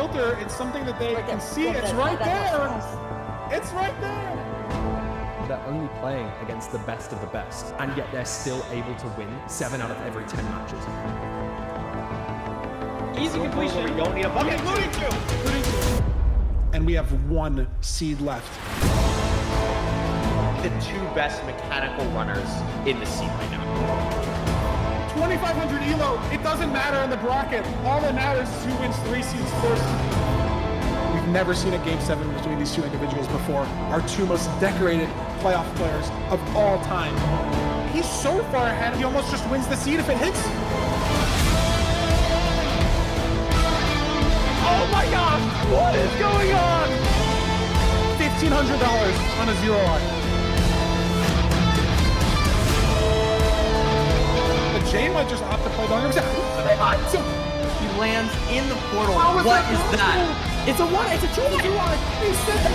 filter. It's something that they can see. It's right there. It's right there. They're only playing against the best of the best, and yet they're still able to win 7 out of every 10 matches. Easy completion. You don't need a bucket. Including two. And we have 1 seed left. The 2 best mechanical runners in the scene right now. 2,500 elo. It doesn't matter in the bracket. All that matters is who wins 3 seeds first. We've never seen a Game 7 between these 2 individuals before. Our 2 most decorated playoff players of all time. He's so far ahead, he almost just wins the seed if it hits. Oh my gosh! What is going on? $1,500 on a 0-R. But Jane might just opt to play longer. He lands in the portal. What is that? It's a 1. It's a 2. He said that.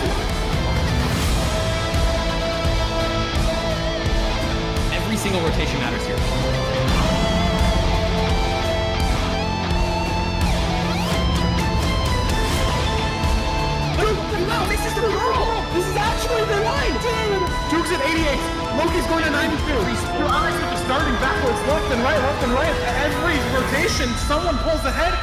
Every single rotation matters here. No, this is the girl! This is actually the line! Duke's at 88. Lowkey's going to 92. Your eyes are just starting backwards, left and right, left and right. Every rotation, someone pulls ahead.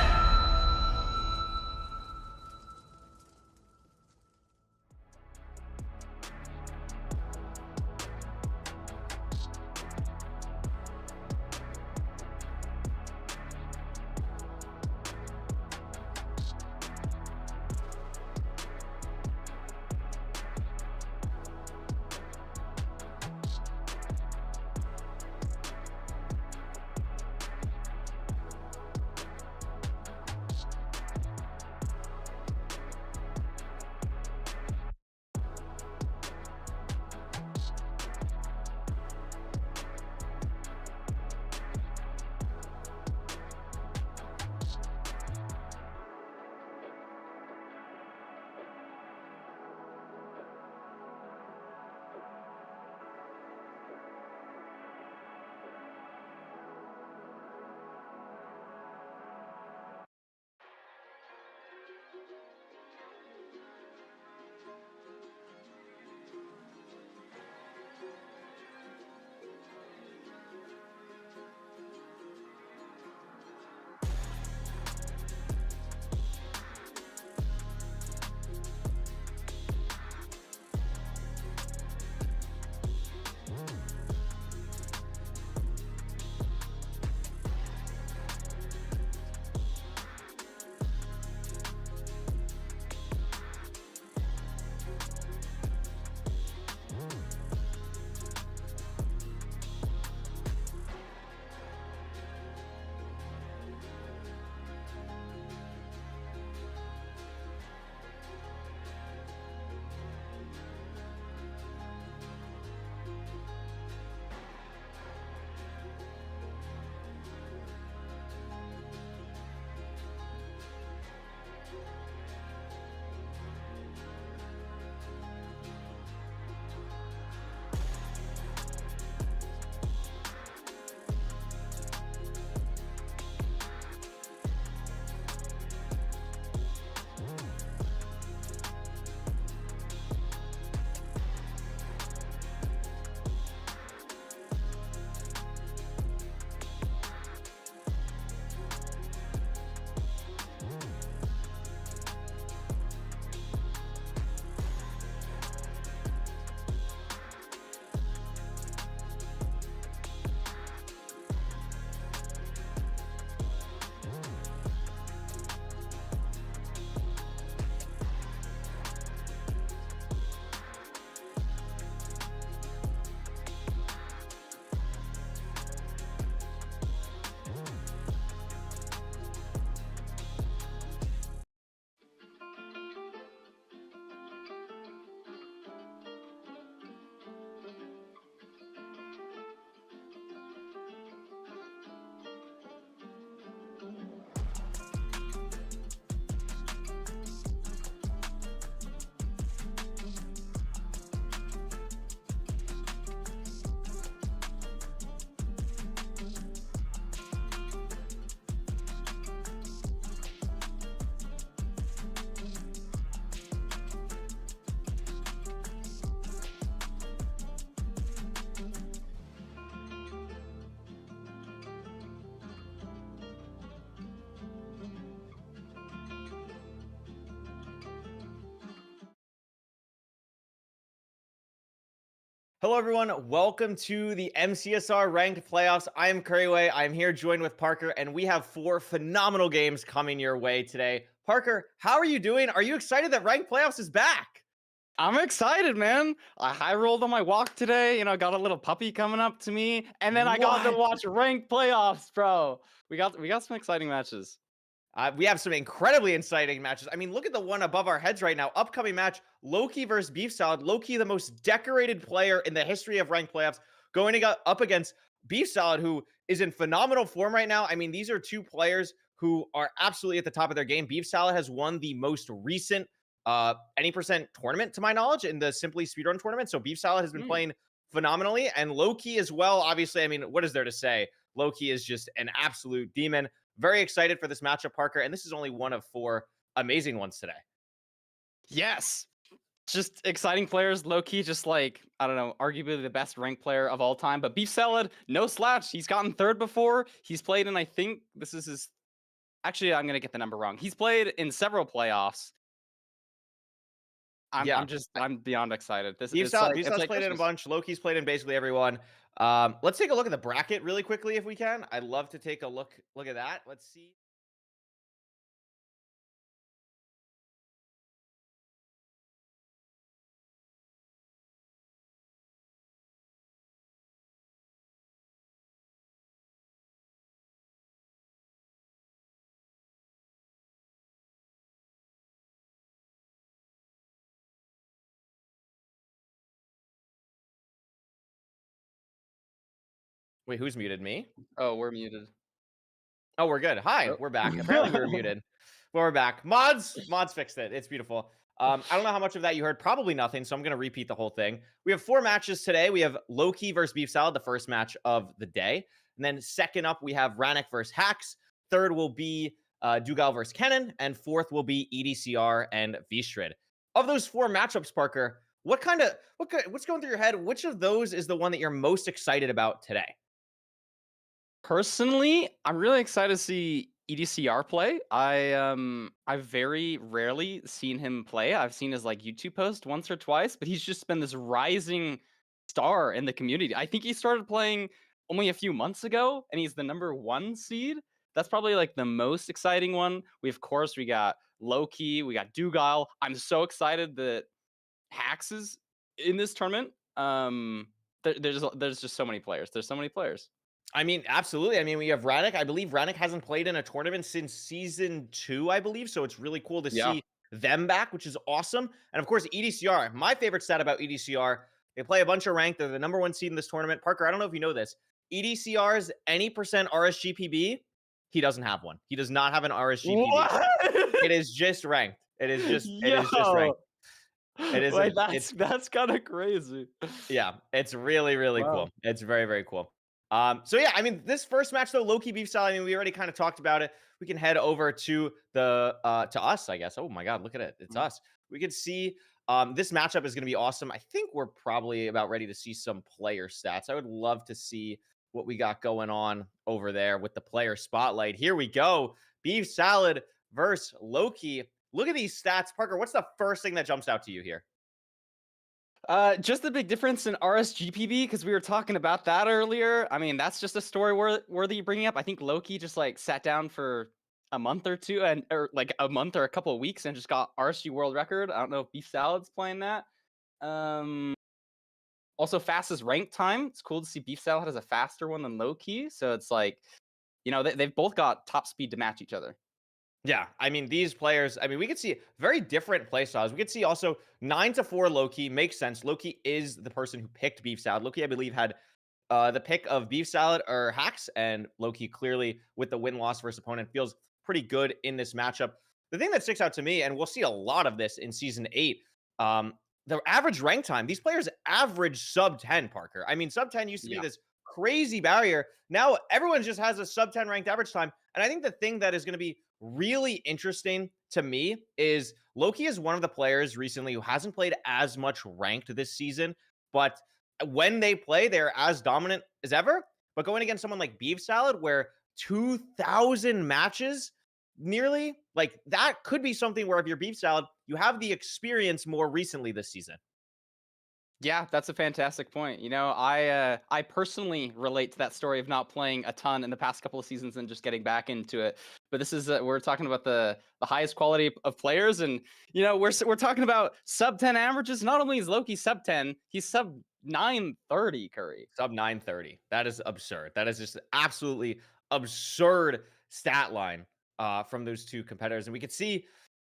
Hello, everyone. Welcome to the MCSR Ranked Playoffs. I am Curryway. I'm here joined with Parker, and we have 4 phenomenal games coming your way today. Parker, how are you doing? Are you excited that Ranked Playoffs is back? I'm excited, man. I high rolled on my walk today. Got a little puppy coming up to me, and then I got to watch Ranked Playoffs, bro. We got some exciting matches. We have some incredibly exciting matches. I mean, look at the one above our heads right now. Upcoming match, Lowkey versus BeefSalad. Lowkey, the most decorated player in the history of Ranked Playoffs, going up against BeefSalad, who is in phenomenal form right now. I mean, these are 2 players who are absolutely at the top of their game. BeefSalad has won the most recent any percent tournament, to my knowledge, in the Simply Speedrun tournament. So BeefSalad has been playing phenomenally, and Lowkey as well. Obviously, I mean, what is there to say? Lowkey is just an absolute demon. Very excited for this matchup, Parker, and this is only one of 4 amazing ones today. Yes. Just exciting players. Lowkey, just like, I don't know, arguably the best ranked player of all time. But BeefSalad, no slouch. He's gotten 3rd before. He's played in, I think this is his... Actually, I'm going to get the number wrong. He's played in several playoffs. I'm beyond excited. BeefSalad's played in a bunch. Lowkey's played in basically everyone. Let's take a look at the bracket really quickly if we can. I'd love to take a look at that. Let's see. Wait, who's muted? Me? Oh, we're muted. Oh, we're good. Hi, we're back. Apparently we were muted. But we're back. Mods fixed it. It's beautiful. I don't know how much of that you heard. Probably nothing, so I'm going to repeat the whole thing. We have 4 matches today. We have Lowkey versus BeefSalad, the first match of the day. And then second up, we have Ranik versus Hacks. Third will be Doogile versus Kenan. And 4th will be EDCR and Vstrid. Of those 4 matchups, Parker, what's going through your head? Which of those is the one that you're most excited about today? Personally, I'm really excited to see EDCR play. I've very rarely seen him play. I've seen his YouTube post once or twice, but he's just been this rising star in the community. I think he started playing only a few months ago, and he's the number 1 seed. That's probably the most exciting one. We got Lowkey, we got Doogile. I'm so excited that Hacks is in this tournament. There's just so many players. There's so many players. I mean, absolutely. I mean, we have Ranik. I believe Ranik hasn't played in a tournament since season 2, I believe. So it's really cool to see them back, which is awesome. And of course, EDCR. My favorite stat about EDCR, they play a bunch of ranked. They're the number 1 seed in this tournament. Parker, I don't know if you know this. EDCR's any percent RSGPB, he doesn't have one. He does not have an RSGPB. What? It is just ranked. It is just ranked. It is. Wait, that's kind of crazy. Yeah, it's really, really cool. It's very, very cool. So yeah, I mean, this first match though, Lowkey BeefSalad, I mean, we already kind of talked about it. We can head over to the to us, I guess. Oh my god, look at it. It's us. We could see this matchup is going to be awesome. I think we're probably about ready to see some player stats. I would love to see what we got going on over there with the player spotlight. Here we go. BeefSalad versus Lowkey. Look at these stats. Parker, what's the first thing that jumps out to you here? Just the big difference in RSGPB, because we were talking about that earlier. I mean, that's just a story worthy bringing up. I think Lowkey just sat down for a month or 2, or a month or a couple of weeks, and just got RSG world record. I don't know if BeefSalad's playing that. Also, fastest rank time. It's cool to see BeefSalad has a faster one than Lowkey. So it's they've both got top speed to match each other. Yeah, I mean, these players, I mean, we could see very different play styles. We could see also 9-4 Lowkey. Makes sense. Lowkey is the person who picked BeefSalad. Lowkey, I believe, had the pick of BeefSalad or Hacks, and Lowkey clearly with the win-loss versus opponent feels pretty good in this matchup. The thing that sticks out to me, and we'll see a lot of this in Season 8, the average rank time. These players average sub 10, Parker. I mean, sub 10 used to be this crazy barrier. Now everyone just has a sub 10 ranked average time. And I think the thing that is going to be really interesting to me is Lowkey is one of the players recently who hasn't played as much ranked this season, but when they play, they're as dominant as ever. But going against someone like BeefSalad, where 2,000 matches nearly, that could be something where if you're BeefSalad, you have the experience more recently this season. Yeah, that's a fantastic point. I personally relate to that story of not playing a ton in the past couple of seasons and just getting back into it. But this is we're talking about the highest quality of players, and we're talking about sub 10 averages. Not only is Lowkey sub 10, he's sub 930. Curry. Sub 930. That is absurd. That is just an absolutely absurd stat line from those two competitors. And we could see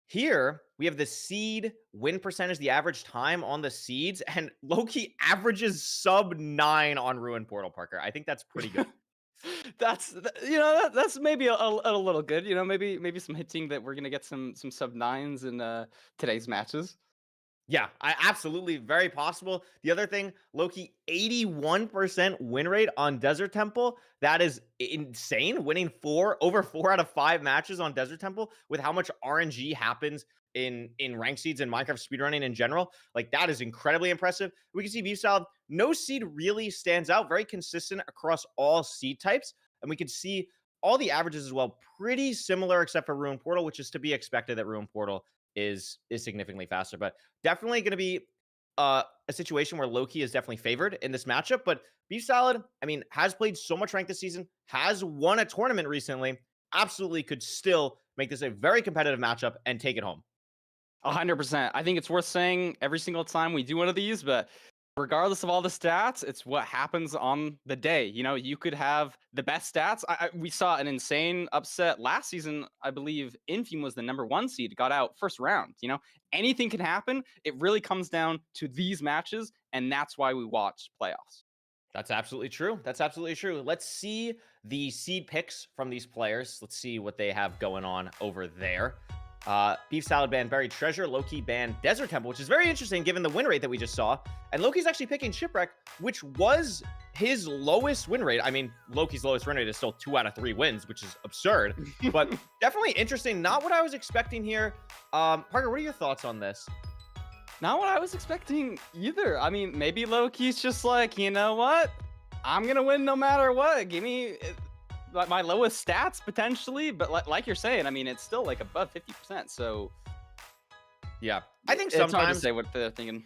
here we have the seed win percentage, the average time on the seeds, and Lowkey averages sub 9 on Ruin Portal, Parker. I think that's pretty good. That's maybe a little good. Maybe some hitting that we're gonna get some sub 9s in today's matches. Yeah, I absolutely very possible. The other thing, Lowkey 81% win rate on Desert Temple. That is insane. Winning over 4 out of 5 matches on Desert Temple with how much RNG happens in rank seeds and Minecraft speedrunning in general. Like, that is incredibly impressive. We can see BeefSalad, no seed really stands out, very consistent across all seed types. And we can see all the averages as well, pretty similar except for Ruin Portal, which is to be expected that Ruin Portal is significantly faster. But definitely going to be a situation where Lowkey is definitely favored in this matchup. But BeefSalad, I mean, has played so much rank this season, has won a tournament recently, absolutely could still make this a very competitive matchup and take it home. 100%. I think it's worth saying every single time we do one of these, but regardless of all the stats, it's what happens on the day. You could have the best stats. We saw an insane upset last season. I believe Infium was the #1 seed, got out first round. Anything can happen. It really comes down to these matches, and that's why we watch playoffs. That's absolutely true. That's absolutely true. Let's see the seed picks from these players. Let's see what they have going on over there. BeefSalad banned Buried Treasure. Lowkey banned Desert Temple, which is very interesting given the win rate that we just saw. And Lowkey's actually picking Shipwreck, which was his lowest win rate. I mean, Lowkey's lowest win rate is still 2 out of 3 wins, which is absurd. But definitely interesting. Not what I was expecting here. Parker, what are your thoughts on this? Not what I was expecting either. I mean, maybe Lowkey's just like, you know what? I'm going to win no matter what. Give me my lowest stats potentially, but like you're saying, I mean, it's still like above 50%. So yeah, I think it's hard to sometimes say what they're thinking.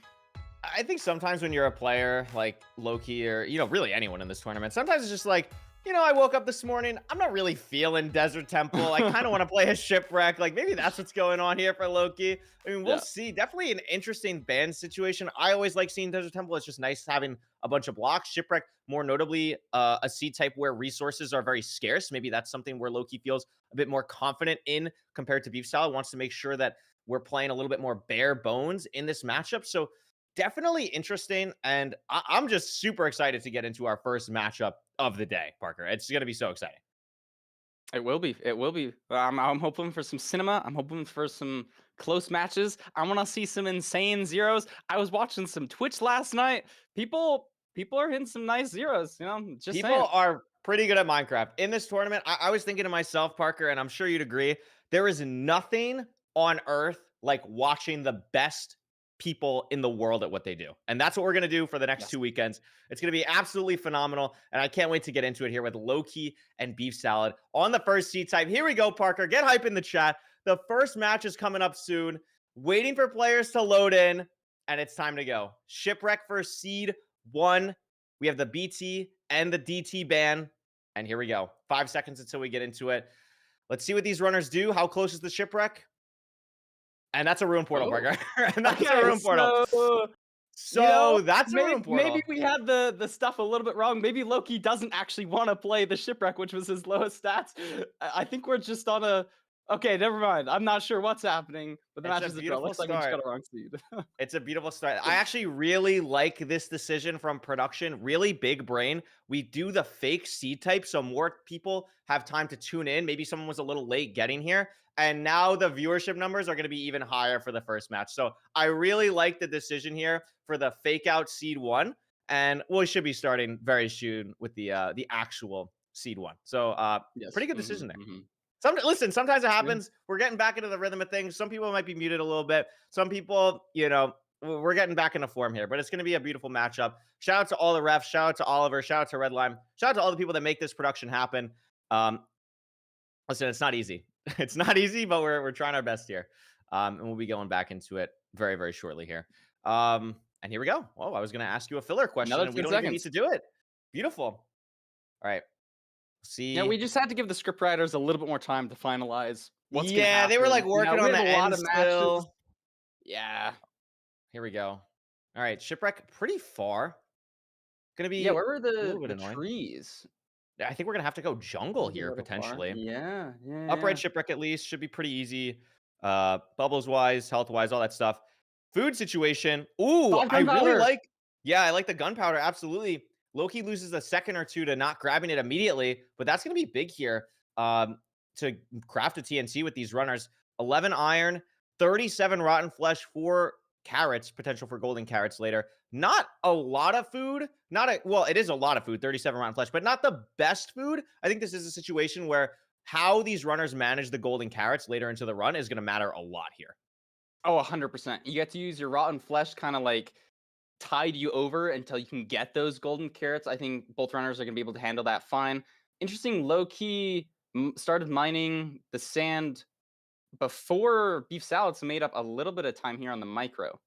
I think sometimes when you're a player like Lowkey or really anyone in this tournament, sometimes it's just like, I woke up this morning, I'm not really feeling Desert Temple. I kind of want to play a Shipwreck. Like, maybe that's what's going on here for Lowkey. I mean, we'll see. Definitely an interesting ban situation. I always like seeing Desert Temple. It's just nice having a bunch of blocks. Shipwreck, more notably, a seed type where resources are very scarce. Maybe that's something where Lowkey feels a bit more confident in compared to BeefSalad. Wants to make sure that we're playing a little bit more bare bones in this matchup. So definitely interesting. And I'm just super excited to get into our first matchup of the day, Parker. It's going to be so exciting. It will be. It will be. I'm hoping for some cinema. I'm hoping for some close matches. I want to see some insane zeros. I was watching some Twitch last night. People are hitting some nice zeros. Just people saying. are pretty good at Minecraft in this tournament. I was thinking to myself, Parker, and I'm sure you'd agree, there is nothing on earth like watching the best people in the world at what they do. And that's what we're going to do for the next 2 weekends. It's going to be absolutely phenomenal. And I can't wait to get into it here with Lowkey and BeefSalad on the first seed type. Here we go, Parker. Get hype in the chat. The first match is coming up soon. Waiting for players to load in. And it's time to go. Shipwreck for seed 1. We have the BT and the DT ban. And here we go. 5 seconds until we get into it. Let's see what these runners do. How close is the Shipwreck? And that's a Ruin Portal, Parker. And that's a Ruin Portal. So that's a Ruin Portal. Maybe we had the stuff a little bit wrong. Maybe Lowkey doesn't actually want to play the Shipwreck, which was his lowest stats. I think we're just on a... Okay, never mind. I'm not sure what's happening, but the match is a draw. Looks like we just got a wrong seed. It's a beautiful start. I actually really like this decision from production. Really big brain. We do the fake seed type so more people have time to tune in. Maybe someone was a little late getting here. And now the viewership numbers are going to be even higher for the first match. So I really like the decision here for the fake out seed 1. And we should be starting very soon with the actual seed 1. So pretty good decision there. Listen, sometimes it happens. We're getting back into the rhythm of things. Some people might be muted a little bit. Some people, we're getting back into form here, but it's going to be a beautiful matchup. Shout out to all the refs. Shout out to Oliver. Shout out to Redline. Shout out to all the people that make this production happen. Listen, it's not easy. It's not easy, but we're trying our best here. And we'll be going back into it very, very shortly here. And here we go. Oh, I was going to ask you a filler question, Another and we 10 don't even need seconds. to do it. Beautiful. All right. See. Yeah, we just had to give the script writers a little bit more time to finalize what's gonna Yeah, happen. they were like You know, working we on have the a lot end of matches. still. Yeah. Here we go. All right, shipwreck pretty far. Gonna be Yeah, where were a little bit the annoying. trees? I think we're gonna have to go jungle Maybe a here little far. potentially. Yeah, yeah. Upright yeah. shipwreck at least should be pretty easy. Bubbles wise, health wise, all that stuff. Food situation. Ooh, Five I really gunpowder. like. Yeah, I like the gunpowder. Absolutely. Lowkey loses a second or two to not grabbing it immediately, but that's gonna be big here. To craft a TNT with these runners. 11 iron, 37 rotten flesh, 4 carrots, potential for golden carrots later. Not a lot of food. Well, it is a lot of food, 37 rotten flesh, but not the best food. I think this is a situation where how these runners manage the golden carrots later into the run is going to matter a lot here. Oh, 100%. You get to use your rotten flesh kind of like tide you over until you can get those golden carrots. I think both runners are going to be able to handle that fine. Interesting, Lowkey started mining the sand before BeefSalad, so made up a little bit of time here on the micro.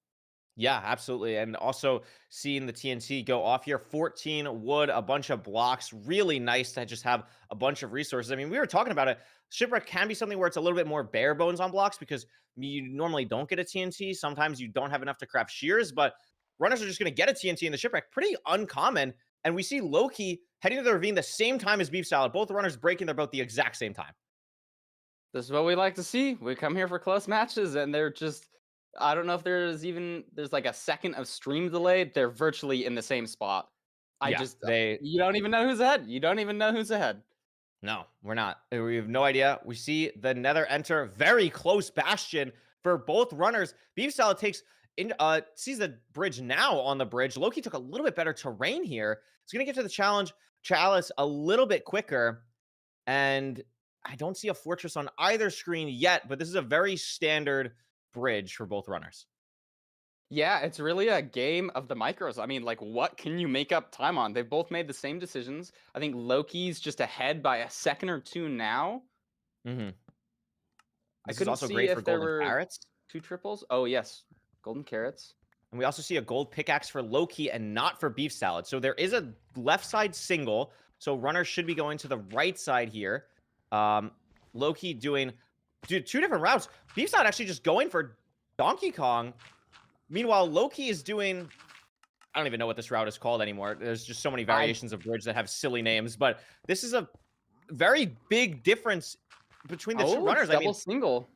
Yeah, absolutely. And also seeing the TNT go off here, 14 wood, a bunch of blocks. Really nice to just have a bunch of resources. I mean, we were talking about it. Shipwreck can be something where it's a little bit more bare bones on blocks because you normally don't get a TNT. Sometimes you don't have enough to craft shears, but runners are just going to get a TNT in the shipwreck. Pretty uncommon. And we see Lowkey heading to the ravine the same time as BeefSalad. Both runners breaking their boat the exact same time. This is what we like to see. We come here for close matches, and they're just, I don't know if there's like a second of stream delay. They're virtually in the same spot. You don't even know who's ahead. You don't even know who's ahead. No, we're not. We have no idea. We see the Nether enter. Very close bastion for both runners. BeefSalad sees the bridge now on the bridge. Lowkey took a little bit better terrain here. He's going to get to the chalice a little bit quicker. And I don't see a fortress on either screen yet, but this is a very standard bridge for both runners. Yeah, it's really a game of the micros. I mean, like, what can you make up time on? They've both made the same decisions. I think Lowkey's just ahead by a second or two now. Mm-hmm. I couldn't also see great if for there golden were carrots. 2 triples. Oh, yes. Golden carrots. And we also see a gold pickaxe for Lowkey and not for BeefSalad. So there is a left side single. So runners should be going to the right side here. Lowkey doing 2 different routes. BeefSalad actually just going for Donkey Kong. Meanwhile, Lowkey is doing, I don't even know what this route is called anymore. There's just so many variations of bridge that have silly names, but this is a very big difference between the two runners. Double single.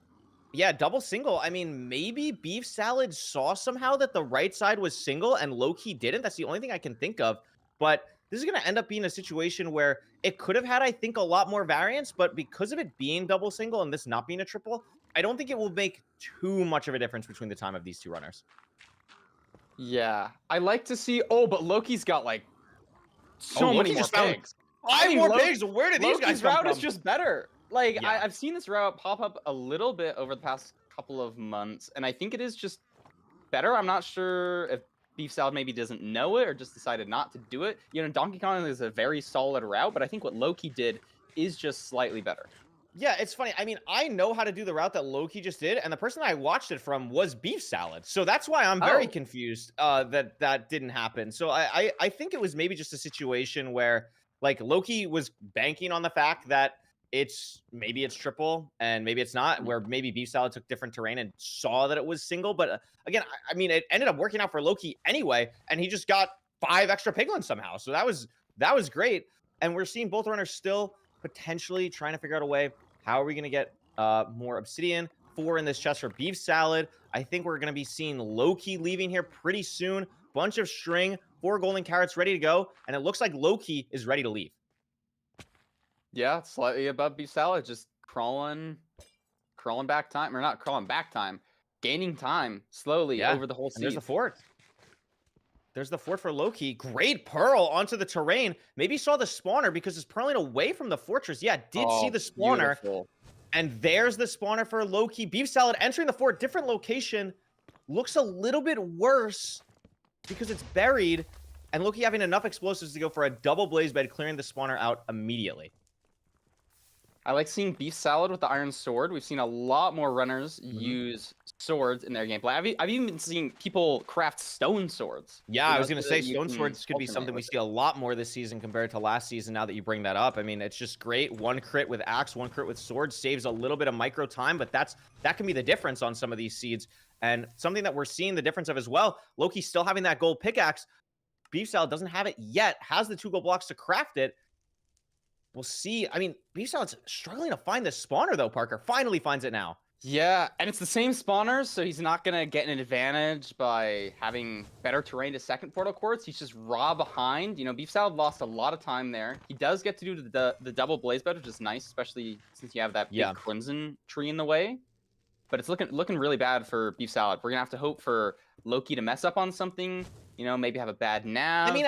Yeah, double single. I mean, maybe BeefSalad saw somehow that the right side was single and Lowkey didn't. That's the only thing I can think of. But this is going to end up being a situation where it could have had, I think, a lot more variance, but because of it being double single and this not being a triple, I don't think it will make too much of a difference between the time of these two runners. Yeah. I like to see, but Lowkey's got like so many more pigs. 5 more pigs. Where did these guys Lowkey's come route from? is just better. Like, Yeah. I've seen this route pop up a little bit over the past couple of months, and I think it is just better. I'm not sure if BeefSalad maybe doesn't know it or just decided not to do it. You know, Donkey Kong is a very solid route, but I think what Lowkey did is just slightly better. Yeah, it's funny. I mean, I know how to do the route that Lowkey just did, and the person I watched it from was BeefSalad. So that's why I'm very confused that didn't happen. So I think it was maybe just a situation where, like, Lowkey was banking on the fact that maybe it's triple and maybe it's not, where maybe BeefSalad took different terrain and saw that it was single. But again, I mean, it ended up working out for Lowkey anyway, and he just got 5 extra piglins somehow. So that was great. And we're seeing both runners still potentially trying to figure out a way. How are we going to get more obsidian? 4 in this chest for BeefSalad. I think we're going to be seeing Lowkey leaving here pretty soon. Bunch of string, 4 golden carrots ready to go. And it looks like Lowkey is ready to leave. Yeah, slightly above BeefSalad, just crawling back time, or not crawling back time, gaining time slowly over the whole seed. There's the fort. There's the fort for Lowkey. Great pearl onto the terrain. Maybe saw the spawner because it's purling away from the fortress. Yeah, did see the spawner. Beautiful. And there's the spawner for Lowkey. BeefSalad entering the fort, different location. Looks a little bit worse because it's buried. And Lowkey having enough explosives to go for a double blaze bed, clearing the spawner out immediately. I like seeing BeefSalad with the iron sword. We've seen a lot more runners use swords in their gameplay. I've even seen people craft stone swords. Yeah, You I know, was gonna so say that you stone can swords could be alternate something we with see a lot more this season compared to last season. Now that you bring that up, I mean, it's just great. One crit with axe, one crit with sword saves a little bit of micro time, but that can be the difference on some of these seeds. And something that we're seeing the difference of as well. Lowkey still having that gold pickaxe. BeefSalad doesn't have it yet. Has the 2 gold blocks to craft it. We'll see. I mean, BeefSalad's struggling to find this spawner though. Parker finally finds it now. Yeah, and it's the same spawners, so he's not gonna get an advantage by having better terrain to second portal quartz. He's just raw behind. You know, BeefSalad lost a lot of time there. He does get to do the double blaze bed, which is nice, especially since you have that big crimson tree in the way. But it's looking really bad for BeefSalad. We're gonna have to hope for Lowkey to mess up on something. You know, maybe have a bad nav. I mean,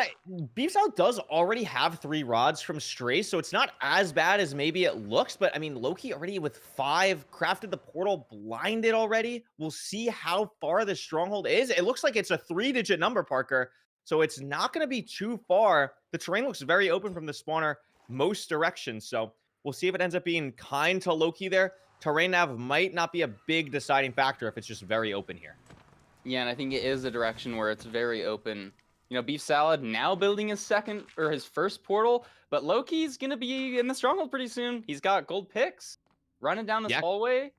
BeefSalad does already have 3 rods from Stray, so it's not as bad as maybe it looks. But I mean, Lowkey already with 5 crafted the portal, blinded already. We'll see how far the stronghold is. It looks like it's a 3-digit number, Parker. So it's not going to be too far. The terrain looks very open from the spawner most directions. So we'll see if it ends up being kind to Lowkey there. Terrain nav might not be a big deciding factor if it's just very open here. Yeah, and I think it is a direction where it's very open. You know, BeefSalad now building his first portal, but Lowkey's gonna be in the stronghold pretty soon. He's got gold picks running down this hallway.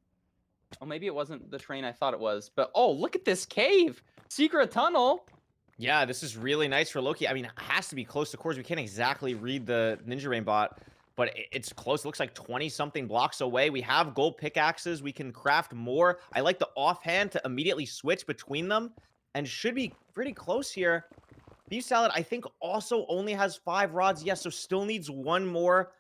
Oh, maybe it wasn't the train I thought it was, but oh, look at this cave! Secret tunnel! Yeah, this is really nice for Lowkey. I mean, it has to be close to cores. We can't exactly read the Ninja Rain bot, but it's close. It looks like 20-something blocks away. We have gold pickaxes. We can craft more. I like the offhand to immediately switch between them and should be pretty close here. BeefSalad, I think, also only has 5 rods. Yes, so still needs 1 more,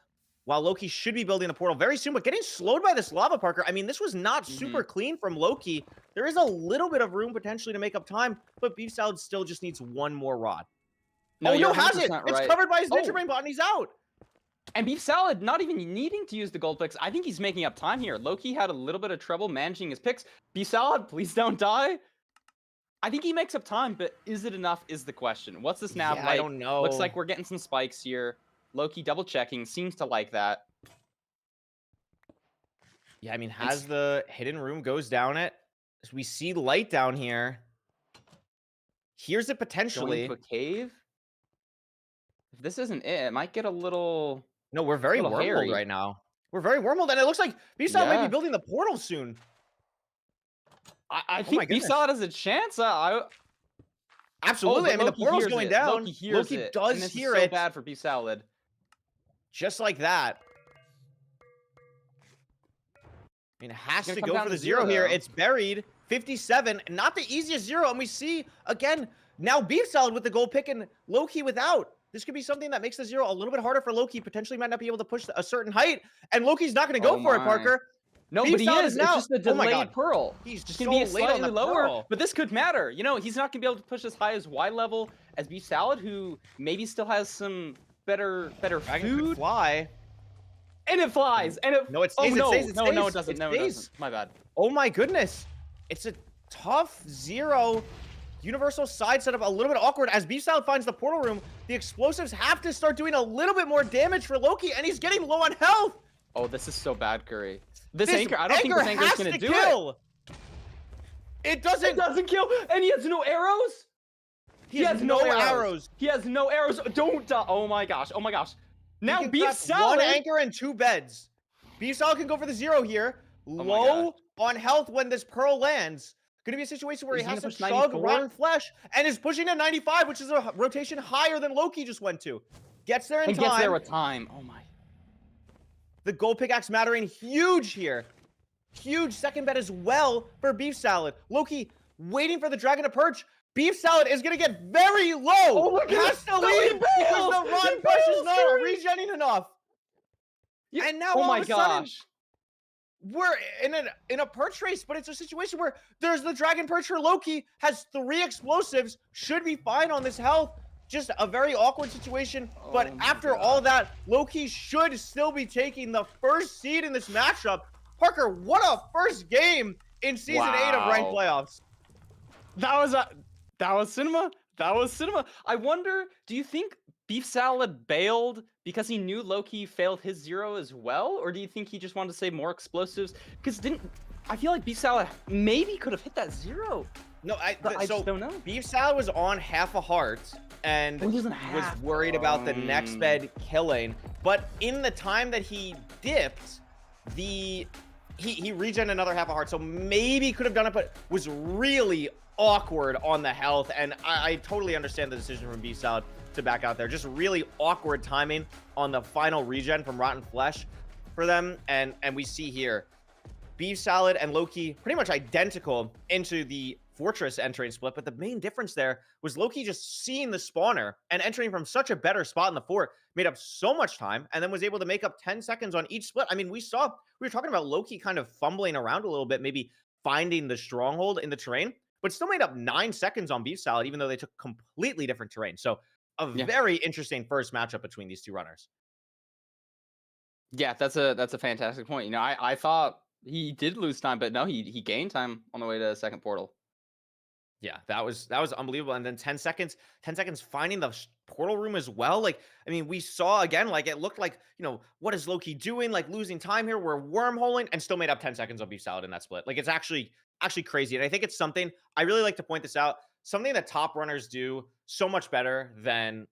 while Lowkey should be building the portal very soon, but getting slowed by this lava, Parker. I mean, this was not super clean from Lowkey. There is a little bit of room potentially to make up time, but BeefSalad still just needs 1 more rod. No, has it? right. It's covered by his Ninja Rain bot, and he's out. And BeefSalad not even needing to use the gold picks. I think he's making up time here. Lowkey had a little bit of trouble managing his picks. BeefSalad, please don't die. I think he makes up time, but is it enough is the question. What's this nav like? I don't know. Looks like we're getting some spikes here. Lowkey double checking. Seems to like that. Yeah, I mean, has the hidden room goes down it. We see light down here. Here's it potentially. Going to a cave? If this isn't it, it might get a little... No, we're very wormholed right now. We're very wormholed, and it looks like BeefSalad might be building the portal soon. I think BeefSalad has a chance. Absolutely. I mean, the portal's going down. Lowkey does hear it. So bad for BeefSalad. Just like that. I mean, it has to go for the 0 here. It's buried. 57. Not the easiest 0. And we see, again, now BeefSalad with the gold pick and Lowkey without. This could be something that makes the 0 a little bit harder for Lowkey. Potentially might not be able to push a certain height. And Lowkey's not going to go for it, Parker. No, but he is. Now, it's just a delayed pearl. He's just so going to be late on slightly the lower. pearl. But this could matter. You know, he's not going to be able to push as high as Y level as BeefSalad, who maybe still has some better food. Fly. And it flies. And it no, it stays. Oh, no. It stays. No, it doesn't. No, it doesn't. My bad. Oh my goodness. It's a tough 0. Universal side setup, a little bit awkward. As BeefSalad finds the portal room, the explosives have to start doing a little bit more damage for Lowkey, and he's getting low on health. Oh, this is so bad, Curry. This anchor, I don't think this anchor's gonna do it. It doesn't kill, and he has no arrows? He has no arrows. He has no arrows. Don't die. Oh my gosh. Oh my gosh. Now BeefSalad. 1 anchor and 2 beds. BeefSalad can go for the 0 here. Low on health when this pearl lands. Gonna be a situation where he has to chug rotten flesh and is pushing to 95, which is a rotation higher than Lowkey just went to. Gets there in time. Gets there with time. Oh my. The gold pickaxe mattering huge here. Huge second bet as well for BeefSalad. Lowkey waiting for the dragon to perch. BeefSalad is going to get very low. Oh my God. Has to leave because the run push is not regenning enough. Yeah. And now all of a sudden, we're in a perch race, but it's a situation where there's the dragon perch for Lowkey, has 3 explosives, should be fine on this health. Just a very awkward situation, but after all that, Lowkey should still be taking the first seed in this matchup. Parker, what a first game in Season 8 of Ranked Playoffs. That was cinema. That was cinema. I wonder, do you think BeefSalad bailed because he knew Lowkey failed his 0 as well? Or do you think he just wanted to save more explosives? Because I feel like BeefSalad maybe could have hit that 0. No, I just don't know. BeefSalad was on half a heart and He doesn't was have. worried about the next bed killing. But in the time that he dipped, he regen another half a heart, so maybe could have done it, but was really awkward on the health. And I totally understand the decision from BeefSalad to back out there. Just really awkward timing on the final regen from Rotten Flesh for them. And we see here BeefSalad and Lowkey pretty much identical into the Fortress entering split, but the main difference there was Lowkey just seeing the spawner and entering from such a better spot in the fort, made up so much time, and then was able to make up 10 seconds on each split. I mean, we were talking about Lowkey kind of fumbling around a little bit, maybe finding the stronghold in the terrain, but still made up 9 seconds on BeefSalad, even though they took completely different terrain. So a very interesting first matchup between these two runners. Yeah, that's a fantastic point. You know, I thought he did lose time, but no, he gained time on the way to second portal. Yeah, that was unbelievable. And then 10 seconds finding the portal room as well. Like, I mean, we saw again, like it looked like, you know, what is Lowkey doing? Like losing time here. We're wormholing and still made up 10 seconds on BeefSalad in that split. Like it's actually crazy. And I think it's something I really like to point this out. Something that top runners do so much better than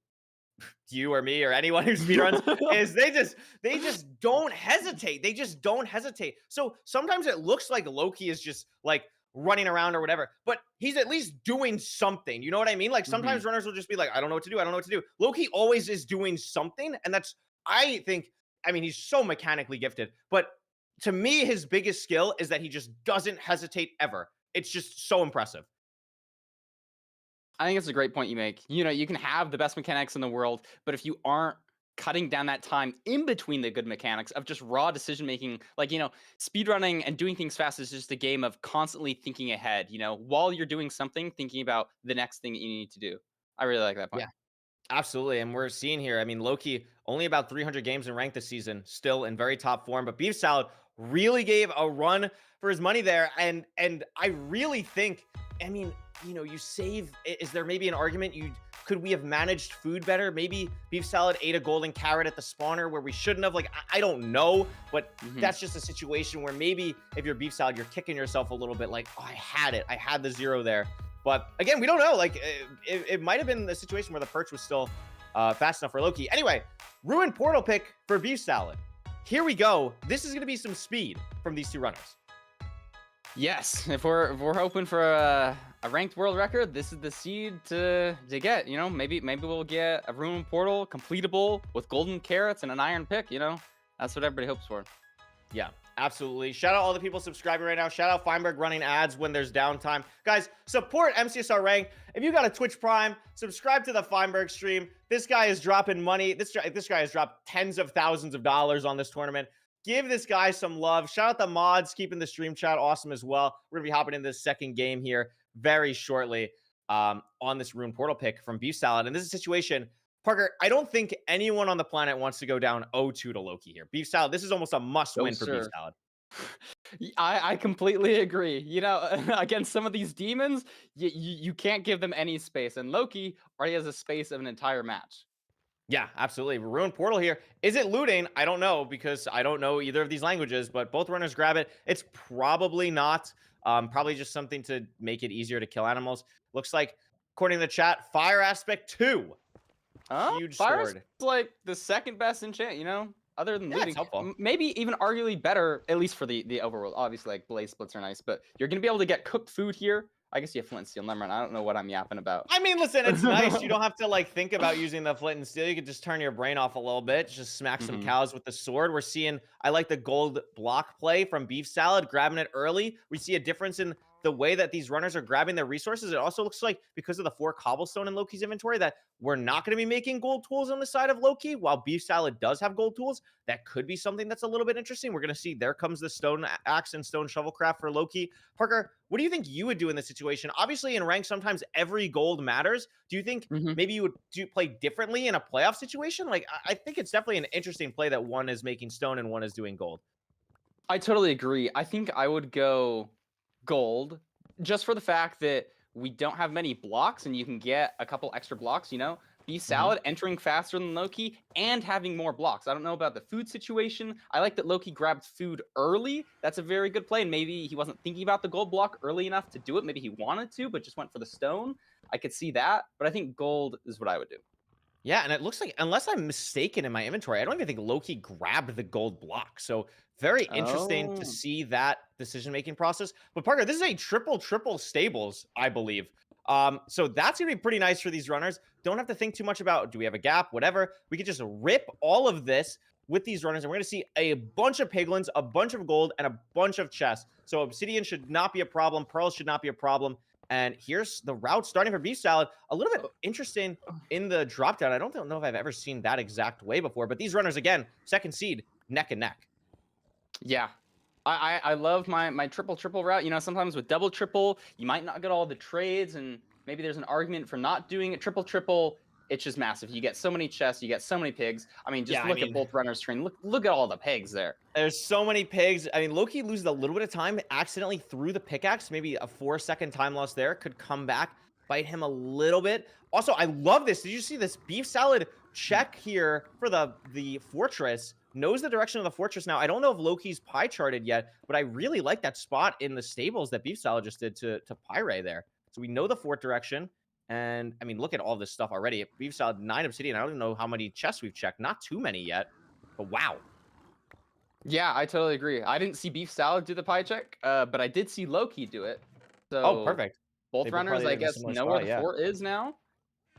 you or me or anyone who speedruns is they just don't hesitate. They just don't hesitate. So sometimes it looks like Lowkey is just like running around or whatever, but he's at least doing something. You know what I mean? Like sometimes runners will just be like, I don't know what to do. I don't know what to do. Lowkey always is doing something. And that's, I think, I mean, he's so mechanically gifted, but to me, his biggest skill is that he just doesn't hesitate ever. It's just so impressive. I think it's a great point you make. You know, you can have the best mechanics in the world, but if you aren't cutting down that time in between the good mechanics of just raw decision making, like, you know, speedrunning and doing things fast is just a game of constantly thinking ahead, you know, while you're doing something, thinking about the next thing that you need to do. I really like that point. Yeah, absolutely. And we're seeing here, I mean, Lowkey only about 300 games in rank this season, still in very top form, but BeefSalad really gave a run for his money there. And I really think, I mean, you know, you save, is there maybe an argument could we have managed food better? Maybe BeefSalad ate a golden carrot at the spawner where we shouldn't have. Like, I don't know, but that's just a situation where maybe if you're BeefSalad, you're kicking yourself a little bit like, oh, I had it. I had the 0 there. But again, we don't know. Like, it might have been a situation where the perch was still fast enough for Lowkey. Anyway, ruined portal pick for BeefSalad. Here we go. This is going to be some speed from these two runners. Yes, if we're hoping for a ranked world record, this is the seed to get. You know, maybe we'll get a ruined portal completable with golden carrots and an iron pick. You know, that's what everybody hopes for. Yeah, absolutely. Shout out all the people subscribing right now. Shout out Feinberg running ads when there's downtime. Guys, support MCSR Rank. If you got a Twitch Prime, subscribe to the Feinberg stream. This guy is dropping money. This guy has dropped tens of thousands of dollars on this tournament. Give this guy some love. Shout out the mods, keeping the stream chat awesome as well. We're going to be hopping into this second game here very shortly on this Rune Portal pick from BeefSalad. And this is a situation, Parker, I don't think anyone on the planet wants to go down 0-2 to Lowkey here. BeefSalad, this is almost a must-win for BeefSalad. I completely agree. You know, against some of these demons, you can't give them any space. And Lowkey already has a space of an entire match. Yeah, absolutely. Ruined Portal here. Is it looting? I don't know because I don't know either of these languages, but both runners grab it. It's probably not. Probably just something to make it easier to kill animals. Looks like, according to the chat, Fire Aspect 2. Huge Fire's sword. like the second best enchant, you know? Other than looting. It's helpful. Maybe even arguably better, at least for the overworld. Obviously, like blaze splits are nice, but you're going to be able to get cooked food here. I guess you have flint and steel. Never mind. I don't know what I'm yapping about. I mean, listen, it's nice. You don't have to like think about using the flint and steel. You can just turn your brain off a little bit. Just smack some cows with the sword. We're seeing, I like the gold block play from BeefSalad, grabbing it early. We see a difference in the way that these runners are grabbing their resources. It also looks like because of the 4 cobblestone in Lowkey's inventory that we're not going to be making gold tools on the side of Lowkey. While BeefSalad does have gold tools, that could be something that's a little bit interesting. We're going to see there comes the stone axe and stone shovelcraft for Lowkey. Parker, what do you think you would do in this situation? Obviously in rank, sometimes every gold matters. Do you think maybe you would play differently in a playoff situation? Like, I think it's definitely an interesting play that one is making stone and one is doing gold. I totally agree. I think I would go gold just for the fact that we don't have many blocks and you can get a couple extra blocks, you know? BeefSalad entering faster than Lowkey and having more blocks. I don't know about the food situation. I like that Lowkey grabbed food early. That's a very good play. And maybe he wasn't thinking about the gold block early enough to do it. Maybe he wanted to, but just went for the stone. I could see that. But I think gold is what I would do. Yeah, and it looks like, unless I'm mistaken in my inventory, I don't even think Lowkey grabbed the gold block. So very interesting to see that decision-making process. But Parker, this is a triple stables, I believe. So that's gonna be pretty nice for these runners. Don't have to think too much about, do we have a gap, whatever. We could just rip all of this with these runners, and we're gonna see a bunch of piglins, a bunch of gold, and a bunch of chests. So obsidian should not be a problem. Pearls should not be a problem. And here's the route starting for BeefSalad. A little bit interesting in the drop down. I don't know if I've ever seen that exact way before, but these runners, again, second seed, neck and neck. Yeah. I love my triple route. You know, sometimes with double triple, you might not get all the trades, and maybe there's an argument for not doing it. Triple, it's just massive. You get so many chests, you get so many pigs. I mean, just look at both runners' train. Look at all the pigs there. There's so many pigs. I mean, Lowkey loses a little bit of time, accidentally threw the pickaxe. Maybe a 4-second time loss there. Could come back, bite him a little bit. Also, I love this. Did you see this BeefSalad check here for the fortress? Knows the direction of the fortress now. I don't know if Lowkey's pie charted yet, but I really like that spot in the stables that BeefSalad just did to Pyre there. So we know the fort direction. And I mean, look at all this stuff already. BeefSalad 9 obsidian. I don't even know how many chests we've checked. Not too many yet, but wow. Yeah, I totally agree. I didn't see BeefSalad do the pie check, but I did see Lowkey do it. So perfect. Both runners, I guess, know where the fort is now.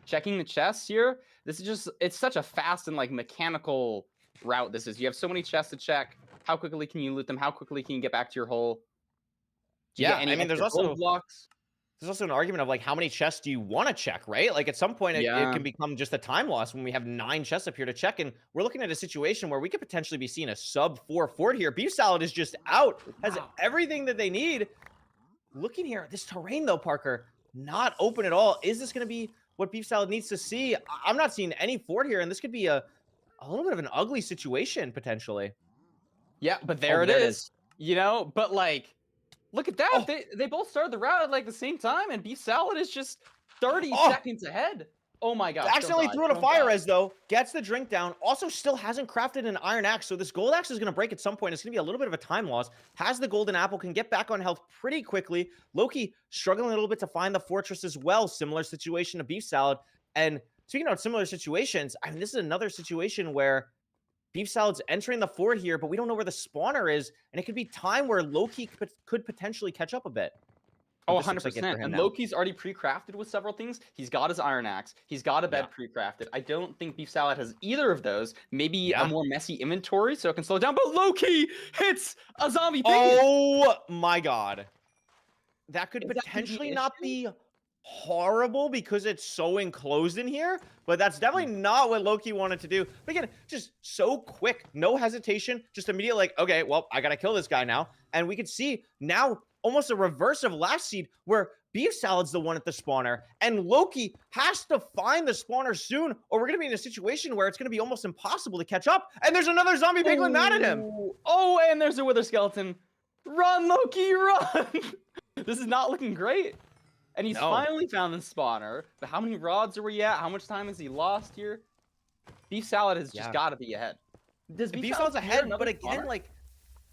Checking the chests here. This is just, it's such a fast and like mechanical route this is. You have so many chests to check. How quickly can you loot them? How quickly can you get back to your hole? Yeah, I mean, there's also blocks. There's also an argument of like, how many chests do you want to check, right? Like at some point it can become just a time loss when we have 9 chests up here to check. And we're looking at a situation where we could potentially be seeing a sub 4 fort here. BeefSalad is just out, has everything that they need. Looking here at this terrain though, Parker, not open at all. Is this going to be what BeefSalad needs to see? I'm not seeing any fort here, and this could be a little bit of an ugly situation potentially. Yeah, but there it is. You know, but like, look at that. They both started the route at like the same time, and BeefSalad is just 30 seconds ahead. Oh my gosh. Accidentally threw it a fire res though. Gets the drink down. Also still hasn't crafted an iron axe. So this gold axe is going to break at some point. It's going to be a little bit of a time loss. Has the golden apple. Can get back on health pretty quickly. Lowkey struggling a little bit to find the fortress as well. Similar situation to BeefSalad. And speaking of similar situations, I mean, this is another situation where BeefSalad's entering the fort here, but we don't know where the spawner is. And it could be time where Lowkey could potentially catch up a bit. Oh, 100%. And Lowkey's already pre-crafted with several things. He's got his iron axe. He's got a bed pre-crafted. I don't think BeefSalad has either of those. Maybe a more messy inventory so it can slow it down. But Lowkey hits a zombie pig. Oh my god. That could potentially not be horrible because it's so enclosed in here, but that's definitely not what Lowkey wanted to do. But again, just so quick, no hesitation, just immediately like, okay, well, I gotta kill this guy now. And we could see now almost a reverse of last seed where BeefSalad's the one at the spawner and Lowkey has to find the spawner soon, or we're going to be in a situation where it's going to be almost impossible to catch up. And there's another zombie piglin mad at him. Oh, and there's a wither skeleton. Run, Lowkey, run. This is not looking great. And he's finally found the spawner. But how many rods are we at? How much time has he lost here? BeefSalad has just got to be ahead. Does BeefSalad's ahead, but again, like,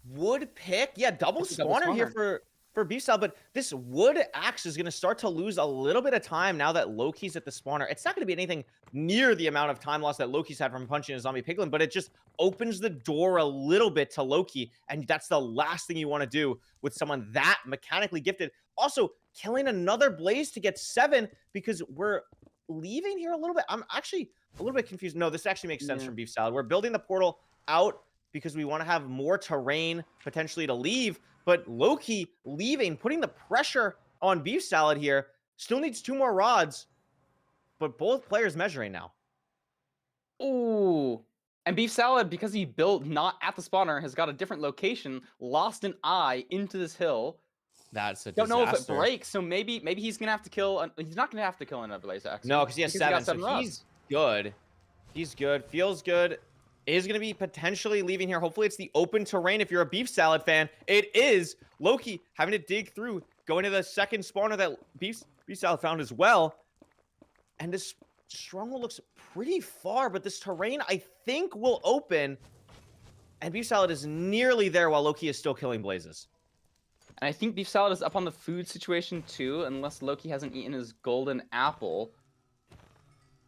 wood pick, double spawner here for BeefSalad, but this wood axe is going to start to lose a little bit of time now that Lowkey's at the spawner. It's not going to be anything near the amount of time loss that Lowkey's had from punching a zombie piglin, but it just opens the door a little bit to Lowkey, and that's the last thing you want to do with someone that mechanically gifted. Also, killing another blaze to get 7 because we're leaving here a little bit. I'm actually a little bit confused. No, this actually makes sense from BeefSalad. We're building the portal out because we want to have more terrain potentially to leave, but Lowkey leaving, putting the pressure on BeefSalad here, still needs 2 more rods, but both players measuring now. Ooh. And BeefSalad, because he built not at the spawner, has got a different location, lost an eye into this hill. That's a disaster. Don't know if it breaks, so maybe he's gonna have to kill. He's not gonna have to kill another blaze axe. No, because he has 7, so he's good. He's good. Feels good. Is going to be potentially leaving here. Hopefully it's the open terrain if you're a BeefSalad fan. It is. Lowkey having to dig through, going to the second spawner that BeefSalad found as well. And this Stronghold looks pretty far, but this terrain, I think, will open. And BeefSalad is nearly there while Lowkey is still killing Blazes. And I think BeefSalad is up on the food situation too, unless Lowkey hasn't eaten his golden apple.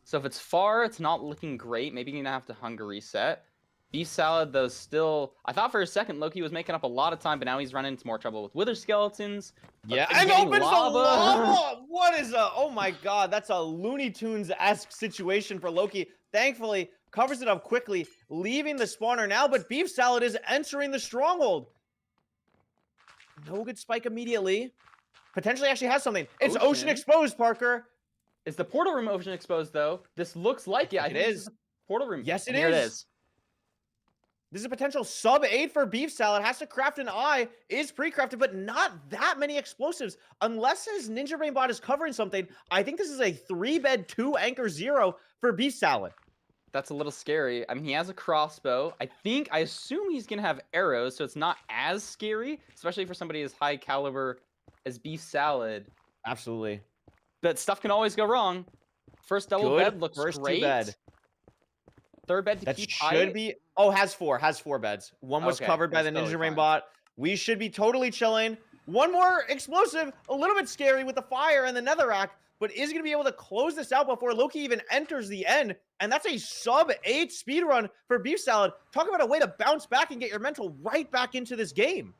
So if it's far, it's not looking great. Maybe you're gonna have to hunger reset. BeefSalad, though, still... I thought for a second Lowkey was making up a lot of time, but now he's running into more trouble with Wither Skeletons. Yeah, and opens lava. The lava! What is a... Oh my god, that's a Looney Tunes-esque situation for Lowkey. Thankfully, covers it up quickly, leaving the spawner now, but BeefSalad is entering the stronghold. No good spike immediately. Potentially actually has something. It's Ocean exposed, Parker. Is the portal room ocean exposed, though? This looks like it. I think is. This is a portal room. Yes, it Here is. It is. This is a potential sub 8 for BeefSalad. Has to craft an eye. Is pre-crafted, but not that many explosives. Unless his Ninja Brain bot is covering something, I think this is a 3-bed 2 anchor 0 for BeefSalad. That's a little scary. I mean, he has a crossbow. I assume he's going to have arrows, so it's not as scary, especially for somebody as high caliber as BeefSalad. Absolutely. But stuff can always go wrong. First double bed looks great. Bed. Third bed to that keep should high. Be... Oh, has four beds. One was covered by the Ninja Brain bot. We should be totally chilling. One more explosive, a little bit scary with the fire and the netherrack, but is going to be able to close this out before Lowkey even enters the end. And that's a sub 8 speed run for BeefSalad. Talk about a way to bounce back and get your mental right back into this game.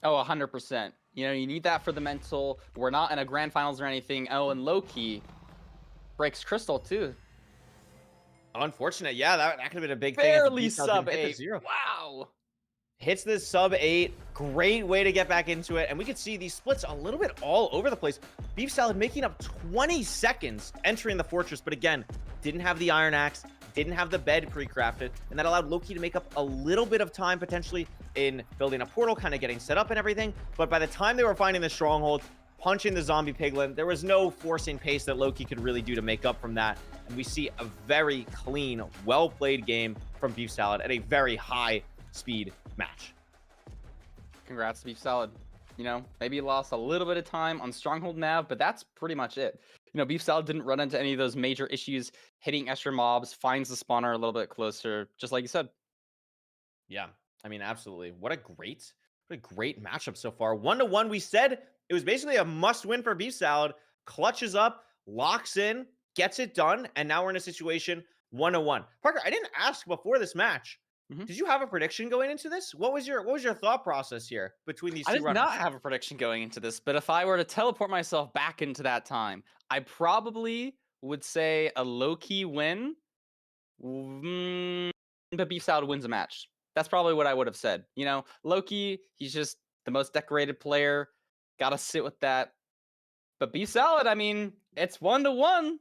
Oh, 100%. You know, you need that for the mental. We're not in a grand finals or anything. Oh, and Lowkey breaks Crystal too. Unfortunate. Yeah, that could have been a big thing. Barely sub 8. Wow. Hits this sub 8. Great way to get back into it. And we could see these splits a little bit all over the place. BeefSalad making up 20 seconds entering the fortress. But again, didn't have the iron axe, didn't have the bed pre-crafted. And that allowed Lowkey to make up a little bit of time potentially in building a portal, kind of getting set up and everything. But by the time they were finding the stronghold, punching the zombie piglin, there was no forcing pace that Lowkey could really do to make up from that. And we see a very clean, well-played game from BeefSalad at a very high speed match. Congrats to BeefSalad. You know, maybe he lost a little bit of time on Stronghold Nav, but that's pretty much it. You know, BeefSalad didn't run into any of those major issues, hitting extra mobs, finds the spawner a little bit closer, just like you said. Yeah, I mean, absolutely. What a great matchup so far. 1-1, we said it was basically a must-win for BeefSalad. Clutches up, locks in, gets it done, and now we're in a situation 1-1. Parker, I didn't ask before this match. Did you have a prediction going into this? What was your thought process here between these two runners? I did not have a prediction going into this, but if I were to teleport myself back into that time, I probably would say a low-key win, but BeefSalad wins a match. That's probably what I would have said. You know, Lowkey, he's just the most decorated player. Gotta sit with that. But BeefSalad, I mean, it's 1-1.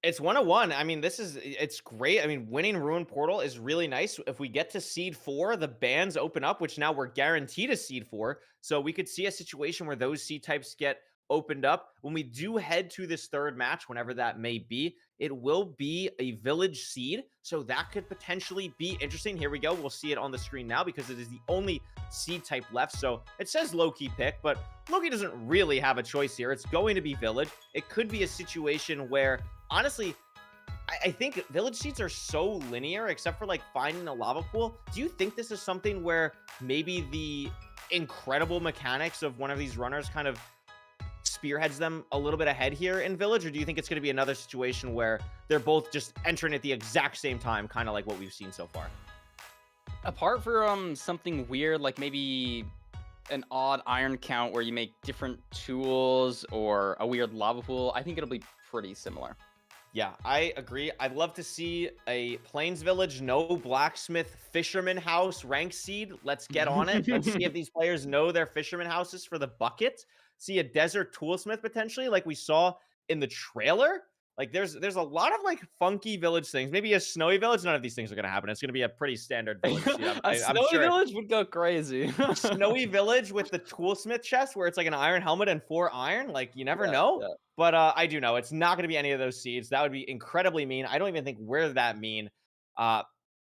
It's 1-1. I mean, it's great. I mean, winning Ruin Portal is really nice. If we get to Seed 4, the bans open up, which now we're guaranteed a Seed 4. So we could see a situation where those seed types get opened up. When we do head to this third match, whenever that may be, it will be a village seed. So that could potentially be interesting. Here we go. We'll see it on the screen now because it is the only seed type left. So it says Lowkey pick, but Lowkey doesn't really have a choice here. It's going to be village. It could be a situation where, honestly, I think village seeds are so linear, except for like finding a lava pool. Do you think this is something where maybe the incredible mechanics of one of these runners kind of spearheads them a little bit ahead here in village? Or do you think it's going to be another situation where they're both just entering at the exact same time, kind of like what we've seen so far? Apart from something weird, like maybe an odd iron count where you make different tools or a weird lava pool, I think it'll be pretty similar. Yeah, I agree. I'd love to see a Plains Village, no blacksmith, fisherman house, rank seed. Let's get on it. Let's see if these players know their fisherman houses for the bucket. See a desert toolsmith potentially, like we saw in the trailer. Like there's a lot of like funky village things. Maybe a snowy village. None of these things are gonna happen. It's gonna be a pretty standard village. Yeah, a snowy village would go crazy. Snowy village with the toolsmith chest where it's like an iron helmet and 4 iron. Like you never know. Yeah. But I do know it's not gonna be any of those seeds. That would be incredibly mean. I don't even think we're that mean.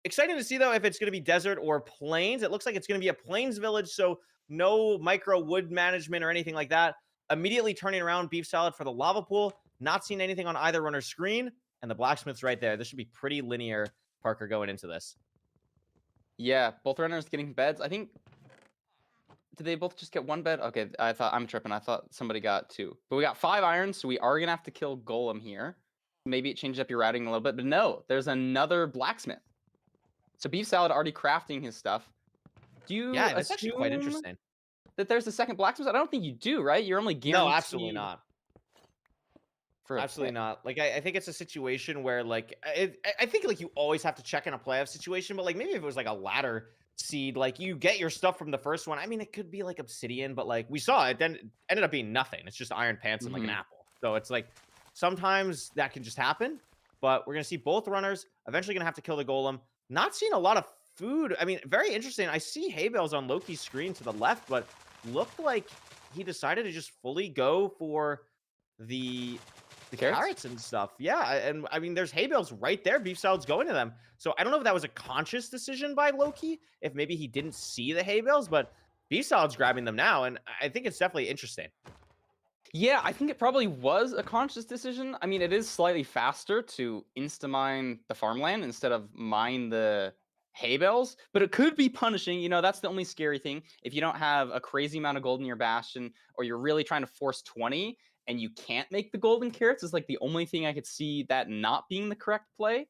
Exciting to see though if it's gonna be desert or plains. It looks like it's gonna be a plains village, so no micro wood management or anything like that. Immediately turning around BeefSalad for the lava pool. Not seeing anything on either runner's screen, and the blacksmith's right there. This should be pretty linear, Parker, going into this. Yeah, both runners getting beds. I think. Did they both just get one bed? Okay, I'm tripping. I thought somebody got 2. But we got 5 irons, so we are gonna have to kill Golem here. Maybe it changed up your routing a little bit, but no, there's another blacksmith. So BeefSalad already crafting his stuff. Do you Yeah, that's actually quite assume interesting. that there's a second blacksmith? I don't think you do, right? You're only guaranteed. No, absolutely not. For Absolutely not. Like, I think it's a situation where, like, I think, like, you always have to check in a playoff situation, but, like, maybe if it was, like, a ladder seed, like, you get your stuff from the first one. I mean, it could be, like, obsidian, but, like, we saw it, then it ended up being nothing. It's just iron pants and, like, an apple. So it's, like, sometimes that can just happen, but we're going to see both runners eventually going to have to kill the golem. Not seeing a lot of food. I mean, very interesting. I see hay bales on Lowkey's screen to the left, but looked like he decided to just fully go for the carrots and stuff. Yeah, and I mean, there's hay bales right there. BeefSalad's going to them. So I don't know if that was a conscious decision by Lowkey, if maybe he didn't see the hay bales, but BeefSalad's grabbing them now, and I think it's definitely interesting. Yeah, I think it probably was a conscious decision. I mean, it is slightly faster to insta-mine the farmland instead of mine the hay bales, but it could be punishing. You know, that's the only scary thing. If you don't have a crazy amount of gold in your bastion, or you're really trying to force 20 and you can't make the golden carrots, is like the only thing I could see that not being the correct play.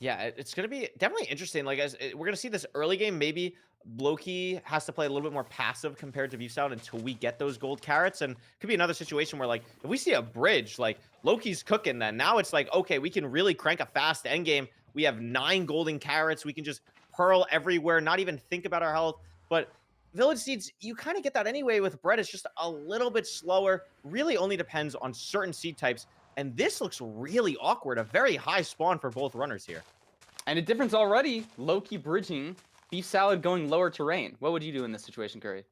Yeah, it's going to be definitely interesting. Like, as we're going to see this early game, maybe Lowkey has to play a little bit more passive compared to BeefSalad until we get those gold carrots. And could be another situation where, like, if we see a bridge, like, Lowkey's cooking then. Now it's like, okay, we can really crank a fast end game. We have 9 golden carrots. We can just pearl everywhere, not even think about our health. But Village Seeds, you kind of get that anyway with bread. It's just a little bit slower. Really only depends on certain seed types. And this looks really awkward. A very high spawn for both runners here. And a difference already. Lowkey bridging, BeefSalad going lower terrain. What would you do in this situation, Curry?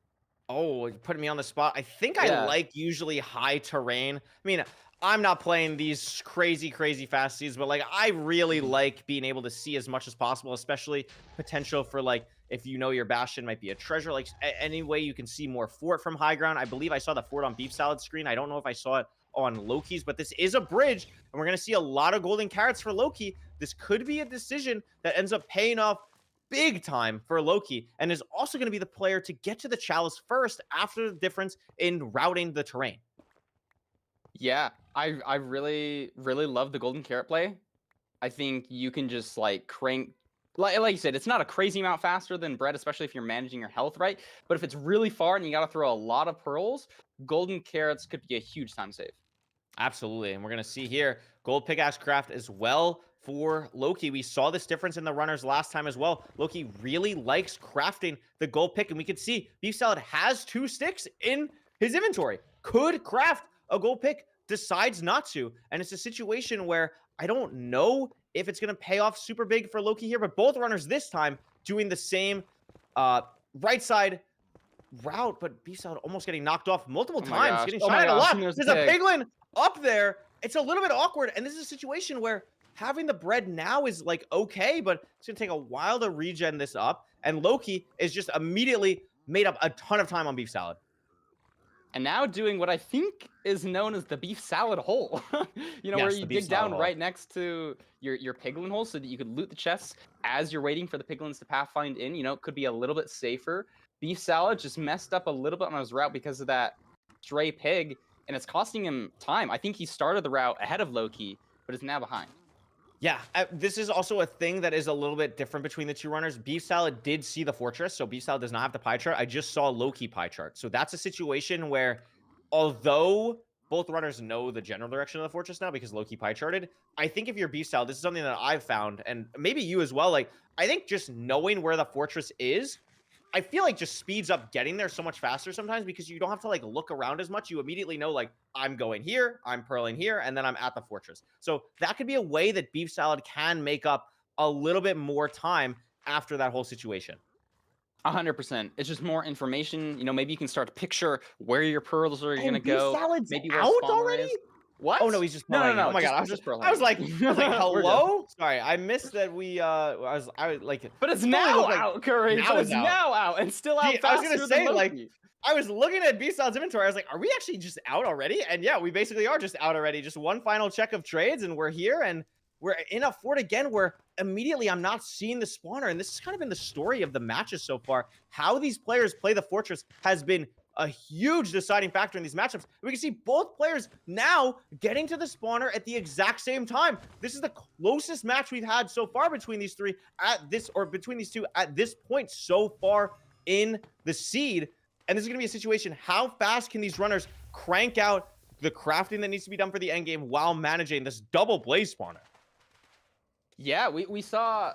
Oh, you're putting me on the spot. I think I like usually high terrain. I mean, I'm not playing these crazy fast seeds, but, like, I really like being able to see as much as possible, especially potential for, like, if you know your bastion might be a treasure, like, any way you can see more fort from high ground. I believe I saw the fort on BeefSalad's screen. I don't know if I saw it on Lowkey's, but this is a bridge, and we're going to see a lot of golden carrots for Lowkey. This could be a decision that ends up paying off big time for Lowkey, and is also going to be the player to get to the chalice first after the difference in routing the terrain. Yeah, I really love the golden carrot play. I think you can just, like, crank, like you said, it's not a crazy amount faster than bread, especially if you're managing your health right. But if it's really far and you got to throw a lot of pearls, golden carrots could be a huge time save. Absolutely, and we're going to see here gold pickaxe craft as well for Lowkey. We saw this difference in the runners last time as well. Lowkey really likes crafting the gold pick, and we can see BeefSalad has 2 sticks in his inventory. Could craft a gold pick, decides not to, and it's a situation where I don't know if it's going to pay off super big for Lowkey here, but both runners this time doing the same right side route, but BeefSalad almost getting knocked off multiple times, getting shot at a lot. There's a piglin up there. It's a little bit awkward, and this is a situation where having the bread now is, like, okay, but it's gonna take a while to regen this up, and Lowkey is just immediately made up a ton of time on BeefSalad. And now doing what I think is known as the BeefSalad hole. You know, where you dig down right next to your piglin hole so that you could loot the chests as you're waiting for the piglins to pathfind in. You know, it could be a little bit safer. BeefSalad just messed up a little bit on his route because of that stray pig, and it's costing him time. I think he started the route ahead of Lowkey, but is now behind. Yeah, this is also a thing that is a little bit different between the two runners. BeefSalad did see the fortress, so BeefSalad does not have the pie chart. I just saw Lowkey pie chart. So that's a situation where, although both runners know the general direction of the fortress now because Lowkey pie charted, I think if you're BeefSalad, this is something that I've found, and maybe you as well, like, I think just knowing where the fortress is, I feel like just speeds up getting there so much faster sometimes because you don't have to, like, look around as much. You immediately know, like, I'm going here, I'm pearling here, and then I'm at the fortress. So that could be a way that BeefSalad can make up a little bit more time after that whole situation. 100%. It's just more information. You know, maybe you can start to picture where your pearls are going to go. BeefSalad's maybe out already? What? Oh no, he's just No, playing. no, Oh my just, god, just I was like, We're good. hello. Sorry, I missed that we. I was like, But it's totally now looked like- out, Curry. now But it's it's out. now out and still out Gee, I was faster gonna than say, like, Lowkey. I was looking at BeefSalad's inventory. I was like, are we actually just out already? And yeah, we basically are just out already. Just one final check of trades, and we're here, and we're in a fort again where immediately I'm not seeing the spawner. And this has kind of been the story of the matches so far. How these players play the fortress has been a huge deciding factor in these matchups. We can see both players now getting to the spawner at the exact same time. This is the closest match we've had so far between these three at this, or between these two at this point so far in the seed. And this is going to be a situation. How fast can these runners crank out the crafting that needs to be done for the end game while managing this double blaze spawner? Yeah, we saw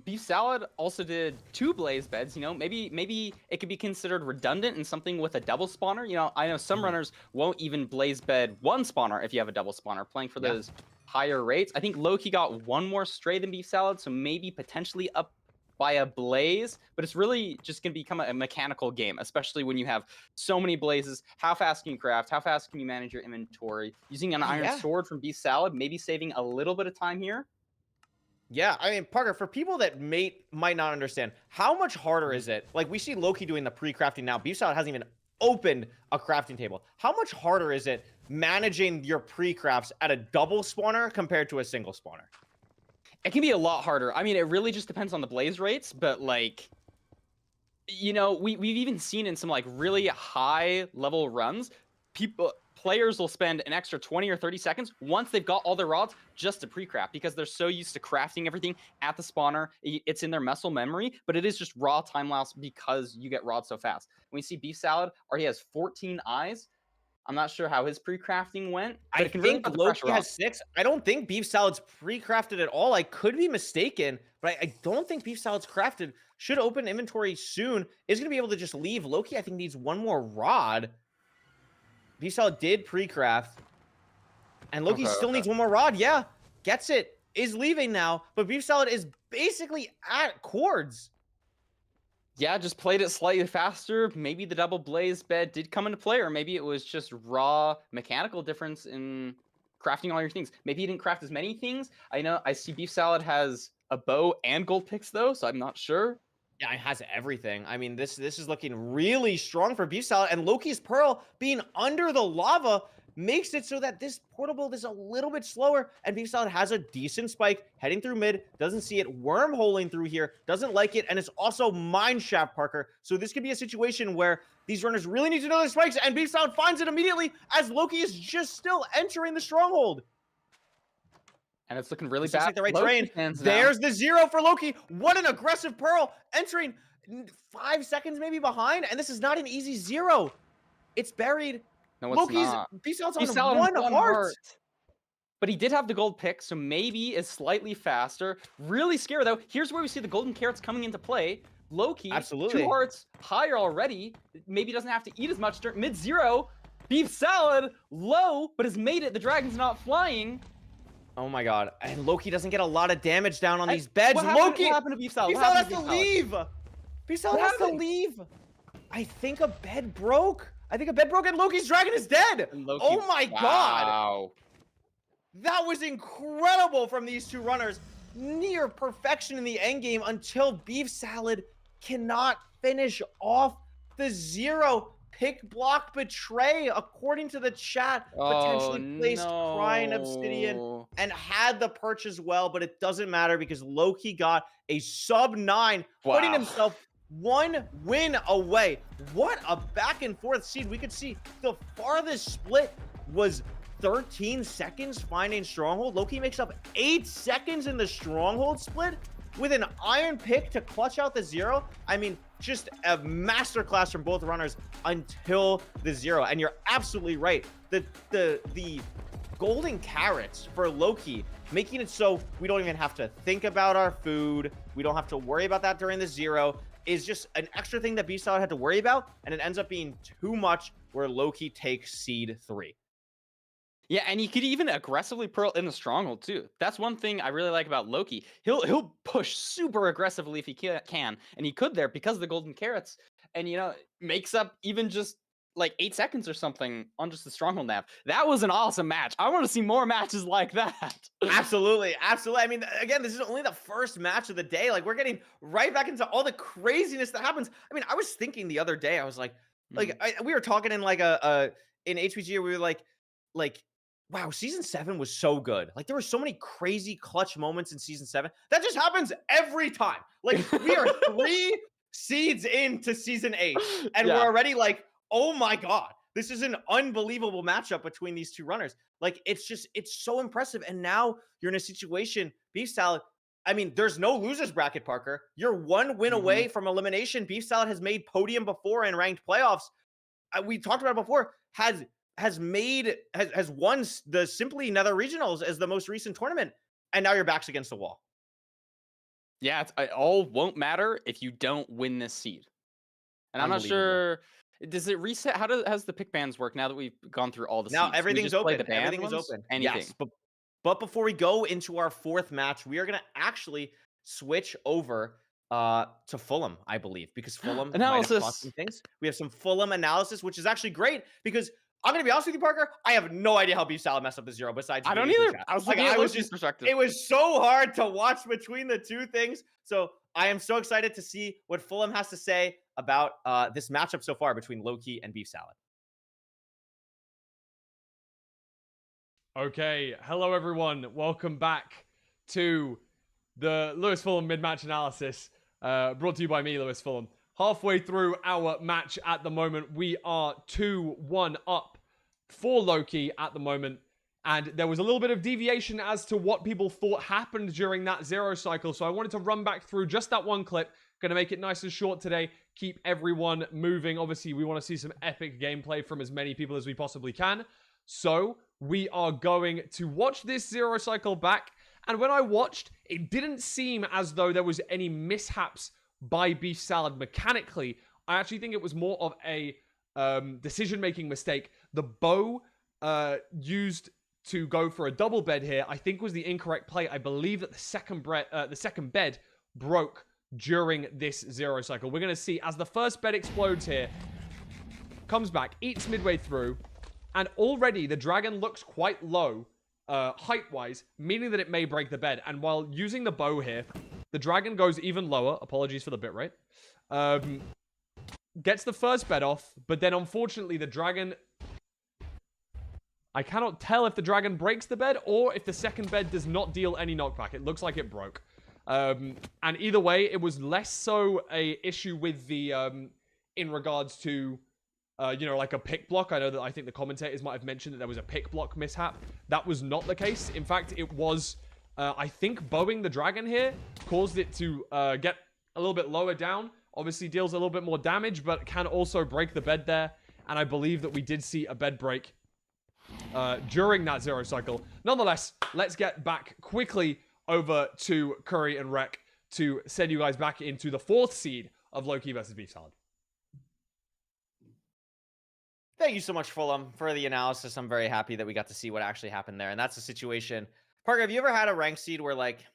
BeefSalad also did 2 blaze beds. You know, maybe it could be considered redundant in something with a double spawner. You know, I know some runners won't even blaze bed 1 spawner if you have a double spawner, playing for those higher rates. I think Lowkey got 1 more stray than BeefSalad, so maybe potentially up by a blaze, but it's really just going to become a mechanical game, especially when you have so many blazes. How fast can you craft? How fast can you manage your inventory? Using an iron sword from BeefSalad, maybe saving a little bit of time here. Yeah, I mean, Parker, for people that might not understand, how much harder is it? Like, we see Lowkey doing the pre-crafting now. BeefSalad hasn't even opened a crafting table. How much harder is it managing your pre-crafts at a double spawner compared to a single spawner? It can be a lot harder. I mean, it really just depends on the blaze rates, but like, you know, we've even seen in some like really high level runs, players will spend an extra 20 or 30 seconds once they've got all their rods just to pre-craft, because they're so used to crafting everything at the spawner. It's in their muscle memory, but it is just raw time loss because you get rods so fast. When you see BeefSalad already has 14 eyes, I'm not sure how his pre-crafting went. But I it can really think put the pressure Lowkey on. has 6. I don't think BeefSalad's pre-crafted at all. I could be mistaken, but I don't think BeefSalad's crafted. Should open inventory soon. Is going to be able to just leave. Lowkey, I think, needs 1 more rod. BeefSalad did pre-craft. And Lowkey still needs 1 more rod. Yeah, gets it. Is leaving now. But BeefSalad is basically at cords. Yeah, just played it slightly faster. Maybe the double blaze bed did come into play, or maybe it was just raw mechanical difference in crafting all your things. Maybe he didn't craft as many things. I know I see BeefSalad has a bow and gold picks though, so I'm not sure. Yeah, it has everything. I mean, this is looking really strong for BeefSalad, and Lowkey's Pearl being under the lava makes it so that this portal build is a little bit slower, and BeefSalad has a decent spike heading through mid, doesn't see it wormholing through here, doesn't like it, and it's also mine shaft, Parker. So this could be a situation where these runners really need to know their spikes, and BeefSalad finds it immediately as Lowkey is just still entering the stronghold. And it's looking really This looks bad. like the right Lowkey terrain. fans now. There's the 0 for Lowkey. What an aggressive Pearl, entering 5 seconds maybe behind, and this is not an easy 0. It's buried. No, it's Lowkey's not. BeefSalad's on one heart. But he did have the gold pick, so maybe is slightly faster. Really scary though. Here's where we see the golden carrots coming into play. Lowkey, Absolutely. 2 hearts higher already. Maybe doesn't have to eat as much during mid-0. BeefSalad low, but has made it. The dragon's not flying. Oh my god. And Lowkey doesn't get a lot of damage down on these beds. What Lowkey! happened to BeefSalad? BeefSalad has to leave! BeefSalad has to leave! I think a bed broke. I think a bed broke and Lowkey's dragon is dead! Oh my god! That was incredible from these 2 runners. Near perfection in the endgame until BeefSalad cannot finish off the 0. Pick, block, betray, according to the chat. Potentially placed Crying Obsidian and had the perch as well, but it doesn't matter because Lowkey got a sub 9, putting himself 1 win away. What a back and forth seed. We could see the farthest split was 13 seconds finding Stronghold. Lowkey makes up 8 seconds in the Stronghold split with an iron pick to clutch out the 0. I mean, just a masterclass from both runners until the 0. And you're absolutely right. The golden carrots for Lowkey, making it so we don't even have to think about our food. We don't have to worry about that during the 0. Is just an extra thing that BeefSalad had to worry about, and it ends up being too much where Lowkey takes seed 3. Yeah, and he could even aggressively pearl in the stronghold too. That's one thing I really like about Lowkey. He'll push super aggressively if he can, and he could there because of the golden carrots. And you know, makes up even just like 8 seconds or something on just the stronghold map. That was an awesome match. I want to see more matches like that. Absolutely. Absolutely. I mean, again, this is only the first match of the day. Like, we're getting right back into all the craziness that happens. I mean, I was thinking the other day, I was like, we were talking in like in HPG, we were like, wow, season 7 was so good. Like, there were so many crazy clutch moments in season 7. That just happens every time. Like, we are 3 seeds into season 8, and we're already like, oh my God, this is an unbelievable matchup between these two runners. Like, it's so impressive. And now you're in a situation, BeefSalad. I mean, there's no losers bracket, Parker. You're 1 win away from elimination. BeefSalad has made podium before in ranked playoffs. We talked about it before. Has won the Simply Nether Regionals as the most recent tournament, and now your back's against the wall. Yeah, it all won't matter if you don't win this seed. And I'm not sure. Does it reset? How's the pick bans work now that we've gone through all the now seeds? everything's open. Everything is ones? open. Anything. Yes, but before we go into our 4th match, we are gonna actually switch over to Fulham, I believe, because Fulham analysis. Might have some things. We have some Fulham analysis, which is actually great because I'm gonna be honest with you, Parker. I have no idea how BeefSalad messed up the 0. Besides, I don't either. I was looking at Lowkey's perspective. It was so hard to watch between the two things. So I am so excited to see what Fulham has to say about this matchup so far between Lowkey and BeefSalad. Okay, hello everyone. Welcome back to the Lewis Fulham mid-match analysis, brought to you by me, Lewis Fulham. Halfway through our match at the moment, we are 2-1 up for Lowkey at the moment. And there was a little bit of deviation as to what people thought happened during that 0 cycle. So I wanted to run back through just that one clip. Going to make it nice and short today. Keep everyone moving. Obviously, we want to see some epic gameplay from as many people as we possibly can. So we are going to watch this 0 cycle back. And when I watched, it didn't seem as though there was any mishaps by BeefSalad mechanically. I actually think it was more of a decision-making mistake. The bow used to go for a double bed here, I think was the incorrect play. I believe that the second bed broke during this 0 cycle. We're going to see as the first bed explodes here, comes back, eats midway through, and already the dragon looks quite low height-wise, meaning that it may break the bed. And while using the bow here, the dragon goes even lower. Apologies for the bitrate. Gets the first bed off, but then unfortunately the dragon... I cannot tell if the dragon breaks the bed or if the second bed does not deal any knockback. It looks like it broke. And either way, it was less so a issue with the... in regards to... you know, like a pick block. I think the commentators might have mentioned that there was a pick block mishap. That was not the case. In fact, it was, I think, bowing the dragon here caused it to get a little bit lower down. Obviously deals a little bit more damage, but can also break the bed there. And I believe that we did see a bed break during that 0 cycle. Nonetheless, let's get back quickly over to Curry and Rec to send you guys back into the 4th seed of Lowkey versus BeefSalad. Thank you so much, Fulham, for the analysis. I'm very happy that we got to see what actually happened there. And that's the situation. Parker, have you ever had a rank seed where, like,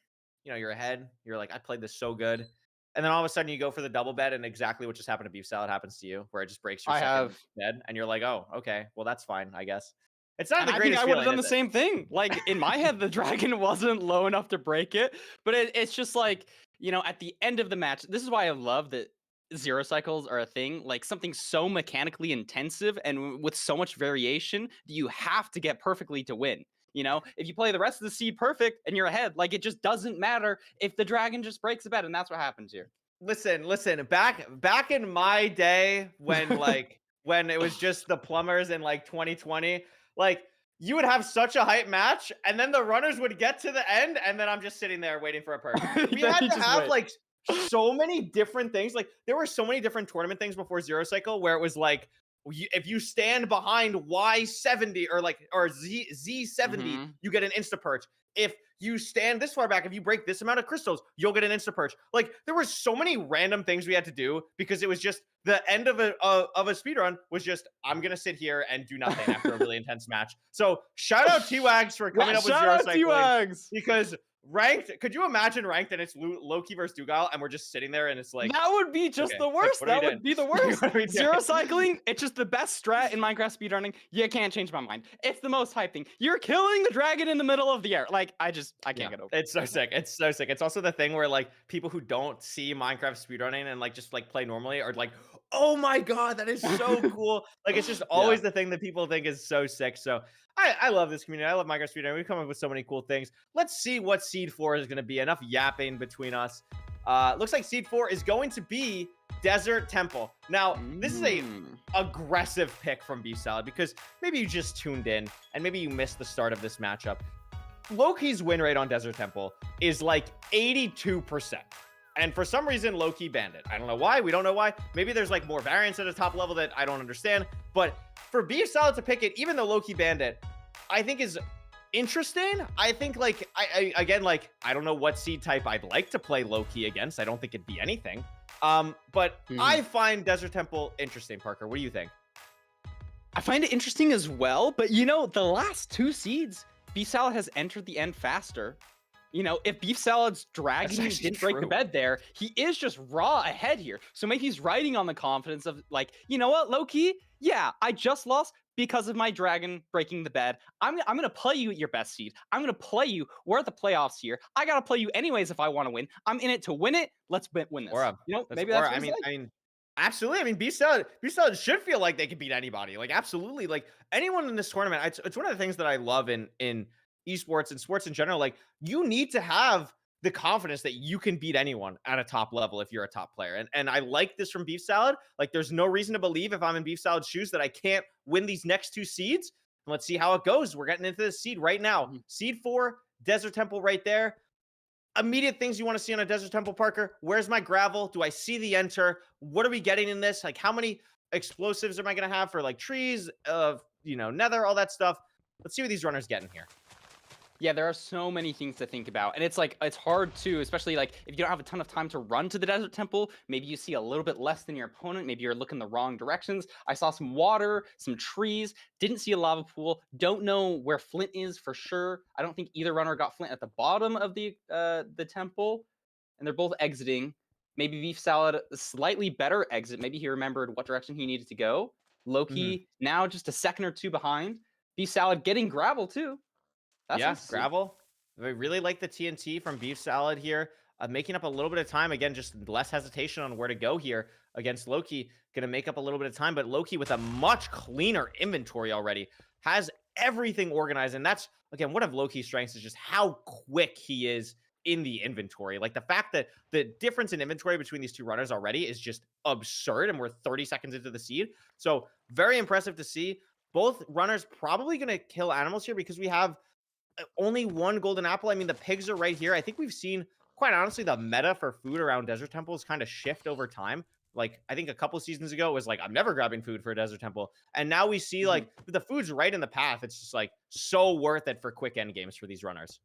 you know, you're ahead, you're like, I played this so good, and then all of a sudden you go for the double bed and exactly what just happened to BeefSalad happens to you, where it just breaks your second bed, and you're like, oh, okay, well, that's fine, I guess. It's not the greatest feeling. I think I would have done the same thing. Like, in my head, the dragon wasn't low enough to break it, but it's just like, you know, at the end of the match, this is why I love that 0 cycles are a thing, like something so mechanically intensive and with so much variation that you have to get perfectly to win. You know, if you play the rest of the seed perfect and you're ahead, like, it just doesn't matter if the dragon just breaks the bed, and that's what happens here. Listen, back in my day when when it was just the plumbers in like 2020, like, you would have such a hype match and then the runners would get to the end and then I'm just sitting there waiting for a perk. We had to have like so many different things. Like, there were so many different tournament things before 0 cycle where it was like, if you stand behind Y70 or Z70, you get an insta perch. If you stand this far back, if you break this amount of crystals, you'll get an insta perch. Like, there were so many random things we had to do because it was just the end of a speed run was just, I'm gonna sit here and do nothing after a really intense match. So shout out T-Wags for coming up with 0 cycling, because Ranked. Could you imagine ranked and it's Lowkey versus Doogile and we're just sitting there and it's like that would be just okay, the like, worst. what are we That doing? would be the Like, worst. what are we Zero doing? cycling, it's just the best strat in Minecraft speedrunning. You can't change my mind. It's the most hype thing. You're killing the dragon in the middle of the air. Like, I can't get over it. It's so sick. It's so sick. It's also the thing where like people who don't see Minecraft speedrunning and like just like play normally are like, oh my god, that is so cool. Like it's just always the thing that people think is so sick. So I love this community. I love Minecraft speedrunning. We come up with so many cool things. Let's see what Seed 4 is going to be. Enough yapping between us. Looks like Seed 4 is going to be Desert Temple. Now, this is a aggressive pick from BeefSalad because maybe you just tuned in and maybe you missed the start of this matchup. Lowkey's win rate on Desert Temple is like 82%. And for some reason, Lowkey banned it. I don't know why. We don't know why. Maybe there's like more variance at the top level that I don't understand. But for BeefSalad to pick it, even though Lowkey banned it, I think is interesting. I think like, again, like, I don't know what seed type I'd like to play Lowkey against. I don't think it'd be anything. But I find Desert Temple interesting, Parker. What do you think? I find it interesting as well, but you know, the last 2 seeds, BeefSalad has entered the end faster. You know, if BeefSalad's dragon didn't break the bed there, he is just raw ahead here. So maybe he's riding on the confidence of like, you know what, Lowkey? Yeah, I just lost because of my dragon breaking the bed. I'm gonna play you at your best seed. I'm gonna play you. We're at the playoffs here. I gotta play you anyways if I want to win. I'm in it to win it. Let's win this. You know, maybe that's what I mean, absolutely. I mean, BeefSalad should feel like they can beat anybody. Like, absolutely. Like anyone in this tournament. It's one of the things that I love in esports and sports in general. Like, you need to have the confidence that you can beat anyone at a top level if you're a top player. And I like this from BeefSalad. Like, there's no reason to believe if I'm in BeefSalad's shoes that I can't win these next 2 seeds. Let's see how it goes. We're getting into the seed right now. Seed 4, Desert Temple right there. Immediate things you want to see on a Desert Temple, Parker. Where's my gravel? Do I see the enter? What are we getting in this? Like, how many explosives am I going to have for like trees, nether, all that stuff? Let's see what these runners getting here. Yeah, there are so many things to think about. And it's like, it's hard to, especially like if you don't have a ton of time to run to the Desert Temple, maybe you see a little bit less than your opponent. Maybe you're looking the wrong directions. I saw some water, some trees, didn't see a lava pool. Don't know where Flint is for sure. I don't think either runner got Flint at the bottom of the temple. And they're both exiting. Maybe BeefSalad, a slightly better exit. Maybe he remembered what direction he needed to go. Lowkey now just a second or 2 behind. BeefSalad getting gravel too. That's gravel. I really like the TNT from BeefSalad here. Making up a little bit of time. Again, just less hesitation on where to go here against Lowkey. Going to make up a little bit of time, but Lowkey with a much cleaner inventory already. Has everything organized. And that's, again, one of Lowkey's strengths is just how quick he is in the inventory. Like the fact that the difference in inventory between these 2 runners already is just absurd. And we're 30 seconds into the seed. So very impressive to see. Both runners probably going to kill animals here because we have only 1 golden apple. I mean, the pigs are right here. I think we've seen, quite honestly, the meta for food around Desert Temples kind of shift over time. Like, I think a couple seasons ago, it was like, I'm never grabbing food for a Desert Temple. And now we see, like, the food's right in the path. It's just, like, so worth it for quick end games for these runners.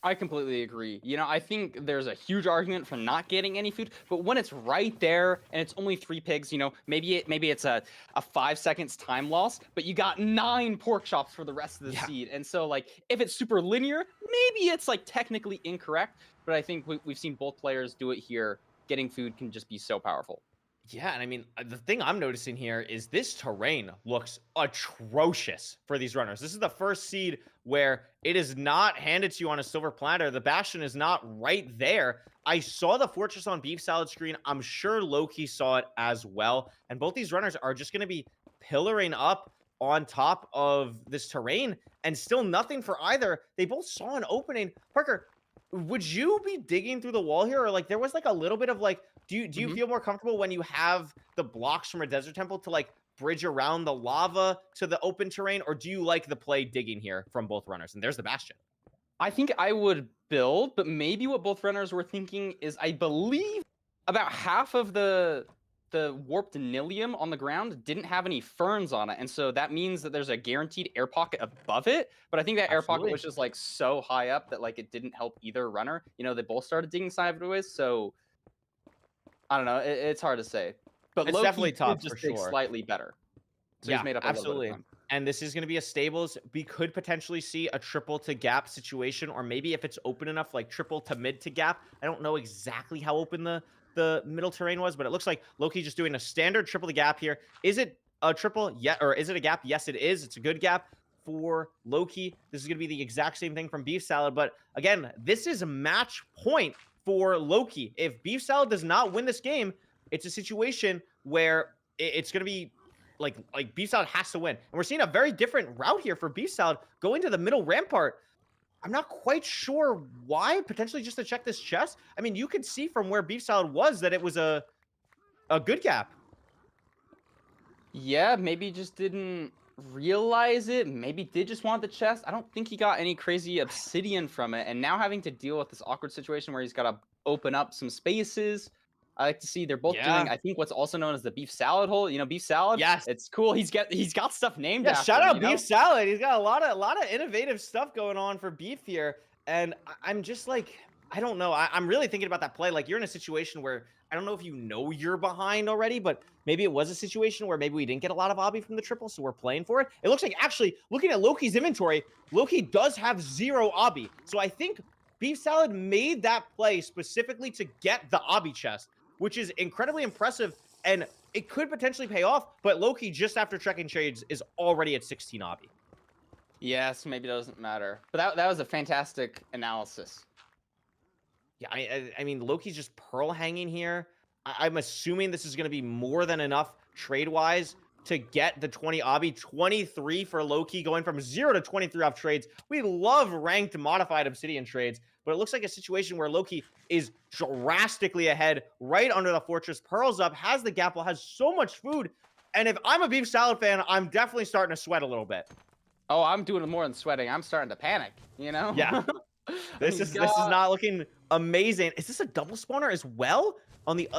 I completely agree. You know, I think there's a huge argument for not getting any food, but when it's right there and it's only 3 pigs, you know, maybe it's a 5 seconds time loss, but you got 9 pork chops for the rest of the seed. And so, like, if it's super linear, maybe it's like technically incorrect, but I think we've seen both players do it here. Getting food can just be so powerful. Yeah, and I mean, the thing I'm noticing here is this terrain looks atrocious for these runners. This is the first seed where it is not handed to you on a silver platter. The Bastion is not right there. I saw the fortress on BeefSalad screen. I'm sure Lowkey saw it as well. And both these runners are just going to be pillaring up on top of this terrain and still nothing for either. They both saw an opening. Parker, would you be digging through the wall here? Or like there was like a little bit of like, do you feel more comfortable when you have the blocks from a Desert Temple to like bridge around the lava to the open terrain? Or do you like the play digging here from both runners? And there's the Bastion. I think I would build, but maybe what both runners were thinking is I believe about half of the warped Nilium on the ground didn't have any ferns on it. And so that means that there's a guaranteed air pocket above it. But I think that air pocket was just like so high up that like it didn't help either runner. You know, they both started digging sideways. So I don't know. It's hard to say. But it's definitely tough just for sure. slightly better. So yeah, he's made up absolutely. And this is going to be a stables. We could potentially see a triple to gap situation, or maybe if it's open enough, like triple to mid to gap. I don't know exactly how open the middle terrain was, but it looks like Lowkey just doing a standard triple to gap here. Is it a triple? Yeah, or is it a gap? Yes, it is. It's a good gap for Lowkey. This is going to be the exact same thing from BeefSalad, but again, this is a match point for Lowkey. If BeefSalad does not win this game, it's a situation where it's going to be like BeefSalad has to win. And we're seeing a very different route here for BeefSalad going to the middle rampart. I'm not quite sure why, potentially just to check this chest. I mean, you could see from where BeefSalad was that it was a good gap. Yeah, maybe just didn't realize it. Maybe did just want the chest. I don't think he got any crazy obsidian from it. And now having to deal with this awkward situation where he's got to open up some spaces. I like to see they're both doing, I think, what's also known as the BeefSalad hole. You know, BeefSalad. Yes, it's cool. He's got stuff named. Yeah, after shout him, out you know? BeefSalad. He's got a lot of innovative stuff going on for beef here, and I'm just like, I don't know. I'm really thinking about that play. Like, you're in a situation where I don't know if you know you're behind already, but maybe it was a situation where maybe we didn't get a lot of obby from the triple, so we're playing for it. It looks like, actually, looking at Lowkey's inventory, Lowkey does have 0 obby. So I think BeefSalad made that play specifically to get the obby chest, which is incredibly impressive, and it could potentially pay off, but Lowkey, just after checking trades, is already at 16 obby. Yes, maybe it doesn't matter. But that was a fantastic analysis. Yeah, I mean, Lowkey's just pearl hanging here. I'm assuming this is going to be more than enough trade-wise to get the 20 obby. 23 for Lowkey, going from 0 to 23 off trades. We love ranked modified obsidian trades, but it looks like a situation where Lowkey is drastically ahead, right under the fortress, pearls up, has the gapple, has so much food, and if I'm a BeefSalad fan, I'm definitely starting to sweat a little bit. Oh, I'm doing more than sweating. I'm starting to panic, you know? Yeah. This is not looking amazing. Is this a double spawner as well? On the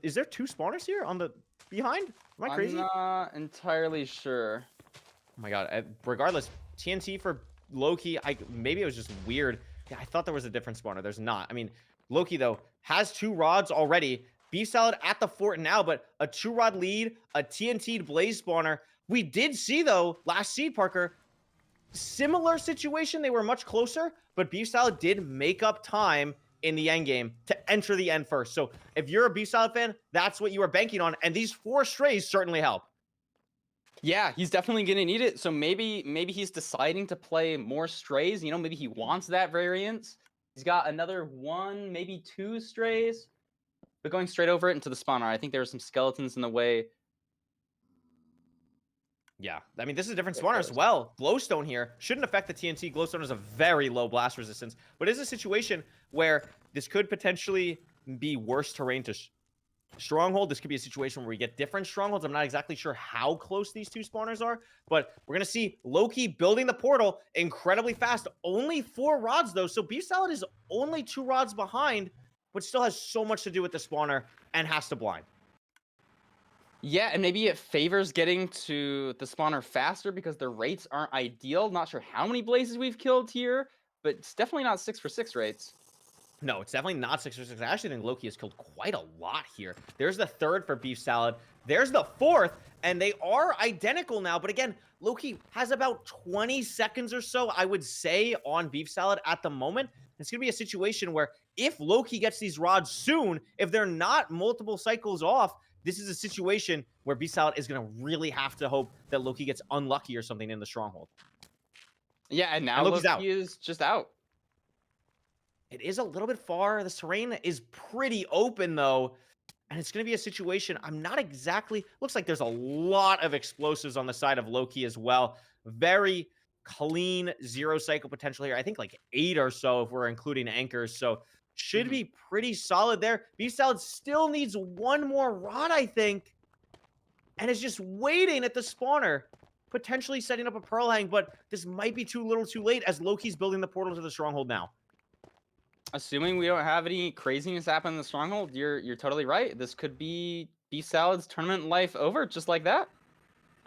is there 2 spawners here on the behind? Am I crazy? I'm not entirely sure. Oh my god. Regardless, TNT for Lowkey. Maybe it was just weird. Yeah, I thought there was a different spawner. There's not. I mean, Lowkey though has 2 rods already. BeefSalad at the fort now, but a 2-rod lead, a TNT blaze spawner. We did see though last seed, Parker, similar situation. They were much closer, but BeefSalad did make up time in the end game to enter the end first. So if you're a BeefSalad fan, that's what you are banking on, and these 4 strays certainly help. Yeah, he's definitely gonna need it. So maybe he's deciding to play more strays. You know, maybe he wants that variance. He's got another 1, maybe 2 strays, but going straight over it into the spawner. I think there were some skeletons in the way. Yeah, I mean, this is a different spawner as well. Glowstone here shouldn't affect the TNT. Glowstone is a very low blast resistance, but it is a situation where this could potentially be worse terrain to Stronghold. This could be a situation where we get different Strongholds. I'm not exactly sure how close these 2 spawners are, but we're going to see Lowkey building the portal incredibly fast. Only 4 rods, though, so BeefSalad is only 2 rods behind, but still has so much to do with the spawner and has to blind. Yeah, and maybe it favors getting to the spawner faster because the rates aren't ideal. Not sure how many blazes we've killed here, but it's definitely not 6 for 6 rates. No, it's definitely not 6 for 6. I actually think Lowkey has killed quite a lot here. There's the 3rd for BeefSalad. There's the 4th, and they are identical now. But again, Lowkey has about 20 seconds or so, I would say, on BeefSalad at the moment. It's going to be a situation where if Lowkey gets these rods soon, if they're not multiple cycles off, this is a situation where BeefSalad is going to really have to hope that Lowkey gets unlucky or something in the stronghold. Yeah, and now Lowkey is just out. It is a little bit far. The terrain is pretty open, though. And it's going to be a situation, I'm not exactly... Looks like there's a lot of explosives on the side of Lowkey as well. Very clean 0 cycle potential here. I think like 8 or so if we're including anchors. So should be pretty solid there. BeefSalad still needs 1 more rod, I think. And is just waiting at the spawner. Potentially setting up a pearl hang, but this might be too little too late as Lowkey's building the portal to the stronghold now. Assuming we don't have any craziness happen in the stronghold, you're totally right. This could be BeefSalad's tournament life over just like that.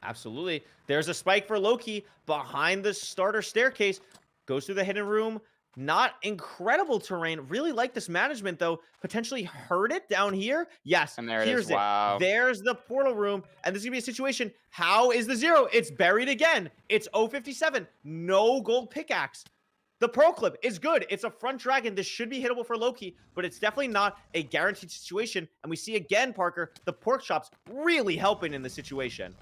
Absolutely. There's a spike for Lowkey behind the starter staircase. Goes through the hidden room. Not incredible terrain. Really like this management, though. Potentially hurt it down here. Yes, And there it is. here's Wow. There's the portal room. And this is going to be a situation. How is the 0? It's buried again. It's 057. No gold pickaxe. The Pearl Clip is good. It's a front dragon. This should be hittable for Lowkey, but it's definitely not a guaranteed situation. And we see again, Parker, the pork chops really helping in the situation.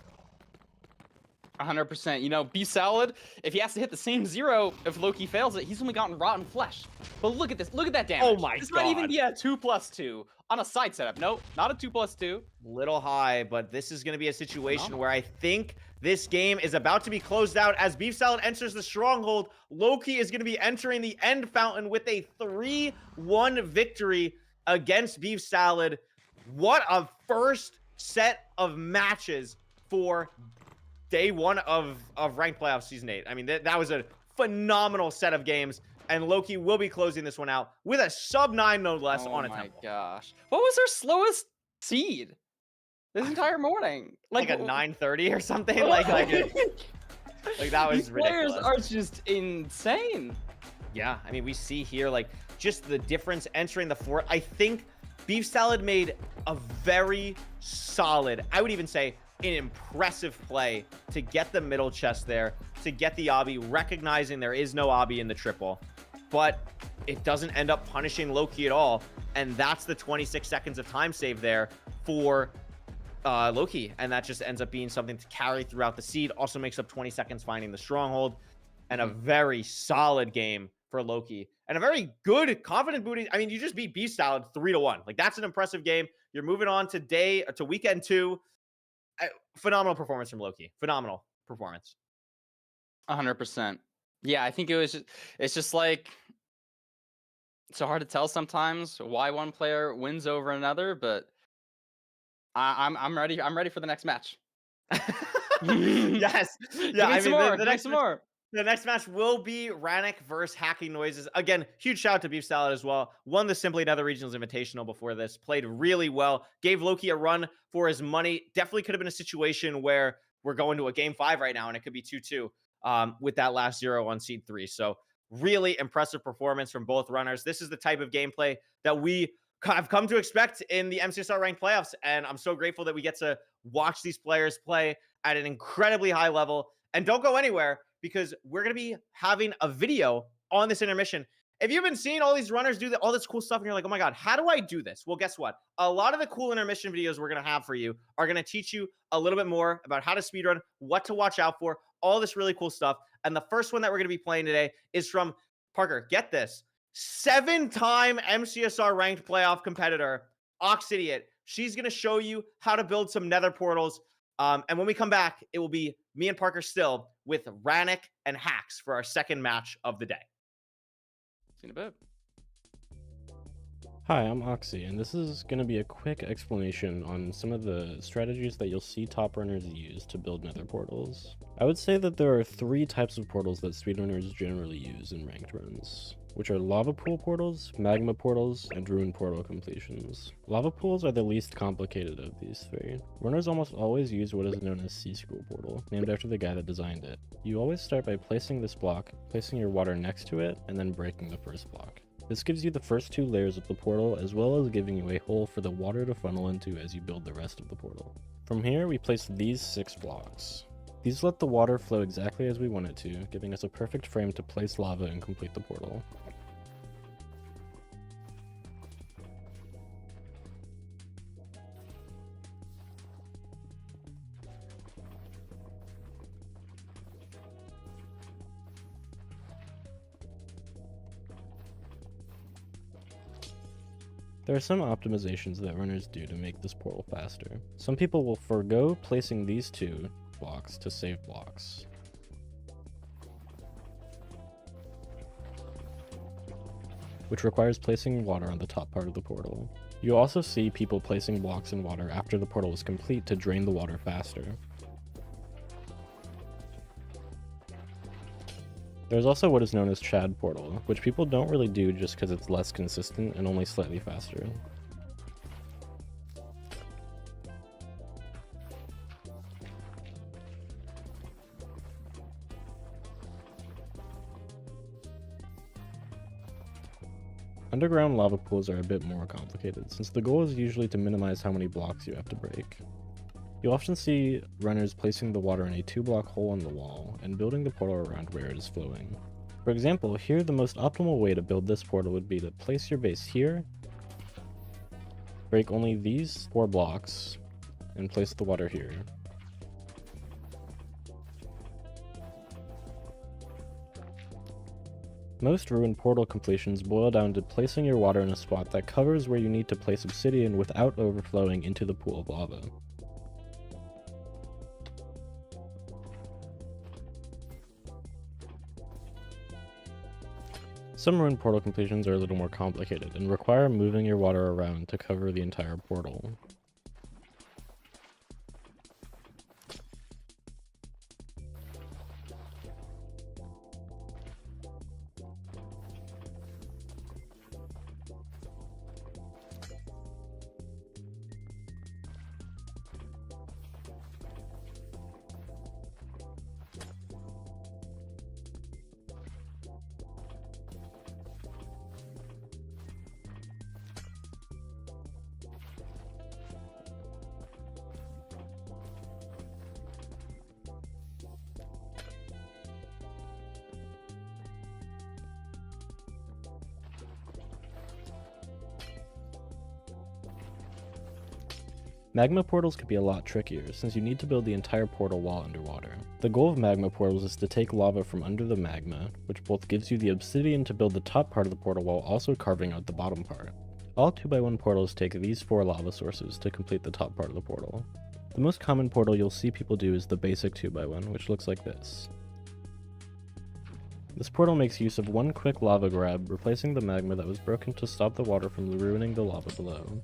100%. You know, BeefSalad, if he has to hit the same 0, if Lowkey fails it, he's only gotten rotten flesh. But look at this. Look at that damage. Oh my This God. might even be a 2+2 on a side setup. Nope, not a 2+2. Little high, but this is going to be a situation where I think this game is about to be closed out as BeefSalad enters the stronghold. Lowkey is going to be entering the end fountain with a 3-1 victory against BeefSalad. What a first set of matches for day 1 of ranked playoff season 8. I mean, that was a phenomenal set of games, and Lowkey will be closing this one out with a sub-9 no less on a temple. Oh my gosh. What was their slowest seed this entire morning? Like a 9:30 or something. like that was These ridiculous. players are just insane. Yeah, I mean, we see here, like, just the difference entering the fort. I think BeefSalad made a very solid, I would even say, an impressive play to get the middle chest there, to get the obby, recognizing there is no obby in the triple. But it doesn't end up punishing Lowkey at all. And that's the 26 seconds of time save there for Lowkey. And that just ends up being something to carry throughout the seed. Also makes up 20 seconds finding the stronghold. And a very solid game for Lowkey. And a very good, confident booty. I mean, you just beat BeefSalad 3-1. Like, that's an impressive game. You're moving on to weekend 2. Phenomenal performance from Lowkey. Phenomenal performance. 100%. Yeah, I think it's just like, it's so hard to tell sometimes why one player wins over another, but I'm ready. I'm ready for the next match. Yes. Give Yeah, me I some mean, more. Give me some more. The next match will be Ranik versus Hacking Noises. Again, huge shout out to BeefSalad as well. Won the Simply Nether Regionals Invitational before this. Played really well. Gave Lowkey a run for his money. Definitely could have been a situation where we're going to a game 5 right now, and it could be 2-2 with that last 0 on seed 3. So really impressive performance from both runners. This is the type of gameplay that we have come to expect in the MCSR ranked playoffs, and I'm so grateful that we get to watch these players play at an incredibly high level. And don't go anywhere, because we're going to be having a video on this intermission. If you've been seeing all these runners do all this cool stuff and you're like, oh my God, how do I do this? Well, guess what? A lot of the cool intermission videos we're going to have for you are going to teach you a little bit more about how to speedrun, what to watch out for, all this really cool stuff. And the first one that we're going to be playing today is from Parker. Get this. 7-time MCSR ranked playoff competitor, Oxidiot. She's going to show you how to build some nether portals. And when we come back, it will be me and Parker still with Ranik and Hacks for our second match of the day. See you in a bit. Hi, I'm Oxy, and this is going to be a quick explanation on some of the strategies that you'll see top runners use to build nether portals. I would say that there are 3 types of portals that speedrunners generally use in ranked runs, which are lava pool portals, magma portals, and ruin portal completions. Lava pools are the least complicated of these 3. Runners almost always use what is known as Sea School portal, named after the guy that designed it. You always start by placing this block, placing your water next to it, and then breaking the first block. This gives you the first 2 layers of the portal, as well as giving you a hole for the water to funnel into as you build the rest of the portal. From here, we place these 6 blocks. These let the water flow exactly as we want it to, giving us a perfect frame to place lava and complete the portal. There are some optimizations that runners do to make this portal faster. Some people will forego placing these 2 blocks to save blocks. Which requires placing water on the top part of the portal. You'll also see people placing blocks in water after the portal is complete to drain the water faster. There's also what is known as Chad portal, which people don't really do just because it's less consistent and only slightly faster. Underground lava pools are a bit more complicated, since the goal is usually to minimize how many blocks you have to break. You'll often see runners placing the water in a 2-block hole in the wall, and building the portal around where it is flowing. For example, here the most optimal way to build this portal would be to place your base here, break only these 4 blocks, and place the water here. Most ruined portal completions boil down to placing your water in a spot that covers where you need to place obsidian without overflowing into the pool of lava. Some ruined portal completions are a little more complicated and require moving your water around to cover the entire portal. Magma portals could be a lot trickier, since you need to build the entire portal while underwater. The goal of magma portals is to take lava from under the magma, which both gives you the obsidian to build the top part of the portal while also carving out the bottom part. All 2x1 portals take these 4 lava sources to complete the top part of the portal. The most common portal you'll see people do is the basic 2x1, which looks like this. This portal makes use of one quick lava grab, replacing the magma that was broken to stop the water from ruining the lava below.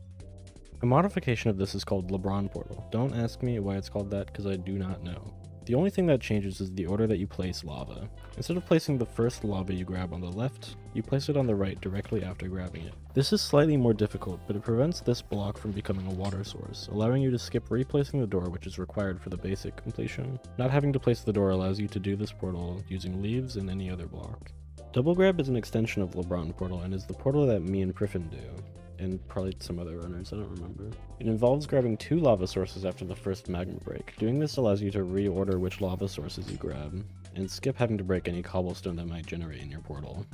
A modification of this is called LeBron Portal. Don't ask me why it's called that, because I do not know. The only thing that changes is the order that you place lava. Instead of placing the first lava you grab on the left, you place it on the right directly after grabbing it. This is slightly more difficult, but it prevents this block from becoming a water source, allowing you to skip replacing the door, which is required for the basic completion. Not having to place the door allows you to do this portal using leaves and any other block. Double grab is an extension of LeBron Portal and is the portal that me and Priffin do. And probably some other runners, I don't remember. It involves grabbing 2 lava sources after the first magma break. Doing this allows you to reorder which lava sources you grab, and skip having to break any cobblestone that might generate in your portal.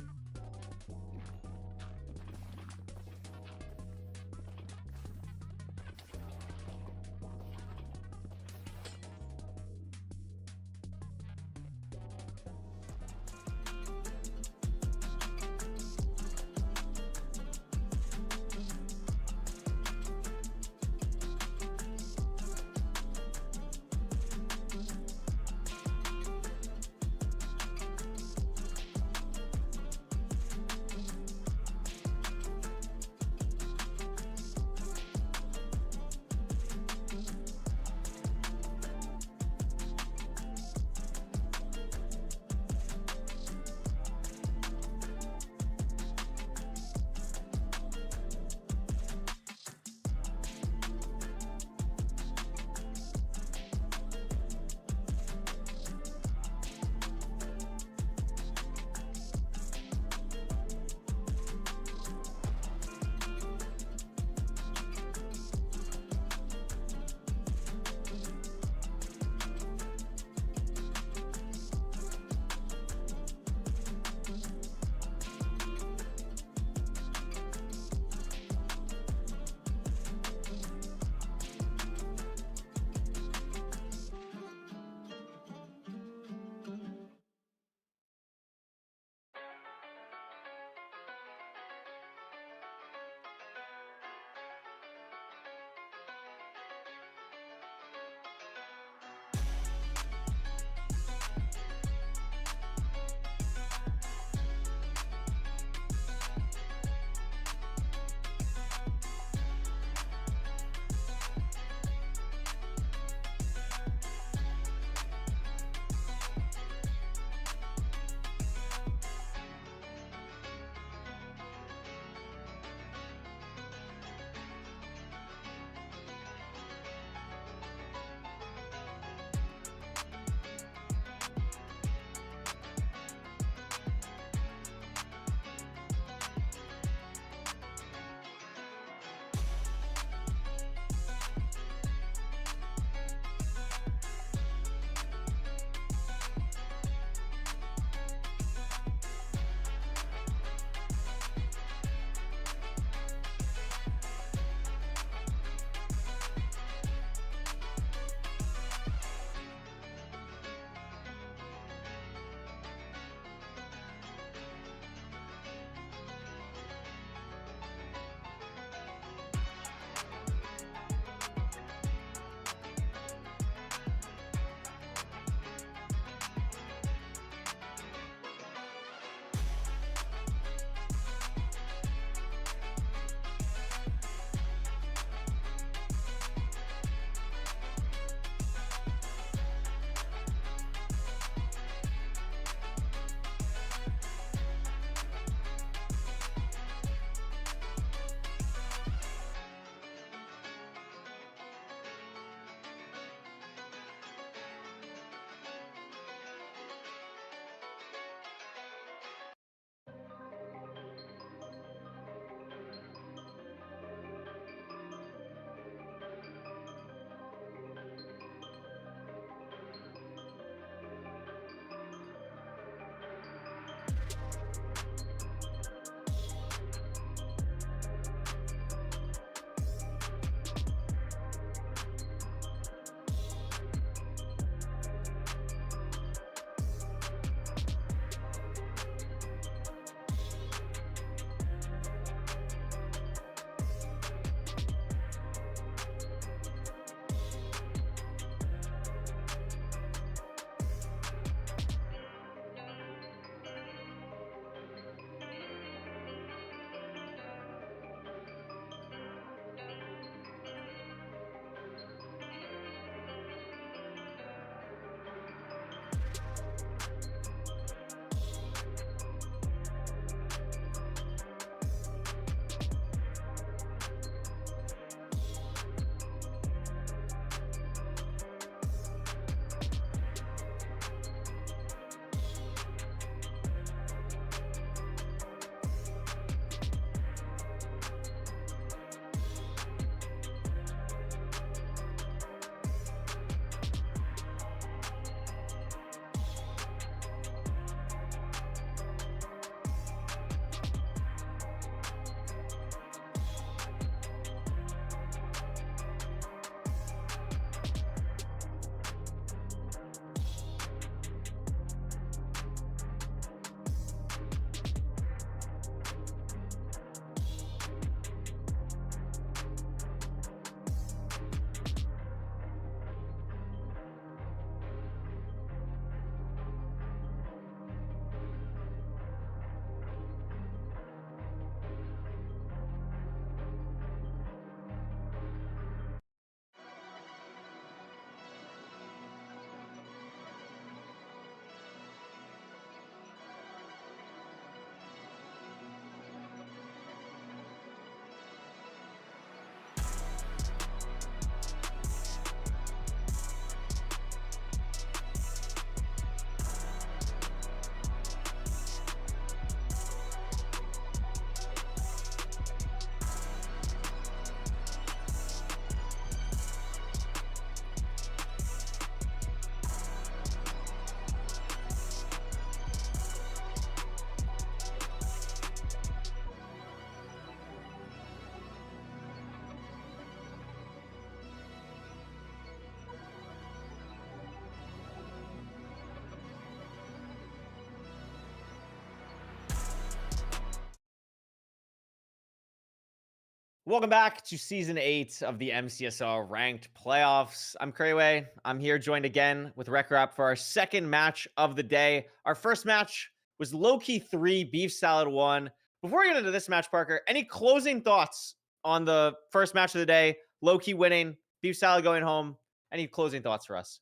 Welcome back to Season 8 of the MCSR Ranked Playoffs. I'm Krayway. I'm here joined again with RecRap for our second match of the day. Our first match was Lowkey 3, BeefSalad 1. Before we get into this match, Parker, any closing thoughts on the first match of the day? Lowkey winning, BeefSalad going home. Any closing thoughts for us?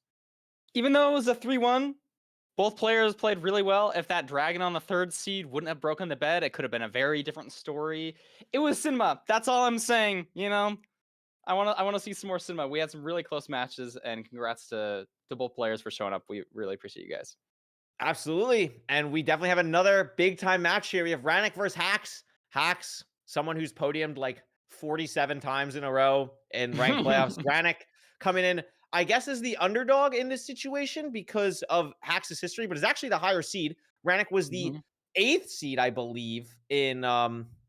Even though it was a 3-1, both players played really well. If that dragon on the 3rd seed wouldn't have broken the bed, it could have been a very different story. It was cinema. That's all I'm saying. You know, I want to see some more cinema. We had some really close matches, and congrats to both players for showing up. We really appreciate you guys. Absolutely. And we definitely have another big time match here. We have Ranik versus Hax. Hax, someone who's podiumed like 47 times in a row in ranked playoffs. Ranik coming in, I guess, is the underdog in this situation because of Hax's history, but is actually the higher seed. Ranik was the 8th seed, I believe, in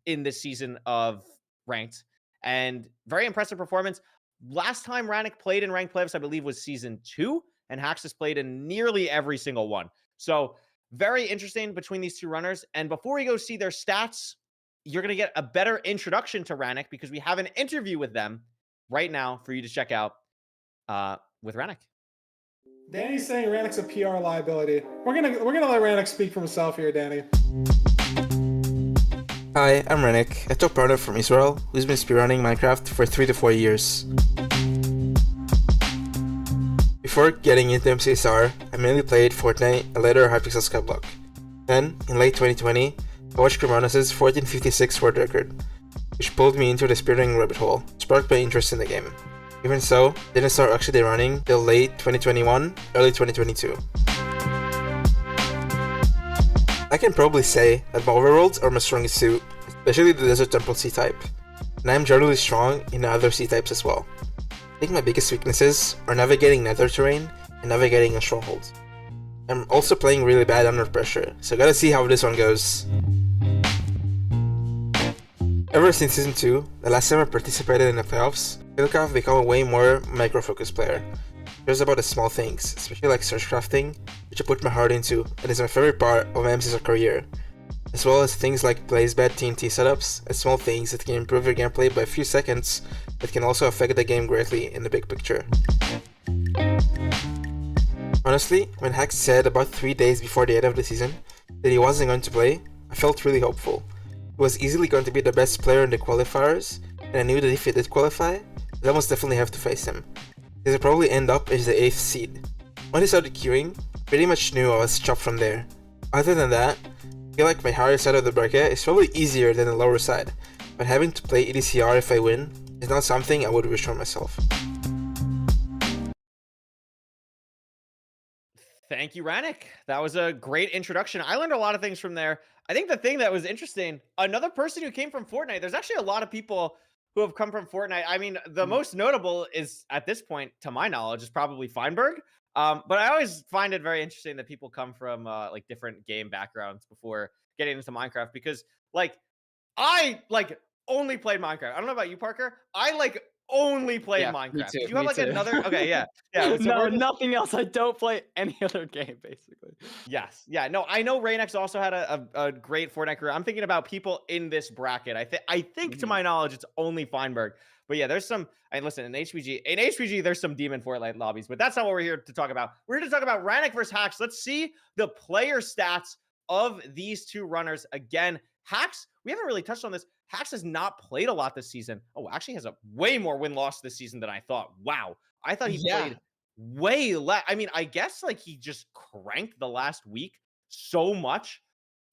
this season of ranked, and very impressive performance. Last time Ranik played in ranked playoffs, I believe, was season 2, and Hax has played in nearly every single one. So very interesting between these two runners. And before we go see their stats, you're going to get a better introduction to Ranik because we have an interview with them right now for you to check out with Ranik. Danny's saying Ranik's a PR liability. We're gonna let Ranik speak for himself here, Danny. Hi, I'm Ranik, a top runner from Israel who's been speedrunning Minecraft for 3 to 4 years. Before getting into MCSR, I mainly played Fortnite and later Hypixel Skyblock. Then, in late 2020, I watched Kronos' 1456 world record, which pulled me into the speedrunning rabbit hole, sparked my interest in the game. Even so, didn't start actually running till late 2021, early 2022. I can probably say that my overworlds are my strongest suit, especially the Desert Temple C-type, and I am generally strong in the other C-types as well. I think my biggest weaknesses are navigating nether terrain and navigating a stronghold. I'm also playing really bad under pressure, so gotta see how this one goes. Ever since Season 2, the last time I participated in the playoffs, I feel like I've become a way more micro-focused player. Cares about the small things, especially like search crafting, which I put my heart into and is my favorite part of my MCSR career, as well as things like blaze bed TNT setups and small things that can improve your gameplay by a few seconds but can also affect the game greatly in the big picture. Honestly, when Hax said about 3 days before the end of the season that he wasn't going to play, I felt really hopeful. He was easily going to be the best player in the qualifiers, and I knew that if he did qualify, I'd almost definitely have to face him, because I'd probably end up as the 8th seed. When he started queuing, I pretty much knew I was chopped from there. Other than that, I feel like my higher side of the bracket is probably easier than the lower side, but having to play EDCR if I win is not something I would wish for myself. Thank you, Ranik. That was a great introduction. I learned a lot of things from there. I think the thing that was interesting, another person who came from Fortnite, there's actually a lot of people who have come from Fortnite. I mean, the most notable is, at this point, to my knowledge, is probably Feinberg. But I always find it very interesting that people come from like different game backgrounds before getting into Minecraft, because like I only played Minecraft. I don't know about you, Parker. I only played Minecraft. Me too, Do you have me like too. another? Okay, yeah. So No, nothing else. I don't play any other game, basically. Yes. Yeah. No, I know Ranex also had a great Fortnite career. I'm thinking about people in this bracket. I think to my knowledge, it's only Feinberg. But yeah, there's some. And listen, in HPG, there's some demon Fortnite lobbies. But that's not what we're here to talk about. We're here to talk about Ranik versus Hax. Let's see the player stats of these two runners again. Hax, we haven't really touched on this. Hax has not played a lot this season. Oh, actually has a way more win-loss this season than I thought. Wow. I thought he played way less. I mean, I guess like he just cranked the last week so much.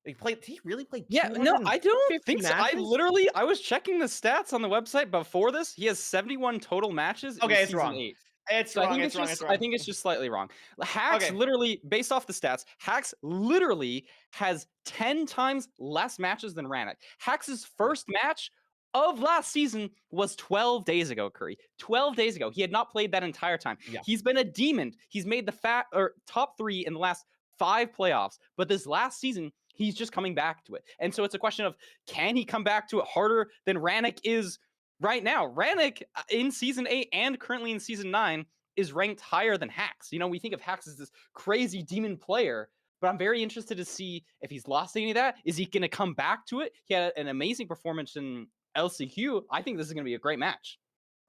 He really played. Yeah, no, I don't think so. Matches? I was checking the stats on the website before this. He has 71 total matches. Okay, in it's season wrong. 8. It's So wrong. I think It's wrong. It's wrong. I think it's just slightly wrong. Hax Okay. literally, based off the stats, Hax literally has 10 times less matches than Ranik. Hax's first match of last season was 12 days ago, Curry. 12 days ago. He had not played that entire time. Yeah. He's been a demon. He's made the top 3 in the last 5 playoffs. But this last season, he's just coming back to it. And so it's a question of, can he come back to it harder than Ranik is right now? Ranik in season 8 and currently in season 9 is ranked higher than Hax. You know, we think of Hax as this crazy demon player, but I'm very interested to see if he's lost any of that. Is he going to come back to it? He had an amazing performance in LCQ, I think this is going to be a great match.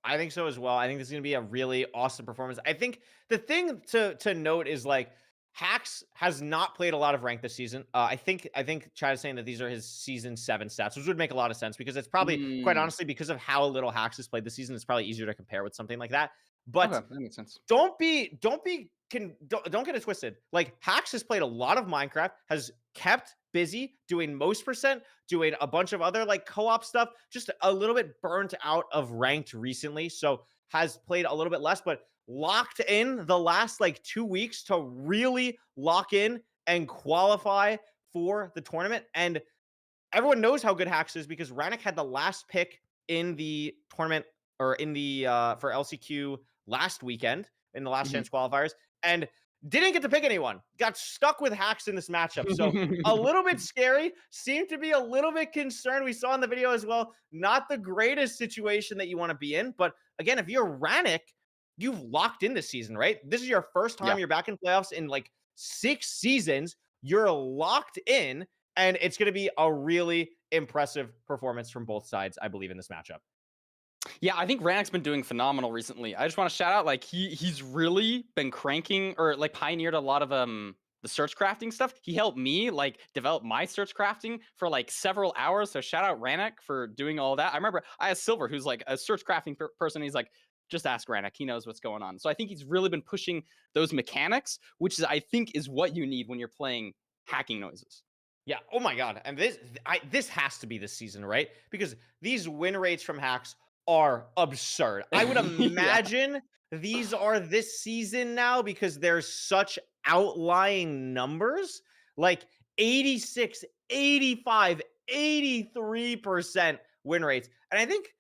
I think so as well. I think this is going to be a really awesome performance. I think the thing to note is like Hax has not played a lot of rank this season. I think Chad is saying that these are his season 7 stats, which would make a lot of sense because it's probably quite honestly because of how little Hax has played this season. It's probably easier to compare with something like that. But Okay, that makes sense. don't get it twisted. Like Hax has played a lot of Minecraft, has kept busy doing most percent, doing a bunch of other like co-op stuff, just a little bit burnt out of ranked recently. So has played a little bit less, but locked in the last like 2 weeks to really lock in and qualify for the tournament. And everyone knows how good Hax is because Ranik had the last pick in the tournament or in the for LCQ last weekend in the last chance qualifiers and didn't get to pick anyone. Got stuck with Hax in this matchup. So a little bit scary. Seemed to be a little bit concerned. We saw in the video as well. Not the greatest situation that you want to be in. But again, if you're Ranik, you've locked in this season, right? This is your first time you're back in playoffs in like 6 seasons. You're locked in, and it's going to be a really impressive performance from both sides, I believe, in this matchup. Yeah, I think Ranik's been doing phenomenal recently. I just want to shout out, like, he's really been cranking or like pioneered a lot of the search crafting stuff. He helped me like develop my search crafting for like several hours. So shout out Ranik for doing all that. I remember I had Silver, who's like a search crafting person. He's like, just ask Ranik. He knows what's going on. So I think he's really been pushing those mechanics, which is, I think, is what you need when you're playing hacking noises. Yeah. Oh my God. And this has to be this season, right? Because these win rates from hacks are absurd. I would imagine these are this season now because there's such outlying numbers like 86, 85, 83% win rates. And I think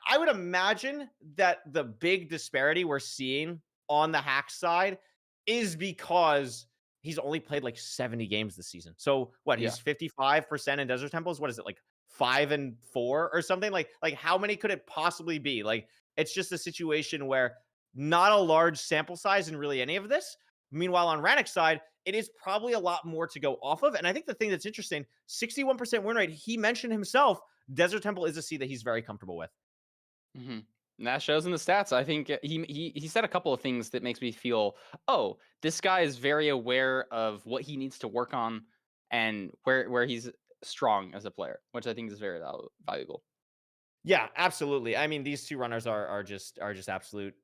I would imagine that the big disparity we're seeing on the hack side is because he's only played like 70 games this season. So what, he's 55% in Desert Temples? What is it, like 5 and 4 or something? Like how many could it possibly be? Like, it's just a situation where not a large sample size in really any of this. Meanwhile, on Ranik's side, it is probably a lot more to go off of. And I think the thing that's interesting, 61% win rate, he mentioned himself, Desert Temple is a seed that he's very comfortable with. And that shows in the stats. I think he said a couple of things that makes me feel, oh, this guy is very aware of what he needs to work on and where he's strong as a player, which I think is very valuable. Yeah, absolutely. I mean, these two runners are just absolute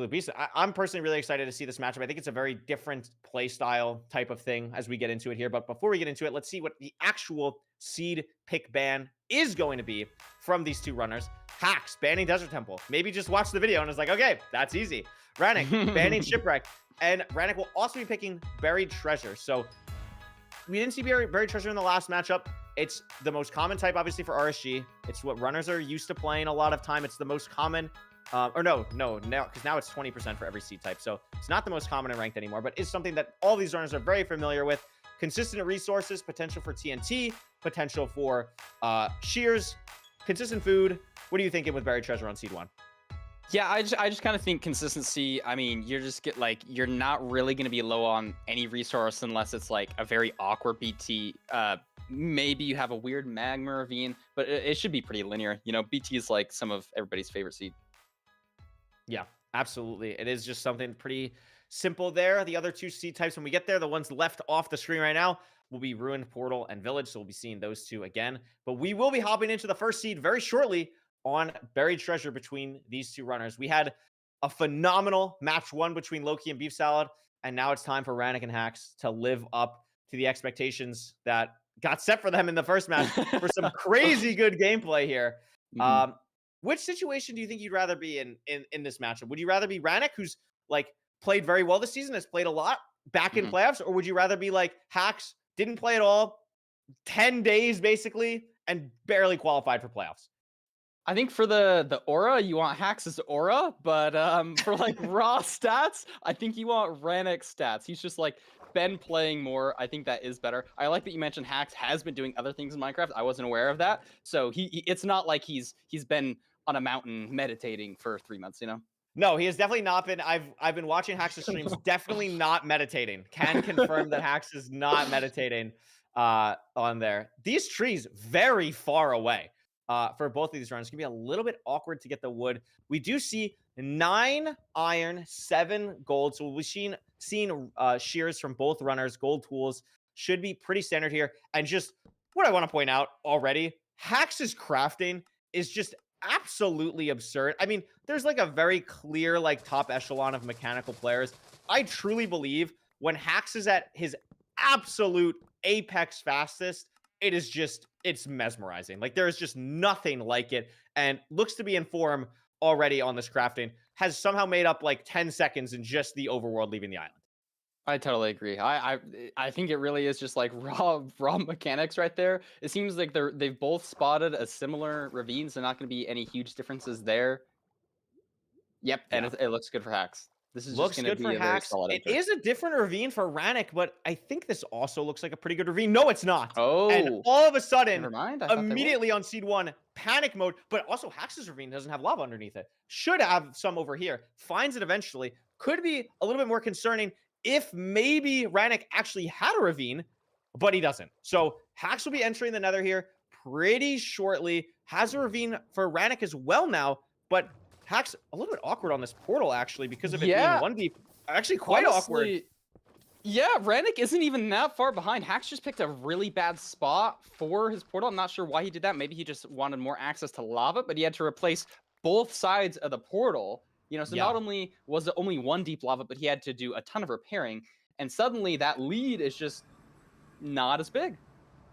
beasts. I'm personally really excited to see this matchup. I think it's a very different play style type of thing as we get into it here. But before we get into it, let's see what the actual seed pick ban is going to be from these two runners. Hax banning Desert Temple. Maybe just watch the video and it's like, okay, that's easy. Ranik banning Shipwreck. And Ranik will also be picking Buried Treasure. So we didn't see Buried Treasure in the last matchup. It's the most common type, obviously, for RSG. It's what runners are used to playing a lot of time. It's the most common, no, because now it's 20% for every seed type. So it's not the most common in ranked anymore, but it's something that all these runners are very familiar with. Consistent resources, potential for TNT, potential for shears, consistent food. What are you thinking with Buried Treasure on seed 1? Yeah, I just kind of think consistency. I mean, you're not really going to be low on any resource unless it's like a very awkward BT. Maybe you have a weird magma ravine, but it should be pretty linear. You know, BT is like some of everybody's favorite seed. Yeah, absolutely. It is just something pretty simple there. The other two seed types, when we get there, the ones left off the screen right now will be Ruined Portal and Village. So we'll be seeing those two again. But we will be hopping into the first seed very shortly on Buried Treasure between these two runners. We had a phenomenal match 1 between Lowkey and BeefSalad, and now it's time for Ranik and Hax to live up to the expectations that got set for them in the first match for some crazy good gameplay here. Which situation do you think you'd rather be in this matchup? Would you rather be Ranik, who's like played very well this season, has played a lot back in playoffs, or would you rather be like Hax, didn't play at all, 10 days basically, and barely qualified for playoffs? I think for the aura, you want Hax's aura, but for like raw stats, I think you want Ranik's stats. He's just like been playing more. I think that is better. I like that you mentioned Hax has been doing other things in Minecraft. I wasn't aware of that. So it's not like he's been on a mountain meditating for 3 months, you know? No, he has definitely not been. I've been watching Hax's streams, definitely not meditating. Can confirm that Hax is not meditating on there. These trees very far away. for both of these runs. It's going to be a little bit awkward to get the wood. We do see 9 iron, 7 gold. So we've seen shears from both runners. Gold tools should be pretty standard here. And just what I want to point out already, Hax's crafting is just absolutely absurd. I mean, there's like a very clear like top echelon of mechanical players. I truly believe when Hax is at his absolute apex fastest, it's mesmerizing. Like there is just nothing like it, and looks to be in form already on this crafting. Has somehow made up like 10 seconds in just the overworld leaving the island. I totally agree. I think it really is just like raw mechanics right there. It seems like they've both spotted a similar ravine, so not going to be any huge differences there. Yep, and it looks good for Hax. This is looks just going to good be for a very Hax. solid It enter. is a different ravine for Ranik, but I think this also looks like a pretty good ravine. No, it's not. Oh, and all of a sudden, never mind. I thought they were. immediately on seed 1, panic mode. But also Hax's ravine doesn't have lava underneath it. Should have some over here. Finds it eventually. Could be a little bit more concerning if maybe Ranik actually had a ravine, but he doesn't. So Hax will be entering the nether here pretty shortly. Has a ravine for Ranik as well now, but Hax a little bit awkward on this portal actually because of it being 1 deep. Actually quite awkward. Yeah, Ranik isn't even that far behind. Hax just picked a really bad spot for his portal. I'm not sure why he did that. Maybe he just wanted more access to lava, but he had to replace both sides of the portal. You know, so not only was it only 1 deep lava, but he had to do a ton of repairing. And suddenly that lead is just not as big.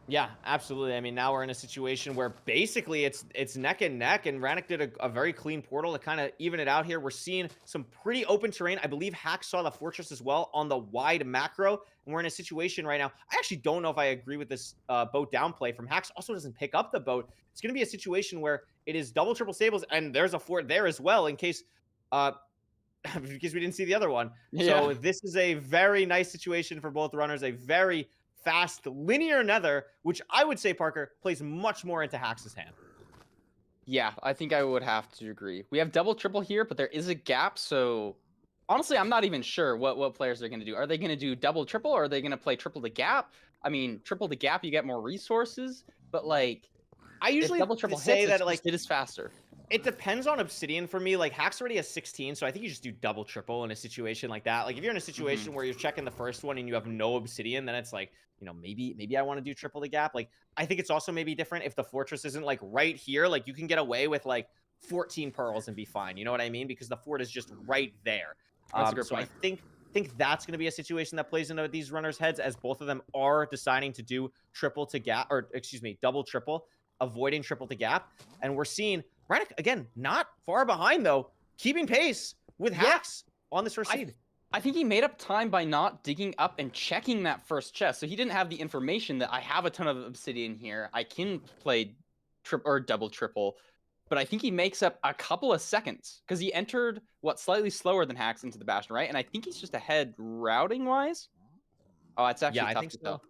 Yeah, absolutely. I mean, now we're in a situation where basically it's neck and neck, and Ranik did a very clean portal to kind of even it out here. We're seeing some pretty open terrain. I believe Hax saw the fortress as well on the wide macro, and we're in a situation right now. I actually don't know if I agree with this boat down play from Hax. Also doesn't pick up the boat. It's going to be a situation where it is double, triple stables, and there's a fort there as well in case because we didn't see the other one. Yeah. So this is a very nice situation for both runners, a very fast linear nether, which I would say, Parker, plays much more into Hax's hand. Yeah, I think I would have to agree. We have double, triple here, but there is a gap, so honestly, I'm not even sure what players are going to do. Are they going to do double, triple, or are they going to play triple the gap? I mean, triple the gap, you get more resources, but like, I usually double, triple say hits, that like it is faster. It depends on Obsidian for me. Like Hax already has 16, so I think you just do double, triple in a situation like that. Like if you're in a situation where you're checking the first one and you have no Obsidian, then it's like, you know, maybe I want to do triple the gap. Like I think it's also maybe different if the fortress isn't like right here. Like you can get away with like 14 pearls and be fine. You know what I mean? Because the fort is just right there. That's a good so point. I think that's going to be a situation that plays into these runners' heads as both of them are deciding to do triple to gap, or excuse me, double, triple, avoiding triple to gap. And we're seeing Ranik, again, not far behind, though, keeping pace with Hax on this first seed. I think he made up time by not digging up and checking that first chest. So he didn't have the information that I have a ton of obsidian here. I can play double, triple. But I think he makes up a couple of seconds because he entered, slightly slower than Hax into the Bastion, right? And I think he's just ahead routing-wise. Oh, it's actually tough to tell.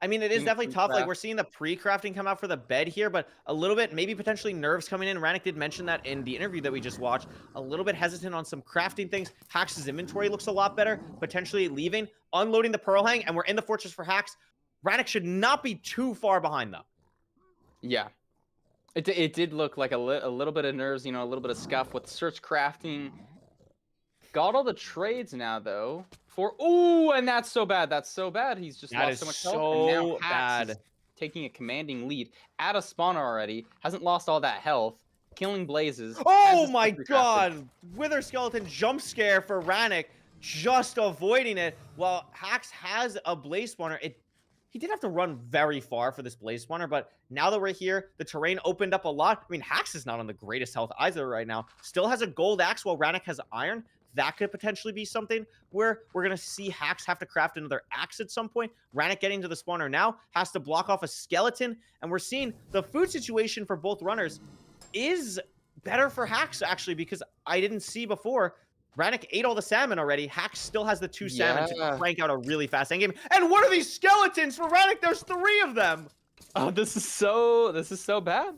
I mean, it is definitely tough. Like, we're seeing the pre-crafting come out for the bed here, but a little bit, maybe potentially nerves coming in. Ranik did mention that in the interview that we just watched. A little bit hesitant on some crafting things. Hax's inventory looks a lot better. Potentially leaving, unloading the Pearl Hang, and we're in the Fortress for Hax. Ranik should not be too far behind, though. Yeah. It did look like a little bit of nerves, you know, a little bit of scuff with search crafting. Got all the trades now, though. Ooh, and that's so bad. That's so bad. He's just lost so much health. And now Hax is taking a commanding lead at a spawner already. Hasn't lost all that health. Killing blazes. Oh my god! Wither Skeleton jump scare for Ranik. Just avoiding it. While Hax has a blaze spawner, he did have to run very far for this blaze spawner, but now that we're here, the terrain opened up a lot. I mean, Hax is not on the greatest health either right now. Still has a gold axe while Ranik has iron. That could potentially be something where we're going to see Hax have to craft another axe at some point. Ranik getting to the spawner now has to block off a skeleton, and we're seeing the food situation for both runners is better for Hax, actually, because I didn't see before. Ranik ate all the salmon already. Hax still has the 2 salmon to crank out a really fast endgame. And what are these skeletons for Ranik? There's 3 of them. Oh, this is so bad.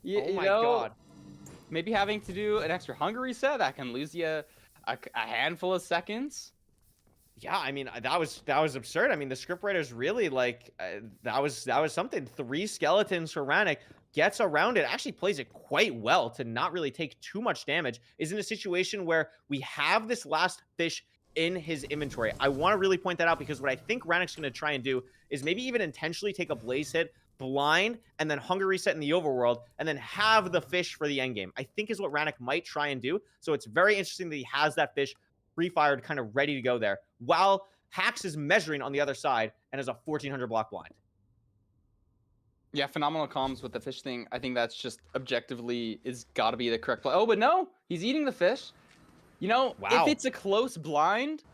Oh my god. Maybe having to do an extra hunger reset that can lose you a handful of seconds. Yeah, I mean, that was absurd. I mean, the scriptwriters really like that was something. 3 skeletons for Ranik. gets around it, actually plays it quite well to not really take too much damage, is in a situation where we have this last fish in his inventory. I want to really point that out because what I think Ranik's going to try and do is maybe even intentionally take a blaze hit, blind, and then hunger reset in the overworld, and then have the fish for the end game. I think is what Ranik might try and do. So it's very interesting that he has that fish pre-fired, kind of ready to go there, while Hax is measuring on the other side and has a 1400 block blind. Yeah, phenomenal comms with the fish thing. I think that's just objectively is got to be the correct play. Oh, but no, he's eating the fish. You know, if it's a close blind,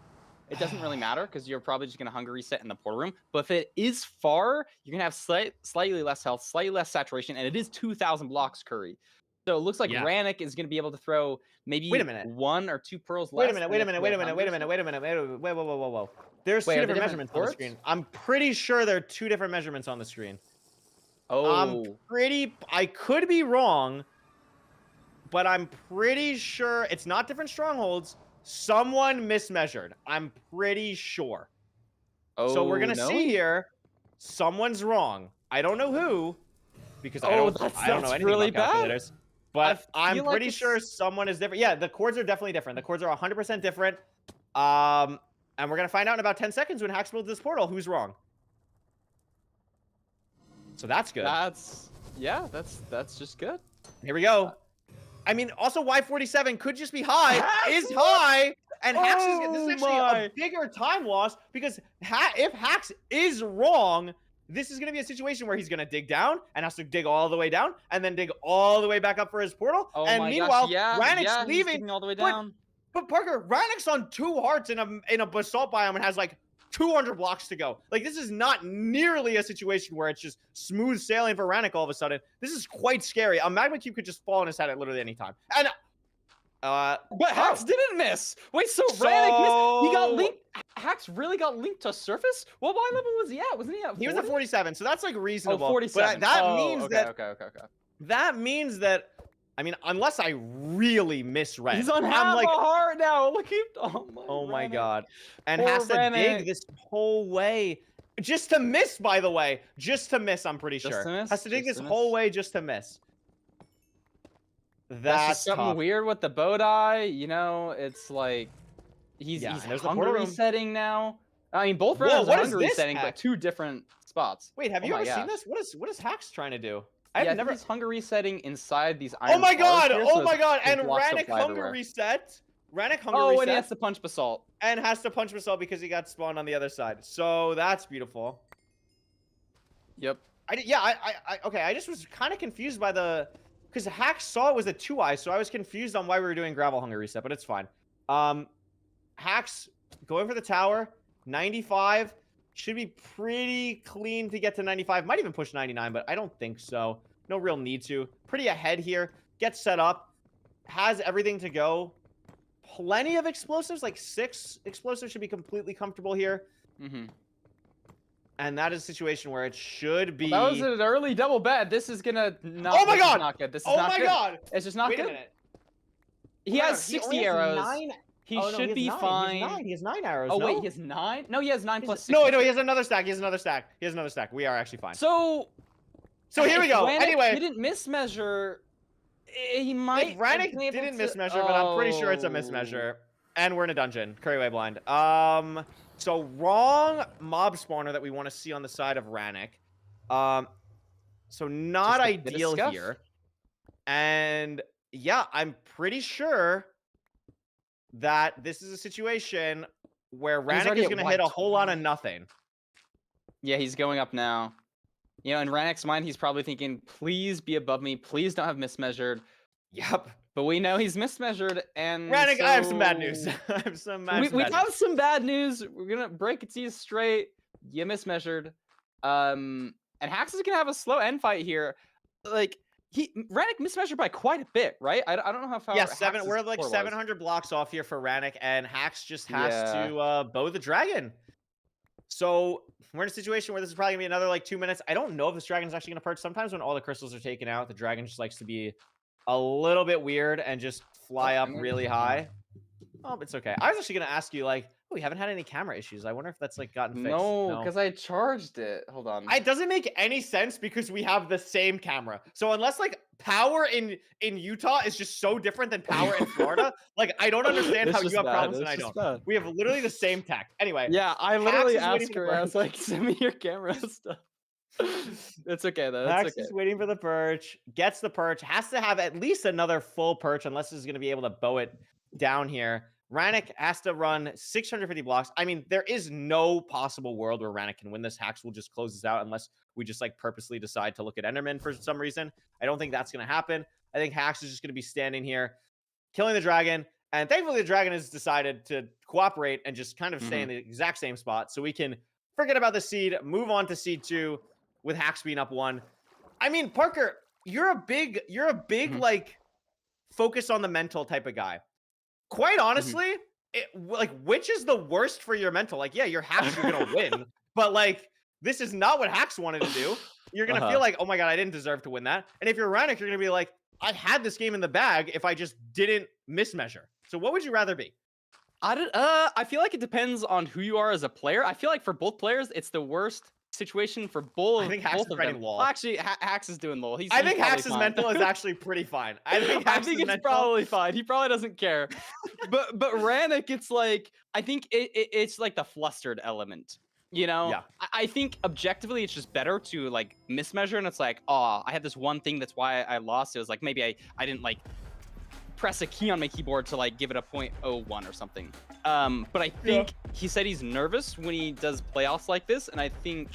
it doesn't really matter because you're probably just going to hunger reset in the portal room. But if it is far, you're going to have slightly less health, slightly less saturation, and it is 2,000 blocks curry. So it looks like Ranik is going to be able to throw maybe 1 or 2 pearls less. Wait a minute. Whoa. There's two different measurements on the screen. I'm pretty sure there are 2 different measurements on the screen. Oh. I could be wrong, but I'm pretty sure it's not different strongholds. Someone mismeasured. I'm pretty sure. Oh, so we're going to see here. Someone's wrong. I don't know who, because I don't know anything really about calculators. But I'm pretty like sure someone is different. Yeah, the chords are definitely different. The chords are 100% different. And we're going to find out in about 10 seconds when Hax builds this portal who's wrong. So that's good. That's just good. Here we go. I mean, also Y47 could just be high, is high, and Hax this is actually a bigger time loss because if Hax is wrong, this is going to be a situation where he's going to dig down and has to dig all the way down and then dig all the way back up for his portal. Oh and my meanwhile, gosh, Ranik's leaving all the way down. But Parker, Ranik's on 2 hearts in a basalt biome and has like 200 blocks to go. Like, this is not nearly a situation where it's just smooth sailing for Ranik all of a sudden. This is quite scary. A magma cube could just fall on his head at literally any time. And but Hax didn't miss. Wait, so Ranik missed. He got linked. Hax really got linked to surface? Well, what level was he at? Wasn't he at 40? He was at 47, so that's like reasonable. Oh, 47. But that means okay. That means that, I mean, unless I really misread. He's on half a heart now. Look, oh my god. And has to dig this whole way. Just to miss, by the way. Just to miss, I'm pretty sure. Has to dig this whole way just to miss. That's something weird with the bow die. You know, it's like he's hunger resetting now. I mean, both rounds are hunger resetting, but 2 different spots. Wait, have you ever seen this? What is Hax trying to do? I've never. He's hunger resetting inside these iron. Oh my god! Here, oh my god! And Ranik hunger reset. Ranik hunger reset. Oh, and he has to punch basalt. And has to punch basalt because he got spawned on the other side. So that's beautiful. Yep. Okay. I just was kind of confused by the. Because Hax saw it was a 2-eye, so I was confused on why we were doing gravel hunger reset, but it's fine. Hax going for the tower, 95. Should be pretty clean to get to 95. Might even push 99, but I don't think so. No real need to. Pretty ahead here. Gets set up. Has everything to go. Plenty of explosives, like 6 explosives should be completely comfortable here. Mm-hmm. And that is a situation where it should be. Well, that was an early double bet. This is gonna not. Oh my god! Not good. This is not good. God! It's just not good. Wait a minute. He has 60 arrows. He should be fine. He has 9 arrows. Oh wait, he has 9. No, he has 9 plus 6. No, he has another stack. He has another stack. We are actually fine. So here we go. Anyway, he didn't mismeasure. He might. Ranik didn't mismeasure, but I'm pretty sure it's a mismeasure. And we're in a dungeon. Curryway blind. So wrong mob spawner that we want to see on the side of Ranik. So not ideal here. And yeah, I'm pretty sure that this is a situation where Ranik is going to hit a whole lot of nothing. Yeah, he's going up now. You know, in Ranik's mind, he's probably thinking, please be above me. Please don't have mismeasured. Yep. But we know he's mismeasured, and Ranik, so... I have some bad news. We have some bad news. We're gonna break it to you straight. You mismeasured. And Hax is gonna have a slow end fight here. Like Ranik mismeasured by quite a bit, right? I don't know how far. Yeah, we're like 700 blocks off here for Ranik, and Hax just has to bow the dragon. So we're in a situation where this is probably gonna be another like 2 minutes. I don't know if this dragon is actually gonna perch. Sometimes when all the crystals are taken out, the dragon just likes to be a little bit weird and just fly up really high. Oh, it's okay. I was actually going to ask you, like, we haven't had any camera issues. I wonder if that's like gotten fixed. No, because I charged it. Hold on. It doesn't make any sense because we have the same camera. So unless like power in Utah is just so different than power in Florida, like I don't understand It's how you just have bad, problems and it's I just don't. bad. We have literally the same tech. Anyway, Yeah, I literally is waiting asked for her. the I was like, "Send me your camera stuff." It's okay though. Max It's okay. is waiting for the perch, gets the perch, has to have at least another full perch unless he's going to be able to bow it down here. Ranik has to run 650 blocks. I mean, there is no possible world where Ranik can win this. Hax will just close this out unless we just like purposely decide to look at Enderman for some reason. I don't think that's going to happen. I think Hax is just going to be standing here, killing the dragon. And thankfully, the dragon has decided to cooperate and just kind of stay in the exact same spot. So we can forget about the seed, move on to seed 2 with Hax being up 1. I mean, Parker, you're a big like focus on the mental type of guy. Quite honestly, like which is the worst for your mental? Like, yeah, your Hax you're gonna win, but like this is not what Hax wanted to do. You're gonna feel like, oh my god, I didn't deserve to win that. And if you're Ranik, you're gonna be like, I had this game in the bag if I just didn't mismeasure. So what would you rather be? I feel like it depends on who you are as a player. I feel like for both players, it's the worst situation for both. I think Hax is both of fighting them. lol. Well, actually, Hax is doing lol. I think Hax's fine. mental is actually pretty fine. I think it's mental... probably fine. He probably doesn't care. but Ranik, it's like I think it's like the flustered element. You know, yeah. I think objectively it's just better to like mismeasure, and it's like, oh, I had this one thing that's why I lost. It was like maybe I didn't like press a key on my keyboard to like give it a 0.01 or something. But I think he said he's nervous when he does playoffs like this, and I think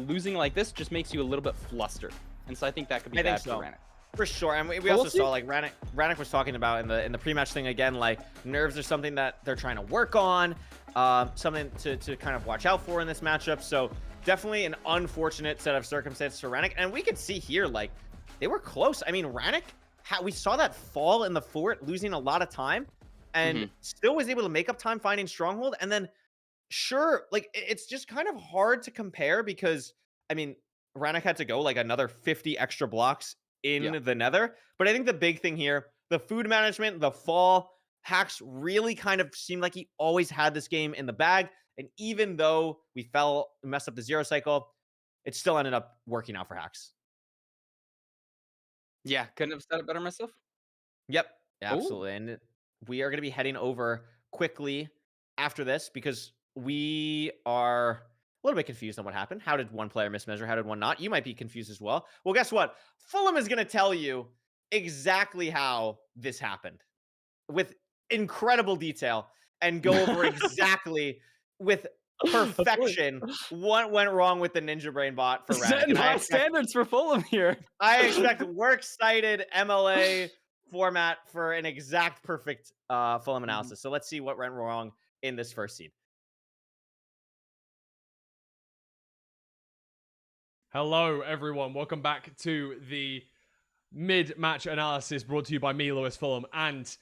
losing like this just makes you a little bit flustered, and so I think that could be bad for Ranik. For sure, and we also saw like Ranik was talking about in the pre-match thing again, like nerves are something that they're trying to work on, something to kind of watch out for in this matchup. So definitely an unfortunate set of circumstances for Ranik, and we could see here like they were close. I mean, Ranik, we saw that fall in the fort, losing a lot of time, and still was able to make up time finding stronghold, and then sure, like it's just kind of hard to compare because I mean Ranik had to go like another 50 extra blocks in the nether. But I think the big thing here, the food management, the fall, Hax really kind of seemed like he always had this game in the bag. And even though we messed up the 0 cycle, it still ended up working out for Hax. Yeah, couldn't have said it better myself. Yep, absolutely. Ooh. And we are going to be heading over quickly after this because we are a little bit confused on what happened. How did one player mismeasure? How did one not? You might be confused as well. Well, guess what? Fulham is going to tell you exactly how this happened with incredible detail and go over exactly with perfection what went wrong with the Ninja Brain bot for Ranik. Setting high standards for Fulham here. I expect works cited MLA format for an exact perfect Fulham analysis. So let's see what went wrong in this first seed. Hello, everyone. Welcome back to the mid-match analysis brought to you by me, Lewis Fulham. And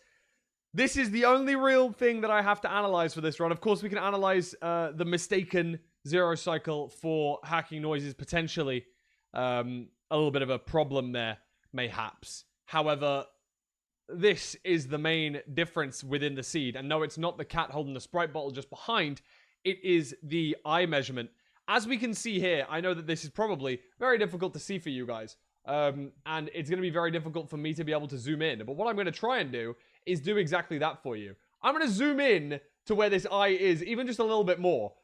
this is the only real thing that I have to analyze for this run. Of course, we can analyze the mistaken 0 cycle for hacking noises, potentially a little bit of a problem there, mayhaps. However, this is the main difference within the seed. And no, it's not the cat holding the Sprite bottle just behind. It is the eye measurement. As we can see here, I know that this is probably very difficult to see for you guys. And it's going to be very difficult for me to be able to zoom in. But what I'm going to try and do is do exactly that for you. I'm going to zoom in to where this eye is, even just a little bit more.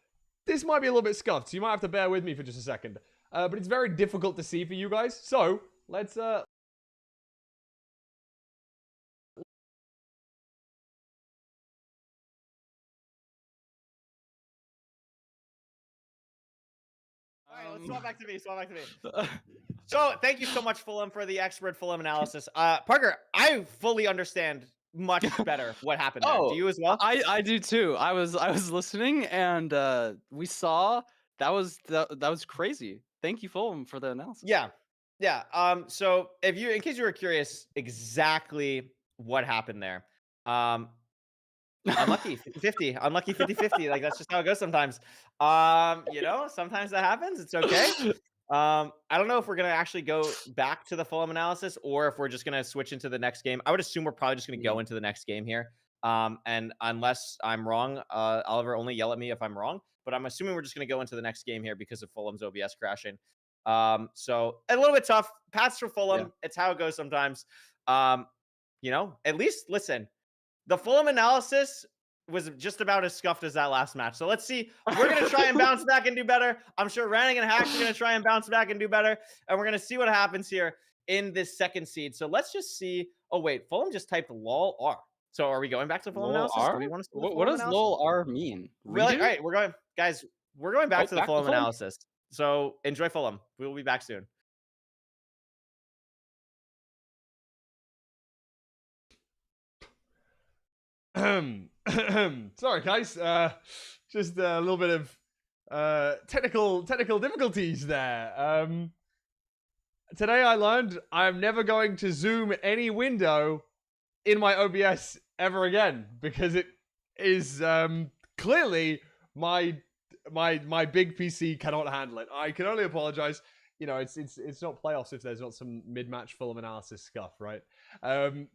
This might be a little bit scuffed, so you might have to bear with me for just a second. But it's very difficult to see for you guys. So, let's... All right, let's swap back to me. So, thank you so much, Fulham, for the expert Fulham analysis. Parker, I fully understand much better what happened there. Do you as well? I do too. I was listening, and we saw that was crazy. Thank you, Fulham, for the analysis. Yeah. So, in case you were curious, exactly what happened there. Unlucky 50-50. Unlucky 50-50. Like that's just how it goes sometimes. Sometimes that happens. It's okay. I don't know if we're gonna actually go back to the Fulham analysis or if we're just gonna switch into the next game. I would assume we're probably just gonna go into the next game here. And unless I'm wrong, Oliver, only yell at me if I'm wrong. But I'm assuming we're just going to go into the next game here because of Fulham's OBS crashing. So a little bit tough. Pass for Fulham. Yeah. It's how it goes sometimes. You know, at least listen. The Fulham analysis was just about as scuffed as that last match. So let's see. We're going to try and bounce back and do better. I'm sure Ranik and Hacks are going to try and bounce back and do better. And we're going to see what happens here in this second seed. So let's just see. Oh, wait. Fulham just typed lol r. So are we going back to Fulham Lol analysis? R? Do we want to see the What Fulham does analysis? lol r mean? Really? Redo? All right. We're going, guys, we're going back to the back to Fulham Fulham? analysis. So enjoy Fulham. We will be back soon. Sorry, guys. Just a little bit of technical difficulties there. Today I learned I'm never going to zoom any window in my OBS ever again because it is clearly my big PC cannot handle it. I can only apologize. You know, it's not playoffs if there's not some mid-match Fulham analysis scuff, right?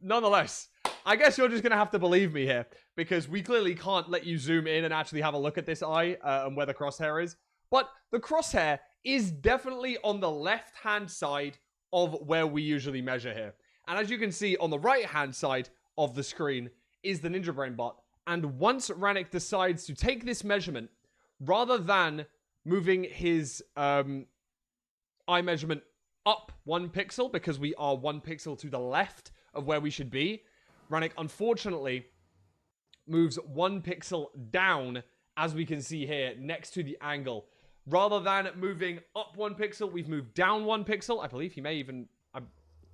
Nonetheless, I guess you're just going to have to believe me here because we clearly can't let you zoom in and actually have a look at this eye and where the crosshair is. But the crosshair is definitely on the left-hand side of where we usually measure here. And as you can see on the right-hand side of the screen is the Ninja Brain bot. And once Ranik decides to take this measurement, rather than moving his eye measurement up 1 pixel, because we are 1 pixel to the left of where we should be, Ranik unfortunately moves 1 pixel down, as we can see here, next to the angle. Rather than moving up 1 pixel, we've moved down 1 pixel. I believe he may even...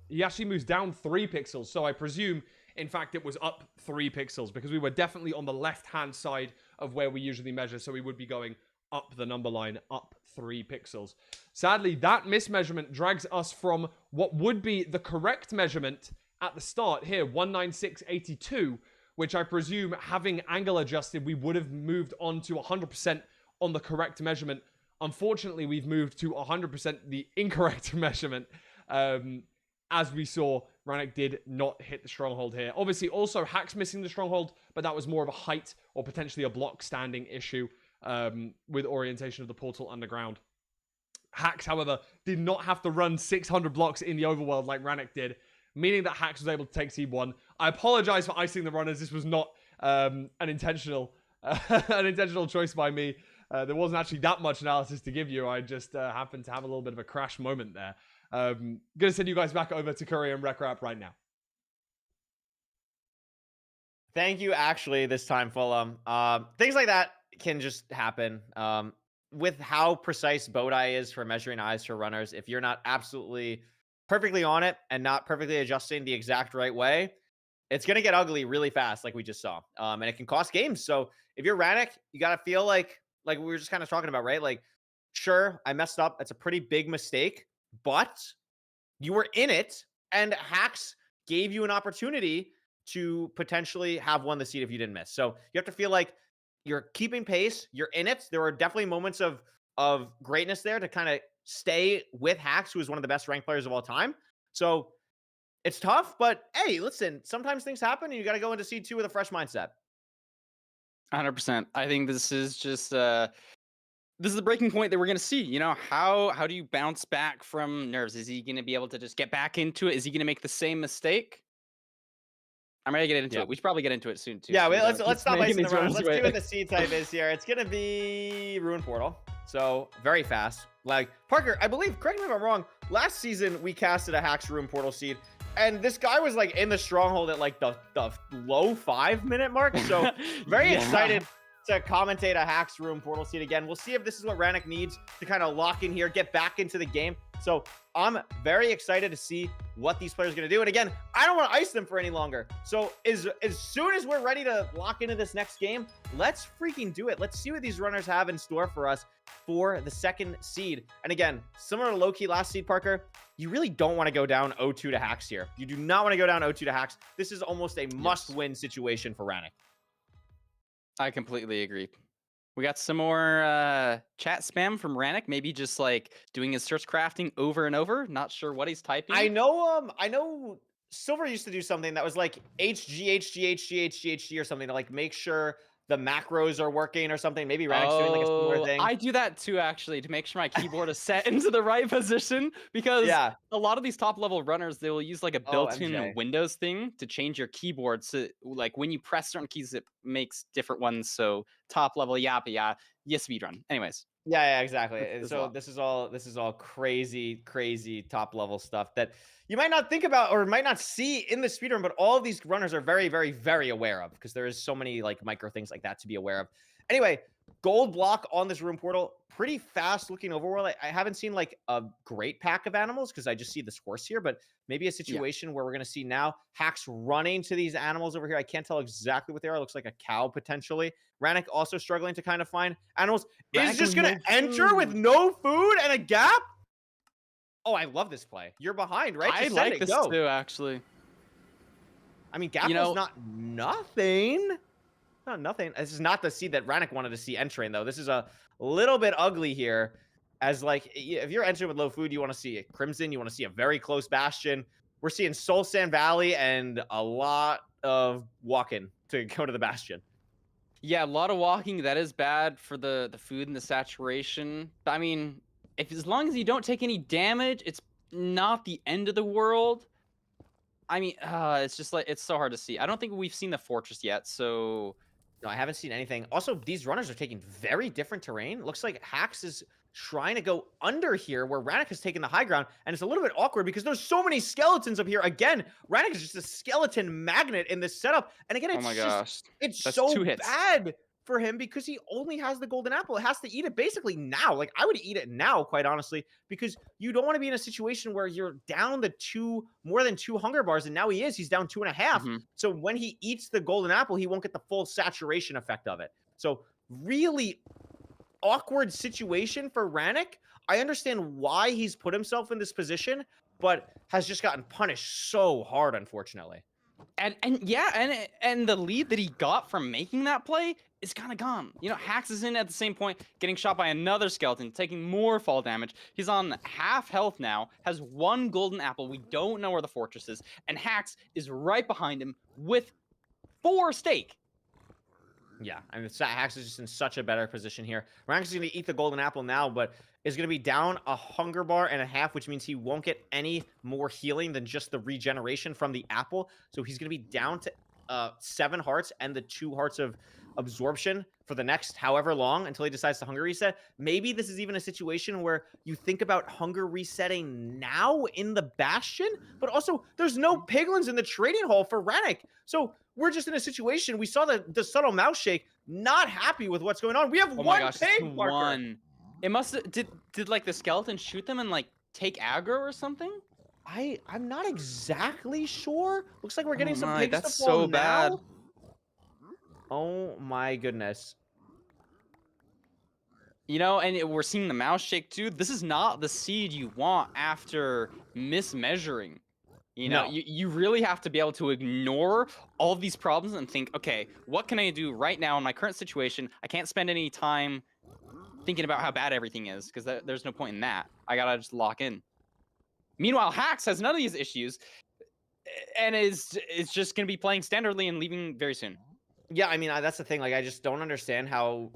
he actually moves down 3 pixels, so I presume, in fact, it was up 3 pixels, because we were definitely on the left-hand side of where we usually measure, so we would be going up the number line, up 3 pixels. Sadly, that mismeasurement drags us from what would be the correct measurement at the start here, 196.82, which I presume, having angle adjusted, we would have moved on to 100% on the correct measurement. Unfortunately, we've moved to 100% the incorrect measurement. As we saw, Ranik did not hit the stronghold here. Obviously, also, Hacks missing the stronghold, but that was more of a height or potentially a block standing issue with orientation of the portal underground. Hacks, however, did not have to run 600 blocks in the overworld like Ranik did, meaning that Hacks was able to take seed 1. I apologize for icing the runners. This was not an intentional choice by me. There wasn't actually that much analysis to give you. I just happened to have a little bit of a crash moment there. Gonna send you guys back over to Curry and RecRap right now. Thank you, actually, this time, Fulham. Things like that can just happen. With how precise Bodai is for measuring eyes for runners, if you're not absolutely perfectly on it and not perfectly adjusting the exact right way, it's going to get ugly really fast, like we just saw. And it can cost games. So if you're Ranik, you got to feel like we were just kind of talking about, right? Like, sure, I messed up. It's a pretty big mistake, but you were in it, and Hacks gave you an opportunity to potentially have won the seed if you didn't miss. So you have to feel like you're keeping pace. You're in it. There were definitely moments of greatness there to kind of stay with Hacks, who is one of the best ranked players of all time. So it's tough, but hey, listen, sometimes things happen, and you got to go into seed 2 with a fresh mindset. 100%. I think this is just this is the breaking point that we're going to see. You know, how do you bounce back from nerves? Is he going to be able to just get back into it? Is he going to make the same mistake? I'm ready to get into it. We should probably get into it soon too. Yeah, so let's stop icing the runners. Let's see wait. what the seed type is here. It's gonna be Ruin Portal. So very fast. Like Parker, I believe, correct me if I'm wrong, last season we casted a Hacks Ruin Portal seed, and this guy was like in the stronghold at like the low 5-minute mark. So very excited to commentate a Hacks Ruin Portal seed again. We'll see if this is what Ranik needs to kind of lock in here, get back into the game. So I'm very excited to see what these players are going to do. And again, I don't want to ice them for any longer. So as soon as we're ready to lock into this next game, let's freaking do it. Let's see what these runners have in store for us for the second seed. And again, similar to Lowkey last seed, Parker, you really don't want to go down 0-2 to Hacks here. You do not want to go down 0-2 to Hacks. This is almost a must-win situation for Ranik. I completely agree. We got some more chat spam from Ranik, maybe just like doing his search crafting over and over. Not sure what he's typing. I know Silver used to do something that was like HG or something to like make sure the macros are working or something. Maybe Ranik's doing like a similar thing. I do that too, actually, to make sure my keyboard is set into the right position, because Yeah. a lot of these top level runners, they will use like a built-in MJ. Windows thing to change your keyboard. So like when you press certain keys, it makes different ones. So top level, yeah, speedrun. Anyways. Yeah, exactly. This And is so wild. this is all crazy top level stuff that you might not think about or might not see in the speedrun, but all of these runners are very aware of, because there is so many like micro things like that to be aware of. Anyway, gold block on this room portal, pretty fast looking overworld. I haven't seen like a great pack of animals because I just see this horse here, but maybe a situation where we're going to see now Hacks running to these animals over here. I can't tell exactly what they are. It looks like a cow potentially. Ranik also struggling to kind of find animals. Is just going to enter with no food and a gap? Oh, I love this play. You're behind, right? I Just like send it, this go. too, actually. I mean, Gapple's know- not nothing. Not nothing. This is not the seed that Ranik wanted to see entering, though. This is a little bit ugly here. As like, if you're entering with low food, you want to see a Crimson. You want to see a very close Bastion. We're seeing Soul Sand Valley and a lot of walking to go to the Bastion. Yeah, a lot of walking. That is bad for the food and the saturation. But I mean, as long as you don't take any damage, it's not the end of the world. I mean, it's just like, it's so hard to see. I don't think we've seen the fortress yet, so No, I haven't seen anything. Also, these runners are taking very different terrain. Looks like Hax is trying to go under here where Ranik has taken the high ground, and it's a little bit awkward because there's so many skeletons up here. Again, Ranik is just a skeleton magnet in this setup. And again, it's oh my just, gosh. it's That's so 2 hits. bad for him because he only has the golden apple. It has to eat it basically now. Like, I would eat it now, quite honestly, because you don't want to be in a situation where you're down to more than 2 hunger bars, and now he's down 2.5. Mhm. So when he eats the golden apple, he won't get the full saturation effect of it. So really awkward situation for Ranik. I understand why he's put himself in this position, but has just gotten punished so hard, unfortunately. And the lead that he got from making that play is kind of gone. You know, Hax is in at the same point, getting shot by another skeleton, taking more fall damage. He's on half health now, has 1 golden apple. We don't know where the fortress is, and Hax is right behind him with 4 steak. Yeah, I mean, Hax is just in such a better position here. Ranik is going to eat the golden apple now, but is going to be down a hunger bar and a half, which means he won't get any more healing than just the regeneration from the apple. So he's going to be down to 7 hearts and the 2 hearts of absorption for the next however long until he decides to hunger reset. Maybe this is even a situation where you think about hunger resetting now in the Bastion, but also there's no piglins in the trading hall for Ranik. So we're just in a situation. We saw the subtle mouse shake, not happy with what's going on. We have Oh my one gosh, pig, it's Parker. 1. It must did like the skeleton shoot them and like take aggro or something? I'm not exactly sure. Looks like we're getting some my, pigs that's to fall so bad. now. Oh my goodness. You know, and we're seeing the mouse shake too. This is not the seed you want after mismeasuring. You know, No. you really have to be able to ignore all of these problems and think, okay, what can I do right now in my current situation? I can't spend any time thinking about how bad everything is, because there's no point in that. I gotta just lock in. Meanwhile, Hax has none of these issues and is just gonna be playing standardly and leaving very soon. Yeah, I mean, that's the thing. Like, I just don't understand how.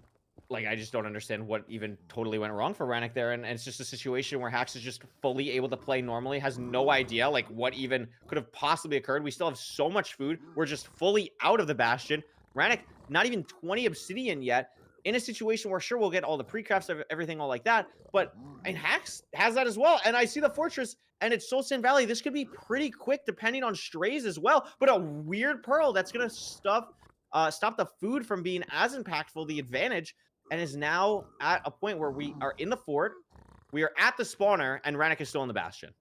Like, I just don't understand what even totally went wrong for Ranik there. And it's just a situation where Hax is just fully able to play normally, has no idea, like, what even could have possibly occurred. We still have so much food. We're just fully out of the Bastion. Ranik, not even 20 obsidian yet, in a situation where, sure, we'll get all the pre-crafts of everything all like that. But, and Hax has that as well. And I see the fortress, and it's Soul Sand Valley. This could be pretty quick, depending on strays as well. But a weird pearl that's going to stop the food from being as impactful, the advantage, and is now at a point where we are in the fort, we are at the spawner, and Ranik is still in the Bastion.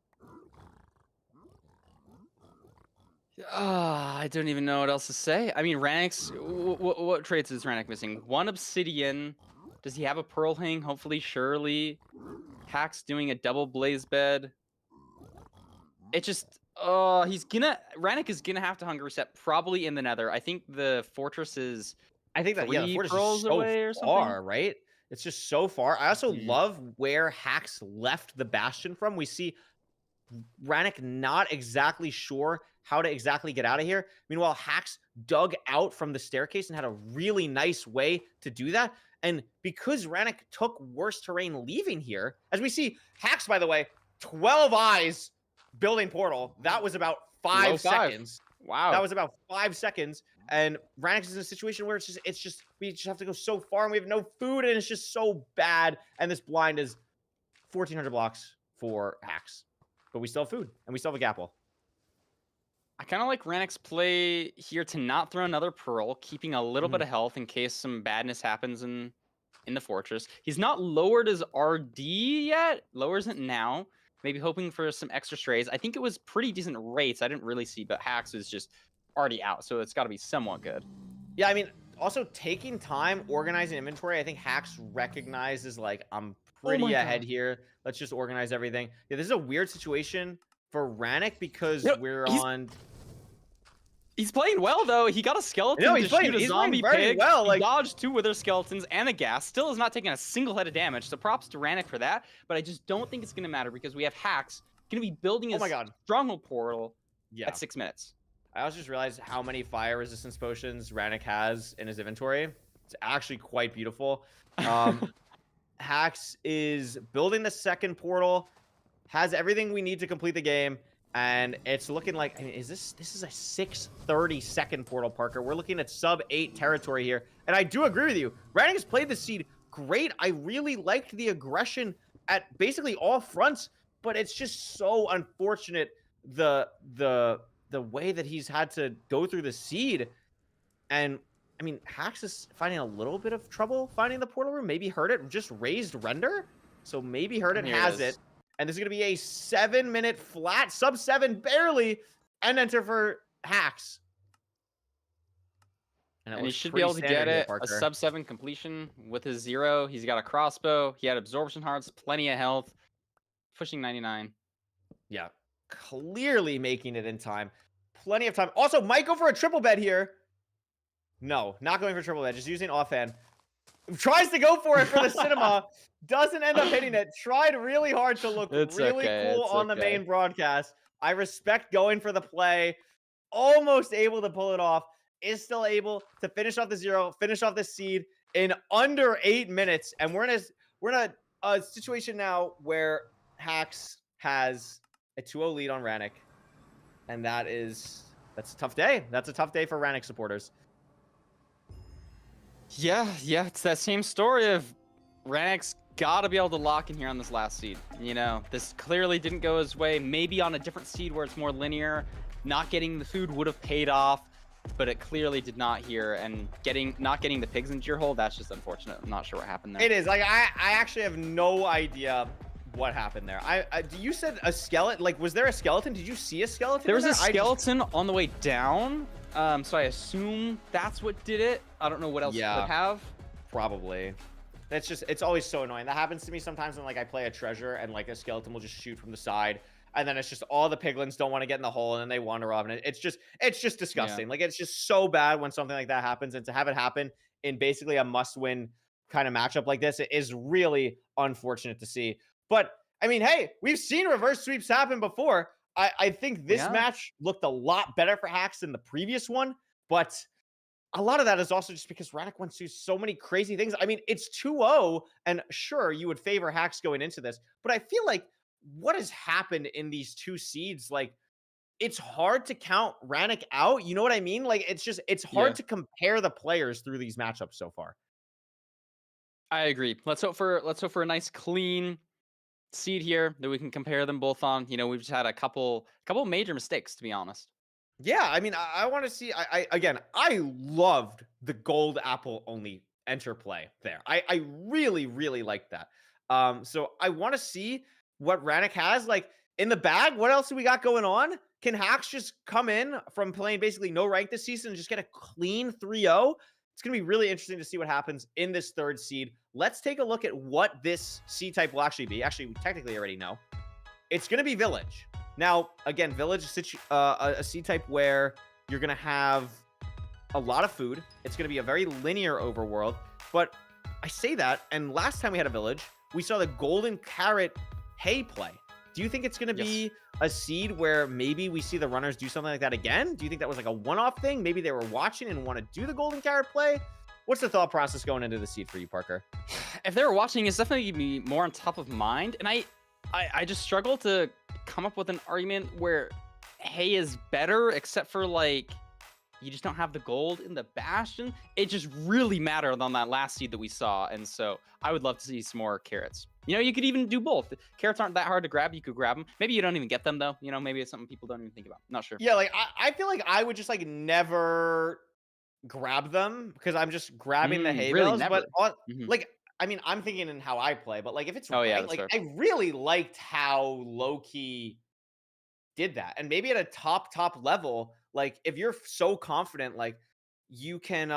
I don't even know what else to say. I mean, Ranik's... What traits is Ranik missing? 1 obsidian. Does he have a pearl hang? Hopefully, surely. Hax doing a double blaze bed. It just... Ranik is gonna have to hunger reset probably in the nether. I think the fortress is... I think that, yeah, the 3 fortress pearls is so away or far, something? right? It's just so far. I also Mhm. love where Hax left the Bastion from. We see Ranik not exactly sure how to exactly get out of here. Meanwhile, Hax dug out from the staircase and had a really nice way to do that. And because Ranik took worse terrain leaving here, as we see, Hax, by the way, 12 eyes building portal. That was about 5 seconds. Wow. That was about 5 seconds. And Ranik is in a situation where we just have to go so far and we have no food and it's just so bad. And this blind is 1,400 blocks for Hax. But we still have food and we still have a Gapple. I kind of like Ranik's play here to not throw another Pearl, keeping a little bit of health in case some badness happens in the fortress. He's not lowered his RD yet. Lowers it now. Maybe hoping for some extra strays. I think it was pretty decent rates. I didn't really see, but Hax is just already out, so it's got to be somewhat good. Yeah, I mean, also taking time organizing inventory. I think Hax recognizes like I'm pretty ahead here. Let's just organize everything. Yeah, this is a weird situation for Ranik because He's playing well though. He got a skeleton to shoot a zombie pig. Well, he dodged 2 wither skeletons and a gas. Still has not taken a single head of damage. So props to Ranik for that. But I just don't think it's gonna matter because we have Hax gonna be building his stronghold portal at 6 minutes. I also just realized how many fire resistance potions Ranik has in his inventory. It's actually quite beautiful. Hax is building the second portal, has everything we need to complete the game. And it's looking like, I mean, this is a 6:30 second portal, Parker. We're looking at sub 8 territory here. And I do agree with you. Ranik has played the seed great. I really liked the aggression at basically all fronts, but it's just so unfortunate the way that he's had to go through the seed. And I mean, Hax is finding a little bit of trouble finding the portal room. Maybe heard it, just raised render. So maybe heard it, has it. And this is going to be a 7-minute flat, sub 7, barely, end enter for Hax. And he should be able to get it, a sub 7 completion with his 0. He's got a crossbow. He had absorption hearts, plenty of health, pushing 99. Yeah, clearly making it in time. Plenty of time. Also, might go for a triple bed here. No, not going for triple bed, just using offhand. Tries to go for it for the cinema. Doesn't end up hitting it. Tried really hard to look really cool on the main broadcast. I respect going for the play. Almost able to pull it off. Is still able to finish off the 0, finish off the seed in under 8 minutes. And we're in a situation now where Hax has a 2-0 lead on Ranik. And that's a tough day. That's a tough day for Ranik supporters. Yeah, it's that same story of Ranik's got to be able to lock in here on this last seed. You know, this clearly didn't go his way. Maybe on a different seed where it's more linear, not getting the food would have paid off, but it clearly did not here. And not getting the pigs into your hole, that's just unfortunate. I'm not sure what happened there. It is. Like, I actually have no idea what happened there. You said a skeleton. Like, was there a skeleton? Did you see a skeleton? There was a skeleton on the way down. So I assume that's what did it. I don't know what else it would have. Probably. It's always so annoying. That happens to me sometimes when like I play a treasure and like a skeleton will just shoot from the side. And then it's just all the piglins don't want to get in the hole and then they wander off. And it's just disgusting. Like it's just so bad when something like that happens. And to have it happen in basically a must-win kind of matchup like this, it is really unfortunate to see. But I mean, hey, we've seen reverse sweeps happen before. I think this match looked a lot better for Hax than the previous one, but a lot of that is also just because Ranik went through so many crazy things. I mean, it's 2-0, and sure, you would favor Hax going into this, but I feel like what has happened in these 2 seeds, like, it's hard to count Ranik out. You know what I mean? Like, it's hard to compare the players through these matchups so far. I agree. Let's hope for a nice clean seed here that we can compare them both on. You know, we've just had a couple major mistakes, to be honest. Yeah, I mean, I want to see. I loved the gold apple only enter play there. I really liked that. So I want to see what Ranik has like in the bag. What else do we got going on? Can Hax just come in from playing basically no rank this season and just get a clean 3-0? It's going to be really interesting to see what happens in this 3rd seed. Let's take a look at what this seed type will actually be. Actually, we technically already know. It's going to be Village. Now, again, Village is a seed type where you're going to have a lot of food. It's going to be a very linear overworld. But I say that, and last time we had a Village, we saw the Golden Carrot hay play. Do you think it's going to be a seed where maybe we see the runners do something like that again? Do you think that was like a one-off thing? Maybe they were watching and want to do the golden carrot play? What's the thought process going into the seed for you, Parker? If they were watching, it's definitely going to be more on top of mind. And I just struggle to come up with an argument where hay is better, except for like you just don't have the gold in the bastion. It just really mattered on that last seed that we saw, and so I would love to see some more carrots. You know, you could even do both. Carrots aren't that hard to grab. You could grab them. Maybe you don't even get them though. You know, maybe it's something people don't even think about. Not sure. Yeah, like I feel like I would just like never grab them because I'm just grabbing the hay really bales. never. But like, I mean, I'm thinking in how I play, but like if it's right, that's like fair. I really liked how Lowkey did that, and maybe at a top level, like if you're so confident, like you can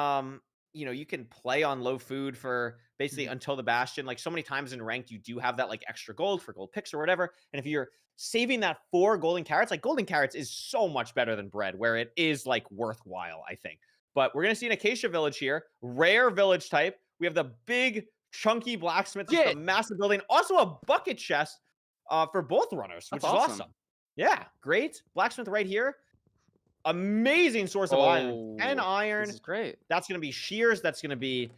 you know, you can play on low food for basically until the bastion. Like so many times in ranked, you do have that like extra gold for gold picks or whatever. And if you're saving that for golden carrots, like golden carrots is so much better than bread, where it is like worthwhile, I think. But we're gonna see an acacia village here, rare village type. We have the big chunky blacksmith, just a massive building, also a bucket chest for both runners, which is awesome. Yeah, great. Blacksmith right here. Amazing source of iron. 10 iron. This is great. That's going to be shears. That's going to be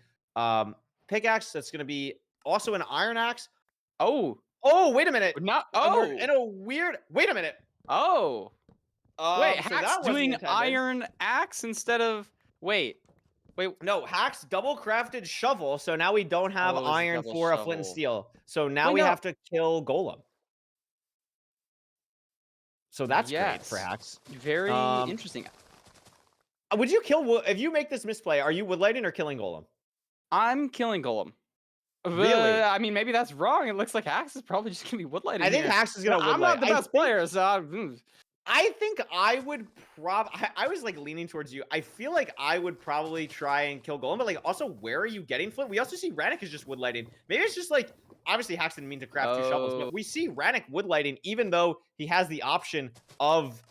pickaxe. That's going to be also an iron axe. Oh, wait a minute. Not In a weird. Wait a minute. Oh. Wait, so Hack's doing iron axe instead of wait. No, Hack's double crafted shovel. So now we don't have iron for a flint and steel. So now we have to kill Golem. So that's great for Hacks. Very interesting. Would you kill if you make this misplay? Are you woodlighting or killing Golem? I'm killing Golem. Really? I mean, maybe that's wrong. It looks like Hacks is probably just gonna be woodlighting. I think Hacks is gonna woodlight. I'm not the best player, so I think I would I was like leaning towards you. I feel like I would probably try and kill Golem, but like also, where are you getting flint? We also see Ranik is just woodlighting. Maybe it's just like obviously Hacks didn't mean to craft 2 shovels, but we see Ranik woodlighting even though he has the option of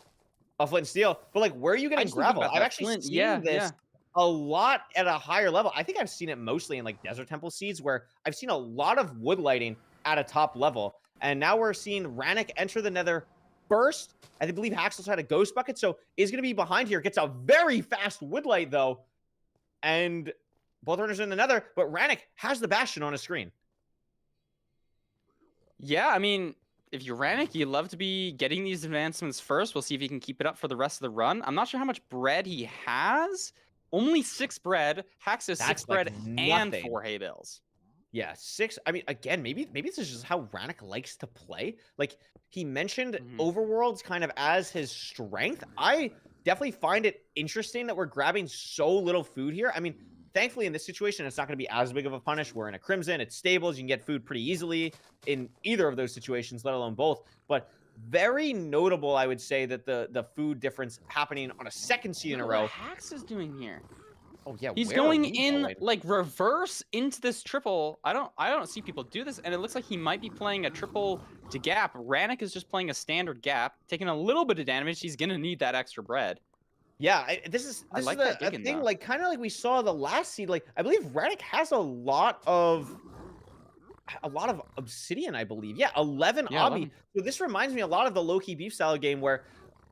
a flint and steel. But like, where are you getting gravel? I've actually seen this a lot at a higher level. I think I've seen it mostly in like Desert Temple seeds, where I've seen a lot of woodlighting at a top level. And now we're seeing Ranik enter the nether first. I believe Hacks also had a ghost bucket, so is going to be behind here. Gets a very fast woodlight though, and both runners in the nether. But Ranik has the bastion on his screen. Yeah, I mean, if you're Ranik, you love to be getting these advancements first. We'll see if he can keep it up for the rest of the run. I'm not sure how much bread he has. Only 6 bread. Hacks has 6 bread and 4 hay bales. Yeah, 6. I mean, again, maybe this is just how Ranik likes to play. Like, he mentioned overworlds kind of as his strength. I definitely find it interesting that we're grabbing so little food here. I mean, thankfully, in this situation, it's not going to be as big of a punish. We're in a Crimson. It's stables. You can get food pretty easily in either of those situations, let alone both. But very notable, I would say, that the food difference happening on a second seed in a row. What Hacks is doing here? Oh yeah, he's going in like reverse into this triple. I don't see people do this, and it looks like he might be playing a triple to gap. Ranik is just playing a standard gap, taking a little bit of damage. He's gonna need that extra bread. Yeah, this is a thing, like kind of like we saw the last seed. Like I believe Ranik has a lot of obsidian, I believe. Yeah, 11 obby. So this reminds me a lot of the Lowkey BeefSalad game, where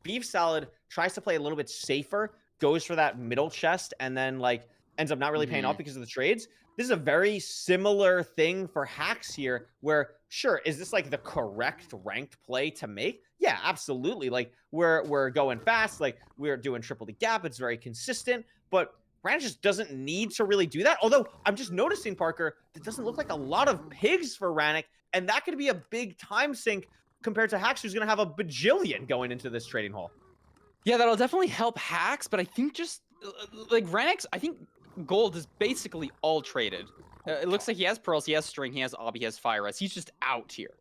BeefSalad tries to play a little bit safer, goes for that middle chest, and then like ends up not really paying off because of the trades. This is a very similar thing for Hacks here, where sure, is this like the correct ranked play to make? Yeah, absolutely. Like we're going fast, like we're doing triple the gap. It's very consistent, but Ranik just doesn't need to really do that. Although I'm just noticing, Parker, it doesn't look like a lot of pigs for Ranik, and that could be a big time sink compared to Hacks, who's going to have a bajillion going into this trading hall. Yeah, that'll definitely help Hacks, but I think just like Ranik's, I think gold is basically all traded. It looks like he has pearls, he has string, he has obby, he has fire res. He's just out here.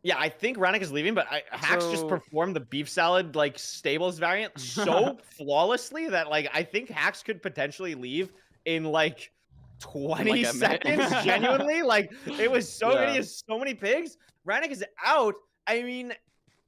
Yeah, I think Ranik is leaving, but Hacks just performed the BeefSalad like stables variant so flawlessly that like I think Hacks could potentially leave in like 20 seconds. Genuinely, like it was so good. He has so many pigs. Ranik is out. I mean,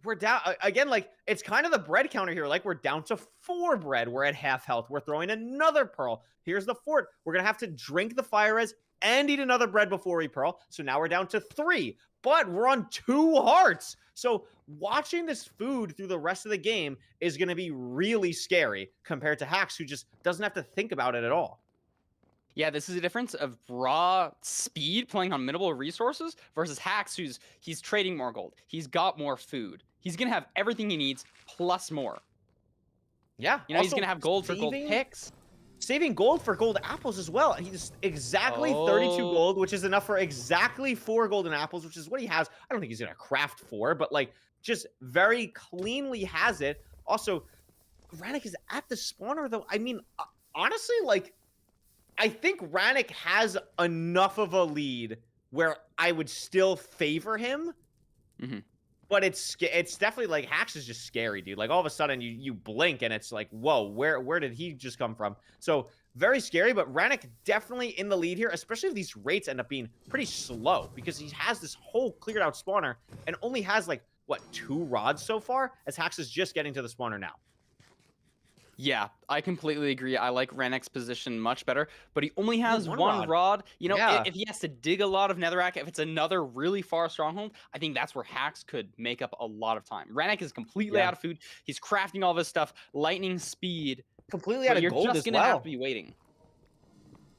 we're down again. Like it's kind of the bread counter here. Like we're down to 4 bread. We're at half health. We're throwing another pearl. Here's the fort. We're gonna have to drink the fire res and eat another bread before we pearl. So now we're down to 3, but we're on 2 hearts. So watching this food through the rest of the game is going to be really scary compared to Hax, who just doesn't have to think about it at all. Yeah, this is a difference of raw speed playing on minimal resources versus Hax, he's trading more gold. He's got more food. He's gonna have everything he needs plus more. Yeah, you know, he's gonna have gold for gold picks. Saving gold for gold apples as well. He's exactly 32 gold, which is enough for exactly 4 golden apples, which is what he has. I don't think he's gonna craft 4, but like just very cleanly has it. Also, Ranik is at the spawner though. I mean, honestly, like, I think Ranik has enough of a lead where I would still favor him. But it's definitely like Hax is just scary, dude. Like all of a sudden you blink and it's like, whoa, where did he just come from? So very scary, but Ranik definitely in the lead here, especially if these rates end up being pretty slow because he has this whole cleared out spawner and only has like, what, 2 rods so far as Hax is just getting to the spawner now. Yeah, I completely agree. I like Ranik's position much better, but he only has one rod. rod. You know, Yeah. if he has to dig a lot of netherrack, if it's another really far stronghold, I think that's where Hax could make up a lot of time. Ranik is completely out of food. He's crafting all this stuff, lightning speed. Completely out of gold as well. You're just gonna have to be waiting.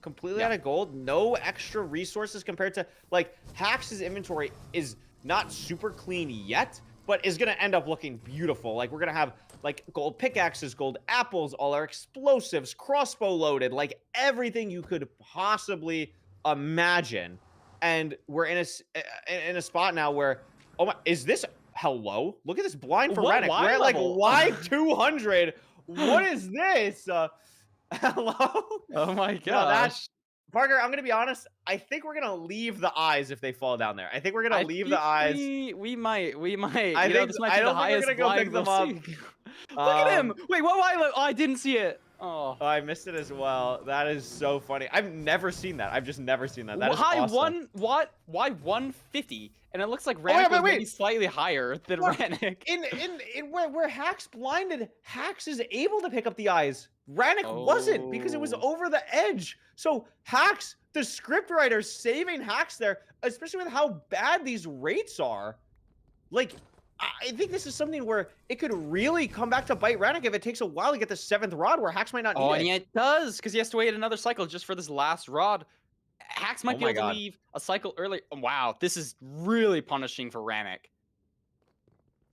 Completely out of gold, no extra resources compared to, like, Hax's inventory is not super clean yet, but is gonna end up looking beautiful. Like, we're gonna have like gold pickaxes, gold apples, all our explosives, crossbow loaded, like everything you could possibly imagine. And we're in a spot now where, oh my, is this, hello? Look at this blind for Ranik. We're at like Y200. What is this? Hello? Oh my gosh. No, that's, Parker, I'm going to be honest. I think we're going to leave the eyes if they fall down there. I think we're going to leave the eyes. We might. I think this might be the highest we're going to go pick them up. Look at him. Wait, what? Oh, I didn't see it. Oh, I missed it as well. That is so funny. I've never seen that. I've just never seen that. That is why awesome. Why 150? And it looks like Ranik was maybe slightly higher than Ranik. In where Hax blinded, Hax is able to pick up the eyes. Ranik wasn't because it was over the edge. So Hax, the scriptwriter, saving Hax there, especially with how bad these rates are. Like, I think this is something where it could really come back to bite Ranik if it takes a while to get the 7th rod where Hax might not need it. And yeah, it does, because he has to wait another cycle just for this last rod. Hax might be able to leave a cycle early. Wow, this is really punishing for Ranik.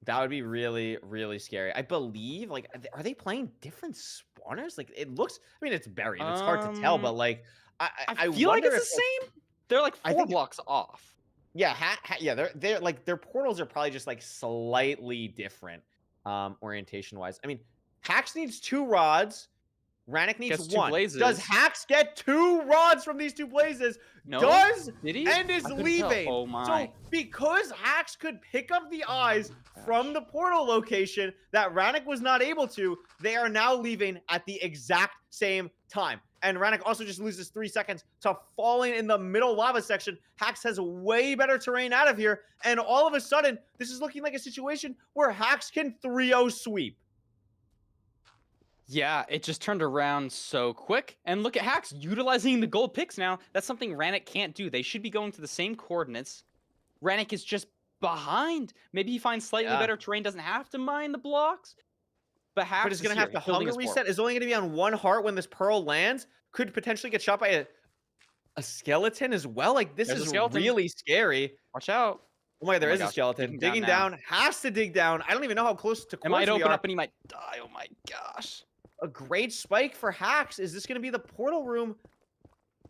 That would be really, really scary. I believe, like, are they playing different spawners? Like, it looks, I mean, it's buried. It's hard to tell, but, like, I feel like it's the same. They're, like, 4 blocks off. Yeah, they're like, their portals are probably just, like, slightly different orientation-wise. I mean, Hax needs 2 rods. Ranik needs 1. Does Hax get 2 rods from these 2 blazes? No. Does. Did he? And is leaving. Oh my. So because Hax could pick up the eyes from the portal location that Ranik was not able to, they are now leaving at the exact same time. And Ranik also just loses 3 seconds to falling in the middle lava section. Hax has way better terrain out of here. And all of a sudden, this is looking like a situation where Hax can 3-0 sweep. Yeah, it just turned around so quick. And look at Hax utilizing the gold picks now. That's something Ranik can't do. They should be going to the same coordinates. Ranik is just behind. Maybe he finds slightly better terrain, doesn't have to mine the blocks. But Hax is going to have to hunger reset. Is only going to be on 1 heart when this pearl lands. Could potentially get shot by a skeleton as well. Like, this is really scary. Watch out. Oh my God, there is a skeleton. Digging down. Has to dig down. I don't even know how close to it might open up and he might die. Oh my gosh. A great spike for Hax. Is this going to be the portal room?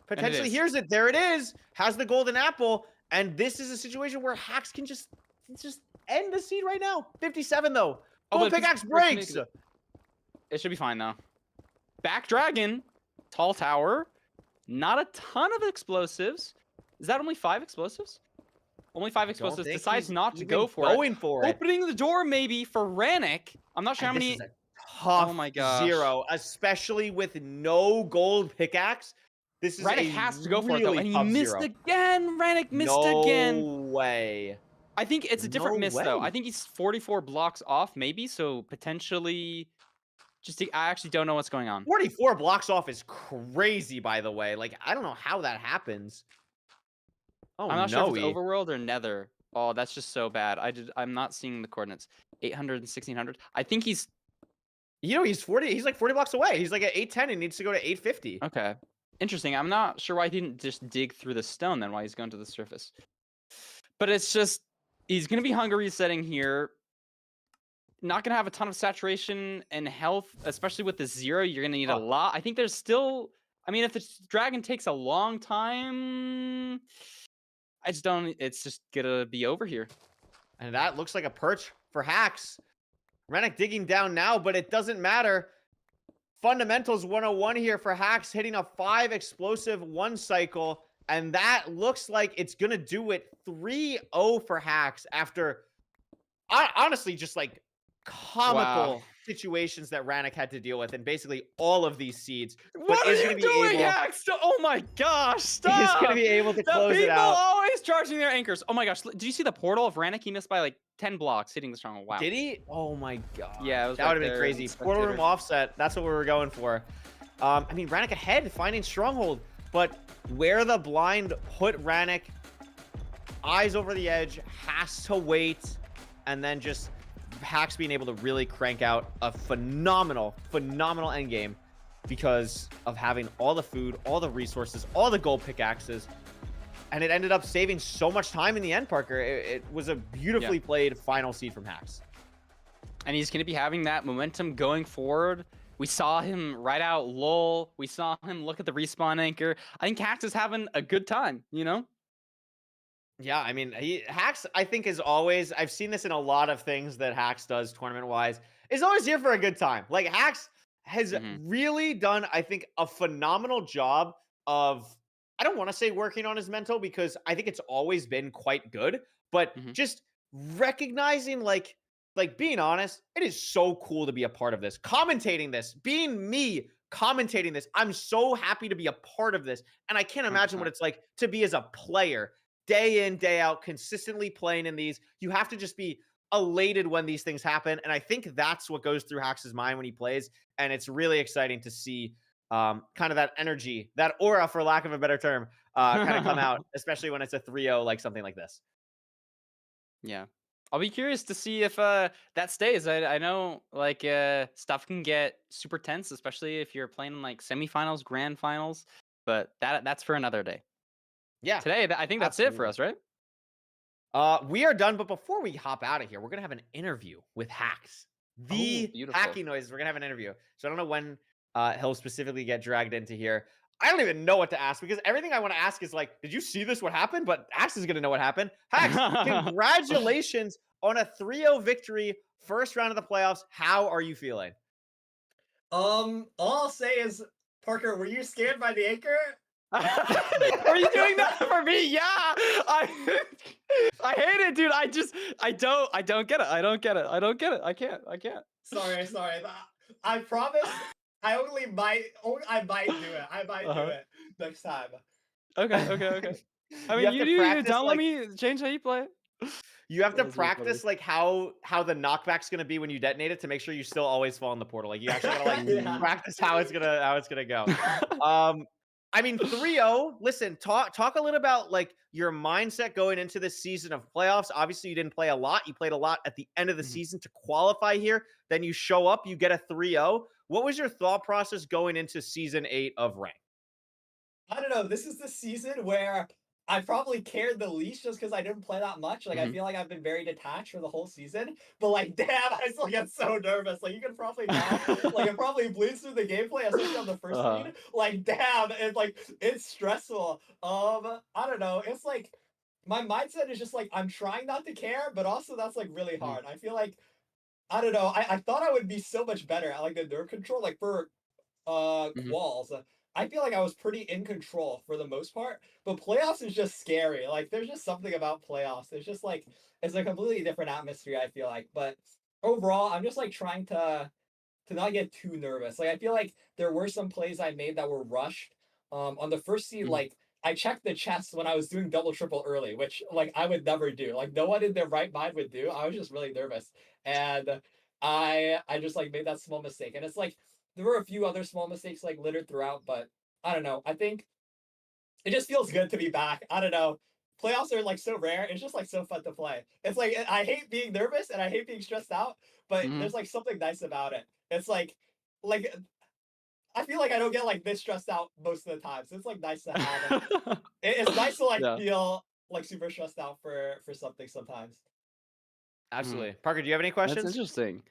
Potentially. Here's it. There it is. Has the golden apple. And this is a situation where Hax can just end the seed right now. 57 though. Gold pickaxe breaks. It should be fine though. Back dragon. Tall tower. Not a ton of explosives. Is that only 5 explosives? Only 5 explosives. Decides not to go for it. Opening the door maybe for Ranik. I'm not sure how many. Tough 0, especially with no gold pickaxe. This is Ranik has to go for it though, and he missed again. Ranik missed again. No way. I think it's a different miss though. I think he's 44 blocks off, maybe. So potentially, I actually don't know what's going on. 44 blocks off is crazy, by the way. Like, I don't know how that happens. Oh, I'm not sure if it's no. overworld or nether. Oh, that's just so bad. I'm not seeing the coordinates. 800 and 1600. I think he's He's 40. He's like 40 blocks away. He's like at 810 and needs to go to 850. okay. Interesting. I'm not sure why he didn't just dig through the stone then, why he's going to the surface. But it's just he's gonna be hunger resetting here. Not gonna have a ton of saturation and health, especially with the 0. You're gonna need a lot. I think there's still. I mean, if the dragon takes a long time, I just don't. It's just gonna be over here. And that looks like a perch for Hacks. Ranik digging down now, but it doesn't matter. Fundamentals 101 here for Hacks, hitting a 5 explosive 1 cycle. And that looks like it's going to do it 3-0 for Hacks after, honestly, just like comical situations that Ranik had to deal with and basically all of these seeds. What are you doing, Hacks? Oh my gosh, stop! He's going to be able to close it out. People always charging their anchors. Oh my gosh, did you see the portal of Ranik? He missed by like 10 blocks hitting the stronghold. Wow. Did he? Oh my god. Yeah, it was that would have been crazy. Portal room offset. That's what we were going for. I mean, Ranik ahead, finding stronghold, but where the blind put Ranik, eyes over the edge, has to wait, and then just Hacks being able to really crank out a phenomenal endgame because of having all the food, all the resources, all the gold pickaxes. And it ended up saving so much time in the end, Parker. It was a beautifully played final seed from Hacks. And he's going to be having that momentum going forward. We saw him ride out Lol. We saw him look at the respawn anchor. I think Hacks is having a good time, you know? Yeah, I mean, Hacks, I think, is always, I've seen this in a lot of things that Hacks does tournament-wise, is always here for a good time. Like, Hacks has really done, I think, a phenomenal job of, I don't want to say working on his mental because I think it's always been quite good, but just recognizing, like being honest, it is so cool to be a part of this. Commentating this, being me, commentating this, I'm so happy to be a part of this. And I can't imagine what it's like to be as a player, day in, day out, consistently playing in these. You have to just be elated when these things happen. And I think that's what goes through Hacks' mind when he plays. And it's really exciting to see kind of that energy, that aura, for lack of a better term, kind of come out, especially when it's a 3-0, like something like this. Yeah. I'll be curious to see if that stays. I know like stuff can get super tense, especially if you're playing in like semifinals, grand finals, but that's for another day. Yeah. Today, I think that's it for us, right? We are done, but before we hop out of here, we're going to have an interview with Hacks. The Hacky Noises. We're going to have an interview. So I don't know when he'll specifically get dragged into here. I don't even know what to ask because everything I want to ask is like, did you see this? What happened? But Hacks is going to know what happened. Hacks, congratulations on a 3-0 victory, first round of the playoffs. How are you feeling? All I'll say is, Parker, were you scared by the anchor? Are you doing that for me? Yeah. I hate it, dude. I don't get it. I don't get it. I can't. Sorry. I promise. I might do it. I might do it next time. Okay. I mean, you don't let me change how you play. You have to practice like how the knockback's gonna be when you detonate it to make sure you still always fall in the portal. Like you actually gotta like practice how it's gonna go. I mean, 3-0. Listen, talk a little about like your mindset going into this season of playoffs. Obviously, you didn't play a lot. You played a lot at the end of the season to qualify here. Then you show up, you get a 3-0. What was your thought process going into season 8 of Rank? I don't know. This is the season where I probably cared the least just because I didn't play that much. Like, I feel like I've been very detached for the whole season. But, like, damn, I still get so nervous. Like, you can probably tell. Like, it probably bleeds through the gameplay, especially on the first lead. Like, damn, it's stressful. I don't know. It's like, my mindset is just like, I'm trying not to care, but also that's, like, really hard. I feel like, I don't know. I thought I would be so much better at, like, the nerve control. Like, for quals, I feel like I was pretty in control for the most part, but playoffs is just scary. Like, there's just something about playoffs. It's just like, it's a completely different atmosphere, I feel like. But overall, I'm just like trying to not get too nervous. Like, I feel like there were some plays I made that were rushed. On the first seed, like, I checked the chest when I was doing double triple early, which like I would never do. Like, no one in their right mind would do. I was just really nervous. And I just like made that small mistake. And it's like there were a few other small mistakes like littered throughout, but I don't know. I think it just feels good to be back. I don't know. Playoffs are like so rare. It's just like so fun to play. It's like I hate being nervous and I hate being stressed out, but there's like something nice about it. It's like I feel like I don't get like this stressed out most of the time. So it's like nice to have. It's nice to like feel like super stressed out for something sometimes. Absolutely. Parker, do you have any That's questions? interesting.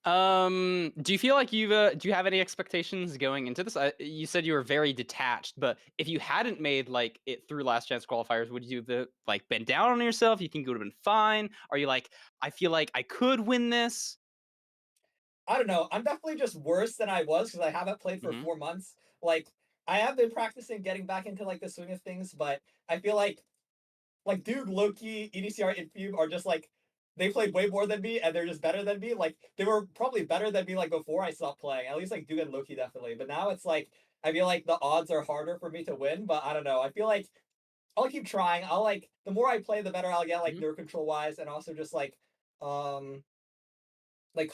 Do you feel like do you have any expectations going into this? You said you were very detached, but if you hadn't made like it through last chance qualifiers, would you have like been down on yourself? You think it would have been fine? Are you like, I feel like I could win this? I don't know. I'm definitely just worse than I was because I haven't played for 4 months. Like I have been practicing getting back into like the swing of things, but I feel like Dude, Lowkey, EDCR, and Fume are just like they played way more than me and they're just better than me. Like they were probably better than me like before I stopped playing. At least like Dude and Lowkey definitely. But now it's like I feel like the odds are harder for me to win. But I don't know. I feel like I'll keep trying. I'll like the more I play, the better I'll get like nerve control wise and also just like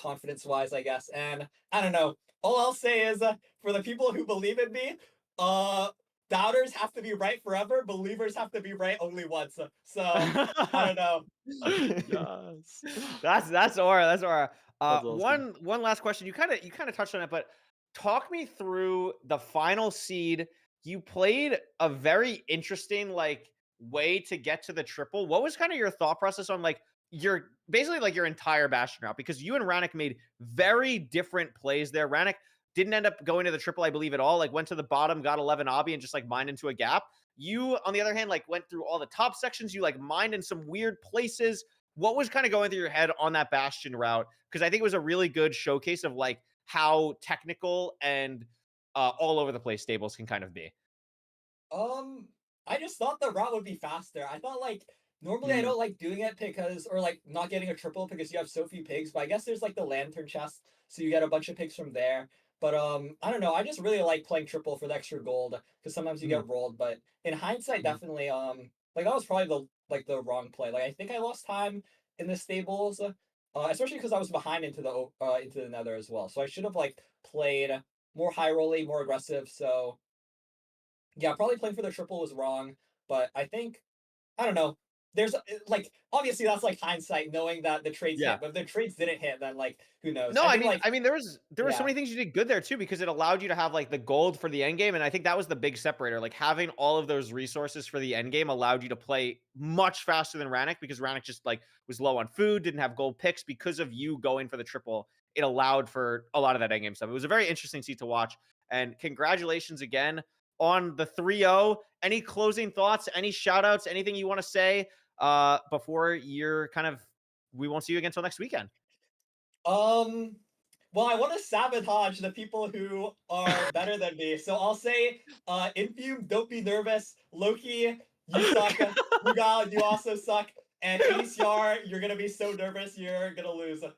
confidence wise, I guess. And I don't know. All I'll say is for the people who believe in me, doubters have to be right forever. Believers have to be right only once. So I don't know. Yes. That's aura. That's aura. That's awesome. One last question. You kind of touched on it, but talk me through the final seed. You played a very interesting like way to get to the triple. What was kind of your thought process on like your basically like your entire Bastion route? Because you and Ranik made very different plays there. Ranik didn't end up going to the triple, I believe, at all. Like went to the bottom, got 11 obby, and just like mined into a gap. You, on the other hand, like went through all the top sections. You like mined in some weird places. What was kind of going through your head on that Bastion route? Because I think it was a really good showcase of like how technical and all over the place stables can kind of be. I just thought the route would be faster. I thought like normally I don't like doing it because or like not getting a triple because you have so few pigs, but I guess there's like the lantern chest, so you get a bunch of pigs from there. But I don't know. I just really like playing triple for the extra gold because sometimes you get rolled. But in hindsight, definitely like that was probably the wrong play. Like I think I lost time in the stables, especially because I was behind into the nether as well. So I should have like played more high rolly, more aggressive. So yeah, probably playing for the triple was wrong, but I think I don't know. There's like obviously that's like hindsight, knowing that the trades Yeah. hit, but if the trades didn't hit, then like who knows? No, I think, I mean, there were so yeah. many things you did good there too, because it allowed you to have like the gold for the end game, and I think that was the big separator. Like having all of those resources for the end game allowed you to play much faster than Ranik, because Ranik just like was low on food, didn't have gold picks. Because of you going for the triple, it allowed for a lot of that end game stuff. It was a very interesting seat to watch, and congratulations again on the 3-0. Any closing thoughts? Any shout outs? Anything you want to say before you're kind of we won't see you again until next weekend? Well, I want to sabotage the people who are better than me. So I'll say, Infume, don't be nervous. Lowkey, you suck. Doogile, you also suck. And EDCR, you're gonna be so nervous, you're gonna lose. All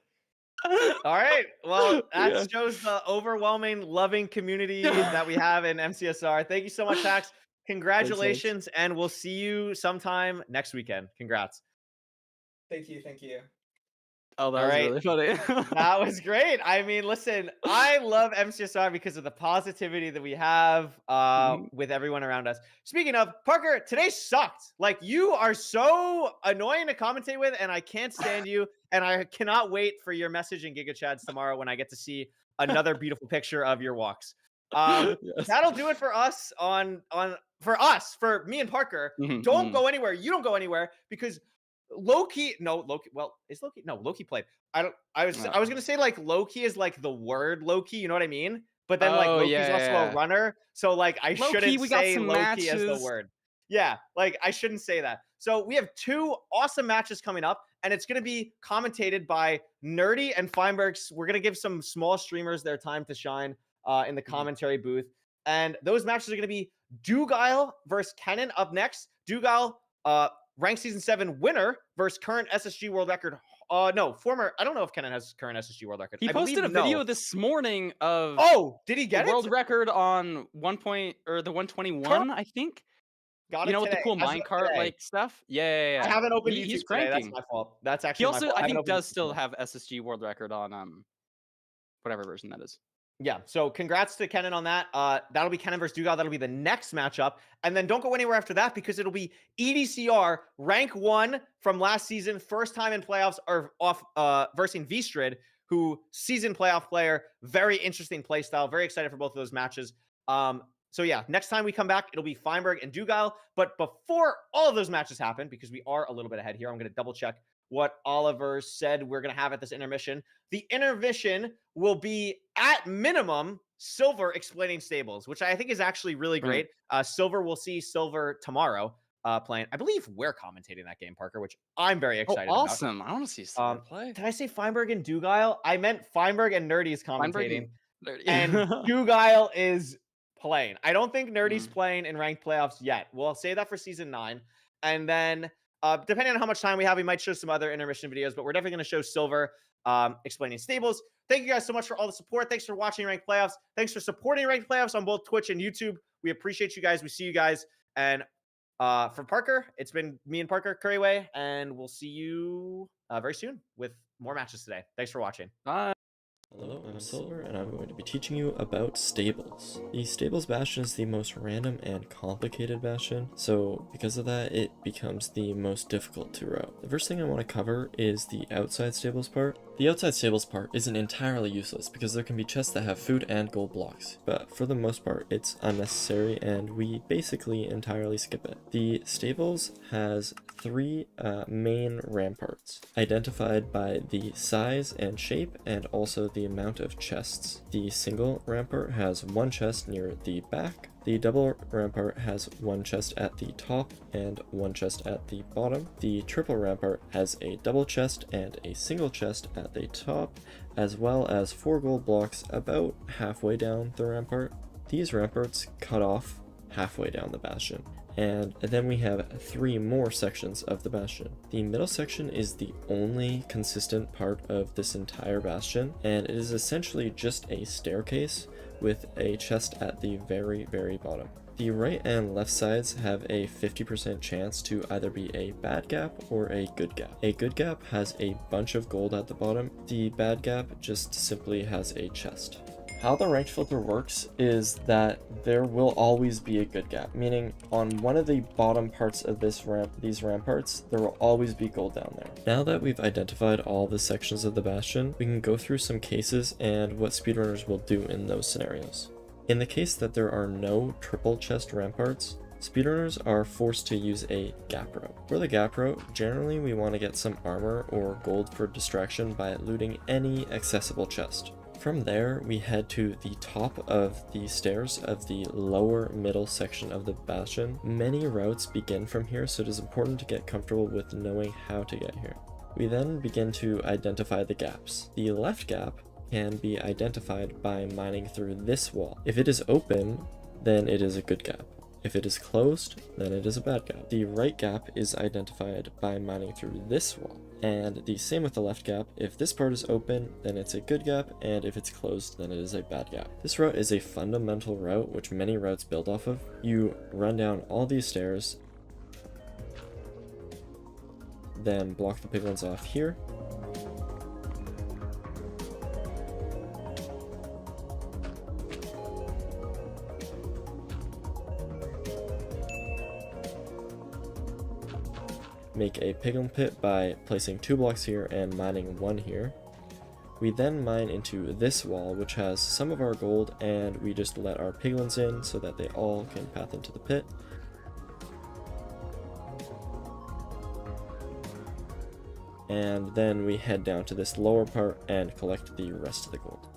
right. Well, that shows the overwhelming, loving community that we have in MCSR. Thank you so much, Hax. Congratulations, and we'll see you sometime next weekend. Congrats. Thank you, thank you. Oh, that was really funny. That was great. I mean, listen, I love MCSR because of the positivity that we have with everyone around us. Speaking of, Parker, today sucked. Like, you are so annoying to commentate with, and I can't stand you. And I cannot wait for your message in Giga Chads tomorrow when I get to see another beautiful picture of your walks. That'll do it for us for me and Parker. Don't go anywhere. You don't go anywhere, because Lowkey, well, is Lowkey? No, Lowkey played. I was gonna say like Lowkey is like the word Lowkey, you know what I mean? But then like Lowkey's also a runner, so like I shouldn't say Lowkey as the word. Yeah, like I shouldn't say that. So we have 2 awesome matches coming up, and it's gonna be commentated by Nerdy and Feinbergs. We're gonna give some small streamers their time to shine in the commentary booth, and those matches are gonna be Doogile versus Kenan up next. Doogile, ranked season 7 winner versus current SSG world record. No, former. I don't know if Kenan has current SSG world record. He posted a video this morning of did he get world record on the 121? I think. Got You it know, with the today. cool As of minecart today. like stuff. Yeah. I haven't opened He's YouTube today. That's cranking. my fault. That's He actually my also, fault. I haven't think, opened does YouTube still today. have SSG world record on whatever version that is. Yeah, so congrats to Kenan on that. That'll be Kenan versus Doogile. That'll be the next matchup. And then don't go anywhere after that because it'll be EDCR, rank 1 from last season, first time in playoffs, or off versus Vstrid, who season playoff player, very interesting play style. Very excited for both of those matches. So yeah, next time we come back, it'll be Feinberg and Doogile. But before all of those matches happen, because we are a little bit ahead here, I'm going to double check what Oliver said we're going to have at this intermission. The intermission will be at minimum Silver explaining stables, which I think is actually really great. Silver, we'll see Silver tomorrow playing. I believe we're commentating that game, Parker, which I'm very excited about. Awesome. I want to see Silver play. Did I say Feinberg and Doogile? I meant Feinberg and Nerdy's commentating. Nerdy. And Doogile is playing. I don't think Nerdy's playing in ranked playoffs yet. We'll say that for season 9. And then depending on how much time we have, we might show some other intermission videos, but we're definitely going to show Silver explaining stables. Thank you guys so much for all the support. Thanks for watching Ranked Playoffs. Thanks for supporting Ranked Playoffs on both Twitch and YouTube. We appreciate you guys. We see you guys. And for Parker, it's been me and Parker Curryway, and we'll see you very soon with more matches today. Thanks for watching. Bye. Hello, I'm Silver, and I'm going to be teaching you about stables. The stables bastion is the most random and complicated bastion, so because of that, it becomes the most difficult to route. The first thing I want to cover is the outside stables part. The outside stables part isn't entirely useless because there can be chests that have food and gold blocks, but for the most part, it's unnecessary and we basically entirely skip it. The stables has 3 main ramparts, identified by the size and shape and also the amount of chests. The single rampart has 1 chest near the back. The double rampart has 1 chest at the top and 1 chest at the bottom. The triple rampart has a double chest and a single chest at the top, as well as 4 gold blocks about halfway down the rampart. These ramparts cut off halfway down the bastion. And then we have 3 more sections of the bastion. The middle section is the only consistent part of this entire bastion, and it is essentially just a staircase with a chest at the very, very bottom. The right and left sides have a 50% chance to either be a bad gap or a good gap. A good gap has a bunch of gold at the bottom. The bad gap just simply has a chest. How the ranked filter works is that there will always be a good gap, meaning on one of the bottom parts of these ramparts, there will always be gold down there. Now that we've identified all the sections of the bastion, we can go through some cases and what speedrunners will do in those scenarios. In the case that there are no triple chest ramparts, speedrunners are forced to use a gap route. For the gap route, generally we want to get some armor or gold for distraction by looting any accessible chest. From there, we head to the top of the stairs of the lower middle section of the bastion. Many routes begin from here, so it is important to get comfortable with knowing how to get here. We then begin to identify the gaps. The left gap can be identified by mining through this wall. If it is open, then it is a good gap. If it is closed, then it is a bad gap. The right gap is identified by mining through this wall. And the same with the left gap. If this part is open, then it's a good gap, and if it's closed, then it is a bad gap. This route is a fundamental route which many routes build off of. You run down all these stairs, then block the piglins off here. Make a piglin pit by placing 2 blocks here and mining 1 here. We then mine into this wall, which has some of our gold, and we just let our piglins in so that they all can path into the pit. And then we head down to this lower part and collect the rest of the gold.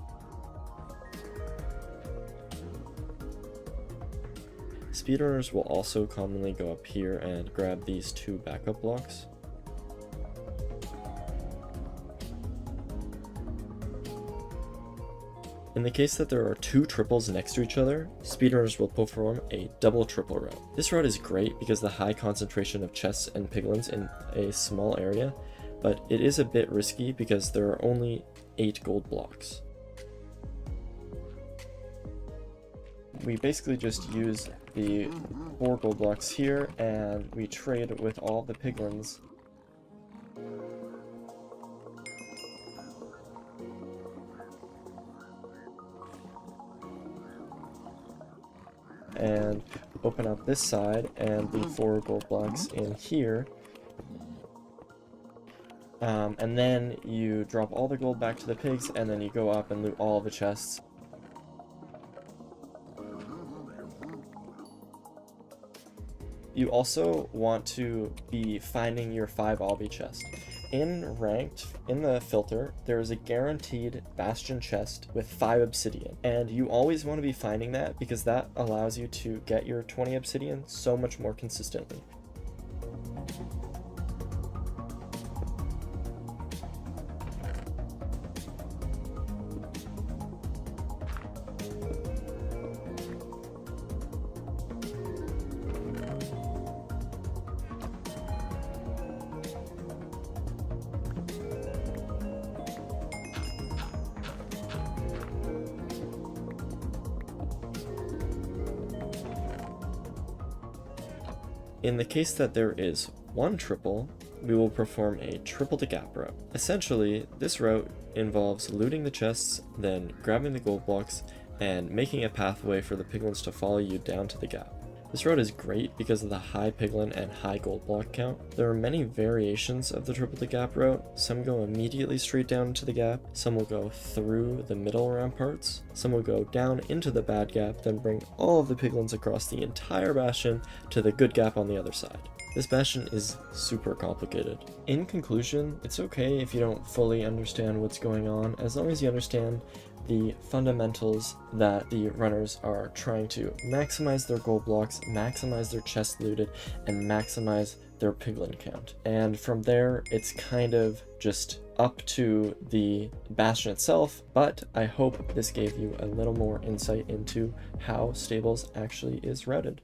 Speedrunners will also commonly go up here and grab these 2 backup blocks. In the case that there are 2 triples next to each other, speedrunners will perform a double triple route. This route is great because of the high concentration of chests and piglins in a small area, but it is a bit risky because there are only 8 gold blocks. we basically just use the 4 gold blocks here, and we trade with all the piglins. And open up this side and leave 4 gold blocks in here. And then you drop all the gold back to the pigs, and then you go up and loot all the chests. You also want to be finding your 5 obby chest. In ranked, in the filter, there is a guaranteed bastion chest with 5 obsidian, and you always want to be finding that because that allows you to get your 20 obsidian so much more consistently. In the case that there is one triple, we will perform a triple to gap route. Essentially, this route involves looting the chests, then grabbing the gold blocks, and making a pathway for the piglins to follow you down to the gap. This route is great because of the high piglin and high gold block count. There are many variations of the triple to gap route. Some go immediately straight down to the gap, some will go through the middle ramparts, some will go down into the bad gap, then bring all of the piglins across the entire bastion to the good gap on the other side. This bastion is super complicated. In conclusion, it's okay if you don't fully understand what's going on, as long as you understand the fundamentals that the runners are trying to maximize their gold blocks, maximize their chests looted, and maximize their piglin count. And from there, it's kind of just up to the bastion itself, but I hope this gave you a little more insight into how stables actually is routed.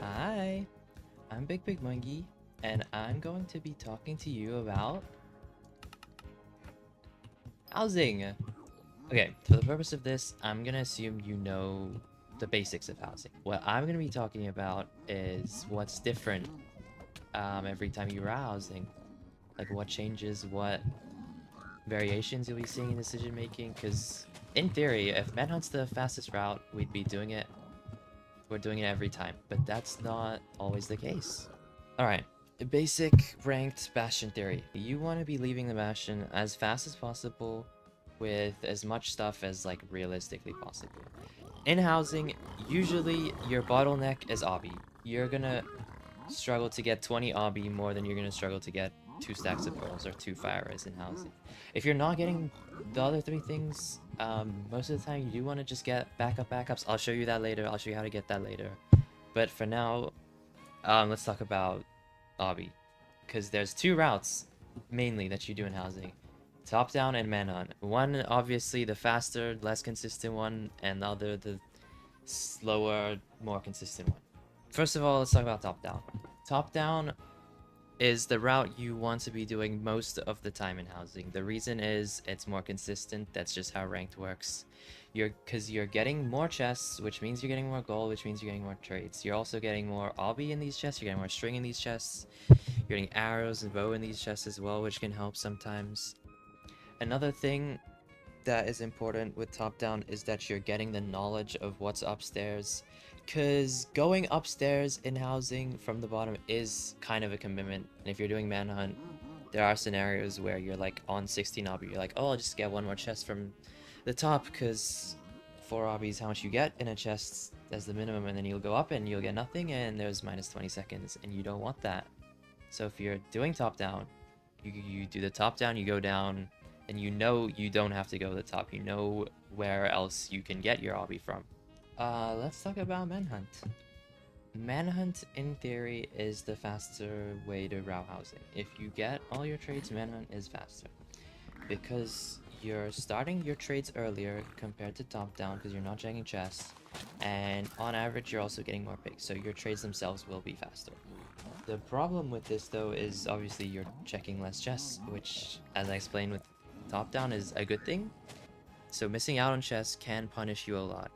Hi, I'm Big Monkey, and I'm going to be talking to you about housing. Okay, for the purpose of this, I'm gonna assume you know the basics of housing. What I'm gonna be talking about is what's different every time you route housing, like what changes, what variations you'll be seeing in decision making. Because in theory, if Manhunt's the fastest route, we'd be doing it. We're doing it every time, but that's not always the case. Alright, basic ranked bastion theory. You want to be leaving the bastion as fast as possible with as much stuff as like realistically possible. In housing, usually your bottleneck is obby. You're gonna struggle to get 20 obby more than you're gonna struggle to get 2 stacks of pearls or 2 fire res in housing. If you're not getting the other 3 things, most of the time you do want to just get backups. I'll show you that later. I'll show you how to get that later. But for now, let's talk about obby, because there's two routes mainly that you do in housing: top down and manhunt. One obviously the faster, less consistent one, and the other the slower, more consistent one. First of all, let's talk about top down. Top down is the route you want to be doing most of the time in housing. The reason is it's more consistent. That's just how ranked works. Because you're getting more chests, which means you're getting more gold, which means you're getting more trades. You're also getting more obby in these chests. You're getting more string in these chests. You're getting arrows and bow in these chests as well, which can help sometimes. Another thing that is important with top down is that you're getting the knowledge of what's upstairs, because going upstairs in housing from the bottom is kind of a commitment. And if you're doing manhunt, there are scenarios where you're like on 16 obby, you're like, oh, I'll just get one more chest from the top, because 4 obby is how much you get in a chest as the minimum, and then you'll go up and you'll get nothing, and there's minus 20 seconds, and you don't want that. So if you're doing top down, you do the top down, you go down, and you know you don't have to go to the top. You know where else you can get your obby from. Let's talk about manhunt. Manhunt, in theory, is the faster way to route housing. If you get all your trades, manhunt is faster, because you're starting your trades earlier compared to top down, because you're not checking chests, and on average you're also getting more picks, so your trades themselves will be faster. The problem with this though is obviously you're checking less chests, which, as I explained with top down, is a good thing. So missing out on chests can punish you a lot.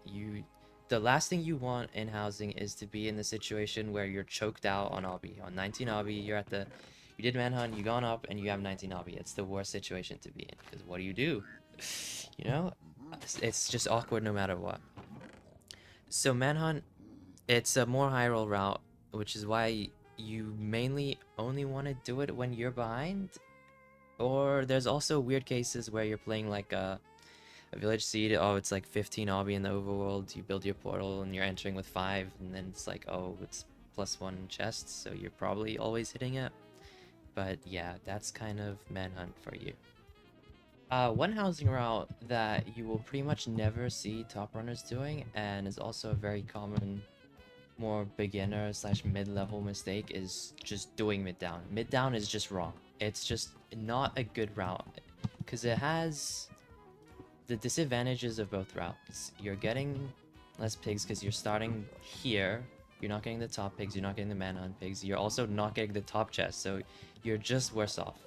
The last thing you want in housing is to be in the situation where you're choked out on obby. On 19 obby, you did manhunt, you gone up, and you have 19 obby. It's the worst situation to be in, because what do? You know, it's just awkward no matter what. So manhunt, it's a more high roll route, which is why you mainly only want to do it when you're behind. Or there's also weird cases where you're playing like a village seed. Oh, it's like 15 obby in the overworld. You build your portal and you're entering with 5, and then it's like, oh, it's +1 chests, so you're probably always hitting it. But yeah, that's kind of manhunt for you. One housing route that you will pretty much never see top runners doing, and is also a very common, more beginner / mid-level mistake, is just doing mid down. Mid down is just wrong. It's just not a good route, because it has the disadvantages of both routes. You're getting less pigs because you're starting here. You're not getting the top pigs, you're not getting the manhunt pigs, you're also not getting the top chest, so you're just worse off.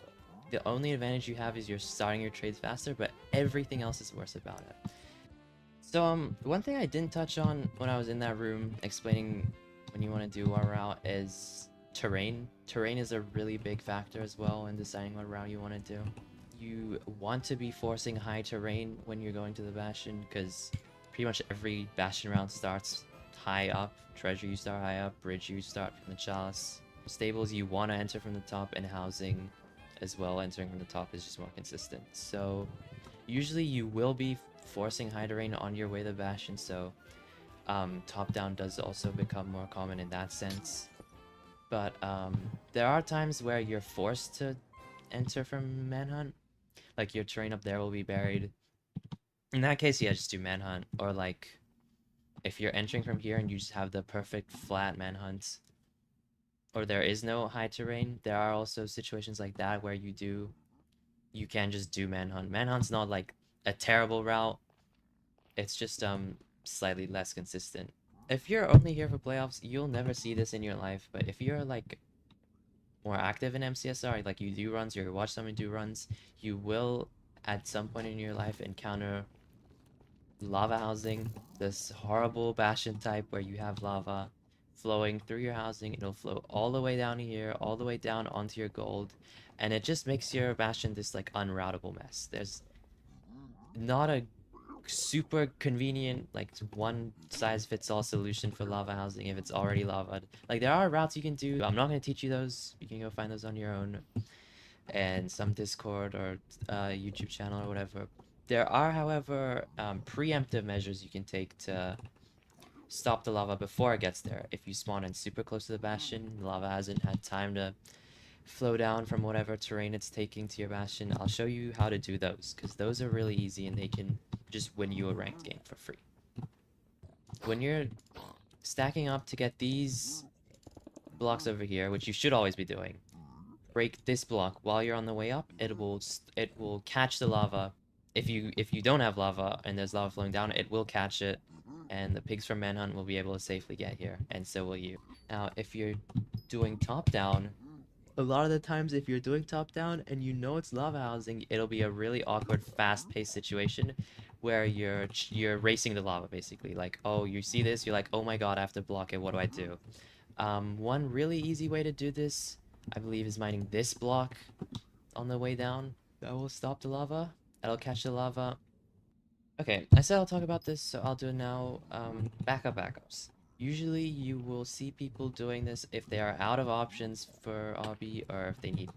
The only advantage you have is you're starting your trades faster, but everything else is worse about it. So one thing I didn't touch on when I was in that room explaining when you want to do a route is terrain. Terrain is a really big factor as well in deciding what route you want to do. You want to be forcing high terrain when you're going to the Bastion, because pretty much every Bastion round starts high up. Treasure, you start high up. Bridge, you start from the Chalice. Stables, you want to enter from the top, and housing as well, entering from the top is just more consistent. So usually you will be forcing high terrain on your way to the Bastion, so top down does also become more common in that sense. But there are times where you're forced to enter from manhunt, like your terrain up there will be buried. In that case, yeah, just do manhunt. Or like if you're entering from here and you just have the perfect flat manhunt, or there is no high terrain, there are also situations like that where you can just do manhunt. Manhunt's not like a terrible route, it's just slightly less consistent. If you're only here for playoffs, you'll never see this in your life, but if you're like more active in MCSR, like you do runs, you watch someone do runs, you will at some point in your life encounter lava housing, this horrible Bastion type where you have lava flowing through your housing. It'll flow all the way down here, all the way down onto your gold, and it just makes your Bastion this like unroutable mess. There's not a super convenient like one size fits all solution for lava housing if it's already lava. Like there are routes you can do. I'm not going to teach you those. You can go find those on your own and some Discord or YouTube channel or whatever. There are, however, preemptive measures you can take to stop the lava before it gets there. If you spawn in super close to the Bastion, the lava hasn't had time to flow down from whatever terrain it's taking to your Bastion. I'll show you how to do those, because those are really easy and they can just win you a ranked game for free. When you're stacking up to get these blocks over here, which you should always be doing. Break this block while you're on the way up. It will catch the lava. If you don't have lava and there's lava flowing down, it will catch it, and the pigs from Manhunt will be able to safely get here, and so will you. Now, if you're doing top down, a lot of the times if you're doing top down and you know it's lava housing, it'll be a really awkward, fast-paced situation where you're racing the lava basically. Like, oh, you see this, you're like, oh my god, I have to block it. What do I do? One really easy way to do this, I believe, is mining this block on the way down. That will stop the lava. That'll catch the lava. Okay, I said I'll talk about this, so I'll do it now. Backups. Usually you will see people doing this if they are out of options for obby, or if they need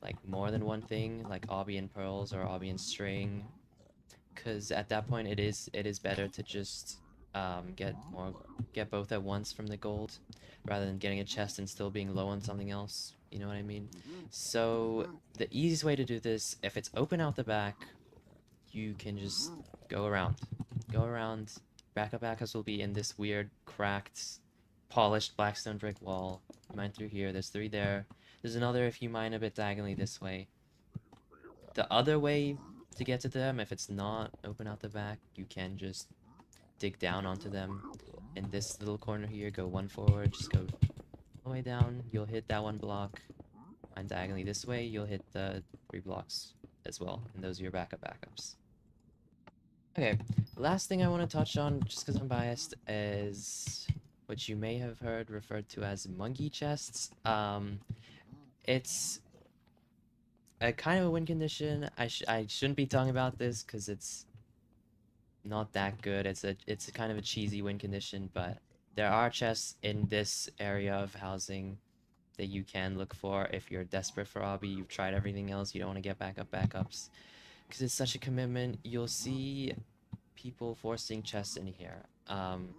like more than one thing, like obby and pearls or obby and string. Because at that point it is better to just get both at once from the gold, rather than getting a chest and still being low on something else. You know what I mean? So the easiest way to do this, if it's open out the back, you can just go around. Backups will be in this weird, cracked, polished blackstone brick wall. Mine through here. There's 3 there. There's another if you mine a bit diagonally this way. The other way to get to them, if it's not open out the back, you can just dig down onto them. In this little corner here, go 1 forward, just go all the way down. You'll hit that 1 block. Mine diagonally this way, you'll hit the 3 blocks as well. And those are your backups. Okay, last thing I want to touch on, just because I'm biased, is what you may have heard referred to as monkey chests. It's a kind of a win condition. I shouldn't be talking about this because it's not that good. It's a kind of a cheesy win condition, but there are chests in this area of housing that you can look for if you're desperate for obby. You've tried everything else. You don't want to get backups. Because it's such a commitment. You'll see people forcing chests in here. I'm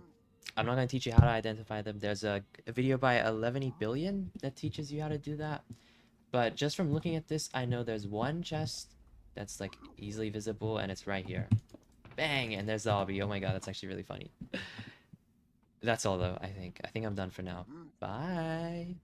not going to teach you how to identify them. There's a video by 11 billion that teaches you how to do that. But just from looking at this, I know there's 1 chest that's like easily visible, and it's right here. Bang! And there's the obby. Oh my god, that's actually really funny. That's all though, I think. I think I'm done for now. Bye!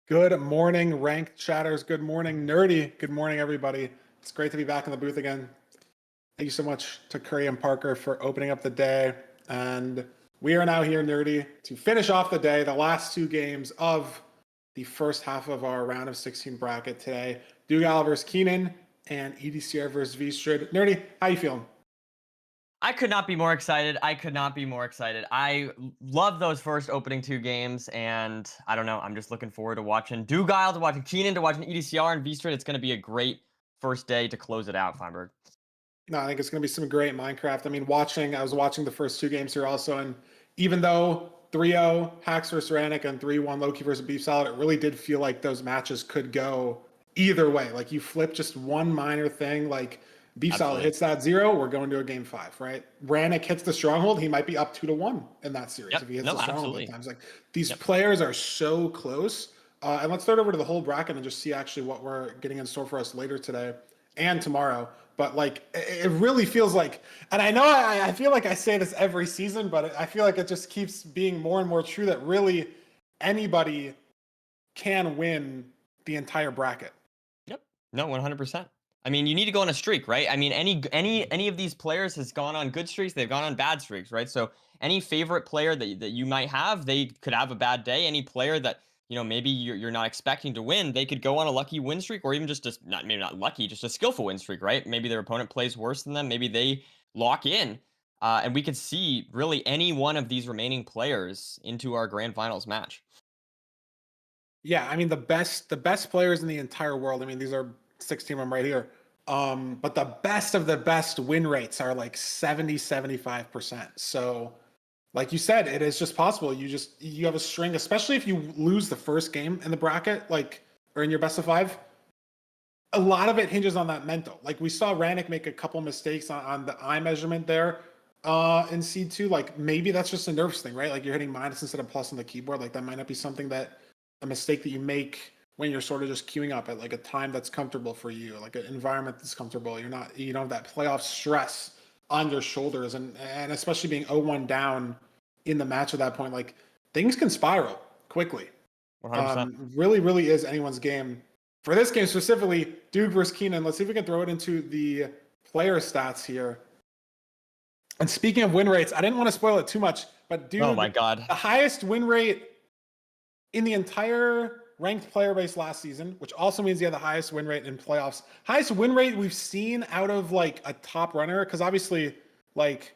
Good morning, ranked chatters. Good morning, nerdy. Good morning, everybody. It's great to be back in the booth again. Thank you so much to Curry and Parker for opening up the day. And we are now here, nerdy, to finish off the day, the last two games of the first half of our round of 16 bracket today. Doogile versus Kenan and edcr versus VStrid. Nerdy, how you feeling? I could not be more excited. I love those first opening two games, and I don't know. I'm just looking forward to watching Doogile, to watching Kenan, to watching edcr and VStrid. It's going to be a great first day to close it out, Feinberg. No, I think it's going to be some great Minecraft. I mean, I was watching the first two games here also, and even though 3-0 Hacks versus Ranik and 3-1 Lowkey versus BeefSalad, it really did feel like those matches could go either way. Like you flip just one minor thing, like BeefSalad hits that 0, we're going to a game 5, right? Ranik hits the stronghold, he might be up 2-1 in that series if he hits the stronghold at times. Like these players are so close. And let's start over to the whole bracket and just see actually what we're getting in store for us later today and tomorrow. But like, it really feels like, and I know I feel like I say this every season, but I feel like it just keeps being more and more true that really anybody can win the entire bracket. Yep. No, 100%. I mean, you need to go on a streak, right? I mean, any of these players has gone on good streaks. They've gone on bad streaks, right? So any favorite player that you might have, they could have a bad day. Any player that, you know, maybe you're not expecting to win, they could go on a lucky win streak, or even just maybe not lucky, just a skillful win streak, right? Maybe their opponent plays worse than them. Maybe they lock in, and we could see really any one of these remaining players into our grand finals match. Yeah, I mean the best players in the entire world. I mean, these are 16 of them right here. But the best of the best win rates are like 70-75%. So like you said, it is just possible. You have a string, especially if you lose the first game in the bracket, like, or in your best of 5. A lot of it hinges on that mental. Like we saw Ranik make a couple mistakes on the eye measurement there in seed 2. Like maybe that's just a nerves thing, right? Like you're hitting minus instead of plus on the keyboard. Like that might not be something that a mistake that you make when you're sort of just queuing up at like a time that's comfortable for you, like an environment that's comfortable. You don't have that playoff stress on your shoulders, and especially being 0-1 down in the match at that point, like things can spiral quickly. 100%. Really, really is anyone's game. For this game specifically, Doog versus Kenan, let's see if we can throw it into the player stats here. And speaking of win rates, I didn't want to spoil it too much, but Doog, oh my God, the highest win rate in the entire ranked player base last season, which also means he had the highest win rate in playoffs. Highest win rate we've seen out of like a top runner, because obviously, like,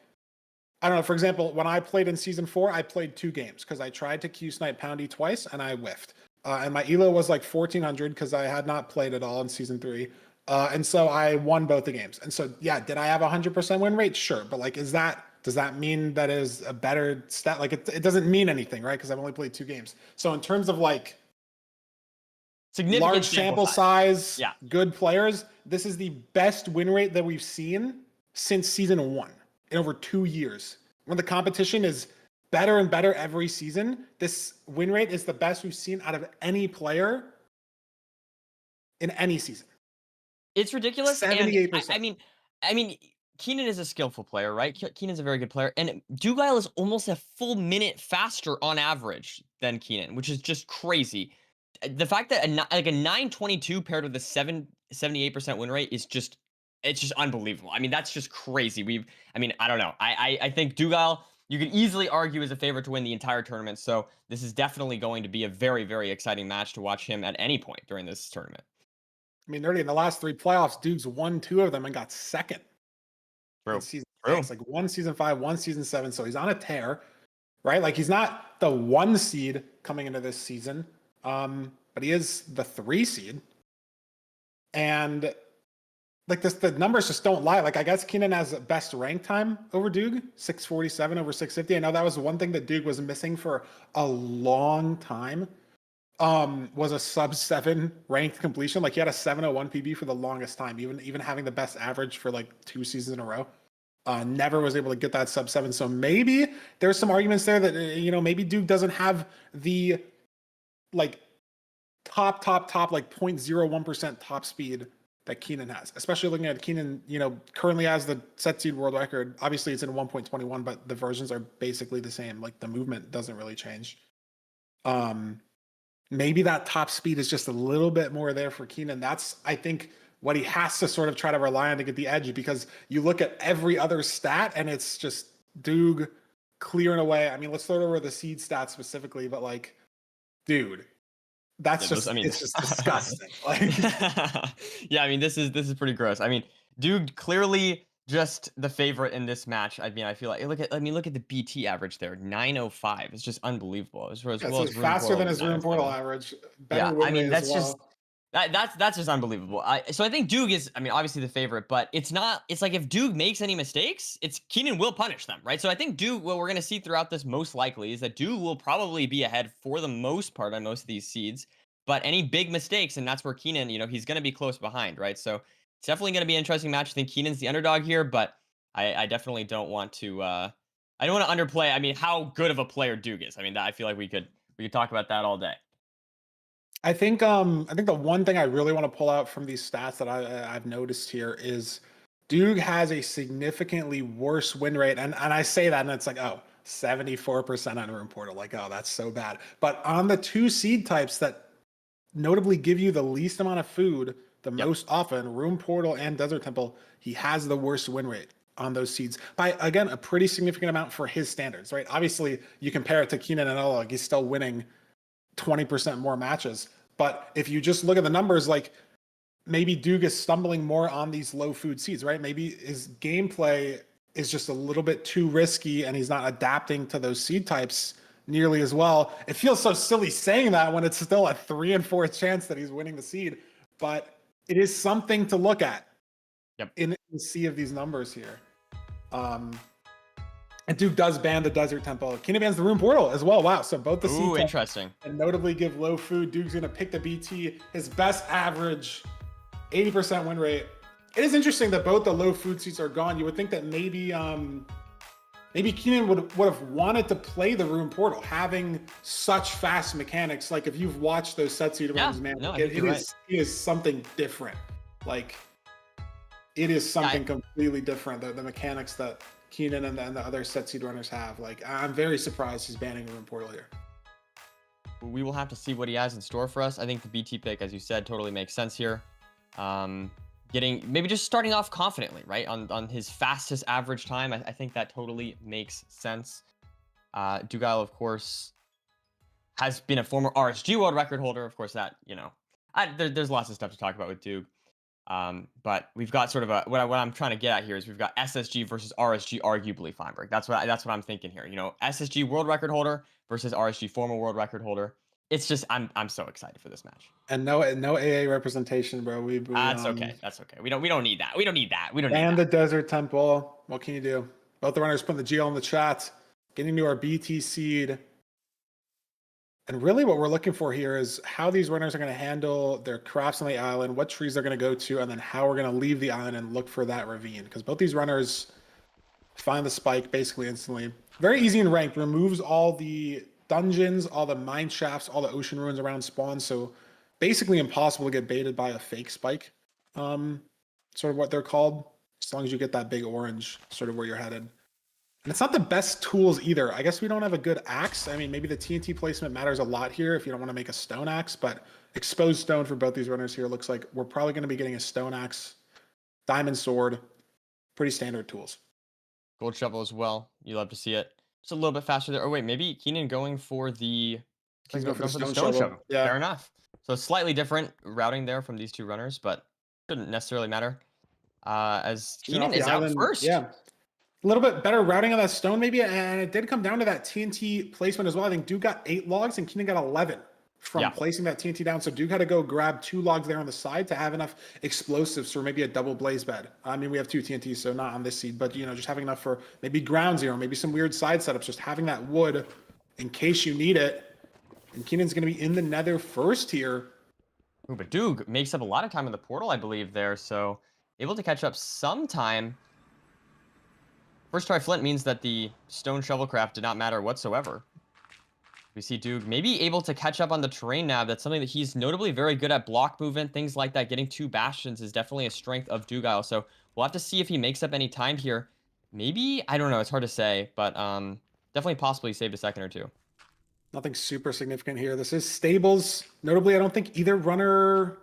I don't know, for example, when I played in season 4, I played 2 games because I tried to Q snipe Poundy twice and I whiffed. And my elo was like 1400 because I had not played at all in season 3. And so I won both the games. And so, yeah, did I have 100% win rate? Sure. But like, does that mean that is a better stat? Like it doesn't mean anything, right? Because I've only played 2 games. So in terms of like significant large sample size, yeah, good players, this is the best win rate that we've seen since season 1 in over 2 years. When the competition is better and better every season, this win rate is the best we've seen out of any player in any season. It's ridiculous. 78%. And I mean, Kenan is a skillful player, right? Kenan's a very good player, and Doogile is almost a full minute faster on average than Kenan, which is just crazy. The fact that a 922 paired with a 78% win rate is just, it's just unbelievable. I mean, that's just crazy. I don't know. I think Doogile, you could easily argue, is a favorite to win the entire tournament. So this is definitely going to be a very, very exciting match to watch him at any point during this tournament. I mean, nerdy, in the last 3 playoffs, Dude's won 2 of them and got second. True. In season 6, like 1 season 5, 1 season 7. So he's on a tear, right? Like he's not the 1 seed coming into this season, but he is the 3 seed. And like the numbers just don't lie. Like I guess Kenan has best rank time over Doog, 647 over 650. I know that was one thing that Doog was missing for a long time. Was a sub 7 ranked completion. Like he had a 701 PB for the longest time, even having the best average for like 2 seasons in a row. Never was able to get that sub 7. So maybe there's some arguments there that, maybe Duke doesn't have the like top like 0.01% top speed that Kenan has, especially looking at Kenan, currently has the set seed world record. Obviously it's in 1.21, but the versions are basically the same. Like the movement doesn't really change. maybe that top speed is just a little bit more there for Kenan. That's, I think, what he has to sort of try to rely on to get the edge, because you look at every other stat and it's just Doog clearing away. I mean, let's throw over the seed stats specifically, but like, dude, that's Yeah, just, I mean, it's just disgusting. Like, yeah, I mean, this is pretty gross. I mean, Dude clearly just the favorite in this match. I mean, I feel like look at the BT average there, 905. It's just unbelievable. As well as it's faster than his room portal average. Better Yeah, win I mean, rate that's as well. just that's just unbelievable. So I think Doog is, I mean, obviously the favorite, but it's not. It's like if Doog makes any mistakes, Kenan will punish them, right? So I think Doog, what we're gonna see throughout this most likely is that Doog will probably be ahead for the most part on most of these seeds. But any big mistakes, and that's where Kenan, he's gonna be close behind, right? So it's definitely gonna be an interesting match. I think Kenan's the underdog here, but I definitely don't want to. I don't want to underplay. I mean, how good of a player Doog is. I mean, I feel like we could talk about that all day. I think the one thing I really want to pull out from these stats that I've noticed here is Doog has a significantly worse win rate, and I say that and it's like, oh, 74% on room portal, like, oh, that's so bad. But on the two seed types that notably give you the least amount of food the most often, room portal and desert temple, he has the worst win rate on those seeds by, again, a pretty significant amount for his standards, right? Obviously, you compare it to Kenan and Oleg, he's still winning 20% more matches. But if you just look at the numbers, like maybe Doog is stumbling more on these low food seeds, right? Maybe his gameplay is just a little bit too risky and he's not adapting to those seed types nearly as well. It feels so silly saying that when it's still a 3 and 4 chance that he's winning the seed, but it is something to look at in the sea of these numbers here. And Doog does ban the desert temple. Kenan bans the room portal as well. Wow. So both the seed interesting. And notably give low food. Doog's going to pick the BT, his best average, 80% win rate. It is interesting that both the low food seats are gone. You would think that maybe Kenan would have wanted to play the room portal, having such fast mechanics. Like if you've watched those set seed runs, man, it is something different. Like it is something completely different. The mechanics that Kenan and the other set seed runners have. Like, I'm very surprised he's banning the room portal here. We will have to see what he has in store for us. I think the BT pick, as you said, totally makes sense here. Maybe just starting off confidently, right? On his fastest average time. I think that totally makes sense. Doogile, of course, has been a former RSG world record holder. Of course, that, there's lots of stuff to talk about with Doog. But we've got sort of what I'm trying to get at here is we've got SSG versus RSG, arguably Feinberg. That's what I'm thinking here. SSG world record holder versus RSG former world record holder. It's just I'm so excited for this match. And no AA representation, bro. That's okay. That's okay. We don't need that. We don't need that. And the desert temple. What can you do? Both the runners putting the GL in the chat, getting to our BT seed. And really what we're looking for here is how these runners are going to handle their crafts on the island, what trees they're going to go to, and then how we're going to leave the island and look for that ravine. Because both these runners find the spike basically instantly. Very easy in ranked. Removes all the dungeons, all the mine shafts, all the ocean ruins around spawn. So basically impossible to get baited by a fake spike. Sort of what they're called. As long as you get that big orange, sort of where you're headed. And it's not the best tools either. I guess we don't have a good axe. I mean, maybe the TNT placement matters a lot here if you don't want to make a stone axe, but exposed stone for both these runners here looks like we're probably going to be getting a stone axe, diamond sword, pretty standard tools. Gold shovel as well. You love to see it. Just a little bit faster there. Oh wait, maybe Kenan going for the stone shovel. Yeah. Fair enough. So slightly different routing there from these two runners, but shouldn't necessarily matter. As Kenan is out first. Yeah. A little bit better routing on that stone, maybe, and it did come down to that TNT placement as well. I think Doog got 8 logs and Kenan got 11 from placing that TNT down. So Doog had to go grab 2 logs there on the side to have enough explosives for maybe a double blaze bed. I mean, we have 2 TNTs, so not on this seed, but just having enough for maybe ground zero, maybe some weird side setups, just having that wood in case you need it. And Kenan's going to be in the nether first here. Ooh, but Doog makes up a lot of time in the portal, I believe, there, so able to catch up some time. First try flint means that the stone shovelcraft did not matter whatsoever. We see Doog maybe able to catch up on the terrain nav. That's something that he's notably very good at. Block movement, things like that. Getting 2 bastions is definitely a strength of Doogile. So we'll have to see if he makes up any time here. Maybe, I don't know, it's hard to say, but definitely possibly saved a second or 2. Nothing super significant here. This is stables. Notably, I don't think either runner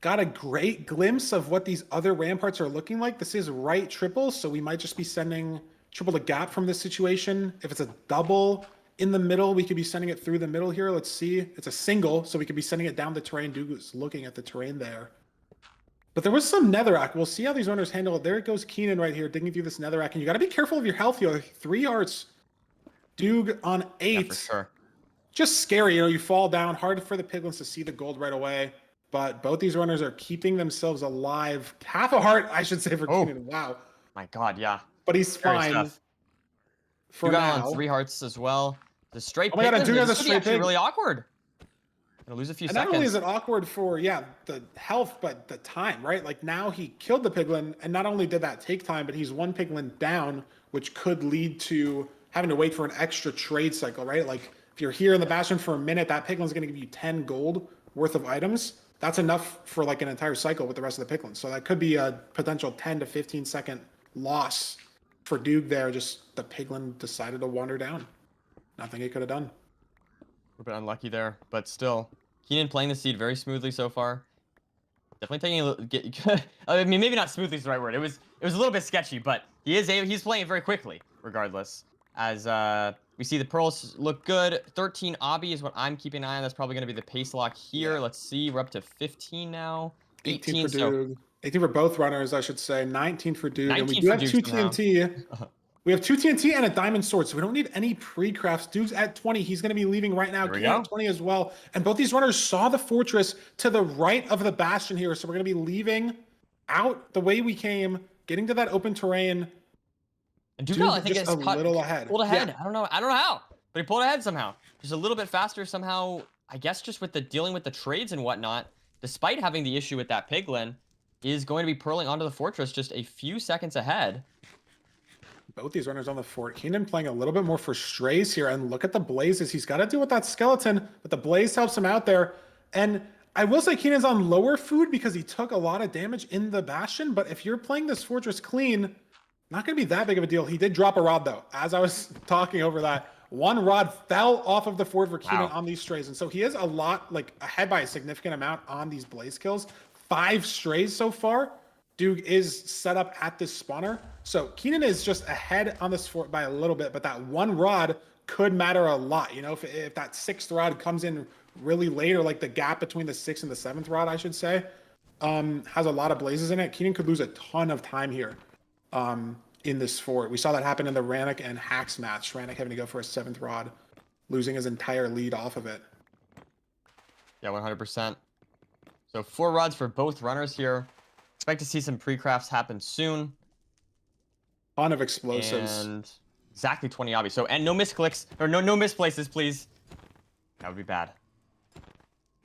got a great glimpse of what these other ramparts are looking like. This is right triple, so we might just be sending triple to gap from this situation. If it's a double in the middle, we could be sending it through the middle here. Let's see. It's a single, so we could be sending it down the terrain. Doogle's looking at the terrain there. But there was some netherrack. We'll see how these runners handle it. There it goes Kenan right here, digging through this netherrack. And you got to be careful of your health here. 3 hearts. Doog on 8. Yeah, for sure. Just scary. You know, you fall down. Hard for the piglins to see the gold right away. But both these runners are keeping themselves alive. Half a heart, I should say, for Kenan. Wow. My God, yeah. But he's Scary fine. stuff. For Doogile now. on 3 hearts as well. The straight Oh my God, piglins, Doogile has a this could be straight actually pig. really awkward. Gonna lose a few And seconds. not only is it awkward for, the health, but the time, right? Like now he killed the piglin, and not only did that take time, but he's 1 piglin down, which could lead to having to wait for an extra trade cycle, right? Like if you're here in the bastion for a minute, that piglin's going to give you 10 gold worth of items. That's enough for like an entire cycle with the rest of the piglins. So that could be a potential 10 to 15 second loss for Doog there. Just the piglin decided to wander down. Nothing he could have done. A bit unlucky there, but still, Kenan playing the seed very smoothly so far. Definitely taking a little. I mean, maybe not smoothly is the right word. It was a little bit sketchy, but he's playing it very quickly, regardless. As we see the pearls look good. 13 obby is what I'm keeping an eye on. That's probably going to be the pace lock here. Let's see, we're up to 15 now. 18 for Doog. 18 for both runners, I should say. 19 for Doog. And we 19 do for have Doog 2 somehow. TNT. We have 2 TNT and a diamond sword, so we don't need any pre-crafts. Doog's at 20. He's going to be leaving right now. There we Kenan go. at 20 as well. And both these runners saw the fortress to the right of the bastion here, so we're going to be leaving out the way we came, getting to that open terrain. And Doogile, I think, just is a little ahead. Pulled ahead. Yeah. I don't know how, but he pulled ahead somehow. Just a little bit faster somehow. I guess just with the dealing with the trades and whatnot, despite having the issue with that piglin, is going to be purling onto the fortress just a few seconds ahead. Both these runners on the fort. Kenan playing a little bit more for strays here, and look at the blazes. He's got to deal with that skeleton, but the blaze helps him out there. And I will say Kenan's on lower food because he took a lot of damage in the bastion, but if you're playing this fortress clean, not going to be that big of a deal. He did drop a rod, though. As I was talking over that, 1 rod fell off of the fort for Kenan on these strays, and so he is a lot, like, ahead by a significant amount on these blaze kills. 5 strays so far. Doog is set up at this spawner. So Kenan is just ahead on this fort by a little bit, but that 1 rod could matter a lot. You know, if that 6th rod comes in really late, or like the gap between the 6th and the 7th rod, I should say, has a lot of blazes in it, Kenan could lose a ton of time here in this fort. We saw that happen in the Ranik and Hacks match. Ranik having to go for a 7th rod, losing his entire lead off of it. Yeah, 100%. So 4 rods for both runners here. Expect to see some pre-crafts happen soon. Ton of explosives. And exactly 20 obby. So, and no misclicks, or no misplaces, please. That would be bad.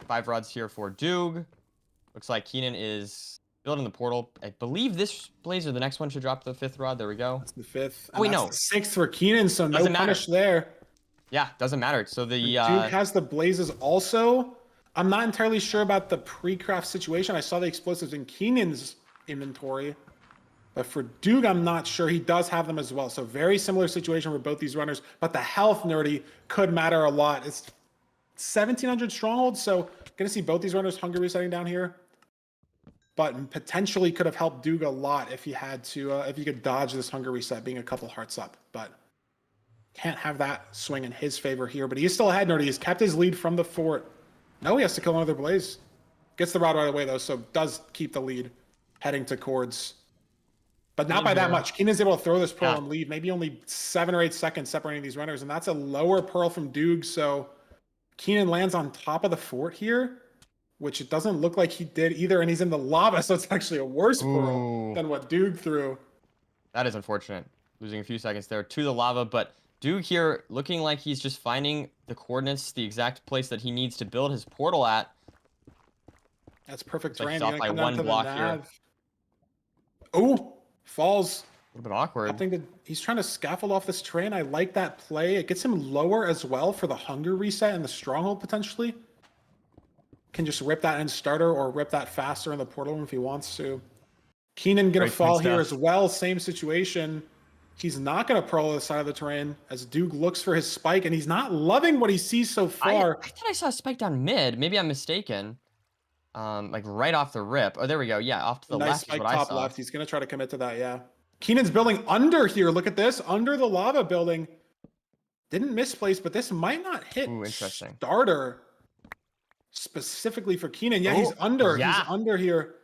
5 rods here for Doog. Looks like Kenan is building the portal. I believe this blaze or the next one should drop the 5th rod. There we go. That's the 5th. Oh, wait, that's no. the 6th for Kenan, so no Doesn't matter. punish there. Yeah, doesn't matter. So the Doog has the blazes also. I'm not entirely sure about the pre-craft situation. I saw the explosives in Kenan's inventory. But for Doog, I'm not sure. He does have them as well. So very similar situation for both these runners. But the health, Nerdy, could matter a lot. It's 1,700 strongholds, so going to see both these runners hunger resetting down here. But potentially could have helped Doog a lot if he had to, if he could dodge this hunger reset, being a couple hearts up. But can't have that swing in his favor here. But he is still ahead, Nerdy. He's kept his lead from the fort. No, he has to kill another blaze. Gets the rod right away, though, so does keep the lead heading to Cords. But not by that much. Kenan's able to throw this pearl and leave. Maybe only 7 or 8 seconds separating these runners, and that's a lower pearl from Doog, so Kenan lands on top of the fort here, which it doesn't look like he did either, and he's in the lava, so it's actually a worse pearl than what Doog threw. That is unfortunate. Losing a few seconds there to the lava, but Doog here looking like he's just finding the coordinates, the exact place that he needs to build his portal at. That's perfect Like terrain. stopped by 1 block here. Oh, falls. A little bit awkward. I think that he's trying to scaffold off this terrain. I like that play. It gets him lower as well for the hunger reset and the stronghold potentially. Can just rip that end starter or rip that faster in the portal if he wants to. Kenan gonna fall here as well. Same situation. He's not going to pearl the side of the terrain as Duke looks for his spike, and he's not loving what he sees so far. I thought I saw a spike down mid. Maybe I'm mistaken. Like right off the rip. Oh, there we go. Yeah, off to the Nice left is spike what I top saw. left. He's going to try to commit to that, yeah. Keenan's building under here. Look at this. Under the lava building. Didn't misplace, but this might not hit Ooh, interesting. starter specifically for Kenan. Yeah, Oh, he's under. yeah. He's under here.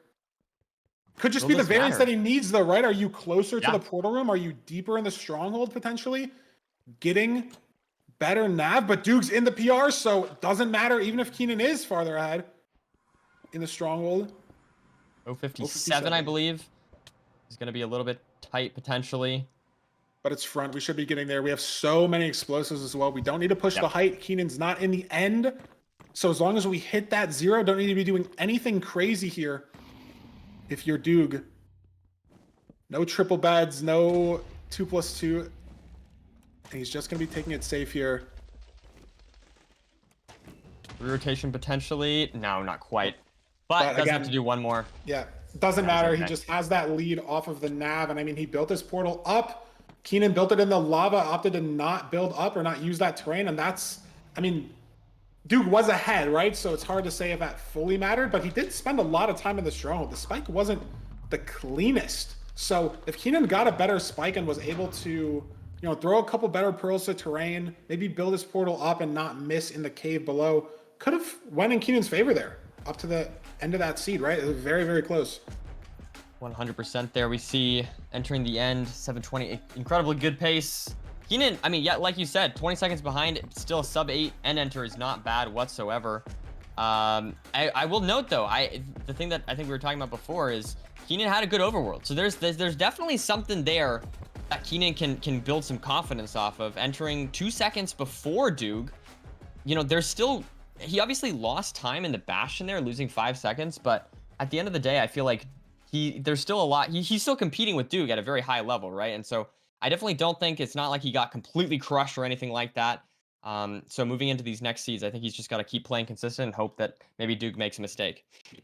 Could just Will be the this variance matter? that he needs, though, right? Are you closer to Yeah. the portal room? Are you deeper in the stronghold, potentially? Getting better nav, but Duke's in the PR, so it doesn't matter, even if Kenan is farther ahead in the stronghold. 057, I believe. Is going to be a little bit tight, potentially. But it's front. We should be getting there. We have so many explosives as well. We don't need to push the height. Keenan's not in the end. So as long as we hit that 0, don't need to be doing anything crazy here. If you're Doog. No triple beds, no 2+2. And he's just going to be taking it safe here. Rotation potentially. No, not quite. But does again, have to do one more. Yeah, doesn't matter. He okay. just has that lead off of the nav. And I mean, he built his portal up. Kenan built it in the lava, opted to not build up or not use that terrain. And that's, I mean, Duke was ahead, right? So it's hard to say if that fully mattered, but he did spend a lot of time in the stronghold. The spike wasn't the cleanest. So if Kenan got a better spike and was able to, throw a couple better pearls to terrain, maybe build his portal up and not miss in the cave below, could have went in Kenan's favor there up to the end of that seed, right? It was very, very close. 100% there. We see entering the end, 720, incredibly good pace. Kenan, I mean, yeah, like you said, 20 seconds behind, still a sub-8 end enter is not bad whatsoever. I will note though, the thing that I think we were talking about before is Kenan had a good overworld. So there's definitely something there that Kenan can build some confidence off of. Entering 2 seconds before Doog, there's still, he obviously lost time in the Bastion there, losing 5 seconds, but at the end of the day, I feel like there's still a lot, he's still competing with Doog at a very high level, right? And so I definitely don't think it's not like he got completely crushed or anything like that. So moving into these next seeds, I think he's just got to keep playing consistent and hope that maybe Doog makes a mistake. I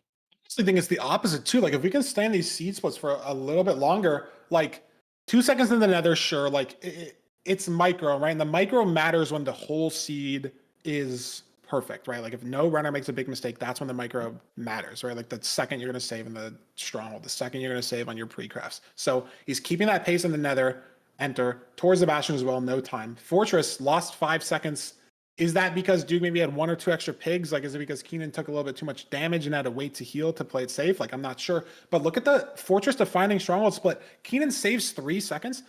actually think it's the opposite too. Like if we can stay in these seed splits for a little bit longer, like 2 seconds in the nether, sure, like it's micro, right? And the micro matters when the whole seed is perfect, right? Like if no runner makes a big mistake, that's when the micro matters, right? Like the second you're going to save in the stronghold, the second you're going to save on your pre-crafts. So he's keeping that pace in the nether, enter towards the Bastion as well, no time. Fortress lost 5 seconds. Is that because Duke maybe had 1 or 2 extra pigs? Like, is it because Kenan took a little bit too much damage and had to wait to heal to play it safe? Like, I'm not sure. But look at the Fortress defining stronghold split. Kenan saves 3 seconds,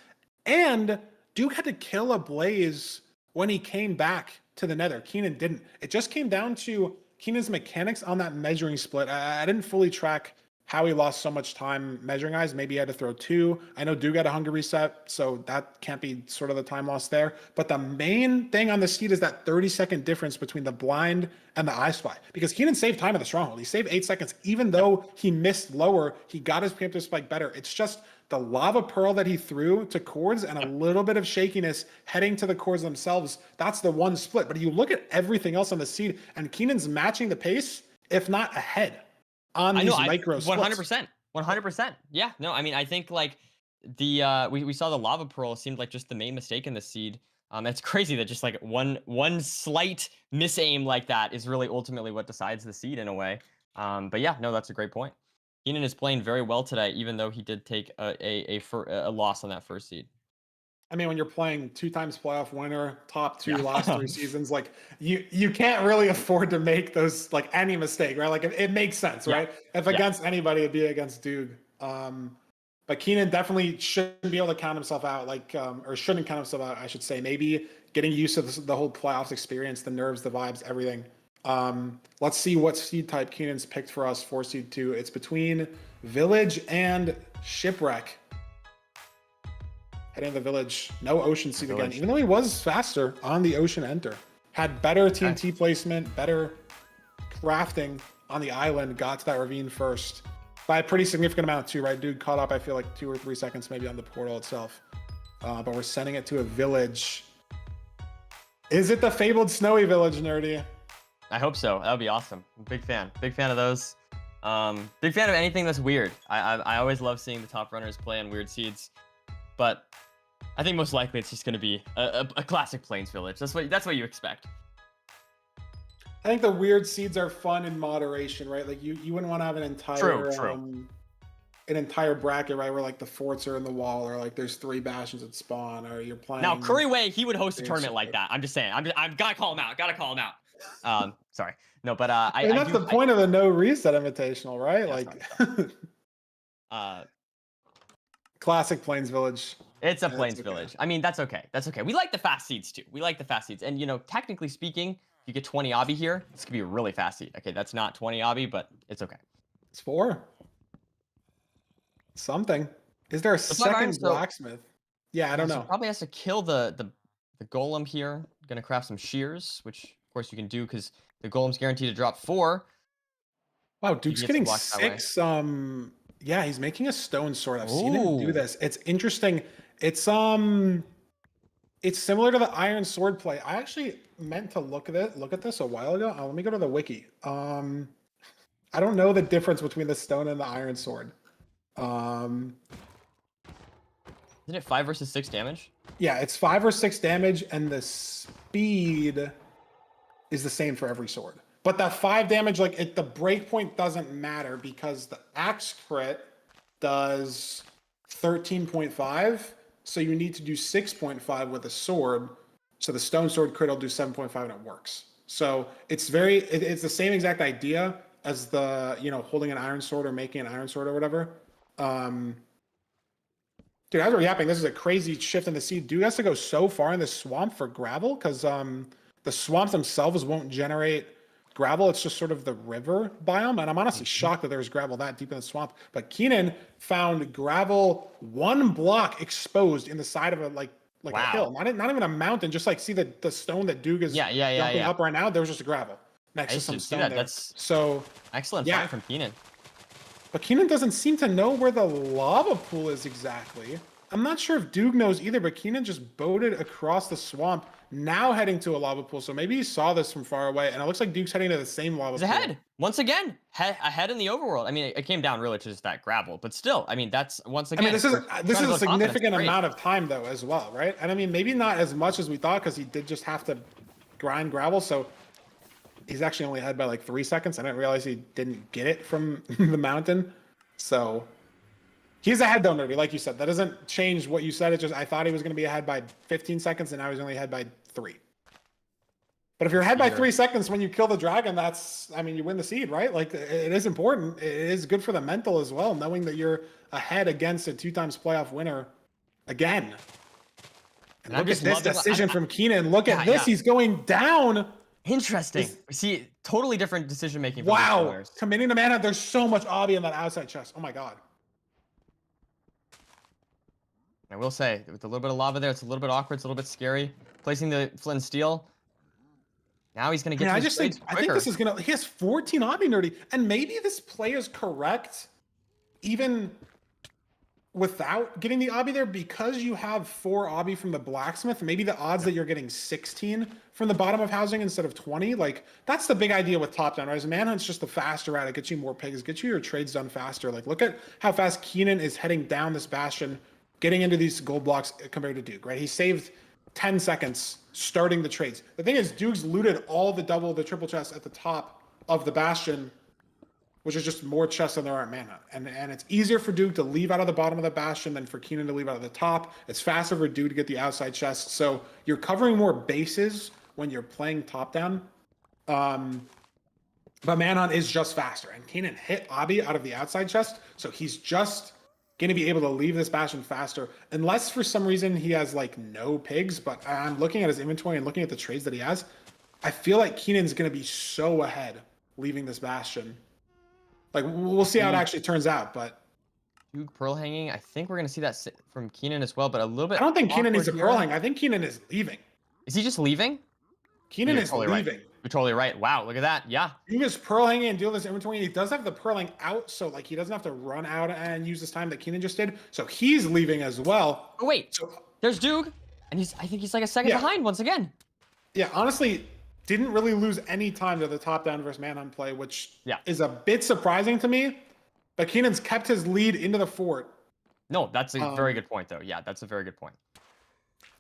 and Duke had to kill a Blaze when he came back to the nether. Kenan didn't. It just came down to Kenan's mechanics on that measuring split. I didn't fully track how he lost so much time measuring eyes. Maybe he had to throw 2. I know Duke had a hunger reset, so that can't be sort of the time loss there. But the main thing on the seed is that 30-second difference between the blind and the I Spy. Because Kenan saved time in the stronghold. He saved 8 seconds. Even though he missed lower, he got his preemptive spike better. It's just the lava pearl that he threw to cords and a little bit of shakiness heading to the cords themselves. That's the one split. But you look at everything else on the seed, and Kenan's matching the pace, if not ahead, on these micro splits. 100%. Yeah, no, I mean, I think like we saw the lava pearl seemed like just the main mistake in the seed. It's crazy that just like one slight misaim like that is really ultimately what decides the seed in a way. But yeah, no, that's a great point. Kenan is playing very well today, even though he did take a loss on that first seed. I mean, when you're playing 2 times playoff winner, top 2 last 3 seasons, like you can't really afford to make those, like, any mistake, right? Like it makes sense, right? If against anybody, it'd be against Doog. But Kenan definitely shouldn't be able to count himself out, like, or shouldn't count himself out, I should say. Maybe getting used to the whole playoffs experience, the nerves, the vibes, everything. Let's see what seed type Kenan's picked for us for seed 2. It's between Village and Shipwreck. Heading to the Village. No Ocean seed again, even though he was faster on the Ocean enter. Had better TNT placement, better crafting on the island, got to that ravine first. By a pretty significant amount too, right? Dude caught up, I feel like 2 or 3 seconds maybe on the portal itself. But we're sending it to a village. Is it the fabled Snowy Village, Nerdy? I hope so. That would be awesome. Big fan of those. Big fan of anything that's weird. I always love seeing the top runners play on weird seeds. But I think most likely it's just going to be a classic Plains Village. That's what you expect. I think the weird seeds are fun in moderation, right? Like you wouldn't want to have an entire an entire bracket, right, where like the forts are in the wall, or like there's 3 bastions at spawn, or you're playing. Now Curry Way, he would host a tournament like that. I'm just saying. I'm gotta call him out. Sorry. No, but and that's the point of the no reset invitational, right? Yeah, like classic Plains Village. It's a Plains Village. I mean, that's okay. That's okay. We like the fast seeds too. We like the fast seeds. And, you know, technically speaking, if you get 20 obby here, this could be a really fast seed. Okay, that's not 20 obby, but it's okay. It's 4. Something. Is there a second blacksmith? Yeah, I don't know. Probably has to kill the golem here. Gonna craft some shears, which of course you can do because the golem's guaranteed to drop 4. Wow, Duke's getting 6. Yeah, he's making a stone sword. I've seen him do this. It's interesting. It's similar to the iron sword play. I actually meant to look at this a while ago. Let me go to the wiki. I don't know the difference between the stone and the iron sword. Isn't it 5 versus 6 damage? Yeah, it's 5 or 6 damage, and the speed is the same for every sword. But that 5 damage, like the breakpoint doesn't matter because the axe crit does 13.5. So you need to do 6.5 with a sword. So the stone sword crit will do 7.5 and it works. So it's it's the same exact idea as the, you know, holding an iron sword or making an iron sword or whatever. Dude, as we're yapping, this is a crazy shift in the seed. Dude has to go so far in the swamp for gravel because the swamps themselves won't generate gravel. It's just sort of the river biome. And I'm honestly shocked that there's gravel that deep in the swamp. But Kenan found gravel 1 block exposed in the side of a a hill. Not even a mountain. Just like see the stone that Doog is jumping up right now. There was just gravel next to some stone there. That's so excellent find from Kenan. But Kenan doesn't seem to know where the lava pool is exactly. I'm not sure if Doog knows either, but Kenan just boated across the swamp, now heading to a lava pool. So maybe he saw this from far away, and it looks like Doog's heading to the same lava pool. He's ahead. Once again, ahead in the overworld. I mean, it came down really to just that gravel, but still, I mean, that's once again. I mean, this is a significant amount of time, though, as well, right? And I mean, maybe not as much as we thought, because he did just have to grind gravel, so he's actually only ahead by like 3 seconds. I didn't realize he didn't get it from the mountain. So he's ahead though, Nerdy, like you said. That doesn't change what you said. It's just I thought he was going to be ahead by 15 seconds, and now he's only ahead by 3. But if you're ahead by 3 seconds when you kill the dragon, I mean, you win the seed, right? Like, it is important. It is good for the mental as well, knowing that you're ahead against a 2-times playoff winner again. And look at this decision from Kenan. Look at this. He's going down. Interesting. See, totally different decision making. Wow. Committing to mana. There's so much obby in that outside chest. Oh my god. I will say, with a little bit of lava there, it's a little bit awkward. It's a little bit scary. Placing the flint and steel. Now he's going to get. I think this is going to. He has 14 obby, Nerdy, and maybe this play is correct, even without getting the obby there, because you have 4 obby from the blacksmith. Maybe the odds that you're getting 16 from the bottom of housing instead of 20, like that's the big idea with top down, right? Manhunt's just the faster route. It gets you more pigs, gets you your trades done faster. Like look at how fast Kenan is heading down this bastion, getting into these gold blocks compared to Duke, right? He saved 10 seconds starting the trades. The thing is, Duke's looted all the triple chests at the top of the bastion, which is just more chests than there are mana. And it's easier for Duke to leave out of the bottom of the bastion than for Kenan to leave out of the top. It's faster for Duke to get the outside chests. So you're covering more bases when you're playing top down. But Manhunt is just faster. And Kenan hit obby out of the outside chest. So he's just going to be able to leave this bastion faster. Unless for some reason he has like no pigs. But I'm looking at his inventory and looking at the trades that he has. I feel like Kenan's going to be so ahead leaving this bastion. Like, we'll see how it actually turns out, but... Duke pearl hanging. I think we're going to see that from Kenan as well, but a little bit... I don't think Kenan needs a pearl hang. I think Kenan is leaving. Is he just leaving? Kenan is leaving. Right. You're totally right. Wow, look at that. Yeah. He is pearl hanging and deal this inventory. He does have the pearl hang out, so like he doesn't have to run out and use this time that Kenan just did. So he's leaving as well. Oh, wait. There's Duke, and I think he's like a second behind once again. Yeah, honestly... Didn't really lose any time to the top down versus Manhunt play, which is a bit surprising to me. But Kenan's kept his lead into the fort. No, that's a very good point, though. Yeah, that's a very good point.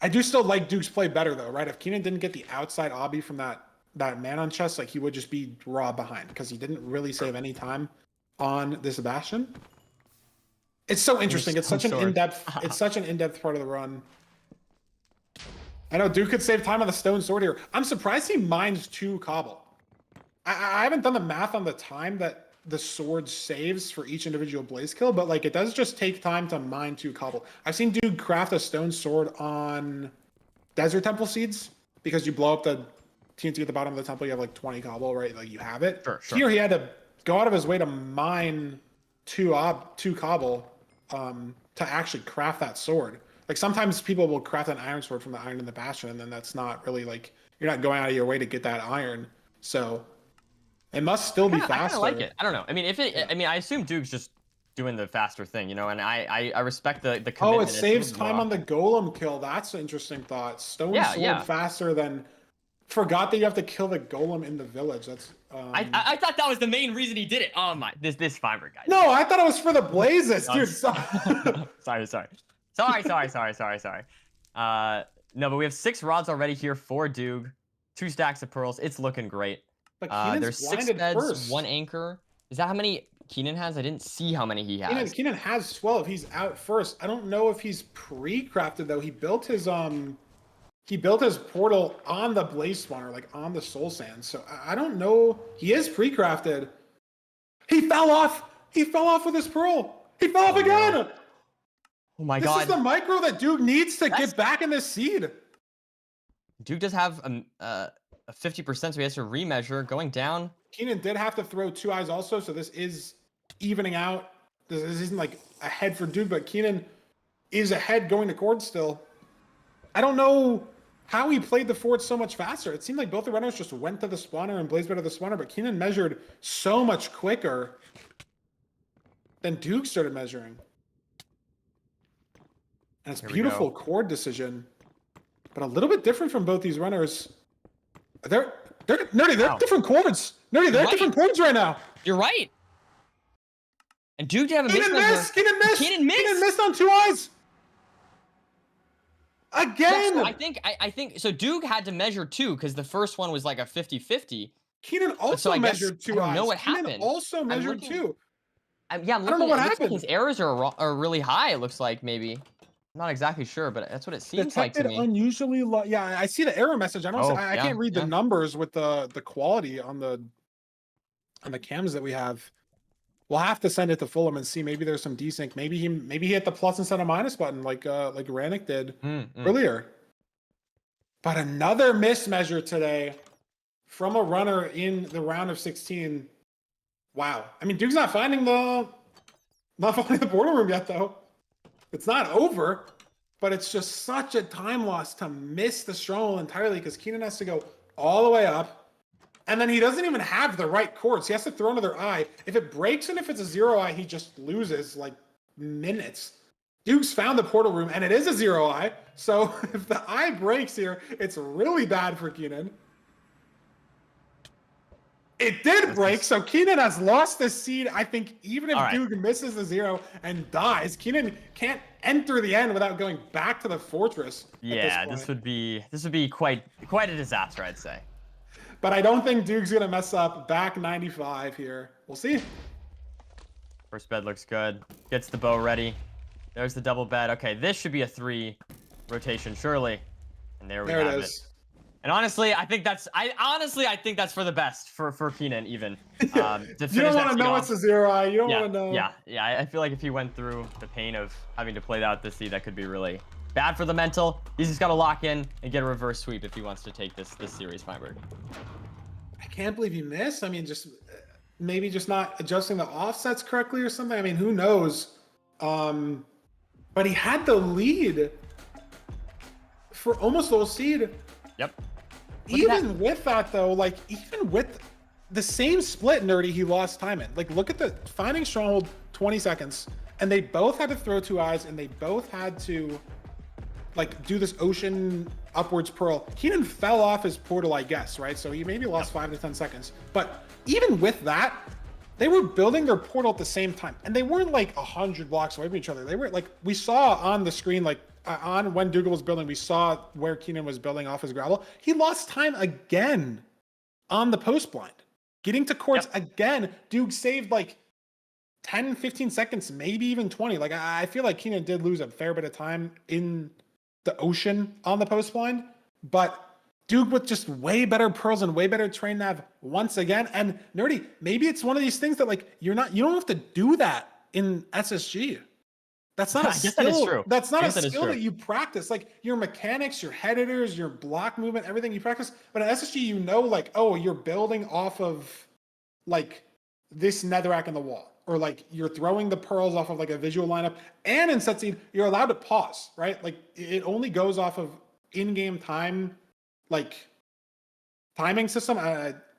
I do still like Duke's play better though, right? If Kenan didn't get the outside obby from that man on chest, like he would just be raw behind because he didn't really save any time on this Bastion. It's so interesting. It's such an in-depth. It's such an in-depth part of the run. I know Duke could save time on the stone sword here. I'm surprised he mines 2 cobble. I haven't done the math on the time that the sword saves for each individual blaze kill, but like it does just take time to mine 2 cobble. I've seen Duke craft a stone sword on Desert Temple Seeds because you blow up the TNT at the bottom of the temple, you have like 20 cobble, right? Like you have it. Sure. Here he had to go out of his way to mine 2 cobble to actually craft that sword. Like sometimes people will craft an iron sword from the iron in the Bastion, and then that's not really like you're not going out of your way to get that iron. So it must still be faster. I kind of like it. I don't know. I mean, I assume Duke's just doing the faster thing, you know, and I respect the commitment. Oh, it saves time on the golem kill. That's an interesting thought. Stone sword faster than. Forgot that you have to kill the golem in the village. That's. I thought that was the main reason he did it. Oh my, this fiber guy. No, I thought it was for the blazes, dude. Sorry. No, but we have 6 rods already here for Doog, 2 stacks of pearls. It's looking great. But there's 6 beds, 1 anchor. Is that how many Kenan has? I didn't see how many he has. Kenan has 12. He's out first. I don't know if he's pre-crafted though. He built his portal on the blaze spawner, like on the soul sand. So I don't know. He is pre-crafted. He fell off. He fell off with his pearl. He fell off again. No. Oh my god. This is the micro that Duke needs to get back in this seed. Duke does have a 50%, so he has to remeasure going down. Kenan did have to throw 2 eyes also, so this is evening out. This isn't like ahead for Duke, but Kenan is ahead going to Cord still. I don't know how he played the fort so much faster. It seemed like both the runners just went to the spawner and blazed out of the spawner, but Kenan measured so much quicker than Duke started measuring. And it's beautiful Cord decision, but a little bit different from both these runners. They're different chords. Nerdy, they're different chords right now. You're right. And Duke have a Kenan missed on 2 eyes. Again. Yeah, so I think so. Duke had to measure 2 because the first one was like a 50-50. Kenan also measured 2 eyes. I don't know what happened. Kenan also measured 2. I'm looking, I don't know what happened. His errors are really high. It looks like maybe. I'm not exactly sure, but that's what it seems like to me. Unusually low. Yeah, I see the error message. I don't. I can't read the numbers with the quality on the cams that we have. We'll have to send it to Fulham and see. Maybe there's some desync. Maybe he hit the plus instead of minus button like Ranik did earlier. But another mismeasure today from a runner in the round of 16. Wow. I mean, Duke's not finding the portal room yet though. It's not over, but it's just such a time loss to miss the stronghold entirely because Kenan has to go all the way up. And then he doesn't even have the right chords. He has to throw another eye. If it breaks and if it's a 0 eye, he just loses like minutes. Duke's found the portal room and it is a 0 eye. So if the eye breaks here, it's really bad for Kenan. It did break, so Kenan has lost the seed. I think even if Duke misses the 0 and dies, Kenan can't enter the end without going back to the fortress. Yeah, this would be quite a disaster, I'd say. But I don't think Duke's gonna mess up. Back 95 here. We'll see. First bed looks good. Gets the bow ready. There's the double bed. Okay, this should be a 3 rotation, surely. And there we have it. And honestly, I think that's for the best for Kenan even. You don't want to know it's a 0 eye. You don't want to know. Yeah. I feel like if he went through the pain of having to play out the seed, that could be really bad for the mental. He's just got to lock in and get a reverse sweep if he wants to take this series, Feinberg. I can't believe he missed. I mean, maybe just not adjusting the offsets correctly or something. I mean, who knows? But he had the lead for almost the whole seed. Yep. Even with that though, like even with the same split, Nerdy, he lost time in. Like look at the finding stronghold 20 seconds, and they both had to throw 2 eyes, and they both had to like do this ocean upwards pearl. Kenan fell off his portal, I guess, right? So he maybe lost 5 to 10 seconds. But even with that, they were building their portal at the same time, and they weren't like 100 blocks away from each other. They were like, we saw on the screen like on when Doogile was building, we saw where Kenan was building off his gravel. He lost time again on the post blind. Getting to courts again, Doog saved like 10, 15 seconds, maybe even 20. Like, I feel like Kenan did lose a fair bit of time in the ocean on the post blind, but Doog with just way better pearls and way better train nav once again. And Nerdy, maybe it's one of these things that like you don't have to do that in SSG. That's not a skill. That is true. That's not a skill that you practice. Like your mechanics, your head editors, your block movement, everything you practice. But in SSG, you know, like, oh, you're building off of like this netherrack in the wall, or like you're throwing the pearls off of like a visual lineup. And in set seed, you're allowed to pause, right? Like it only goes off of in-game time, like timing system.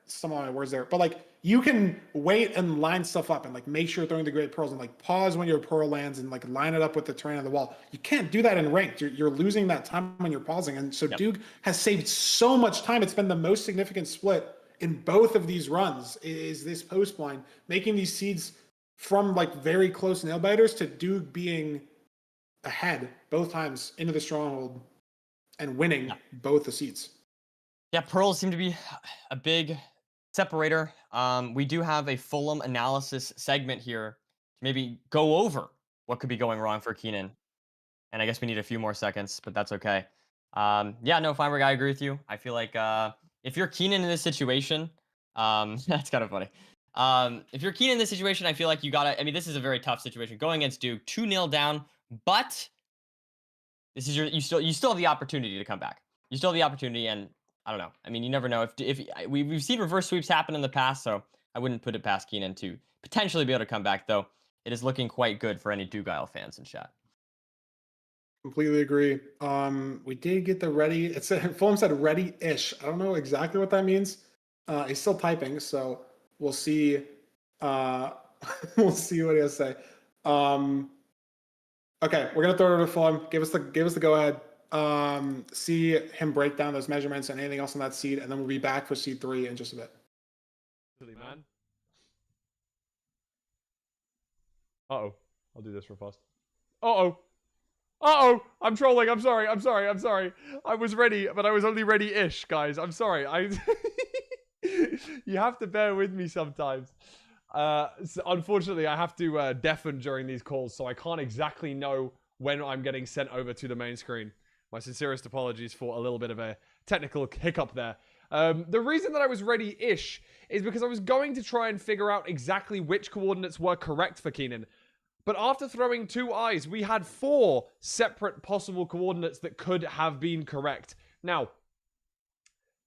Some of my words there, but like you can wait and line stuff up and like make sure you're throwing the great pearls and like pause when your pearl lands and like line it up with the terrain on the wall. You can't do that in ranked. You're losing that time when you're pausing. And so Doog has saved so much time. It's been the most significant split in both of these runs is this post blind, making these seeds from like very close nail biters to Doog being ahead both times into the stronghold and winning both the seeds. Yeah, pearls seem to be a big separator. We do have a Fulham analysis segment here to maybe go over what could be going wrong for Kenan. And I guess we need a few more seconds, but that's okay. Yeah, no, Feinberg, I agree with you. I feel like if you're Kenan in this situation, that's kind of funny. If you're Kenan in this situation, I feel like you gotta, I mean, this is a very tough situation. Going against Duke, 2-0 down, but this is you still have the opportunity to come back. You still have the opportunity, and I don't know. I mean, you never know. If we've seen reverse sweeps happen in the past, so I wouldn't put it past Kenan to potentially be able to come back, though. It is looking quite good for any Doogile fans in chat. Completely agree. We did get the ready. It said Fulham said ready-ish. I don't know exactly what that means. He's still typing, so we'll see. We'll see what he has to say. Okay, we're gonna throw it over to Fulham. Give us the go ahead. See him break down those measurements and anything else on that seed, and then we'll be back for seed 3 in just a bit. Man. Uh-oh. I'll do this real fast. Uh-oh. Uh-oh. I'm trolling. I'm sorry. I was ready, but I was only ready-ish, guys. I'm sorry. You have to bear with me sometimes. So unfortunately, I have to deafen during these calls, so I can't exactly know when I'm getting sent over to the main screen. My sincerest apologies for a little bit of a technical hiccup there. The reason that I was ready-ish is because I was going to try and figure out exactly which coordinates were correct for Kenan. But after throwing 2 eyes, we had 4 separate possible coordinates that could have been correct. Now,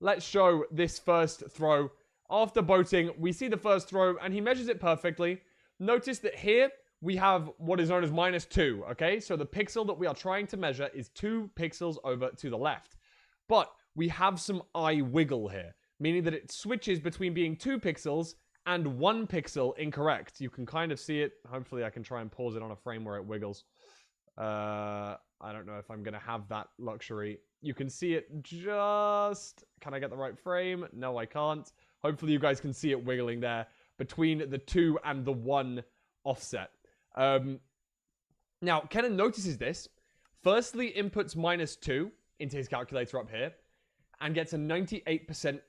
let's show this first throw. After boating, we see the first throw, and he measures it perfectly. Notice that here, we have what is known as -2, okay? So the pixel that we are trying to measure is 2 pixels over to the left. But we have some eye wiggle here, meaning that it switches between being 2 pixels and 1 pixel incorrect. You can kind of see it. Hopefully I can try and pause it on a frame where it wiggles. I don't know if I'm going to have that luxury. You can see it just... Can I get the right frame? No, I can't. Hopefully you guys can see it wiggling there between the 2 and the 1 offset. Now, Kenan notices this. Firstly, inputs -2 into his calculator up here and gets a 98%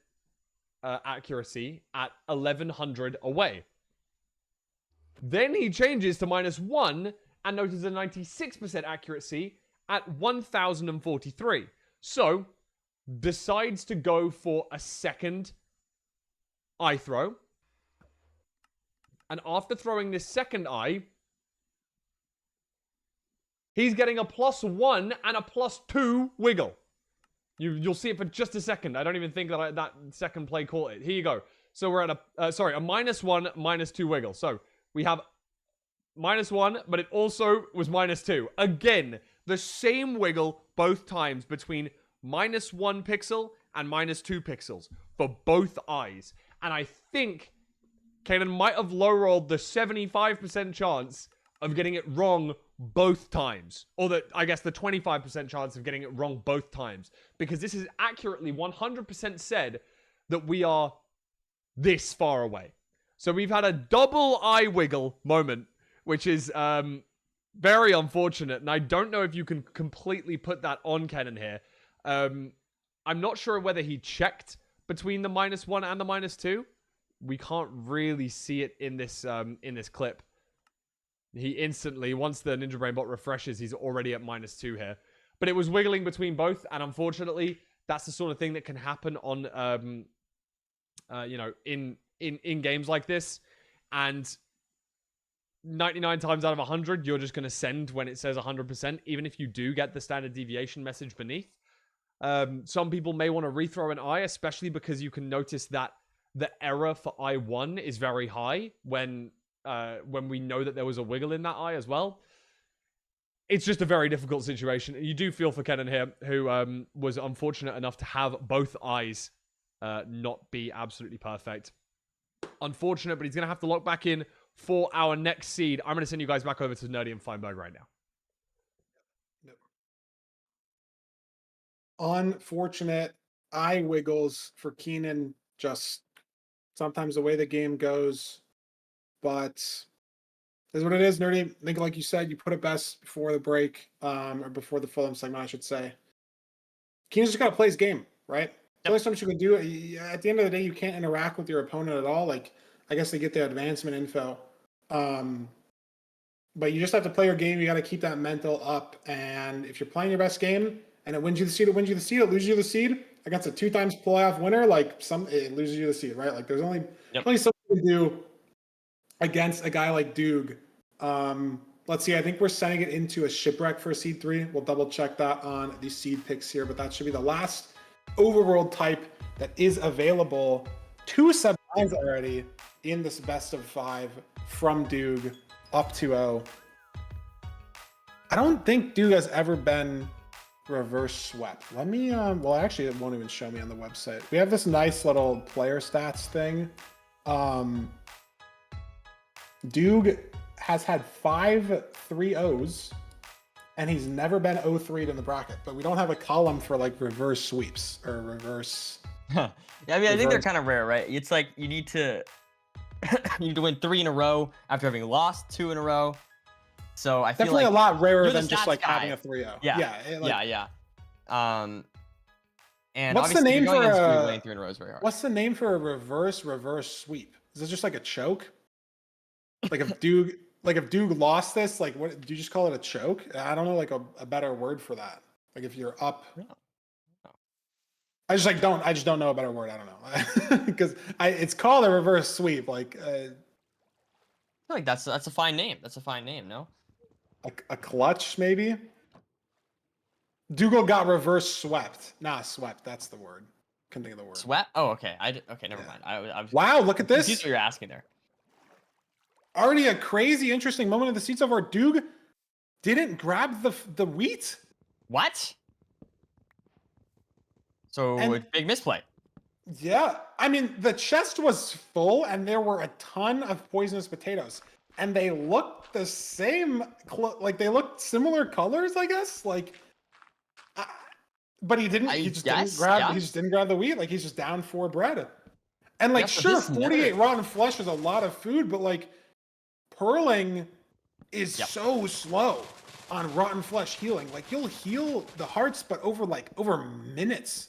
accuracy at 1100 away. Then he changes to -1 and notices a 96% accuracy at 1043. So, decides to go for a second eye throw. And after throwing this second eye, he's getting a +1 and a +2 wiggle. You'll see it for just a second. I don't even think that that second play caught it. Here you go. So we're at a -1, -2 wiggle. So we have -1, but it also was -2. Again, the same wiggle both times between -1 pixel and -2 pixels for both eyes. And I think Kenan might have low-rolled the 75% chance of getting it wrong both times. Or I guess the 25% chance of getting it wrong both times. Because this is accurately 100% said that we are this far away. So we've had a double eye wiggle moment, which is Very unfortunate, and I don't know if you can completely put that on Kenan here. I'm not sure whether he checked between the -1 and the -2. We can't really see it in this clip. He instantly, once the Ninja Brain bot refreshes, he's already at -2 here. But it was wiggling between both, and unfortunately, that's the sort of thing that can happen on, in games like this. And 99 times out of 100, you're just going to send when it says 100%, even if you do get the standard deviation message beneath. Some people may want to rethrow an eye, especially because you can notice that the error for I1 is very high when we know that there was a wiggle in that eye as well. It's just a very difficult situation. You do feel for Kenan here, who was unfortunate enough to have both eyes not be absolutely perfect. Unfortunate, but he's going to have to lock back in for our next seed. I'm going to send you guys back over to Nerdy and Feinberg right now. Unfortunate eye wiggles for Kenan. Just sometimes the way the game goes, but is what it is. Nerdy, I think like you said, you put it best before the break, or before the Fulham segment, I should say. Kenan's just got to play his game, right? The only something you can do. At the end of the day, you can't interact with your opponent at all. Like, I guess they get the advancement info. But you just have to play your game. You got to keep that mental up. And if you're playing your best game and it wins you the seed, it wins you the seed, it loses you the seed. Against a 2 times playoff winner, like it loses you the seed, right? Like there's only something to do against a guy like Doog. Let's see, I think we're sending it into a shipwreck for seed 3. We'll double check that on the seed picks here, but that should be the last overworld type that is available. 2 sub-9s already in this best of 5 from Doog up to 0. I don't think Doog has ever been reverse swept. Let me, well, actually, it won't even show me on the website. We have this nice little player stats thing. Doog has had 5 3-0s, and he's never been 0-3'd in the bracket, but we don't have a column for like reverse sweeps or reverse. Yeah, I mean, I think they're kind of rare, right? It's like you need to win 3 in a row after having lost 2 in a row. So I feel definitely like a lot rarer you're the than just stats like guy. having a 3-0. Yeah, Yeah. And what's the obviously name going for against a, winning 3 in a row is very hard. what's the name for a reverse sweep? Is it just like a choke? Like if Doog lost this, like what do you just call it, a choke? I don't know, like a better word for that. Like if you're up. No. I just don't know a better word. I don't know. Because it's called a reverse sweep. Like I feel like that's a fine name. That's a fine name, no? a clutch, maybe. Doogile got reverse swept. Nah, swept. That's the word. Couldn't think of the word. Sweat? Oh, okay. Okay, never mind. I was Wow, look at this. confused what you're asking there. Already a crazy, interesting moment in the seat so far. Doog didn't grab the wheat. What? So And- big misplay. Yeah, I mean the chest was full, and there were a ton of poisonous potatoes, and they looked the same. Like they looked similar colors, I guess. Like, but he didn't. He just didn't grab. He just didn't grab the wheat. Like he's just down 4 bread. And like, Yeah, but sure, this 48 never- rotten flesh is a lot of food, but like, purling is so slow on rotten flesh healing. Like you'll heal the hearts, but over minutes.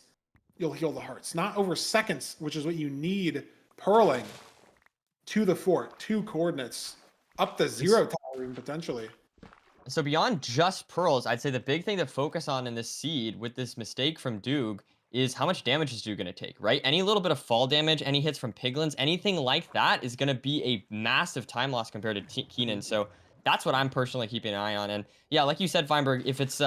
You'll heal the hearts, not over seconds, which is what you need purling to the fort, 2 coordinates, up to 0 towering potentially. So beyond just pearls, I'd say the big thing to focus on in this seed with this mistake from Doog is how much damage is Doog going to take, right? Any little bit of fall damage, any hits from piglins, anything like that is going to be a massive time loss compared to Kenan. So that's what I'm personally keeping an eye on. And yeah, like you said, Feinberg, if there's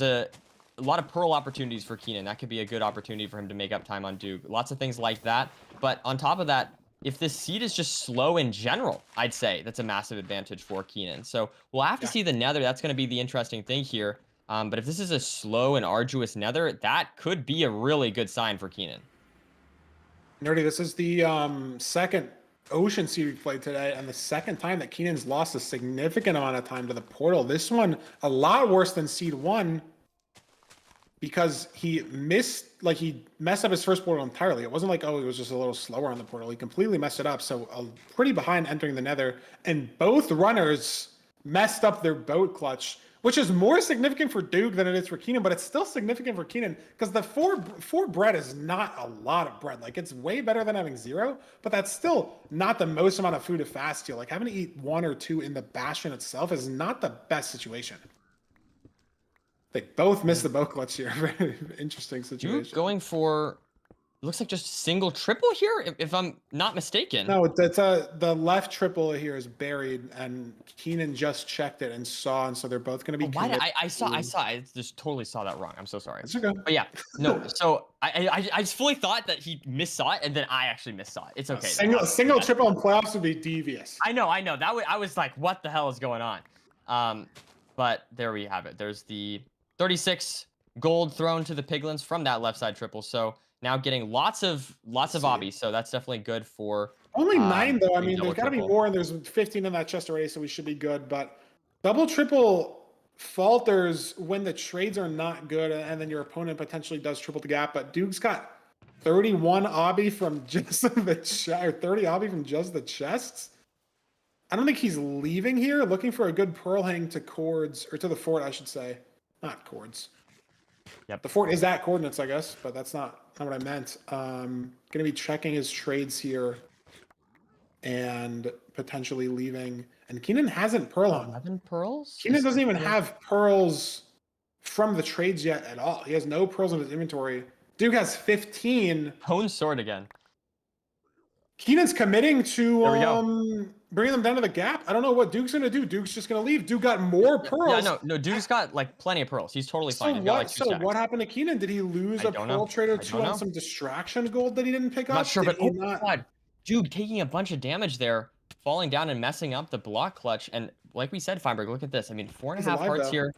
a lot of pearl opportunities for Kenan, that could be a good opportunity for him to make up time on Doog. Lots of things like that. But on top of that, if this seed is just slow in general, I'd say that's a massive advantage for Kenan. So we'll have to see the nether. That's going to be the interesting thing here. But if this is a slow and arduous nether, that could be a really good sign for Kenan. Nerdy, this is the second ocean seed we played today, and the second time that Kenan's lost a significant amount of time to the portal. This one a lot worse than seed 1. Because he messed up his first portal entirely. It wasn't like, oh, it was just a little slower on the portal. He completely messed it up. So pretty behind entering the nether. And both runners messed up their boat clutch, which is more significant for Duke than it is for Kenan, but it's still significant for Kenan because the four bread is not a lot of bread. Like, it's way better than having 0, but that's still not the most amount of food to fast heal. Like, having to eat 1 or 2 in the Bastion itself is not the best situation. They both missed the boat clutch here. Very interesting situation. Duke going for, looks like just single triple here, if I'm not mistaken. No, it's the left triple here is buried, and Kenan just checked it and saw, and so they're both going to be. Why did I just totally saw that wrong. I'm so sorry. That's okay. But yeah, no. So I just fully thought that he missaw it, and then I actually missaw it. It's okay. Single triple in playoffs would be devious. I know. I was like, what the hell is going on? But there we have it. There's the 36 gold thrown to the piglins from that left side triple. So now getting lots of obbies. So that's definitely good for only 9 though. I mean, there's got to be triple. more, and there's 15 in that chest already, so we should be good. But double triple falters when the trades are not good, and then your opponent potentially does triple the gap. But Duke's got 31 obby from just the chest, or 30 obby from just the chests. I don't think he's leaving here. Looking for a good pearl hang to cords, or to the fort, I should say. Not cords. Yep. The fort is at coordinates, I guess, but that's not what I meant. Gonna be checking his trades here and potentially leaving. And Kenan hasn't pearl hung. 11 pearls? Kenan doesn't even have pearls from the trades yet at all. He has no pearls in his inventory. Duke has 15. Hone sword again. Kenan's committing to There we go. bringing them down to the gap. I don't know what Duke's gonna do. Duke's just gonna leave. Duke got more pearls. Yeah, no, Duke's got like plenty of pearls. He's totally So fine. He's got, like, what? 2 So stacks. what happened to Kenan? Did he lose a don't pearl know. trade or I 2 don't on know. some distraction gold that he didn't pick up? I'm not sure, Did but he oh my God, Duke taking a bunch of damage there, falling down and messing up the block clutch. And like we said, Feinberg, look at this. I mean, 4.5 He's alive, hearts though. here.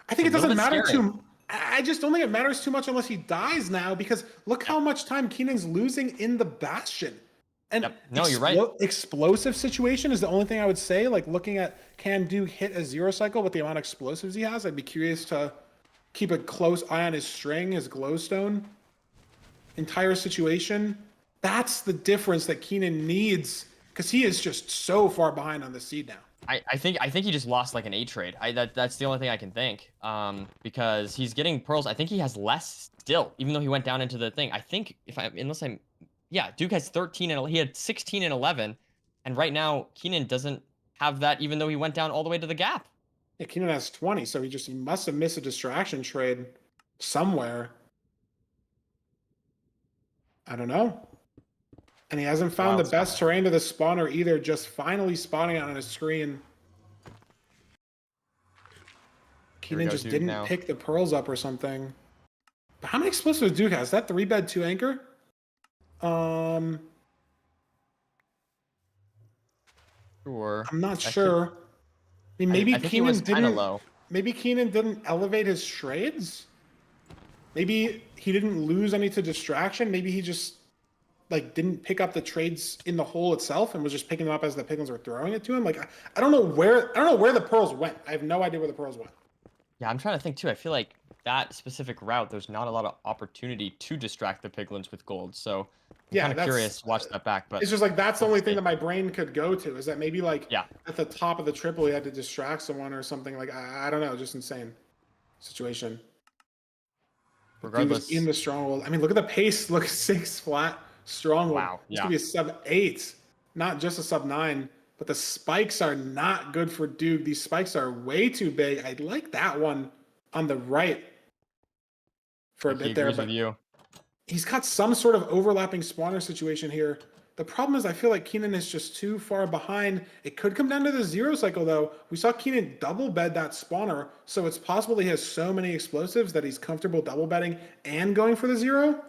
I think it A little doesn't bit matter scary. too. I just don't think it matters too much unless he dies now, because look how much time Kenan's losing in the Bastion. And Yep. No, you're right. Explosive situation is the only thing I would say. Like, looking at, can Duke hit a 0 cycle with the amount of explosives he has? I'd be curious to keep a close eye on his string, his glowstone. Entire situation. That's the difference that Kenan needs, because he is just so far behind on the seed now. I think he just lost like an 8 trade. That's the only thing I can think. Because he's getting pearls. I think he has less still, even though he went down into the thing. I think yeah, Duke has 13 and he had 16 and 11, and right now Kenan doesn't have that, even though he went down all the way to the gap. Yeah, Kenan has 20, so he must have missed a distraction trade somewhere. I don't know. And he hasn't found the best terrain to the spawner either, just finally spawning it on his screen. Kenan just didn't pick the pearls up or something. But how many explosives Duke has? Is that 3 bed 2 anchor? Sure. I'm not sure. I mean, maybe I think he was kinda low. Maybe Kenan didn't elevate his trades. Maybe he didn't lose any to distraction. Maybe he just like didn't pick up the trades in the hole itself and was just picking them up as the piglins were throwing it to him. Like, I don't know where the pearls went. I have no idea where the pearls went. Yeah, I'm trying to think too. I feel like that specific route, there's not a lot of opportunity to distract the piglins with gold. So I'm kind of curious to watch that back. But it's just like that's the only thing that my brain could go to, is that maybe like yeah, at the top of the triple he had to distract someone or something. Like, I don't know, just insane situation. Regardless, in the stronghold. I mean, look at the pace. Look, 6 flat stronghold. Wow, This could be a sub 8, not just a sub 9. But the spikes are not good for Duke. These spikes are way too big. I like that one on the right for a bit there, but he's got some sort of overlapping spawner situation here. The problem is I feel like Kenan is just too far behind. It could come down to the 0 cycle, though. We saw Kenan double bed that spawner, so it's possible he has so many explosives that he's comfortable double bedding and going for the 0.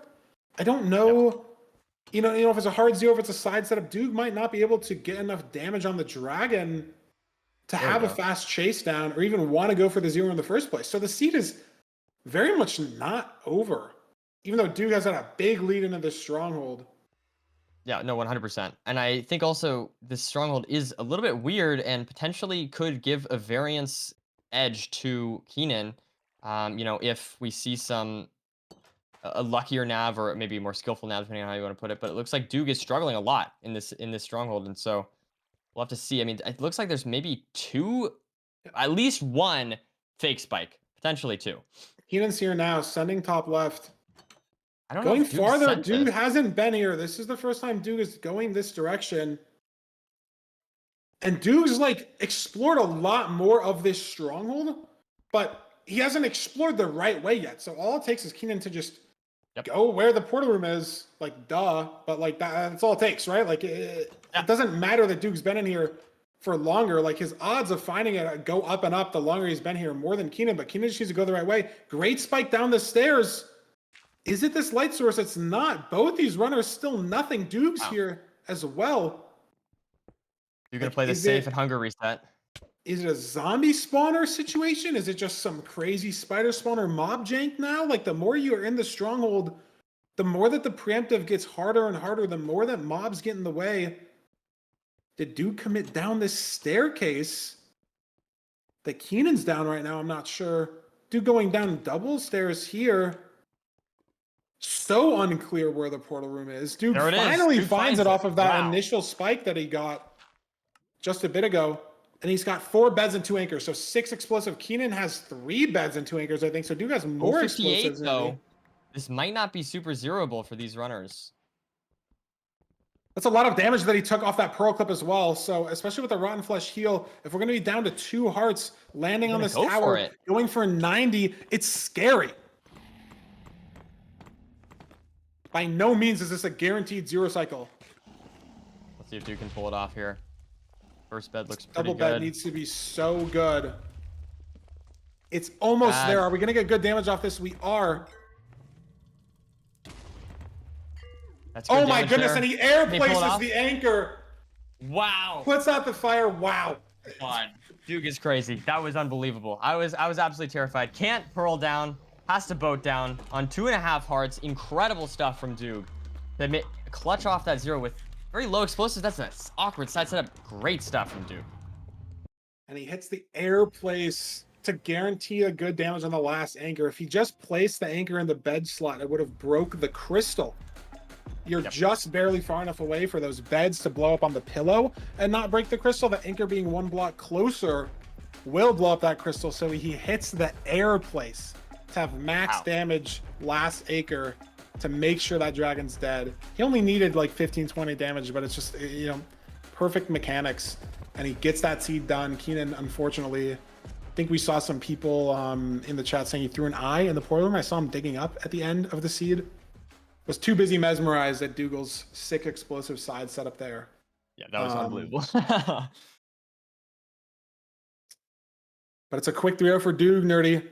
I don't know. Yep. You know, if it's a hard 0, if it's a side setup, Duke might not be able to get enough damage on the dragon to have a fast chase down or even want to go for the 0 in the first place. So the seed is very much not over, even though Duke has had a big lead into this stronghold. Yeah, no, 100%. And I think also this stronghold is a little bit weird and potentially could give a variance edge to Kenan. You know, if we see a luckier nav or maybe a more skillful nav, depending on how you want to put it. But it looks like Duke is struggling a lot in this stronghold, and so we'll have to see. I mean, it looks like there's maybe at least one fake spike, potentially two. Kenan's here now, sending top left. I don't know. Going if Duke farther, sent Duke this. hasn't been here. This is the first time Duke is going this direction. And Duke's like explored a lot more of this stronghold, but he hasn't explored the right way yet. So all it takes is Kenan to just go where the portal room is, like duh, but like that's all it takes, right? Like it doesn't matter that Duke's been in here for longer. Like his odds of finding it go up and up the longer he's been here, more than Kenan, but Kenan just needs to go the right way. Great spike down the stairs. Is it this light source? It's not. Both these runners still nothing. Duke's here as well. You're gonna play the safe and hunger reset. Is it a zombie spawner situation? Is it just some crazy spider spawner mob jank now? Like the more you are in the stronghold, the more that the preemptive gets harder and harder, the more that mobs get in the way. Did Duke commit down this staircase? That Kenan's down right now, I'm not sure. Duke going down double stairs here. So unclear where the portal room is. Duke finally finds it off of that initial spike that he got just a bit ago. And he's got 4 beds and 2 anchors, so 6 explosive. Kenan has 3 beds and 2 anchors, I think. So Duke has more explosives. Though, this might not be super zeroable for these runners. That's a lot of damage that he took off that pearl clip as well. So especially with the rotten flesh heal, if we're going to be down to 2 hearts, landing on this tower, going for 90, it's scary. By no means is this a guaranteed 0 cycle. Let's see if Duke can pull it off here. First bed looks pretty Double good. bed needs to be so good. It's almost there. Are we going to get good damage off this? We are. That's oh my goodness, and he air places the anchor. Wow. Puts out the fire. Wow. God, Duke is crazy. That was unbelievable. I was absolutely terrified. Can't pearl down. Has to boat down on 2.5 hearts. Incredible stuff from Duke. They clutch off that 0 with very low explosives. That's an awkward side setup. Great stuff from Duke. And he hits the air place to guarantee a good damage on the last anchor. If he just placed the anchor in the bed slot, it would have broke the crystal. You're just barely far enough away for those beds to blow up on the pillow and not break the crystal. The anchor being 1 block closer will blow up that crystal. So he hits the air place to have max damage last anchor to make sure that dragon's dead. He only needed like 15-20 damage, but it's just, you know, perfect mechanics. And he gets that seed done. Kenan, unfortunately, I think we saw some people in the chat saying he threw an eye in the portal room. I saw him digging up at the end of the seed. Was too busy mesmerized at Doogle's sick explosive side setup there. Yeah, that was unbelievable. But it's a quick 3-0 for Doog, Nerdy.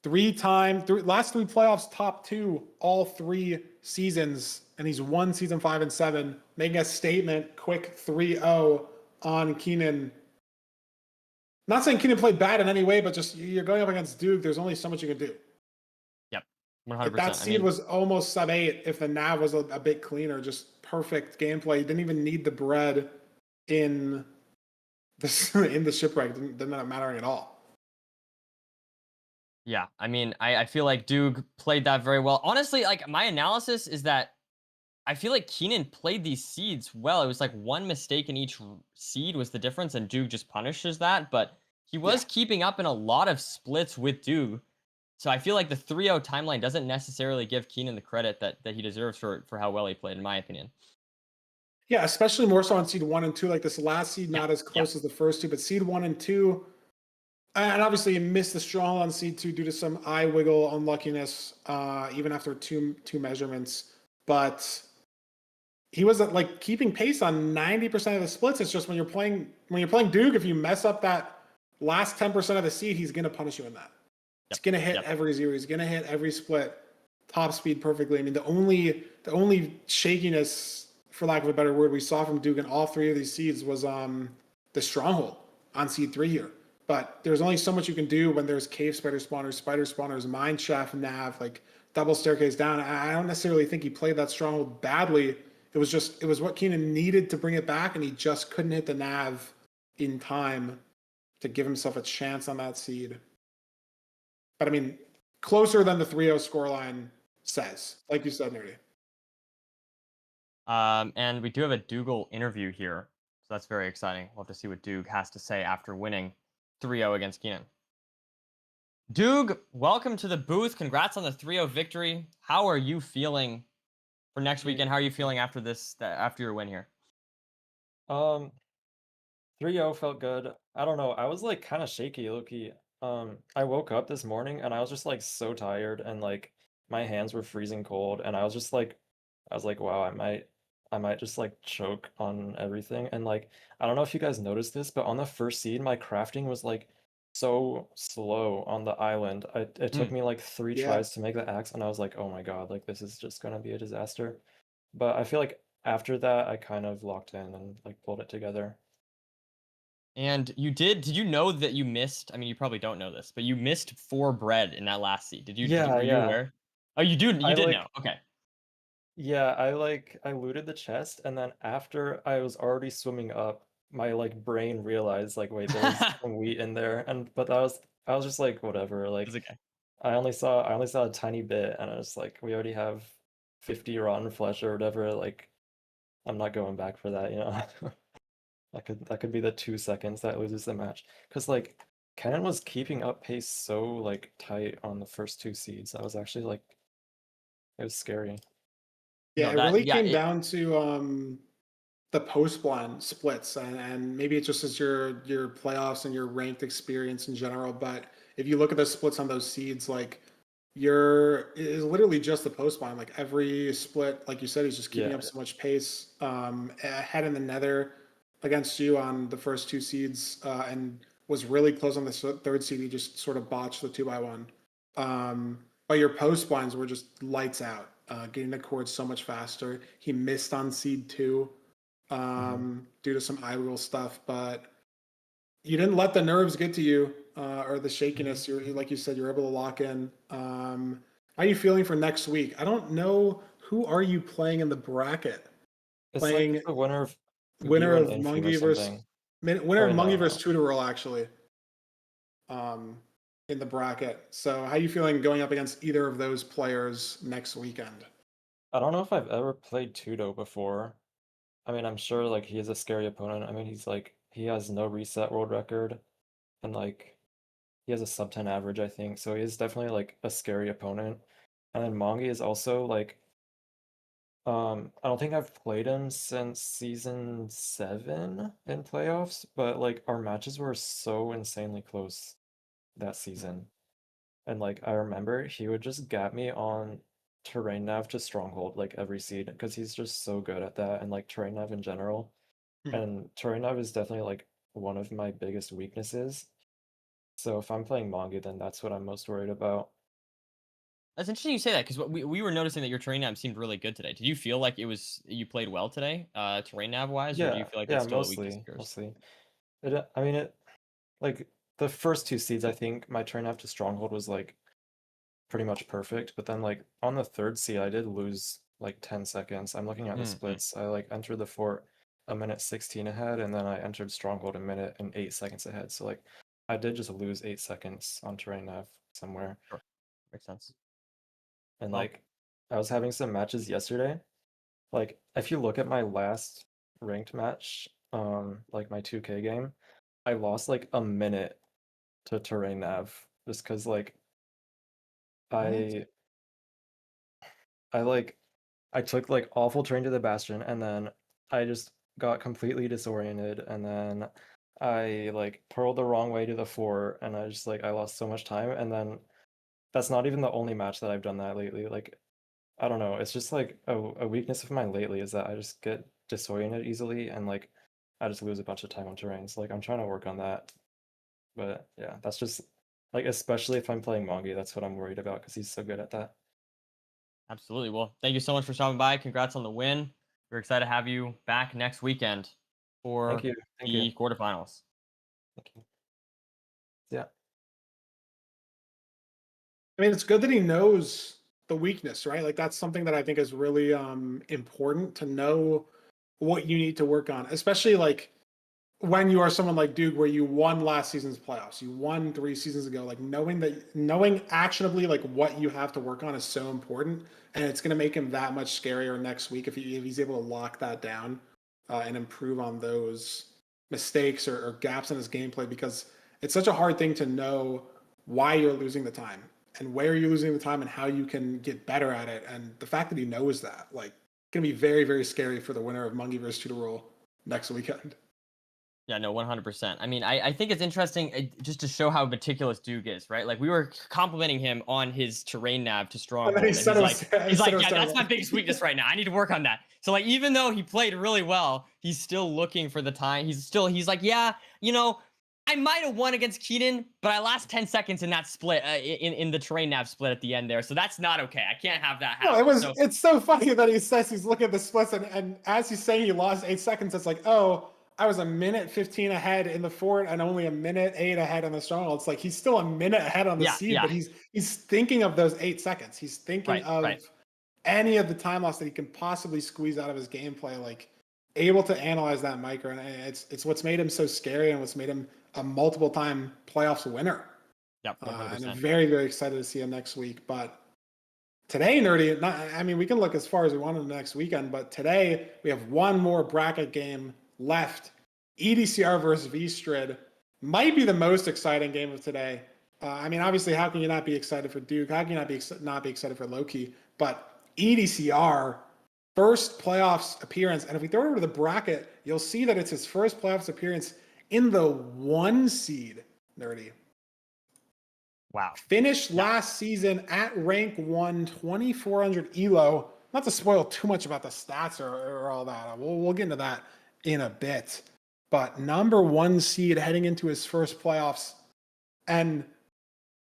Last 3 playoffs, top 2, all 3 seasons, and he's won season 5 and 7, making a statement, quick 3-0 on Kenan. Not saying Kenan played bad in any way, but just you're going up against Duke, there's only so much you can do. Yep, 100%. If that seed was almost sub 8, if the nav was a bit cleaner, just perfect gameplay. You didn't even need the bread in the shipwreck. Didn't matter at all. Yeah, I mean, I feel like Duke played that very well. Honestly, like my analysis is that I feel like Kenan played these seeds well. It was like 1 mistake in each seed was the difference, and Duke just punishes that. But he was keeping up in a lot of splits with Duke. So I feel like the 3-0 timeline doesn't necessarily give Kenan the credit that he deserves for how well he played, in my opinion. Yeah, especially more so on seed 1 and 2. Like this last seed, not as close as the first 2, but seed 1 and 2. And obviously, he missed the stronghold on seed 2 due to some eye wiggle unluckiness, even after two measurements. But he was like keeping pace on 90% of the splits. It's just when you're playing Duke, if you mess up that last 10% of the seed, he's gonna punish you in that. It's gonna hit every 0. He's gonna hit every split, top speed perfectly. I mean, the only shakiness, for lack of a better word, we saw from Duke in all 3 of these seeds was the stronghold on seed 3 here. But there's only so much you can do when there's cave spider spawners, mine shaft, nav, like double staircase down. I don't necessarily think he played that stronghold badly. It was what Kenan needed to bring it back, and he just couldn't hit the nav in time to give himself a chance on that seed. But I mean, closer than the 3-0 scoreline says, like you said, Nerdy. And we do have a Doogile interview here. So that's very exciting. We'll have to see what Doog has to say after winning 3-0 against Kenan. Doog, welcome to the booth. Congrats on the 3-0 victory. How are you feeling for next weekend? How are you feeling after after your win here? 3-0 felt good. I don't know. I was like kind of shaky, Lowkey. I woke up this morning and I was just like so tired and like my hands were freezing cold and I was like, wow, I might just like choke on everything. And like, I don't know if you guys noticed this, but on the first seed, my crafting was like so slow on the island. It took me like 3 Yeah. tries to make the axe and I was like, oh my God, like this is just gonna be a disaster. But I feel like after that, I kind of locked in and like pulled it together. And did you know that you missed? I mean, you probably don't know this, but you missed 4 bread in that last seed. Yeah, Were you yeah. aware? Oh, you did like, know. Okay. Yeah, I looted the chest and then after I was already swimming up, my like brain realized like wait, there's some wheat in there but I was just like whatever, like It's okay. I only saw a tiny bit and I was like we already have 50 rotten flesh or whatever, like I'm not going back for that, you know. That could be the 2 seconds that loses the match. Cause like Kenan was keeping up pace so like tight on the first 2 seeds. I was actually like it was scary. Yeah, No, it really yeah, came down to the post blind splits, and maybe it just is your playoffs and your ranked experience in general. But if you look at the splits on those seeds, like it is literally just the post blind. Like every split, like you said, he's just keeping Yeah. up so much pace. Ahead in the Nether against you on the first 2 seeds, and was really close on the third seed. He just sort of botched the 2x1. But your post blinds were just lights out, getting the cord so much faster. He missed on seed 2 due to some eye rule stuff, but you didn't let the nerves get to you, or the shakiness. You're, like you said, you're able to lock in. How are you feeling for next week? I don't know, who are you playing in the bracket? It's Playing like the winner of winner you of and Infi or Mungie versus something. winner of Or Mungie no. versus Tutorworld, actually. In the bracket. So how are you feeling going up against either of those players next weekend? I don't know if I've ever played Tudo before. I mean, I'm sure like he is a scary opponent. I mean, he has no reset world record and like he has a sub 10 average, I think. So he is definitely like a scary opponent. And then Mongi is also like I don't think I've played him since season 7 in playoffs, but like our matches were so insanely close that season. And like I remember he would just gap me on terrain nav to stronghold like every seed because he's just so good at that and like terrain nav in general. And terrain nav is definitely like one of my biggest weaknesses. So if I'm playing Mongi, then that's what I'm most worried about. That's interesting you say that because we were noticing that your terrain nav seemed really good today. Did you feel like you played well today, terrain nav wise, or do you feel like that's still a weakness of yours? Mostly. I mean it like the first 2 seeds I think my terrain nav to stronghold was like pretty much perfect, but then like on the 3rd seed I did lose like 10 seconds. I'm looking at the splits. I like entered the fort a minute 16 ahead and then I entered stronghold a minute and 8 seconds ahead. So like I did just lose 8 seconds on terrain nav somewhere. Sure. Makes sense. And Well- like I was having some matches yesterday. Like if you look at my last ranked match, like my 2K game, I lost like a minute to terrain nav just because like I took like awful terrain to the bastion and then I just got completely disoriented and then I like pearled the wrong way to the fort and I just like I lost so much time and then that's not even the only match that I've done that lately. Like I don't know, it's just like a weakness of mine lately is that I just get disoriented easily and like I just lose a bunch of time on terrain. So like I'm trying to work on that. But yeah, that's just like especially if I'm playing Mongi, that's what I'm worried about because he's so good at that. Absolutely. Well, thank you so much for stopping by. Congrats on the win. We're excited to have you back next weekend for Thank you. the quarterfinals. Thank you. Yeah. I mean, it's good that he knows the weakness, right? Like that's something that I think is really important to know what you need to work on, especially like when you are someone like Duke, where you won last season's playoffs, you won 3 seasons ago. Like knowing actionably like what you have to work on is so important, and it's going to make him that much scarier next week if he's able to lock that down. and improve on those mistakes or gaps in his gameplay, because it's such a hard thing to know why you're losing the time and where you're losing the time and how you can get better at it. And the fact that he knows that, like, going to be very, very scary for the winner of Mungie vs. Tutor Rule next weekend. Yeah, no, 100%. I mean, I think it's interesting just to show how meticulous Doog is, right? Like, we were complimenting him on his terrain nav to stronghold. And he's like, yeah, that's my biggest weakness right now. I need to work on that. So, like, even though he played really well, he's still looking for the time. He's like, yeah, you know, I might have won against Kenan, but I lost 10 seconds in that split, in the terrain nav split at the end there. So that's not okay. I can't have that happen. No, it's so funny that he says he's looking at the splits, and as he's saying he lost 8 seconds, it's like, oh, I was a minute 15 ahead in the fort and only a minute 8 ahead on the stronghold. It's like he's still a minute ahead on the seed, but he's thinking of those 8 seconds. He's thinking of any of the time loss that he can possibly squeeze out of his gameplay, like able to analyze that micro. And it's what's made him so scary and what's made him a multiple time playoffs winner. Yep. And I'm very, very excited to see him next week. But today, Nerdy, we can look as far as we want in the next weekend, but today we have one more bracket game left. EDCR versus VStrid might be the most exciting game of today. Obviously, how can you not be excited for Duke? How can you not be excited for Lowkey? But EDCR, first playoffs appearance. And if we throw it over to the bracket, you'll see that it's his first playoffs appearance in the 1 seed, Nerdy. Wow. Finished last season at rank 1, 2400 elo. Not to spoil too much about the stats or all that. We'll get into that in a bit. But number 1 seed heading into his first playoffs. And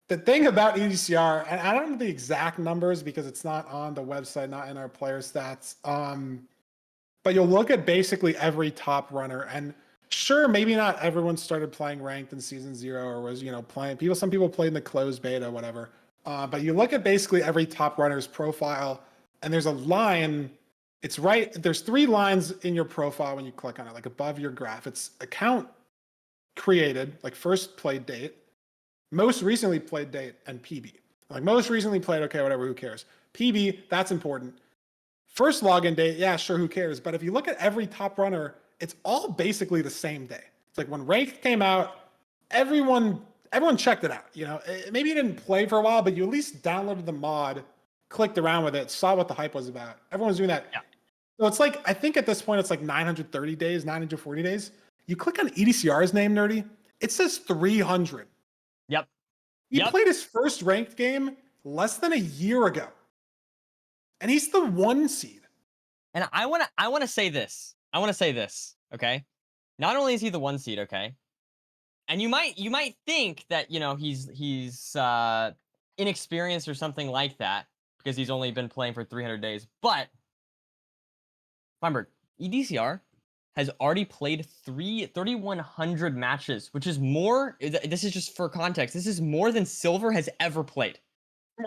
the thing about EDCR, and I don't know the exact numbers because it's not on the website, not in our player stats. But you'll look at basically every top runner, and sure, maybe not everyone started playing ranked in season 0 or was, playing. Some people played in the closed beta, whatever. But you look at basically every top runner's profile, and there's a line. It's right. There's 3 lines in your profile when you click on it, like above your graph. It's account created, like first played date, most recently played date, and PB. Like most recently played, okay, whatever, who cares? PB, that's important. First login date, yeah, sure, who cares? But if you look at every top runner, it's all basically the same day. It's like when ranked came out, everyone checked it out. Maybe you didn't play for a while, but you at least downloaded the mod, clicked around with it, saw what the hype was about. Everyone's doing that. Yeah. So it's like, I think at this point, it's like 930 days, 940 days. You click on EDCR's name, Nerdy, it says 300. Yep. He played his first ranked game less than a year ago. And he's the 1 seed. And I want to say this. Okay? Not only is he the 1 seed, okay? And you might think that, he's inexperienced or something like that because he's only been playing for 300 days. But remember, EDCR has already played 3,100 matches, which is more. This is just for context. This is more than Silver has ever played.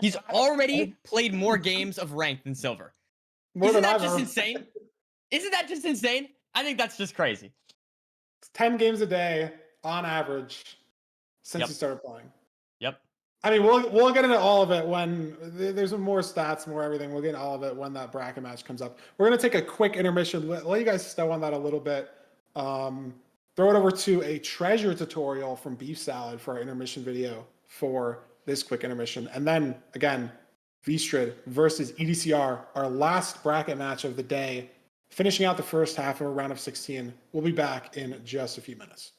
He's already played more games of ranked than Silver. Isn't that just insane? Isn't that just insane? I think that's just crazy. It's 10 games a day on average since he started playing. Yep. We'll get into all of it when there's more stats, more everything. We'll get into all of it when that bracket match comes up. We're going to take a quick intermission. Let you guys stow on that a little bit. Throw it over to a treasure tutorial from BeefSalad for our intermission video for this quick intermission. And then, again, VStrid versus EDCR, our last bracket match of the day, finishing out the first half of a round of 16. We'll be back in just a few minutes.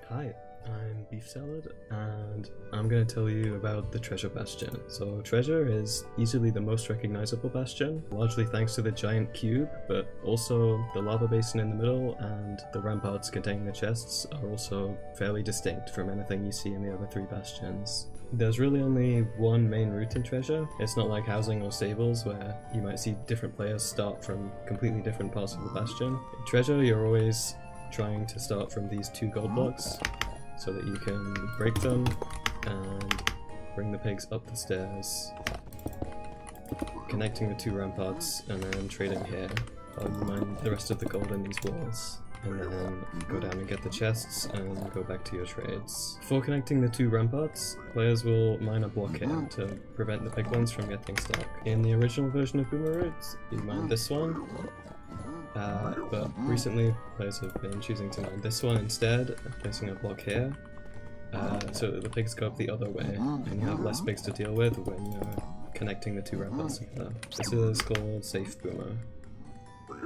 Hi, I'm BeefSalad, and I'm going to tell you about the Treasure Bastion. So Treasure is easily the most recognizable bastion, largely thanks to the giant cube, but also the lava basin in the middle and the ramparts containing the chests are also fairly distinct from anything you see in the other 3 bastions. There's really only one main route in Treasure. It's not like housing or stables where you might see different players start from completely different parts of the bastion. In Treasure, you're always trying to start from these 2 gold blocks so that you can break them and bring the pigs up the stairs, connecting the 2 ramparts and then trading here while you mine the rest of the gold in these walls. and then go down and get the chests and go back to your trades. Before connecting the two ramparts, players will mine a block here to prevent the big ones from getting stuck. In the original version of Boomer Roads, you mine this one, but recently players have been choosing to mine this one instead, placing a block here, so that the pigs go up the other way, and you have less pigs to deal with when you're connecting the two ramparts together. This is called Safe Boomer.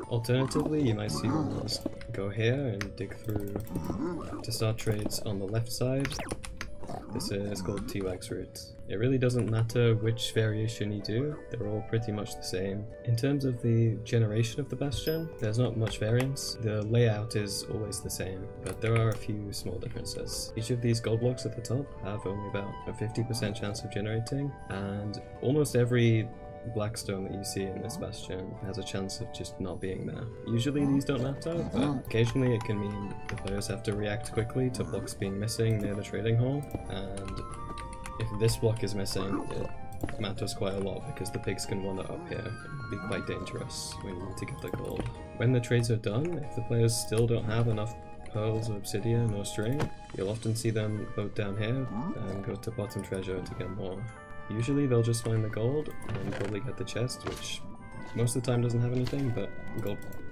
Alternatively, you might see runners go here and dig through to start trades on the left side. This is called T-Wax route. It really doesn't matter which variation you do, they're all pretty much the same. In terms of the generation of the bastion, there's not much variance. The layout is always the same, but there are a few small differences. Each of these gold blocks at the top have only about a 50% chance of generating, and almost every blackstone that you see in this bastion has a chance of just not being there. Usually these don't matter, but occasionally it can mean the players have to react quickly to blocks being missing near the trading hall, and if this block is missing, it matters quite a lot because the pigs can wander up here and be quite dangerous when you need to get the gold. When the trades are done, if the players still don't have enough pearls or obsidian or string, you'll often see them vote down here and go to bottom treasure to get more. Usually they'll just find the gold and probably get the chest, which most of the time doesn't have anything, but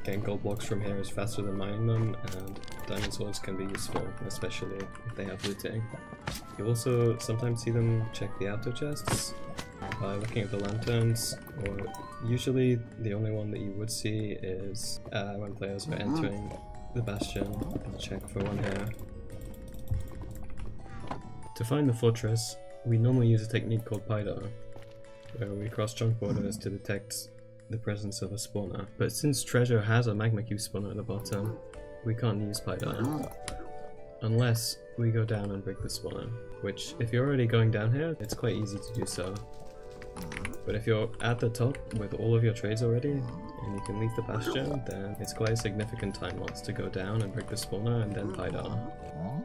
getting gold blocks from here is faster than mining them, and diamond swords can be useful, especially if they have looting. You'll also sometimes see them check the outer chests by looking at the lanterns, or usually the only one that you would see is when players are entering the bastion. They'll check for one here. To find the fortress, we normally use a technique called PIDAR, where we cross chunk borders to detect the presence of a spawner. But since treasure has a magma cube spawner at the bottom, we can't use PIDAR. Unless we go down and break the spawner, which if you're already going down here, it's quite easy to do so. But if you're at the top with all of your trades already, and you can leave the bastion, then it's quite a significant time loss to go down and break the spawner and then PIDAR.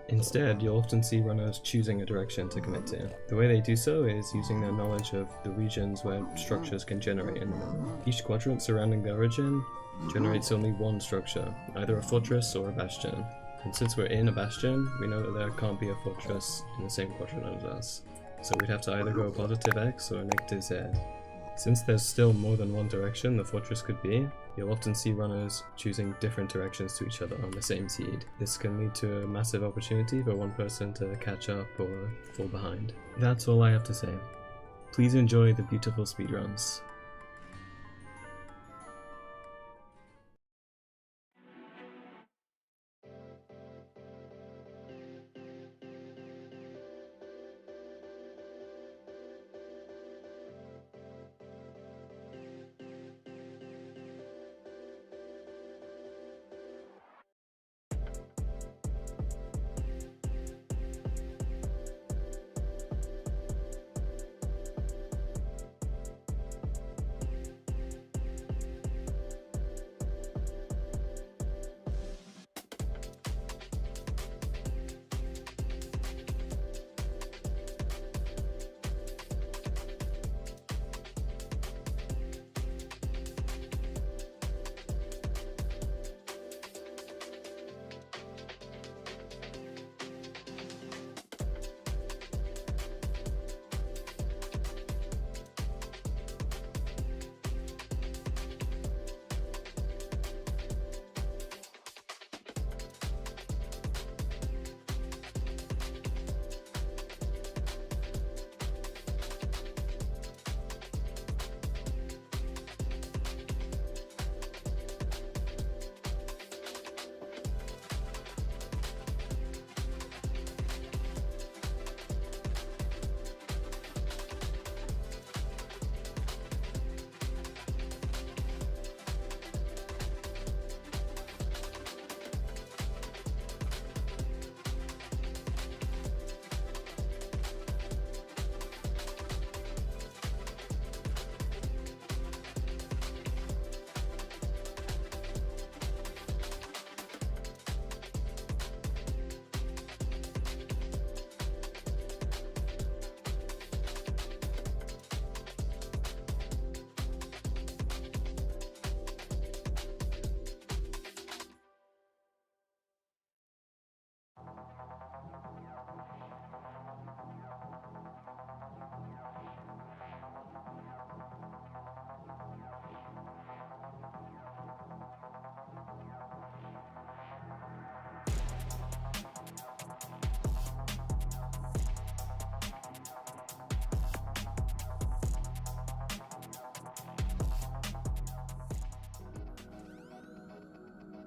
Instead, you'll often see runners choosing a direction to commit to. The way they do so is using their knowledge of the regions where structures can generate in the middle. Each quadrant surrounding the origin generates only one structure, either a fortress or a bastion. And since we're in a bastion, we know that there can't be a fortress in the same quadrant as us. So we'd have to either go positive X or negative Z. Since there's still more than one direction the fortress could be, you'll often see runners choosing different directions to each other on the same seed. This can lead to a massive opportunity for one person to catch up or fall behind. That's all I have to say. Please enjoy the beautiful speedruns.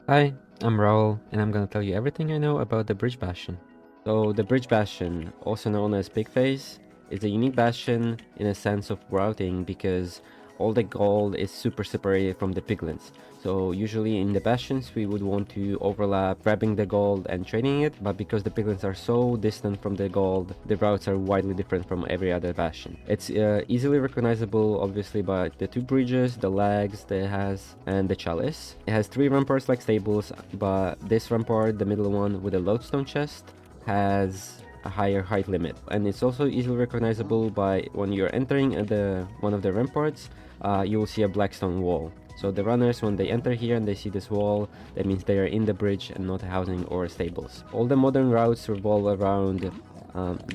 Hi, I'm Raul, and I'm gonna tell you everything I know about the Bridge Bastion. So, the Bridge Bastion, also known as Big Face, is a unique bastion in a sense of routing because all the gold is super separated from the piglins. So usually in the bastions we would want to overlap grabbing the gold and trading it, but because the piglins are so distant from the gold, the routes are widely different from every other bastion. It's easily recognizable obviously by the two bridges, the legs that it has, and the chalice. It has 3 ramparts like stables, but this rampart, the middle one with a lodestone chest, has a higher height limit, and it's also easily recognizable by when you're entering at one of the ramparts, you will see a black stone wall. So the runners, when they enter here and they see this wall, that means they are in the bridge and not housing or stables. All the modern routes revolve around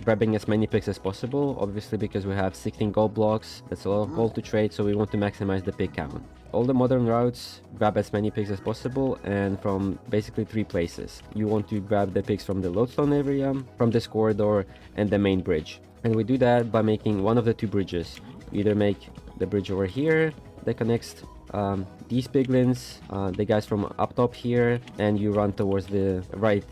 grabbing as many picks as possible, obviously because we have 16 gold blocks. That's a lot of gold to trade, so we want to maximize the pick count. All the modern routes grab as many picks as possible, and from basically 3 places. You want to grab the picks from the lodestone area, from this corridor, and the main bridge. And we do that by making one of the 2 bridges. You either make the bridge over here that connects these piglins, the guys from up top here, and you run towards the right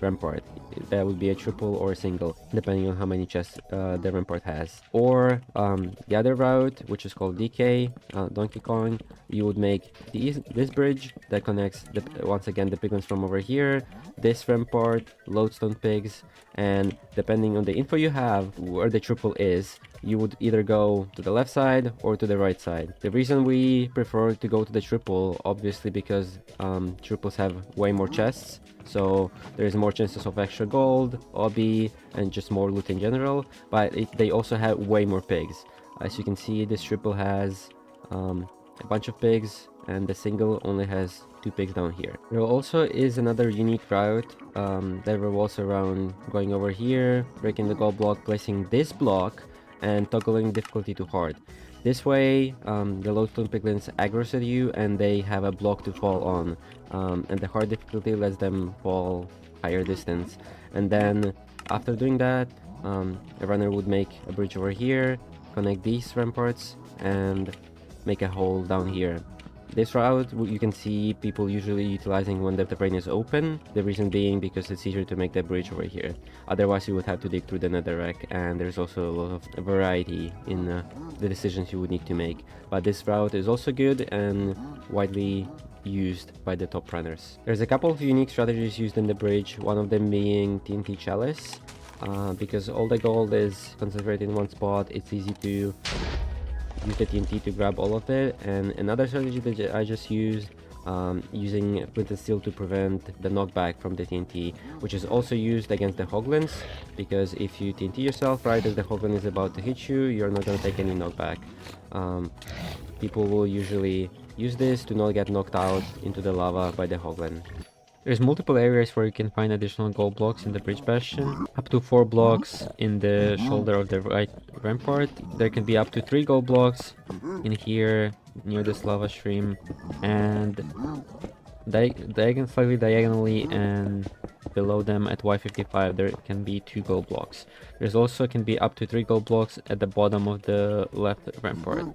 rampart. That would be a triple or a single, depending on how many chests the rampart has. Or the other route, which is called DK, Donkey Kong, you would make this bridge that connects, once again, the piglins from over here, this rampart, lodestone pigs, and depending on the info you have, where the triple is, you would either go to the left side or to the right side. The reason we prefer to go to the triple, obviously because triples have way more chests, so there's more chances of extra gold, obby, and just more loot in general, but they also have way more pigs. As you can see, this triple has a bunch of pigs, and the single only has 2 pigs down here. There also is another unique route that revolves around going over here, breaking the gold block, placing this block, and toggling difficulty to hard. This way, the lodestone piglins aggroes at you and they have a block to fall on, and the hard difficulty lets them fall higher distance. And then, after doing that, a runner would make a bridge over here, connect these ramparts, and make a hole down here. This route you can see people usually utilizing when the terrain is open, the reason being because it's easier to make that bridge over here. Otherwise you would have to dig through the netherrack, and there's also a lot of variety in the decisions you would need to make. But this route is also good and widely used by the top runners. There's a couple of unique strategies used in the bridge, one of them being TNT Chalice. Because all the gold is concentrated in one spot, it's easy to use the TNT to grab all of it. And another strategy that I just used, using Flint Steel to prevent the knockback from the TNT, which is also used against the Hoglins, because if you TNT yourself right as the Hoglin is about to hit you, you're not going to take any knockback. People will usually use this to not get knocked out into the lava by the Hoglin. There's multiple areas where you can find additional gold blocks in the bridge bastion. Up to 4 blocks in the shoulder of the right rampart. There can be up to 3 gold blocks in here near this lava stream, and slightly diagonally and below them at Y55 there can be 2 gold blocks. There's also can be up to 3 gold blocks at the bottom of the left rampart.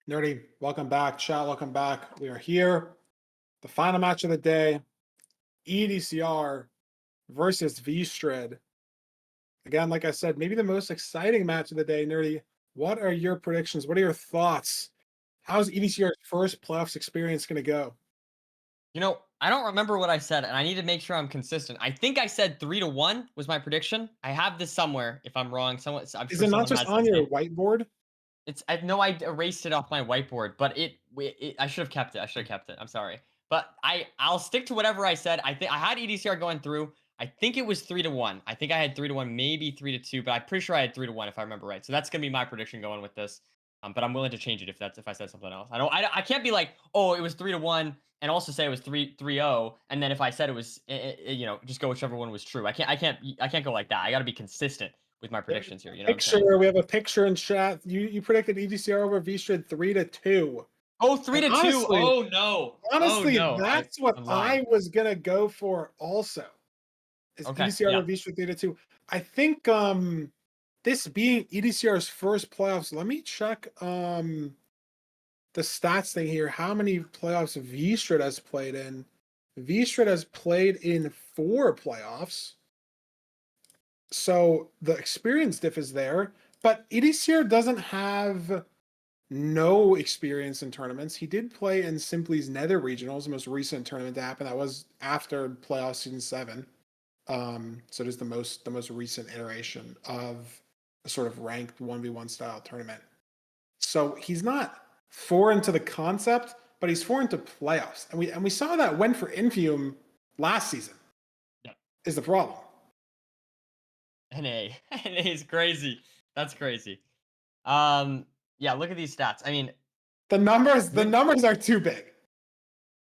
Nerdy, welcome back. Chat, welcome back. We are here. The final match of the day, EDCR versus VStrid. Again, like I said, maybe the most exciting match of the day. Nerdy, what are your predictions? What are your thoughts? How's EDCR's first playoffs experience going to go? You know, I don't remember what I said, and I need to make sure I'm consistent. I think I said 3-1 was my prediction. I have this somewhere. If I'm wrong, I'm Is sure it not someone just has on the your same. whiteboard? I know I erased it off my whiteboard, but I should have kept it. I should have kept it. I'm sorry, but I'll stick to whatever I said. I think I had EDCR going through. I think it was 3-1. I think I had 3-1, maybe 3-2, but I'm pretty sure I had 3-1 if I remember right. So that's gonna be my prediction going with this. But I'm willing to change it if I said something else. I can't be like, oh, it was 3-1, and also say it was 3-0, and then if I said it was, just go whichever one was true. I can't go like that. I got to be consistent with my predictions here. You know what I'm saying? Picture. We have a picture in chat. You predicted EDCR over VStrid 3-2. Oh, 3-2. Honestly, Oh no. Honestly, oh, no. that's what I'm lying. I was gonna go for also. Is Okay, EDCR yeah. over VStrid 3-2. I think this being EDCR's first playoffs, let me check the stats thing here. How many playoffs VStrid has played in? VStrid has played in 4 playoffs. So the experience diff is there, but EDCR doesn't have no experience in tournaments. He did play in Simply's Nether Regionals, the most recent tournament to happen. That was after playoff season 7. So it is the most recent iteration of a sort of ranked 1v1 style tournament. So he's not foreign to the concept, but he's foreign to playoffs. And we saw that went for Infium last season. Yep. Is the problem. NA is crazy. That's crazy. Yeah, look at these stats. I mean, the numbers are too big.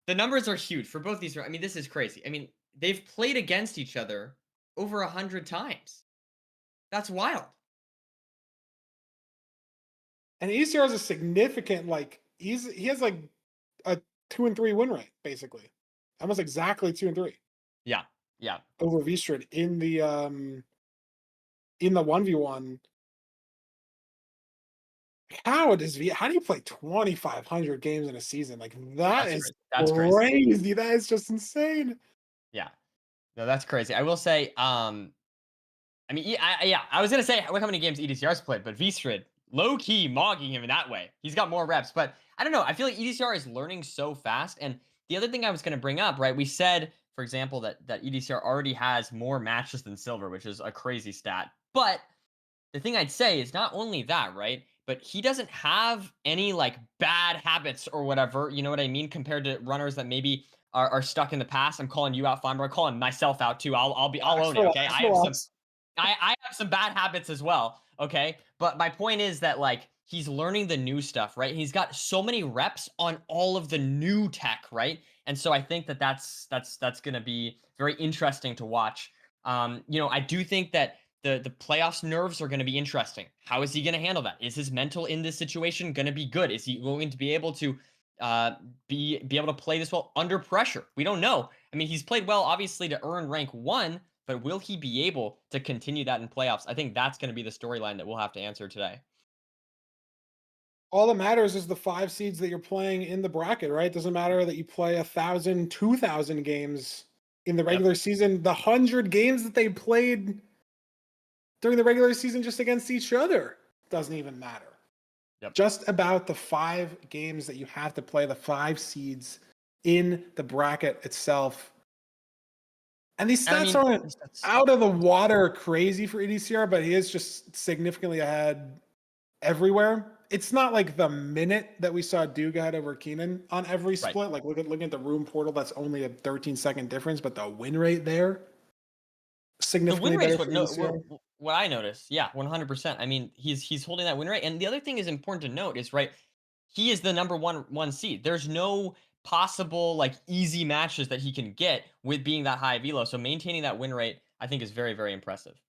The numbers are huge for both these. I mean, this is crazy. I mean, they've played against each other over 100 times. That's wild. And EDCR has a significant, he has like a 2-3 win rate, basically. Almost exactly 2-3. Yeah. Over VStrid in the 1v1. How do you play 2,500 games in a season? Like that's crazy. That is just insane. Yeah. No, that's crazy. I will say, I mean, I was gonna say look how many games EDCR's played, but VStrid low-key mogging him in that way. He's got more reps, but I don't know. I feel like EDCR is learning so fast. And the other thing I was gonna bring up, right? We said, for example, that EDCR already has more matches than Silver, which is a crazy stat. But the thing I'd say is not only that, right? But he doesn't have any like bad habits or whatever. You know what I mean? Compared to runners that maybe are stuck in the past. I'm calling you out, Feinberg. I'm calling myself out too. I'll own it. Okay. I have some bad habits as well. Okay. But my point is that like he's learning the new stuff, right? He's got so many reps on all of the new tech, right? And so I think that's gonna be very interesting to watch. I do think that the playoffs nerves are going to be interesting. How is he going to handle that? Is his mental in this situation going to be good? Is he going to be able to be able to play this well under pressure? We don't know. I mean, he's played well, obviously, to earn rank 1, but will he be able to continue that in playoffs? I think that's going to be the storyline that we'll have to answer today. All that matters is the 5 seeds that you're playing in the bracket, right? It doesn't matter that you play 1,000, 2,000 games in the regular season. The 100 games that they played during the regular season just against each other doesn't even matter. Yep. Just about the 5 games that you have to play, the 5 seeds in the bracket itself. And these stats aren't out of the water crazy for EDCR, but he is just significantly ahead everywhere. It's not like the minute that we saw Doogile over Kenan on every split. Right. Like looking at the room portal, that's only a 13-second difference, but the win rate there significantly better for EDCR. What I noticed, yeah, 100%. I mean, he's holding that win rate, and the other thing is important to note is he is the number one seed. There's no possible like easy matches that he can get with being that high of elo. So maintaining that win rate, I think, is very, very impressive.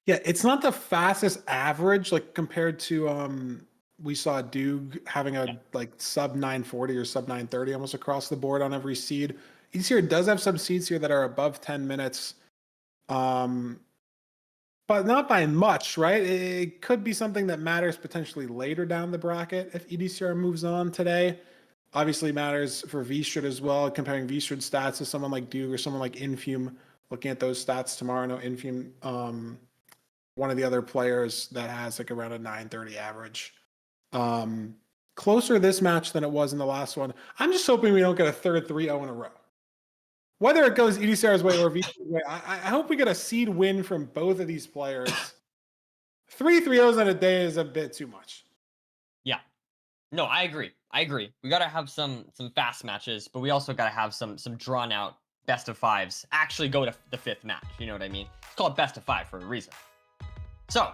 Yeah, it's not the fastest average like compared to we saw Doog having a like sub 940 or sub 930 almost across the board on every seed. EDCR does have some seeds here that are above 10 minutes. but not by much, right? It could be something that matters potentially later down the bracket if EDCR moves on today. Obviously matters for VStrid as well, comparing VStrid stats to someone like Doog or someone like Infume. Looking at those stats tomorrow, no Infume, one of the other players that has like around a 930 average. Closer this match than it was in the last one. I'm just hoping we don't get a third 3-0 in a row. Whether it goes EDCR's way or VStrid's way, I hope we get a seed win from both of these players. 3 3-0s in a day is a bit too much. Yeah. No, I agree. We gotta have some fast matches, but we also gotta have some drawn out best of 5s. Actually go to the 5th match. You know what I mean? It's called best of 5 for a reason. So,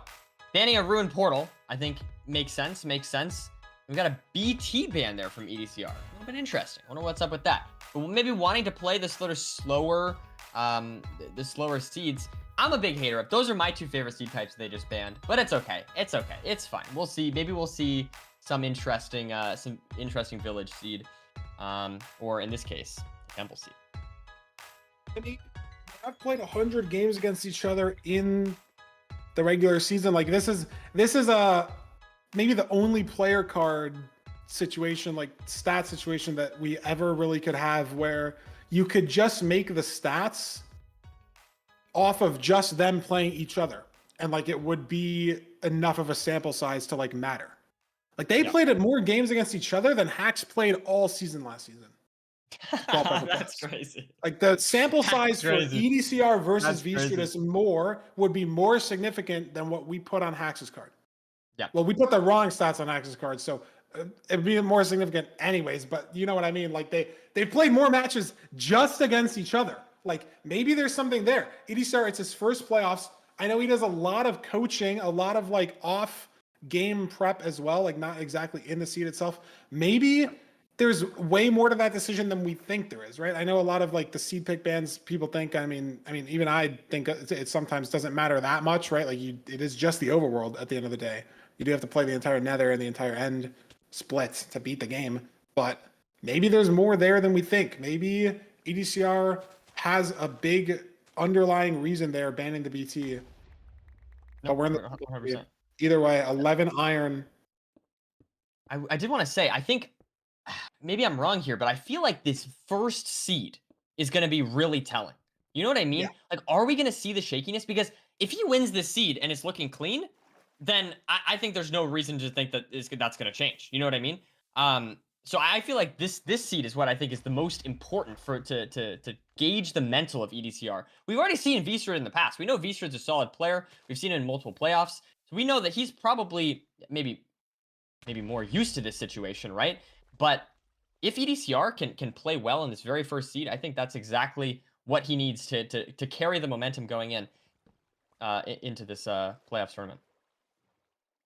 banning a ruined portal, I think makes sense. We got a BT ban there from EDCR. A little bit interesting. Wonder what's up with that. But maybe wanting to play this sort of slower, the slower seeds. I'm a big hater of. Those are my 2 favorite seed types they just banned. But it's okay. It's fine. We'll see. Maybe we'll see some interesting village seed, or in this case, temple seed. I mean, I've played 100 games against each other in the regular season. Like this is maybe the only player card situation, like stat situation, that we ever really could have where you could just make the stats off of just them playing each other, and like it would be enough of a sample size to like matter. Like they played at more games against each other than Hacks played all season last season. That's crazy. Like the sample size for crazy. EDCR versus That's VStrid crazy. would be more significant than what we put on Hacks' card. Yeah. Well, we put the wrong stats on Hacks' card, so it'd be more significant anyways. But you know what I mean? Like they played more matches just against each other. Like maybe there's something there. EDCR, it's his first playoffs. I know he does a lot of coaching, a lot of like off game prep as well, like not exactly in the seed itself. Maybe there's way more to that decision than we think there is, right? I know a lot of like the seed pick bans, people think, I mean, even I think it sometimes doesn't matter that much, right? Like it is just the overworld at the end of the day. You do have to play the entire nether and the entire end split to beat the game, but maybe there's more there than we think. Maybe EDCR has a big underlying reason there banning the BT. But we're in the 100%. Either way, 11 iron. I did want to say, I think maybe I'm wrong here, but I feel like this first seed is going to be really telling. You know what I mean? Yeah. Like, are we going to see the shakiness? Because if he wins this seed and it's looking clean, then I think there's no reason to think that that's going to change. You know what I mean? So I feel like this seed is what I think is the most important to gauge the mental of EDCR. We've already seen VStrid in the past. We know VStrid's a solid player. We've seen it in multiple playoffs. So we know that he's probably maybe more used to this situation, right? But if EDCR can play well in this very first seed, I think that's exactly what he needs to carry the momentum going into this playoffs tournament.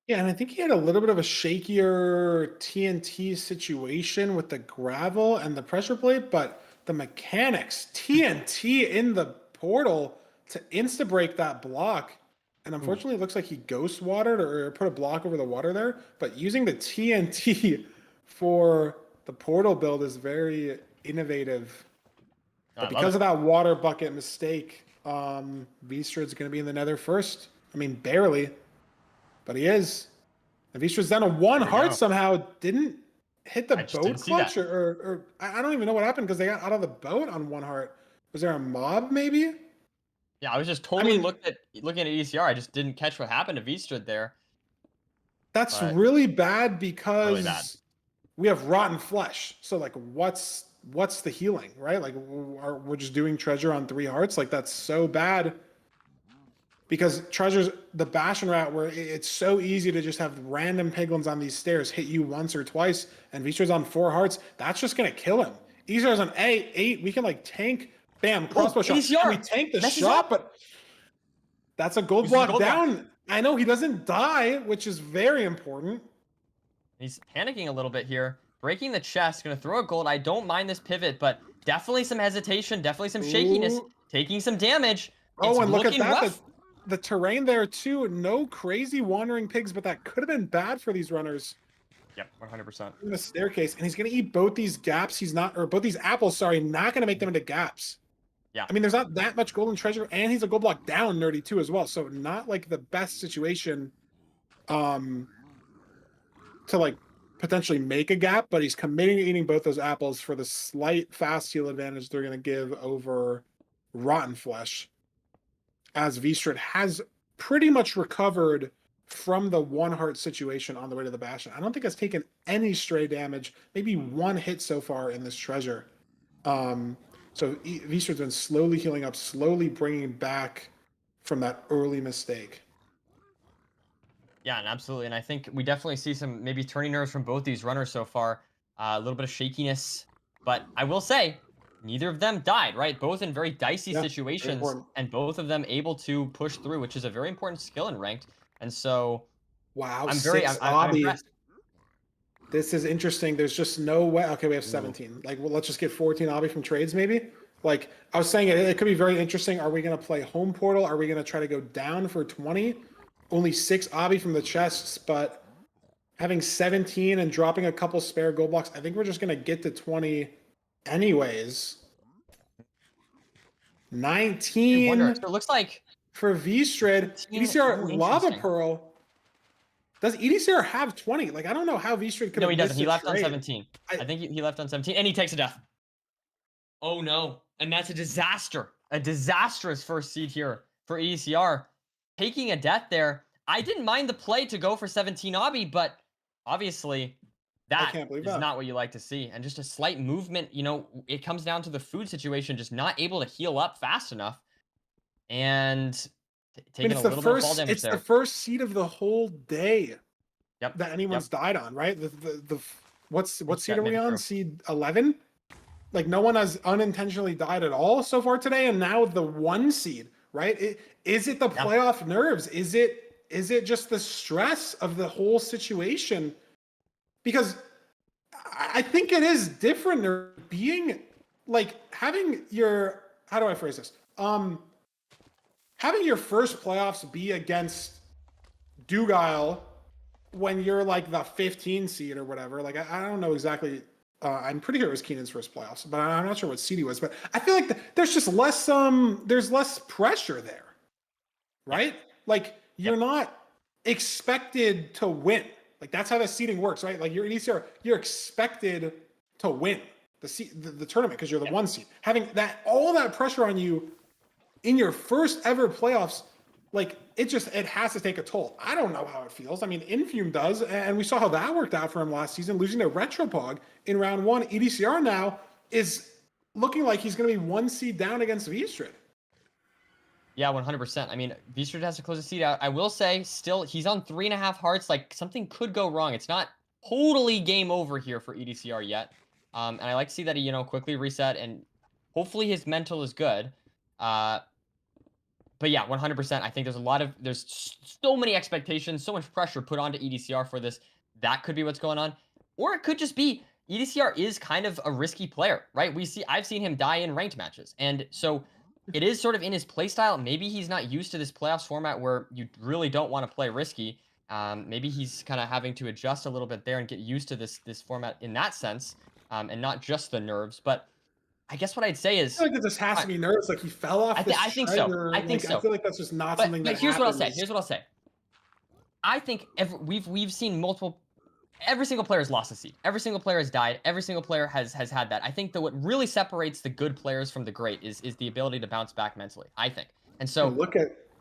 Yeah, and I think he had a little bit of a shakier TNT situation with the gravel and the pressure plate, but the mechanics, TNT in the portal to insta-break that block. And unfortunately, it looks like he ghost watered or put a block over the water there. But using the TNT for the portal build is very innovative. But because of that water bucket mistake, VStrid's going to be in the nether first. I mean, barely. But he is. And VStrid's down to 1 heart somehow. Didn't hit the boat clutch or I don't even know what happened because they got out of the boat on 1 heart. Was there a mob maybe? Yeah, I was just totally looking at EDCR. I just didn't catch what happened to VStrid there. That's really bad because really bad. we have rotten flesh. So like, what's the healing, right? Like, we're just doing treasure on 3 hearts. Like that's so bad. Because treasure's the Bastion rat where it's so easy to just have random piglins on these stairs hit you once or twice, and VStrid's on 4 hearts. That's just gonna kill him. EDCR's on 8. We can like tank. Bam, crossbow shot. EDCR We tank the shot, but that's a gold block down. I know he doesn't die, which is very important. He's panicking a little bit here. Breaking the chest, gonna throw a gold. I don't mind this pivot, but definitely some hesitation, definitely some shakiness, taking some damage. Oh, and look at that. The terrain there too. No crazy wandering pigs, but that could have been bad for these runners. Yep, 100%. In the staircase, and he's gonna eat both these gaps. Both these apples. Sorry, not gonna make them into gaps. Yeah. I mean, there's not that much golden treasure, and he's a gold block down nerdy too as well. So not like the best situation to like potentially make a gap, but he's committing to eating both those apples for the slight fast heal advantage they're going to give over Rotten Flesh, as Vstrid has pretty much recovered from the one heart situation on the way to the Bastion. I don't think it's taken any stray damage, maybe one hit so far in this treasure. So Vstrid's been slowly healing up, slowly bringing back from that early mistake. Yeah, and absolutely. And I think we definitely see some maybe turning nerves from both these runners so far. A little bit of shakiness. But I will say, neither of them died, right? Both in very dicey situations, and both of them able to push through, which is a very important skill in ranked. And so, wow, I'm impressed. This is interesting. There's just no way. Okay, we have 17. Like, well, let's just get 14 obby from trades, maybe. Like, I was saying, it could be very interesting. Are we going to play home portal? Are we going to try to go down for 20? Only 6 obby from the chests, but having 17 and dropping a couple spare gold blocks, I think we're just going to get to 20 anyways. 19. So it looks like for Vstrid. EDCR Lava Pearl. Does EDCR have 20? Like, I don't know how Vstrid could. No, he doesn't. He left on 17. I think he left on 17, and he takes a death. Oh no! And that's a disaster. A disastrous first seed here for EDCR. Taking a death there. I didn't mind the play to go for 17 obby, but obviously that is not what you like to see. And just a slight movement, you know, it comes down to the food situation, just not able to heal up fast enough. And taking a little bit of fall damage there. It's the first seed of the whole day that anyone's died on, right? What seed are we on? Seed 11? Like, no one has unintentionally died at all so far today, and now the 1 seed, right? Is it the playoff nerves? Is it just the stress of the whole situation? Because I think it is different being like having your, how do I phrase this? Having your first playoffs be against Doogile when you're like the 15 seed or whatever. Like, I don't know exactly. I'm pretty sure it was Kenan's first playoffs, but I'm not sure what seed he was. But I feel like there's just less there's less pressure there, right? Like, you're not expected to win. Like, that's how the seeding works, right? Like, you're in ECR, you're expected to win the tournament because you're the 1 seed. Having all that pressure on you in your first ever playoffs, like, it has to take a toll. I don't know how it feels. I mean, Infume does, and we saw how that worked out for him last season, losing to Retropog in round 1. EDCR now is looking like he's going to be 1 seed down against Vstrid. Yeah, 100%. I mean, Vstrid has to close the seed out. I will say, still, he's on 3.5 hearts. Like, something could go wrong. It's not totally game over here for EDCR yet. And I like to see that he, you know, quickly reset, and hopefully his mental is good. But yeah, 100%. I think there's so many expectations, so much pressure put onto EDCR for this. That could be what's going on. Or it could just be EDCR is kind of a risky player, right? I've seen him die in ranked matches. And so it is sort of in his playstyle. Maybe he's not used to this playoffs format where you really don't want to play risky. Maybe he's kind of having to adjust a little bit there and get used to this format in that sense, and not just the nerves. But I guess what I'd say is, I feel like it just has to be nerves. Like, he fell off. I think so. I think so. I feel like that's just not something that. But here's what I'll say. Here's what I'll say. I think we've seen multiple. Every single player has lost a seed. Every single player has died. Every single player has had that. I think that what really separates the good players from the great is the ability to bounce back mentally, I think. And so if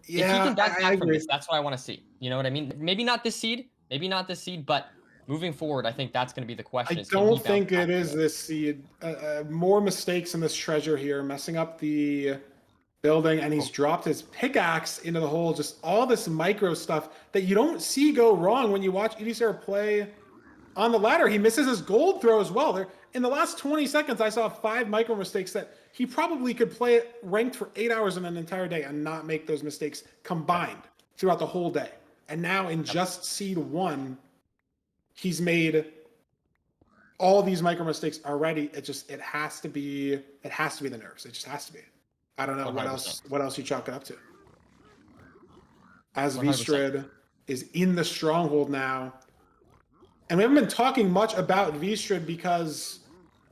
he can bounce back from this, that's what I want to see. You know what I mean? Maybe not this seed, but moving forward, I think that's going to be the question. I don't think it is this seed. More mistakes in this treasure here, messing up the building, and he's dropped his pickaxe into the hole. Just all this micro stuff that you don't see go wrong when you watch EDCR play on the ladder. He misses his gold throw as well. There, in the last 20 seconds, I saw 5 micro mistakes that he probably could play it ranked for 8 hours in an entire day and not make those mistakes combined throughout the whole day. And now in just seed 1, he's made all these micro mistakes already. It has to be the nerves. It just has to be. I don't know 100%. what else you chalk it up to. As Vstrid is in the stronghold now. And we haven't been talking much about Vstrid because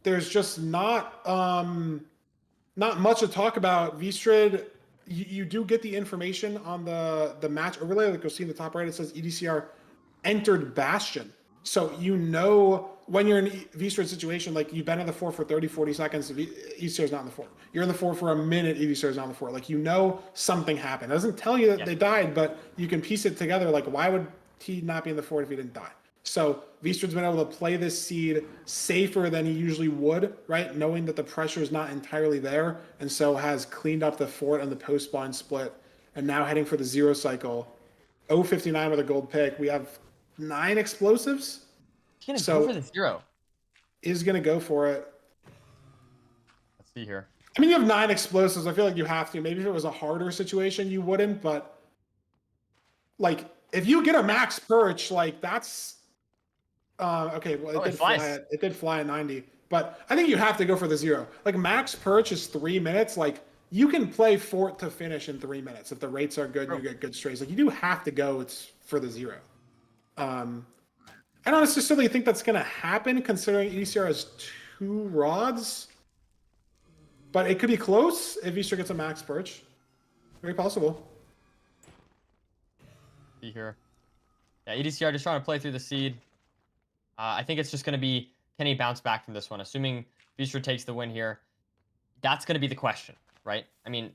there's just not not much to talk about. VStrid, you do get the information on the match overlay. Like you'll see in the top right, it says EDCR entered Bastion. So you know when you're in VStrid situation, like you've been in the fort for 30, 40 seconds, EDCR is not in the fort. You're in the fort for a minute, EDCR is not in the fort. Like you know something happened. It doesn't tell you that they died, but you can piece it together. Like why would he not be in the fort if he didn't die? So VStrid's been able to play this seed safer than he usually would, right? Knowing that the pressure is not entirely there, and so has cleaned up the fort and the post-spawn split, and now heading for the 0 cycle. 059 with a gold pick. We have 9 explosives. He's gonna go for the 0. Is gonna go for it. Let's see here. I mean, you have 9 explosives. I feel like you have to. Maybe if it was a harder situation, you wouldn't, but like if you get a max perch, like that's okay, well, it did fly at 90, but I think you have to go for the 0. Like max perch is 3 minutes. Like you can play fort to finish in 3 minutes if the rates are good and you get good strays. Like you do have to go. It's for the 0. I don't necessarily think that's gonna happen considering EDCR has 2 rods, but it could be close if Easter gets a max perch. Very possible. See here. Yeah, EDCR just trying to play through the seed. I think it's just going to be, can he bounce back from this one? Assuming Vistra takes the win here, that's going to be the question, right? I mean,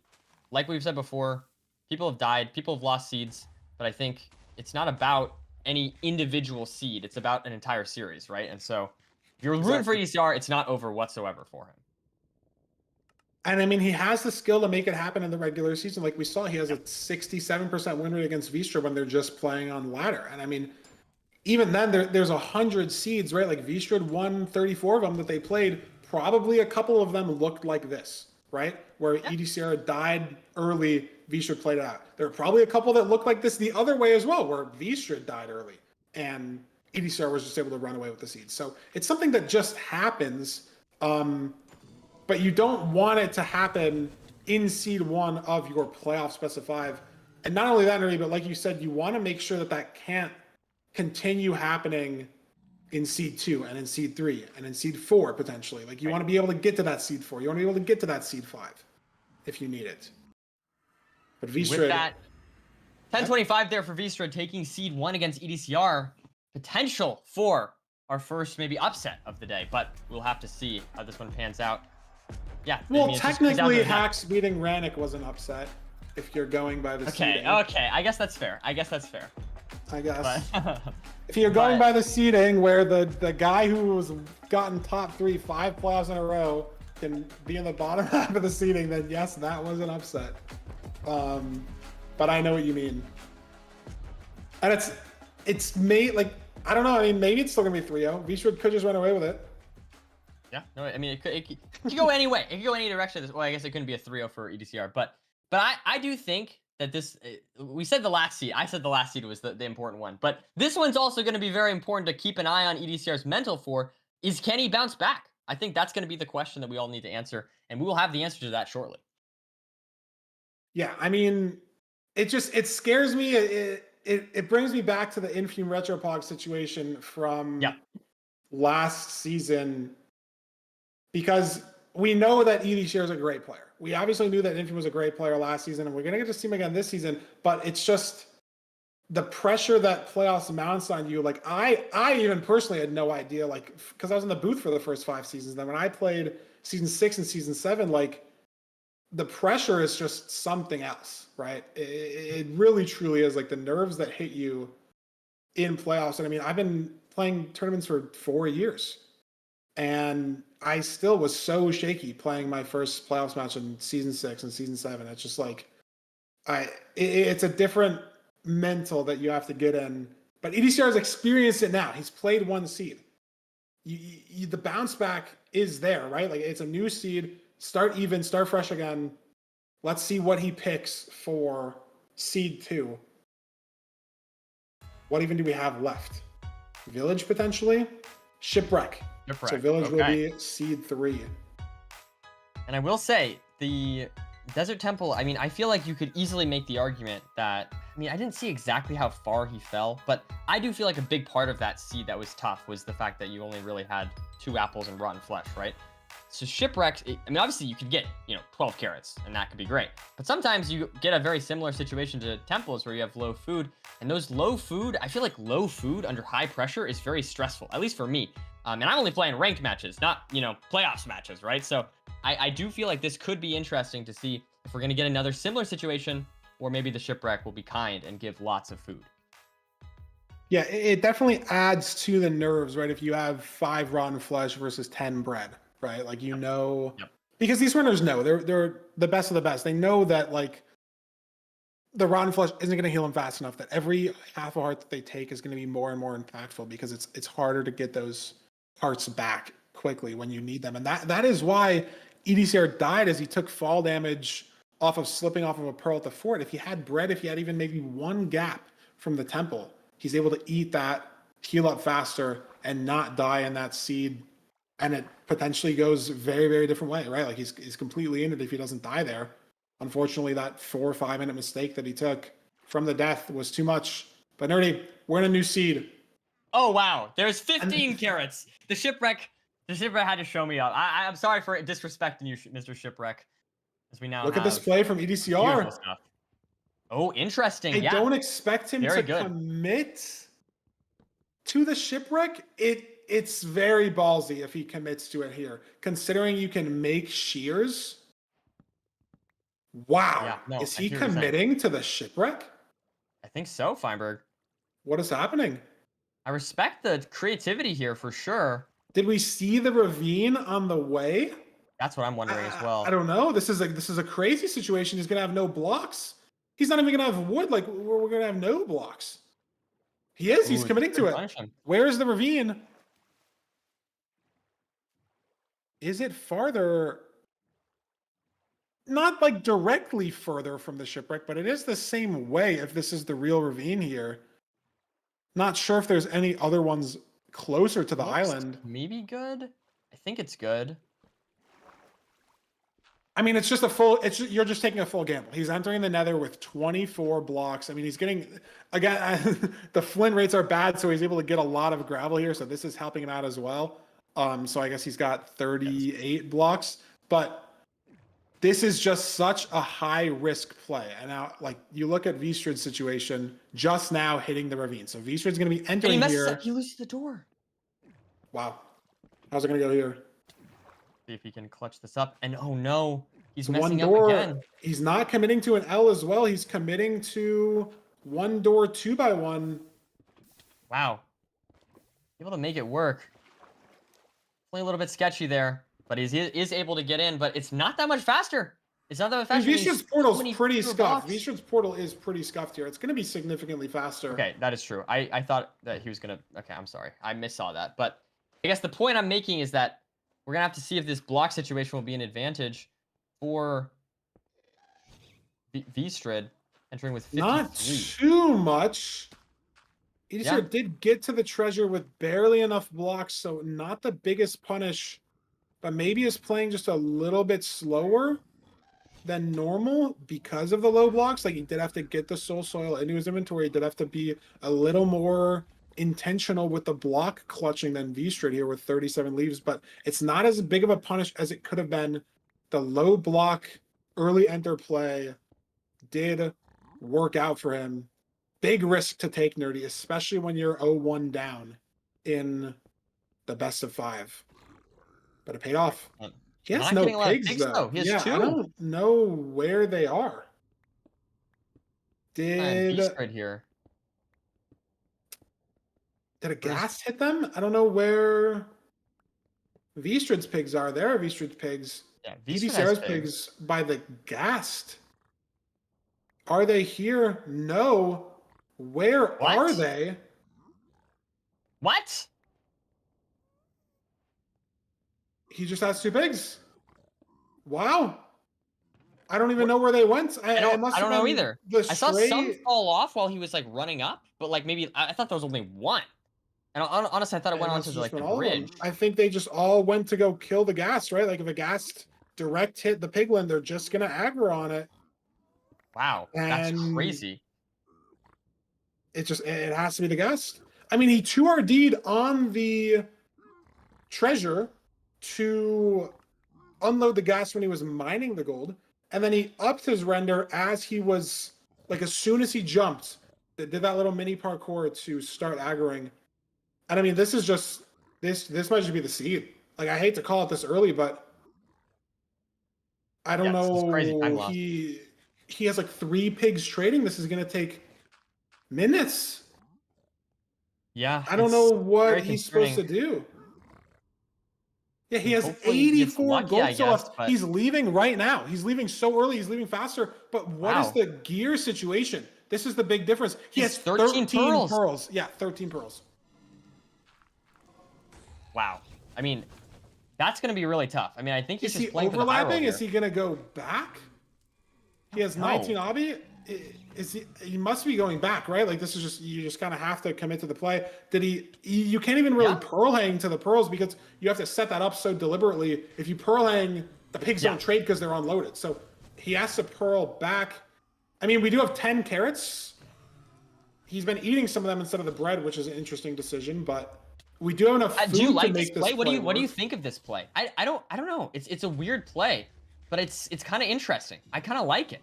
like we've said before, people have died, people have lost seeds, but I think it's not about any individual seed. It's about an entire series, right? And so if you're rooting for EDCR, it's not over whatsoever for him. And I mean, he has the skill to make it happen in the regular season. Like we saw, he has a 67% win rate against Vistra when they're just playing on ladder. And I mean, even then, there's 100 seeds, right? Like Vistra won 34 of them that they played. Probably a couple of them looked like this, right? Where EDCR died early, Vistra played it out. There are probably a couple that looked like this the other way as well, where Vistra died early and EDCR was just able to run away with the seeds. So it's something that just happens, but you don't want it to happen in seed 1 of your playoff specified. And not only that, but like you said, you want to make sure that that can't continue happening in seed 2 and in seed 3 and in seed 4 potentially. Like you want to be able to get to that seed 4. You want to be able to get to that seed 5 if you need it. But Vistra, with that 10-25 there for Vistra taking seed 1 against EDCR. Potential for our first maybe upset of the day, but we'll have to see how this one pans out. Yeah. Well, I mean, technically Hacks beating Ranik was an upset if you're going by the seeding. Okay. I guess that's fair. I guess. But, if you're going by the seeding where the guy who's gotten top 3 5 playoffs in a row can be in the bottom half of the seeding, then yes, that was an upset. But I know what you mean. And it's made, like, I don't know. I mean, maybe it's still going to be 3-0. Vistra could just run away with it. Yeah, no, I mean, it could go any way. It could go any direction. Well, I guess it couldn't be a 3-0 for EDCR, but I do think that this, we said the last seed. I said the last seed was the important one, but this one's also going to be very important to keep an eye on EDCR's mental for, is can he bounce back? I think that's going to be the question that we all need to answer, and we will have the answer to that shortly. Yeah, I mean, it scares me. It brings me back to the Infume Retropog situation from last season, because we know that EDCR is a great player. We obviously knew that Infume was a great player last season, and we're going to get to see him again this season, but it's just the pressure that playoffs mounts on you. Like, I even personally had no idea, like, because I was in the booth for the first 5 seasons. Then when I played season 6 and season 7, like, the pressure is just something else, right? It really, truly is, like, the nerves that hit you in playoffs. And I mean, I've been playing tournaments for 4 years, and I still was so shaky playing my first playoffs match in season 6 and season 7. It's just like, it's a different mental that you have to get in. But EDCR has experienced it now. He's played 1 seed. The bounce back is there, right? Like, it's a new seed. Start even, start fresh again. Let's see what he picks for seed 2. What even do we have left? Village potentially? Shipwreck. So Village will be seed 3. And I will say, the Desert Temple, I mean, I feel like you could easily make the argument that, I mean, I didn't see exactly how far he fell, but I do feel like a big part of that seed that was tough was the fact that you only really had 2 apples and rotten flesh, right? So shipwrecks, I mean, obviously you could get, 12 carrots and that could be great. But sometimes you get a very similar situation to temples where you have low food, and those low food, I feel like low food under high pressure is very stressful, at least for me. And I'm only playing ranked matches, not, playoffs matches, right? So I do feel like this could be interesting to see if we're going to get another similar situation, or maybe the shipwreck will be kind and give lots of food. Yeah, it definitely adds to the nerves, right? If you have 5 rotten flesh versus 10 bread, right? Like, because these runners know they're the best of the best. They know that, like, the rotten flesh isn't going to heal them fast enough, that every half a heart that they take is going to be more and more impactful, because it's harder to get those hearts back quickly when you need them. And that is why EDCR died, as he took fall damage off of slipping off of a pearl at the fort. If he had bread, if he had even maybe one gap from the temple, he's able to eat that, heal up faster, and not die in that seed. And it potentially goes very, very different way, right? Like, he's completely in it if he doesn't die there. Unfortunately, that 4 or 5 minute mistake that he took from the death was too much. But Nerdy, we're in a new seed. Oh, wow. There's 15 carrots. The shipwreck had to show me up. I'm sorry for disrespecting you, Mr. Shipwreck. As we now Look at this play from EDCR. Stuff. Oh, interesting. I Yeah. don't expect him to commit to the shipwreck. It's very ballsy if he commits to it here, considering you can make shears. Wow. Yeah, no, is he committing to the shipwreck? I think so, Feinberg. What is happening? I respect the creativity here for sure. Did we see the ravine on the way? That's what I'm wondering as well. I don't know. This is a crazy situation. He's gonna have no blocks. He's not even gonna have wood. Like, we're gonna have no blocks. He is. He's committing to it. Where's the ravine? Is it farther? Not like directly further from the shipwreck, but it is the same way if this is the real ravine here. Not sure if there's any other ones closer to the island. Maybe good? I think it's good. I mean, it's just you're just taking a full gamble. He's entering the nether with 24 blocks. I mean, he's getting, again, the flint rates are bad, so he's able to get a lot of gravel here. So this is helping him out as well. So I guess he's got 38 blocks, but this is just such a high risk play. And now, like, you look at Vstrid's situation just now hitting the ravine. So Vstrid's going to be entering here. He loses the door. Wow. How's it going to go here? See if he can clutch this up. And oh no, he's one messing door. up again. He's not committing to an L as well. He's committing to one door 2x1. Wow. Able to make it work. Only a little bit sketchy there, but he is able to get in, but it's not that much faster. It's not that much faster. Vstrid's portal's pretty scuffed. Vstrid's portal is pretty scuffed here. It's going to be significantly faster. Okay, that is true. I thought that he was going to... Okay, I'm sorry. I missaw that. But I guess the point I'm making is that we're going to have to see if this block situation will be an advantage for Vstrid entering with 53. Not too much. EDCR did get to the treasure with barely enough blocks, so not the biggest punish, but maybe is playing just a little bit slower than normal because of the low blocks. Like, he did have to get the soul soil into his inventory. He did have to be a little more intentional with the block clutching than Vstrid here with 37 leaves, but it's not as big of a punish as it could have been. The low block early enter play did work out for him. Big risk to take, Nerdy, especially when you're 0-1 down in the best of 5. But it paid off. He has no pigs, though. He has 2. I don't know where they are. Did right here. Did a ghast hit them? I don't know where Vstrid's pigs are. There are Vstrid's pigs. Yeah, EDCR's pigs by the ghast. Are they here? No. Where are they? What? He just has 2 pigs. Wow. I don't even know where they went. I don't know either. I saw some fall off while he was like running up, but like maybe I thought there was only 1. And honestly, I thought it went onto like the bridge. I think they just all went to go kill the ghast, right? Like, if a ghast direct hit the piglin, they're just gonna aggro on it. Wow, that's crazy. It has to be the ghast. I mean, he 2RD'd on the treasure to unload the gas when he was mining the gold, and then he upped his render as he was, like, as soon as he jumped, did that little mini parkour to start aggroing. And I mean, this is just, this might just be the seed. Like, I hate to call it this early, but I don't know. Crazy time loss. He has like 3 pigs trading. This is going to take minutes. Yeah. I don't know what he's supposed to do. Yeah, he has Hopefully he gets 84 lucky, gold I still guess, left. but- He's leaving right now. He's leaving so early. He's leaving faster. But what is Wow. the gear situation? This is the big difference. He He's has 13 pearls. Yeah, 13 pearls. Wow. I mean, that's going to be really tough. I mean, I think he's Is he just playing for the high roll overlapping? here. Is he going to go back? He has 19 obby. Is he must be going back, right? Like, this is just, you just kind of have to commit to the play. Did you can't even really pearl hang to the pearls because you have to set that up so deliberately. If you pearl hang, the pigs don't trade because they're unloaded. So he has to pearl back. I mean, we do have 10 carrots. He's been eating some of them instead of the bread, which is an interesting decision, but we do have enough food do you like to this make play? What do you work. think of this play? I don't know. It's a weird play, but it's kind of interesting. I kind of like it.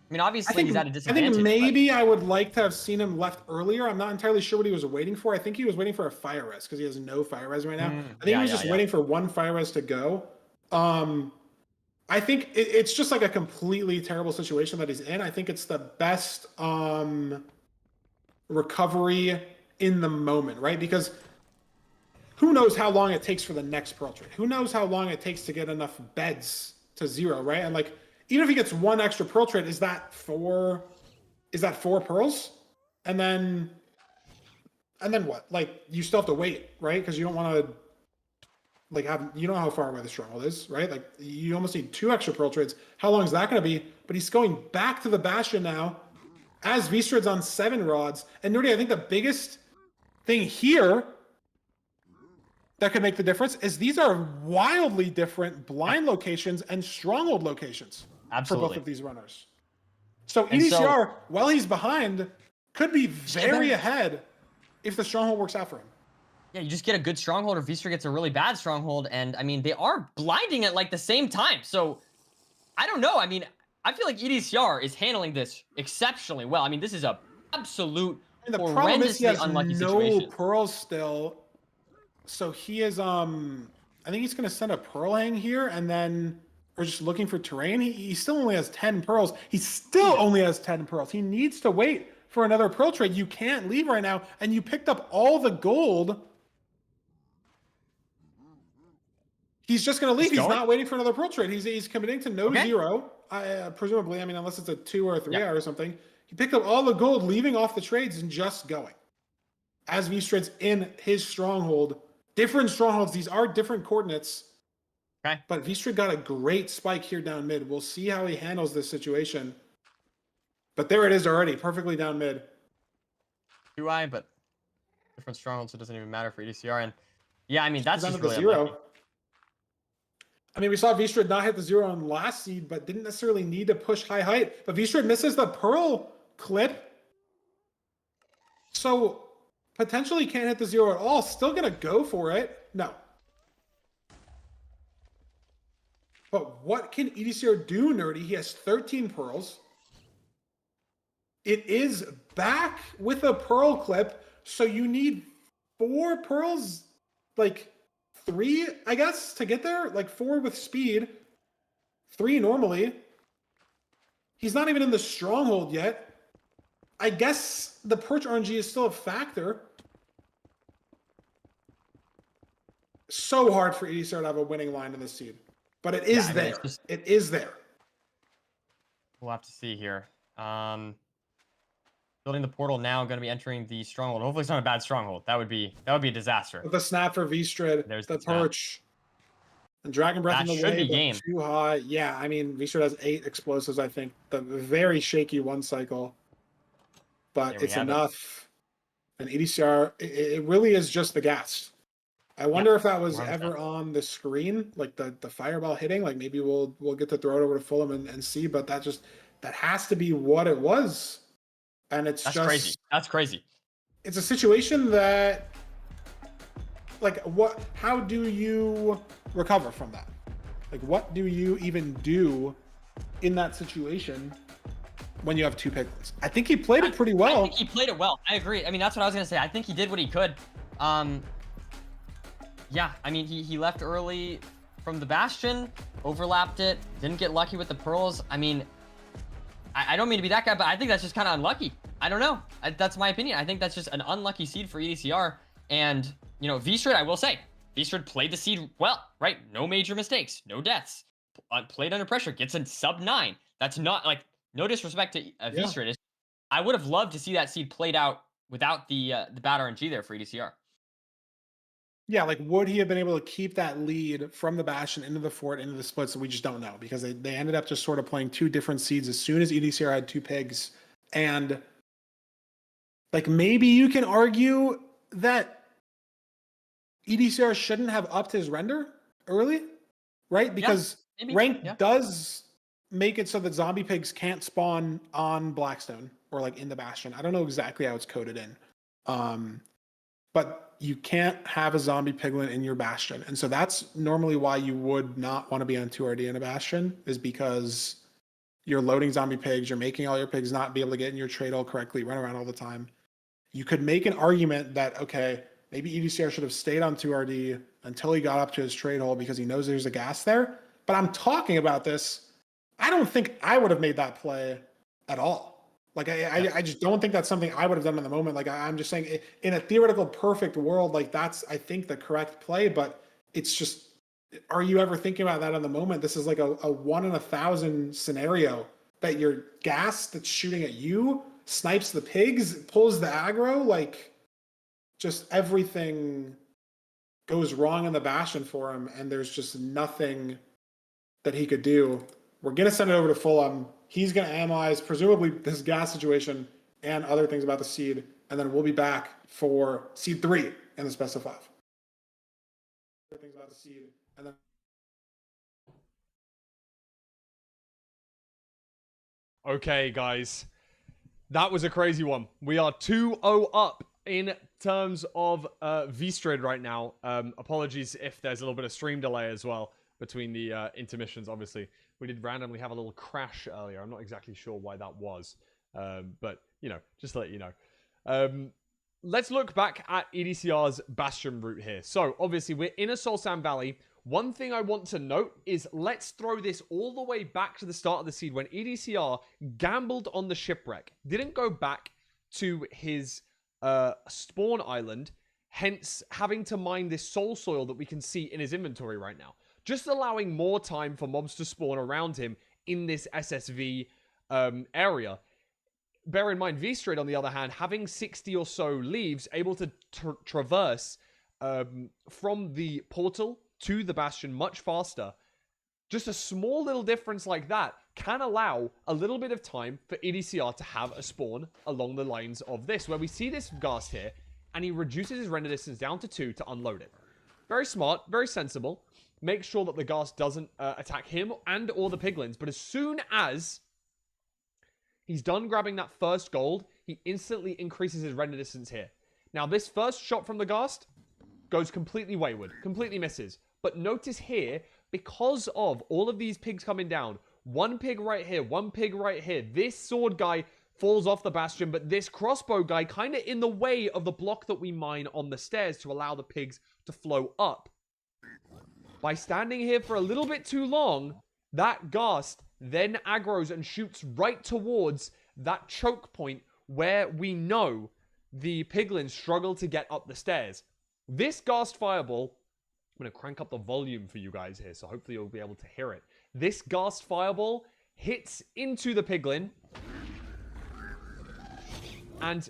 I mean, obviously he's at a I disadvantage. think maybe I would like to have seen him left earlier. I'm not entirely sure what he was waiting for. I think he was waiting for a fire res because he has no fire res right now. I think he was just waiting for one fire res to go. I think it's just like a completely terrible situation that he's in. I think it's the best recovery in the moment, right? Because who knows how long it takes for the next pearl trade? Who knows how long it takes to get enough beds to 0, right? And like, even if he gets 1 extra pearl trade, is that 4 pearls? And then what? Like, you still have to wait, right? Because you don't want to, like, you know how far away the stronghold is, right? Like, you almost need 2 extra pearl trades. How long is that going to be? But he's going back to the Bastion now as V-Strid's on 7 rods. And Nerdy, I think the biggest thing here that could make the difference is these are wildly different blind locations and stronghold locations. Absolutely. For both of these runners. So EDCR, while he's behind, could be very ahead if the stronghold works out for him. Yeah, you just get a good stronghold or Vistra gets a really bad stronghold. And I mean, they are blinding at like the same time. So I don't know. I mean, I feel like EDCR is handling this exceptionally well. I mean, this is a absolute and the problem is he has unlucky no situation. pearls still. So he is, I think he's going to send a pearl hang here and then, or just looking for terrain. He still only has 10 pearls. He still only has 10 pearls. He needs to wait for another pearl trade. You can't leave right now. And you picked up all the gold. He's just going to leave. He's not waiting for another pearl trade. He's committing to no 0. Presumably, I mean, unless it's a 2 or a 3 hour or something. He picked up all the gold, leaving off the trades and just going. As V-Strid's in his stronghold. Different strongholds. These are different coordinates. Okay. But V-Strid got a great spike here down mid. We'll see how he handles this situation. But there it is already, perfectly down mid. 2i, but different strongholds, so it doesn't even matter for EDCR. And yeah, I mean, that's just really 0. unlucky. I mean, we saw V-Strid not hit the 0 on last seed, but didn't necessarily need to push high height. But V-Strid misses the pearl clip. So potentially can't hit the 0 at all. Still going to go for it. No. But what can EDCR do, Nerdy? He has 13 pearls. It is back with a pearl clip, so you need 4 pearls, like 3, I guess, to get there. Like 4 with speed, 3 normally. He's not even in the stronghold yet. I guess the perch RNG is still a factor. So hard for EDCR to have a winning line in this seed. But it is there. It is there. We'll have to see here. Building the portal now, going to be entering the stronghold. Hopefully it's not a bad stronghold. That would be a disaster. With the snap for V-Strid, There's the snap. perch, and Dragon Breath That in the should way, be but game. too high. Yeah, I mean, V-Strid has 8 explosives, I think. The very shaky 1 cycle. But There we it's have it. enough. And EDCR, it really is just the gas. I wonder if that was ever on the screen, like the fireball hitting. Like maybe we'll get to throw it over to Fulham and see, but that has to be what it was. And that's crazy. That's crazy. It's a situation that, like, how do you recover from that? Like, what do you even do in that situation when you have 2 piglins? I think he played it pretty well. I think he played it well. I agree. I mean, that's what I was gonna say. I think he did what he could. Yeah, I mean, he left early from the Bastion, overlapped it, didn't get lucky with the pearls. I mean, I don't mean to be that guy, but I think that's just kind of unlucky. I don't know. That's my opinion. I think that's just an unlucky seed for EDCR. And, you know, V-Straight, I will say, V-Straight played the seed well, right? No major mistakes, no deaths. Played under pressure, gets a sub 9. That's not, like, no disrespect to V-Straight. I would have loved to see that seed played out without the bad RNG there for EDCR. Yeah, like, would he have been able to keep that lead from the Bastion into the fort, into the splits? We just don't know, because they ended up just sort of playing 2 different seeds as soon as EDCR had 2 pigs. And, like, maybe you can argue that EDCR shouldn't have upped his render early, right? Because rank does make it so that zombie pigs can't spawn on Blackstone or, like, in the Bastion. I don't know exactly how it's coded in. But you can't have a zombie piglin in your Bastion. And so that's normally why you would not want to be on 2RD in a Bastion, is because you're loading zombie pigs, you're making all your pigs not be able to get in your trade hole correctly, run around all the time. You could make an argument that, okay, maybe EDCR should have stayed on 2RD until he got up to his trade hole because he knows there's a gas there. But I'm talking about this. I don't think I would have made that play at all. Like, I just don't think that's something I would have done in the moment. Like, I'm just saying, in a theoretical perfect world, like, that's, I think, the correct play. But it's just, are you ever thinking about that in the moment? This is like a 1 in 1,000 scenario that your gas that's shooting at you snipes the pigs, pulls the aggro. Like, just everything goes wrong in the Bastion for him, and there's just nothing that he could do. We're going to send it over to Fulham. He's going to analyze, presumably, this gas situation and other things about the seed, and then we'll be back for seed 3 in the best of 5. Other things about the seed, and then. Okay, guys. That was a crazy one. We are 2-0 up in terms of V-Strade right now. Apologies if there's a little bit of stream delay as well between the intermissions, obviously. We did randomly have a little crash earlier. I'm not exactly sure why that was. But, you know, just to let you know. Let's look back at EDCR's Bastion route here. So, obviously, we're in a Soul Sand Valley. One thing I want to note is let's throw this all the way back to the start of the seed when EDCR gambled on the shipwreck. Didn't go back to his spawn island, hence having to mine this soul soil that we can see in his inventory right now. Just allowing more time for mobs to spawn around him in this SSV area. Bear in mind, V-Strade, on the other hand, having 60 or so leaves, able to traverse from the portal to the Bastion much faster. Just a small little difference like that can allow a little bit of time for EDCR to have a spawn along the lines of this, where we see this Ghast here, and he reduces his render distance down to 2 to unload it. Very smart, very sensible. Make sure that the Ghast doesn't attack him and or the piglins, but as soon as he's done grabbing that first gold, he instantly increases his render distance here. Now, this first shot from the Ghast goes completely wayward, completely misses. But notice here, because of all of these pigs coming down, one pig right here, one pig right here, this sword guy falls off the Bastion, but this crossbow guy kind of in the way of the block that we mine on the stairs to allow the pigs to flow up. By standing here for a little bit too long, that Ghast then aggroes and shoots right towards that choke point where we know the piglins struggle to get up the stairs. This Ghast fireball, I'm going to crank up the volume for you guys here, so hopefully you'll be able to hear it. This Ghast fireball hits into the piglin, and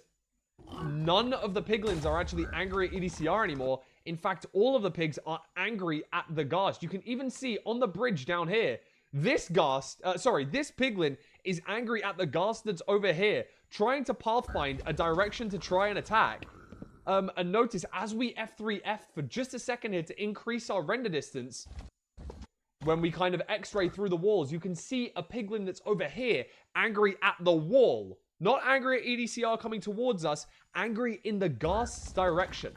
none of the piglins are actually angry at EDCR anymore. In fact, all of the pigs are angry at the Ghast. You can even see on the bridge down here, this piglin is angry at the Ghast that's over here, trying to pathfind a direction to try and attack. And notice, as we F3F for just a second here to increase our render distance, when we kind of X-ray through the walls, you can see a piglin that's over here, angry at the wall. Not angry at EDCR coming towards us, angry in the Ghast's direction.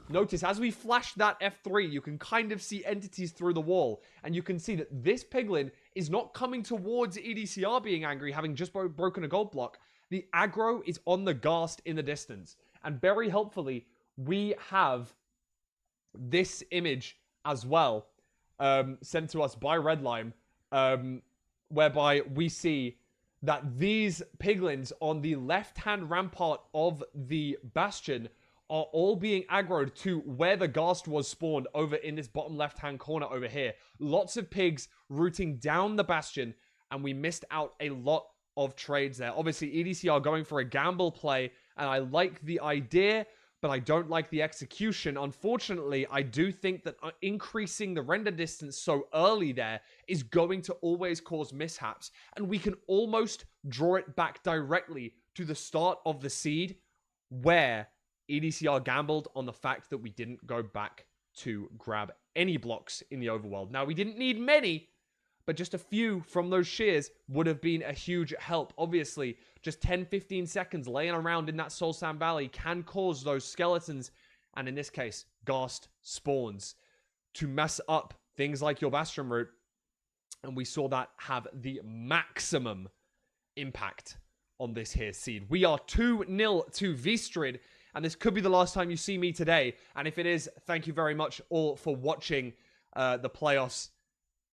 notice as we flash that F3, you can kind of see entities through the wall. And you can see that this piglin is not coming towards EDCR being angry, having just broken a gold block. The aggro is on the Ghast in the distance. And very helpfully, we have this image as well, sent to us by Redlime, whereby we see that these piglins on the left-hand rampart of the Bastion are all being aggroed to where the Ghast was spawned over in this bottom left-hand corner over here. Lots of pigs rooting down the Bastion, and we missed out a lot of trades there. Obviously, EDCR going for a gamble play, and I like the idea, but I don't like the execution. Unfortunately, I do think that increasing the render distance so early there is going to always cause mishaps, and we can almost draw it back directly to the start of the seed, where EDCR gambled on the fact that we didn't go back to grab any blocks in the overworld. Now, we didn't need many, but just a few from those shears would have been a huge help. Obviously, just 10-15 seconds laying around in that Soul Sand Valley can cause those skeletons, and in this case, Ghast spawns to mess up things like your Bastion route, and we saw that have the maximum impact on this here seed. We are 2-0 to Vstrid, and this could be the last time you see me today, and if it is, thank you very much all for watching the playoffs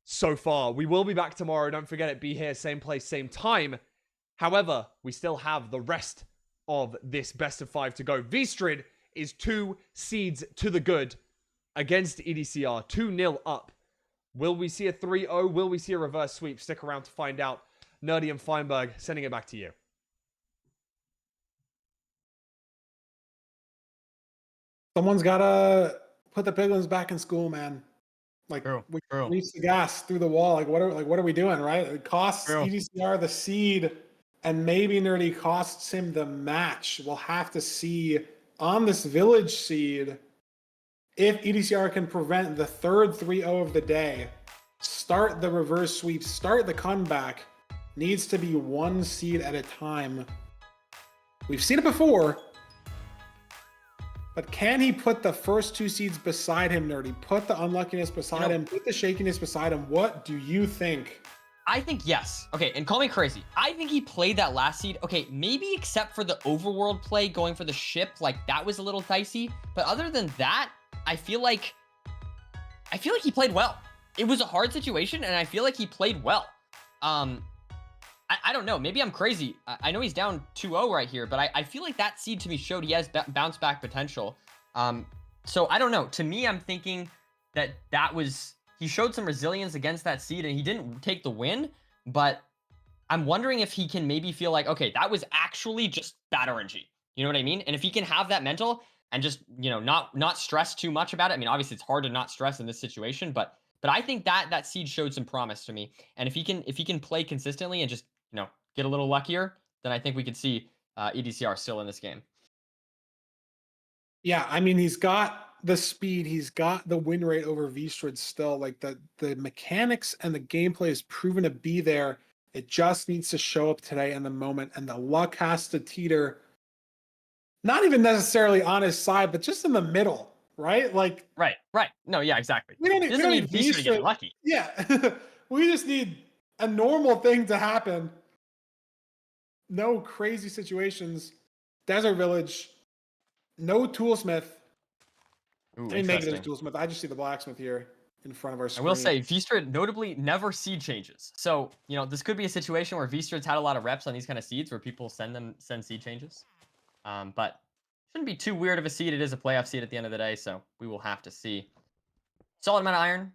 so far. We will be back tomorrow. Don't forget it. Be here, same place, same time. However, we still have the rest of this best of 5 to go. Vstrid is 2 seeds to the good against EDCR. 2-0 up. Will we see a 3-0? Will we see a reverse sweep? Stick around to find out. Nerdy and Feinberg, sending it back to you. Someone's got to put the piglins back in school, man. Like, we release the gas through the wall. Like, what are we doing, right? It costs EDCR the seed, and maybe Nerdy costs him the match. We'll have to see on this village seed if EDCR can prevent the third 3-0 of the day, start the reverse sweep, start the comeback. Needs to be 1 seed at a time. We've seen it before. But can he put the first 2 seeds beside him, Nerdy? Put the unluckiness beside him. Put the shakiness beside him. What do you think? I think yes. Okay, and call me crazy. I think he played that last seed. Okay, maybe except for the overworld play going for the ship, like that was a little dicey. But other than that, I feel like he played well. It was a hard situation, and I feel like he played well. I don't know. Maybe I'm crazy. I know he's down 2-0 right here, but I feel like that seed to me showed he has bounce back potential. So I don't know. To me, I'm thinking that he showed some resilience against that seed, and he didn't take the win, but I'm wondering if he can maybe feel like, okay, that was actually just bad RNG. You know what I mean? And if he can have that mental and just, not stress too much about it. I mean, obviously it's hard to not stress in this situation, but I think that seed showed some promise to me. And if he can play consistently and just, get a little luckier, then I think we could see EDCR still in this game. Yeah, I mean, he's got the speed, he's got the win rate over Vstrid still. Like the mechanics and the gameplay is proven to be there. It just needs to show up today in the moment, and the luck has to teeter, not even necessarily on his side, but just in the middle, right? Like right. No, yeah, exactly. We don't need Vstrid to get lucky. Yeah, we just need a normal thing to happen. No crazy situations. Desert Village. No Toolsmith. Ooh, I mean, maybe there's a Toolsmith. I just see the Blacksmith here in front of our screen. I will say, Vstrid notably never seed changes. So, this could be a situation where Vstrid's had a lot of reps on these kind of seeds where people send seed changes. But shouldn't be too weird of a seed. It is a playoff seed at the end of the day, so we will have to see. Solid amount of iron.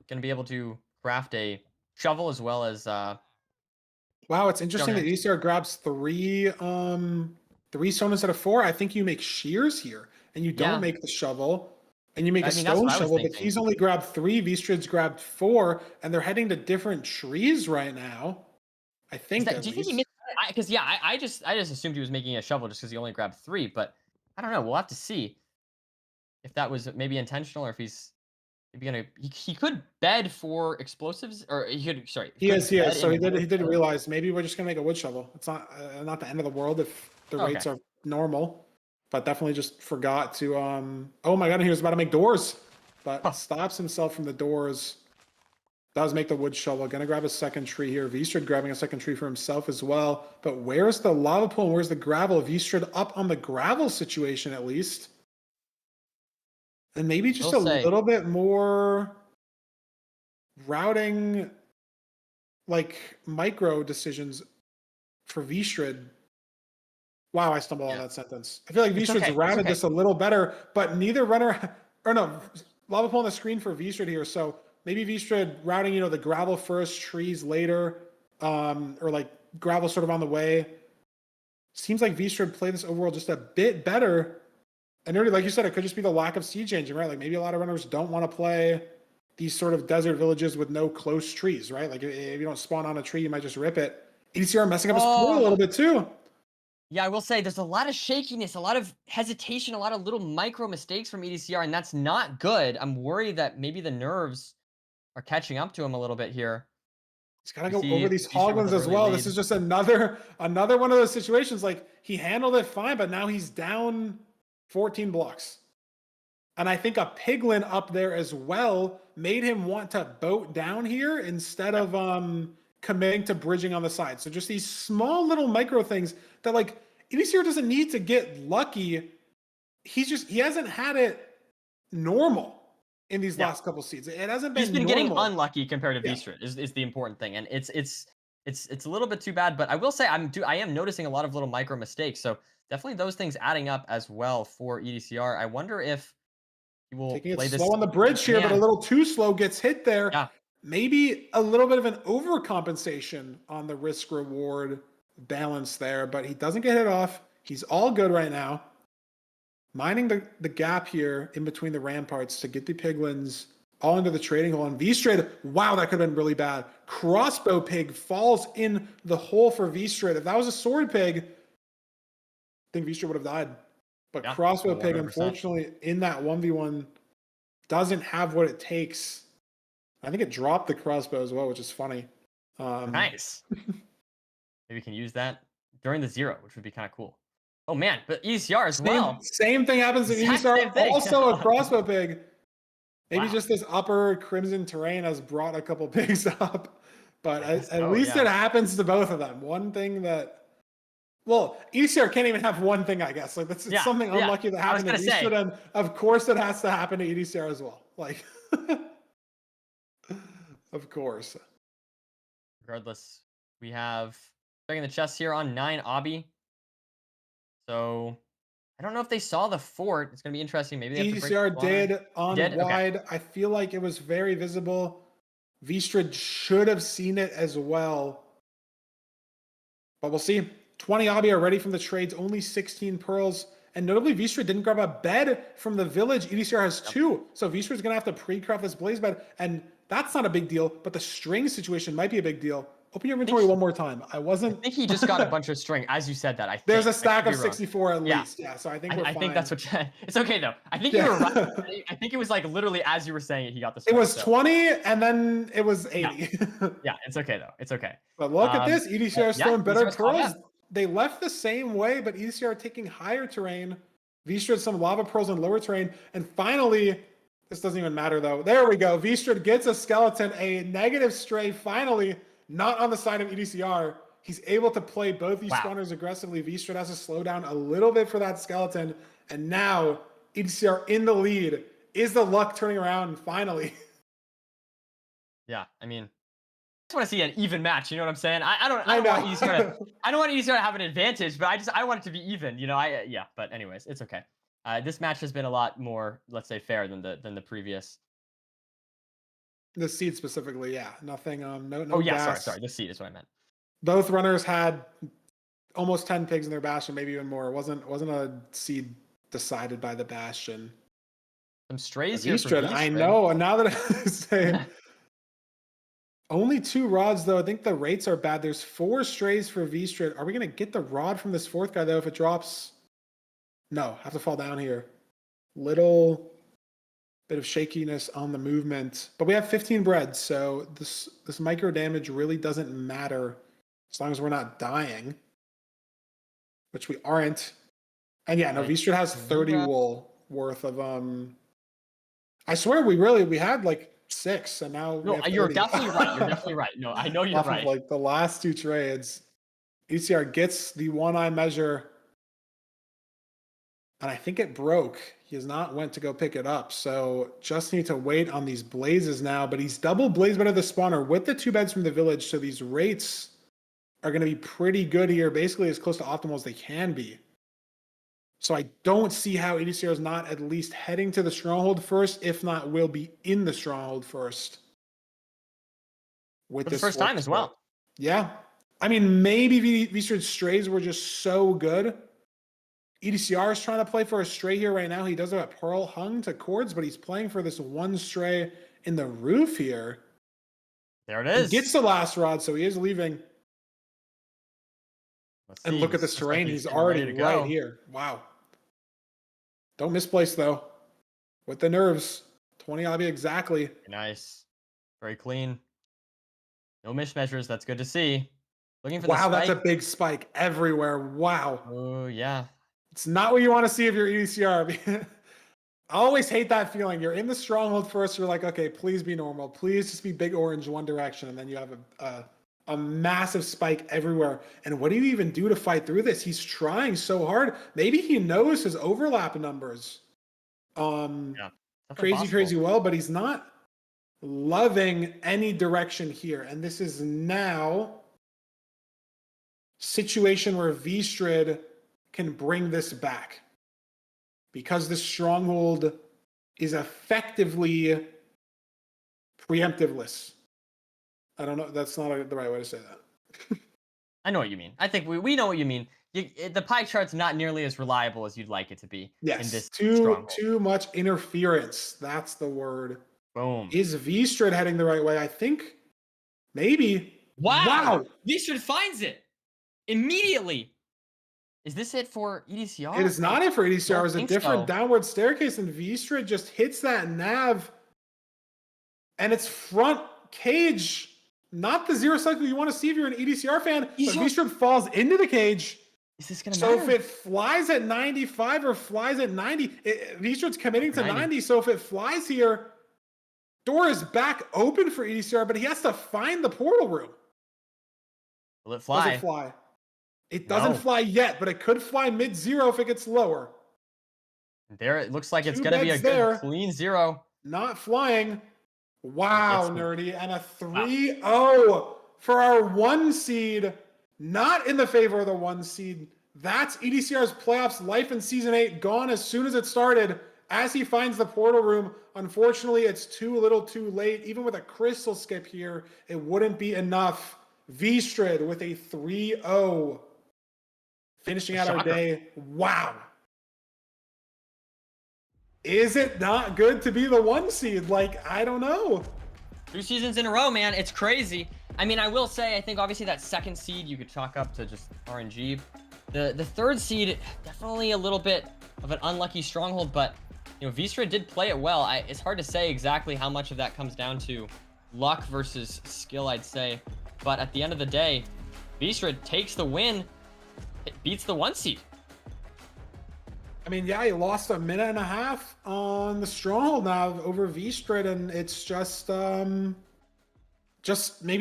Going to be able to craft a shovel as well as... Wow, it's interesting that EDCR grabs 3 stone instead of 4. I think you make shears here, and you don't make the shovel, and you make a stone shovel, but he's only grabbed 3, Vstrid's grabbed 4, and they're heading to different trees right now. I think. Do you think he missed? Because I just assumed he was making a shovel just because he only grabbed 3, but I don't know. We'll have to see if that was maybe intentional or if he's maybe gonna. He could bed for explosives, or he could. Sorry. He is. So he did realize maybe we're just gonna make a wood shovel. It's not the end of the world if the rates are normal. but definitely just forgot to, oh my god, he was about to make doors, but stops himself from the doors. Does make the wood shovel. Gonna grab a second tree here. Vstrid grabbing a second tree for himself as well. But where's the lava pool and where's the gravel? Vstrid up on the gravel situation at least. And maybe just little bit more routing, like micro decisions for Vstrid. Wow, I stumbled on that sentence. I feel like Vstrid's routed this a little better, but neither runner, or no, lava pool on the screen for Vstrid here. So maybe Vstrid routing, the gravel first, trees later, or like gravel sort of on the way. Seems like Vstrid played this overall just a bit better. And really, like you said, it could just be the lack of seed changing, right? Like maybe a lot of runners don't want to play these sort of desert villages with no close trees, right? Like if you don't spawn on a tree, you might just rip it. EDCR messing up his pool a little bit too. Yeah, I will say there's a lot of shakiness, a lot of hesitation, a lot of little micro mistakes from EDCR, and that's not good. I'm worried that maybe the nerves are catching up to him a little bit here. He's got to go over these hoglins as well. This is just another one of those situations. Like he handled it fine, but now he's down 14 blocks. And I think a piglin up there as well made him want to boat down here instead of committing to bridging on the side. So just these small little micro things that like EDCR doesn't need to get lucky. He hasn't had it normal in these last couple seeds. It hasn't been. He's been normal. Getting unlucky compared to Vstrid is the important thing, and it's a little bit too bad. But I will say I am noticing a lot of little micro mistakes. So definitely those things adding up as well for EDCR. I wonder if he will taking play it this slow on the bridge here, but a little too slow, gets hit there. Yeah. Maybe a little bit of an overcompensation on the risk reward balance there, but he doesn't get hit off. He's all good right now. Mining the gap here in between the ramparts to get the piglins all into the trading hole. And Vstrid, wow, that could have been really bad. Crossbow pig falls in the hole for Vstrid. If that was a sword pig, I think Vstrid would have died. But crossbow pig, 100%. Unfortunately, in that 1v1, doesn't have what it takes. I think it dropped the crossbow as well, which is funny. Nice. Maybe we can use that during the 0, which would be kind of cool. Oh man, but EDCR as well. Same thing happens to EDCR. Also a crossbow pig. Maybe just this upper crimson terrain has brought a couple pigs up. But at least it happens to both of them. One thing that, well, EDCR can't even have one thing, I guess. Like that's something unlucky that happened to EDCR, and of course it has to happen to EDCR as well. Like, of course. Regardless, we have checking the chest here on 9 Obby. So I don't know if they saw the fort. It's going to be interesting. Maybe they have EDCR did on wide. Okay. I feel like it was very visible. Vstrid should have seen it as well. But we'll see. 20 Obby are ready from the trades. Only 16 pearls. And notably, Vstrid didn't grab a bed from the village. EDCR has 2. So Vstrid's going to have to pre-craft this blaze bed. And that's not a big deal. But the string situation might be a big deal. Open your inventory one more time. I think he just got a bunch of string, as you said that. I think there's a stack of 64 at least. Yeah, so I think we're fine. I think that's what. It's okay though. I think you were right. I think it was like literally as you were saying it, he got the string. It was 20 and then it was 80. Yeah, it's okay though. It's okay. But look at this. EDCR is throwing better pearls. They left the same way, but EDCR taking higher terrain. Vstrid some lava pearls in lower terrain, and finally. This doesn't even matter though. There we go. Vstrid gets a skeleton, a negative stray finally. Not on the side of EDCR. He's able to play both these spawners aggressively. Vstrid has to slow down a little bit for that skeleton. And now EDCR in the lead. Is the luck turning around finally? Yeah, I mean, I just want to see an even match. You know what I'm saying? I don't want EDCR to have an advantage, but I want it to be even. Yeah. But anyways, it's okay. This match has been a lot more, let's say, fair than the previous. The seed specifically, yeah. Nothing, no Oh, yeah, gas. sorry. The seed is what I meant. Both runners had almost 10 pigs in their bastion, maybe even more. It wasn't a seed decided by the bastion. Some strays here for Vstrid, I know. And now that I say only 2 rods, though, I think the rates are bad. There's 4 strays for Vstrid. Are we going to get the rod from this 4th guy, though, if it drops? No, have to fall down here. Little bit of shakiness on the movement, but we have 15 bread, so this micro damage really doesn't matter as long as we're not dying, which we aren't. And yeah, no, Right. V-Street has 30 Zero. wool worth of I swear we had like 6 and now we No, have you're 30. definitely right. You're definitely right. No, I know you're Off right. of like the last 2 trades. ECR gets the one-eye measure. And I think it broke. He has not went to go pick it up. So just need to wait on these blazes now. But he's double blaze bed of the spawner with the 2 beds from the village. So these rates are going to be pretty good here. Basically as close to optimal as they can be. So I don't see how EDCR is not at least heading to the stronghold first. If not, will be in the stronghold first. With For the this first time as well. Yeah. I mean, maybe V-Street's strays were just so good. EDCR is trying to play for a stray here right now. He does have a pearl hung to cords, but he's playing for this one stray in the roof here. There it is. He gets the last rod, so he is leaving. Let's And see. look at This this looks like terrain. he's He's getting ready already to right go. here. Wow. Don't misplace, though. With the nerves. 20 obby exactly. Nice. Very clean. No mismeasures. That's good to see. Looking for Wow, the that's a spike. big spike everywhere. Wow. Oh, yeah. It's not what you want to see if you're EDCR. I always hate that feeling. You're in the stronghold first. You're like, okay, please be normal. Please just be big orange one direction. And then you have a massive spike everywhere. And what do you even do to fight through this? He's trying so hard. Maybe he knows his overlap numbers. Yeah. Crazy well, but he's not loving any direction here. And this is now situation where V-Strid can bring this back. Because the stronghold is effectively preemptiveless. I don't know. That's not the right way to say that. I know what you mean. I think we know what you mean. The pie chart's not nearly as reliable as you'd like it to be. Yes. In this Too much interference. That's the word. Boom. Is V-Strid heading the right way? I think maybe. Wow. V-Strid finds it immediately. Is this it for EDCR? It is not it for EDCR. It was a think different so. downward staircase, and V-Strid just hits that nav. And it's front cage. Not the zero cycle you want to see if you're an EDCR fan. But V-Strid falls into the cage. Is this going to So matter? if it flies at 95 or flies at 90, V-Strid's committing to 90. So if it flies here, door is back open for EDCR, but he has to find the portal room. Will it fly? Does it fly? It doesn't No. fly yet, but it could fly mid-zero if it gets lower. There, it looks like it's 2 going to be a beds good there. clean 0. Not flying. Wow, It's- nerdy. And a 3-0 for our 1 seed. Not in the favor of the 1 seed. That's EDCR's playoffs life in Season 8 gone as soon as it started. As he finds the portal room, unfortunately, it's too little too late. Even with a crystal skip here, it wouldn't be enough. V-Strid with a 3-0. Finishing out our Shocker. day. Wow. Is it not good to be the 1 seed? Like, I don't know. 2 seasons in a row, man. It's crazy. I mean, I will say, I think obviously that 2nd seed you could chalk up to just RNG. The 3rd seed, definitely a little bit of an unlucky stronghold, but you know, V-Strid did play it well. It's hard to say exactly how much of that comes down to luck versus skill, I'd say. But at the end of the day, V-Strid takes the win. It beats the 1 seed. I mean, yeah, he lost a minute and a half on the stronghold now over V-Strid, and it's just maybe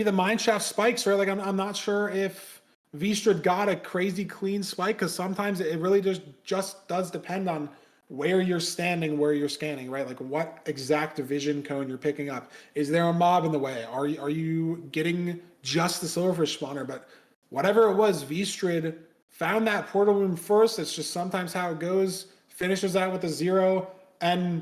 the mineshaft spikes, right? Like, I'm not sure if V-Strid got a crazy clean spike, because sometimes it really just does depend on where you're standing, where you're scanning, right? Like what exact vision cone you're picking up. Is there a mob in the way? Are you getting just the silverfish spawner? But whatever it was, V-Strid found that portal room first. It's just sometimes how it goes. Finishes out with a 0. And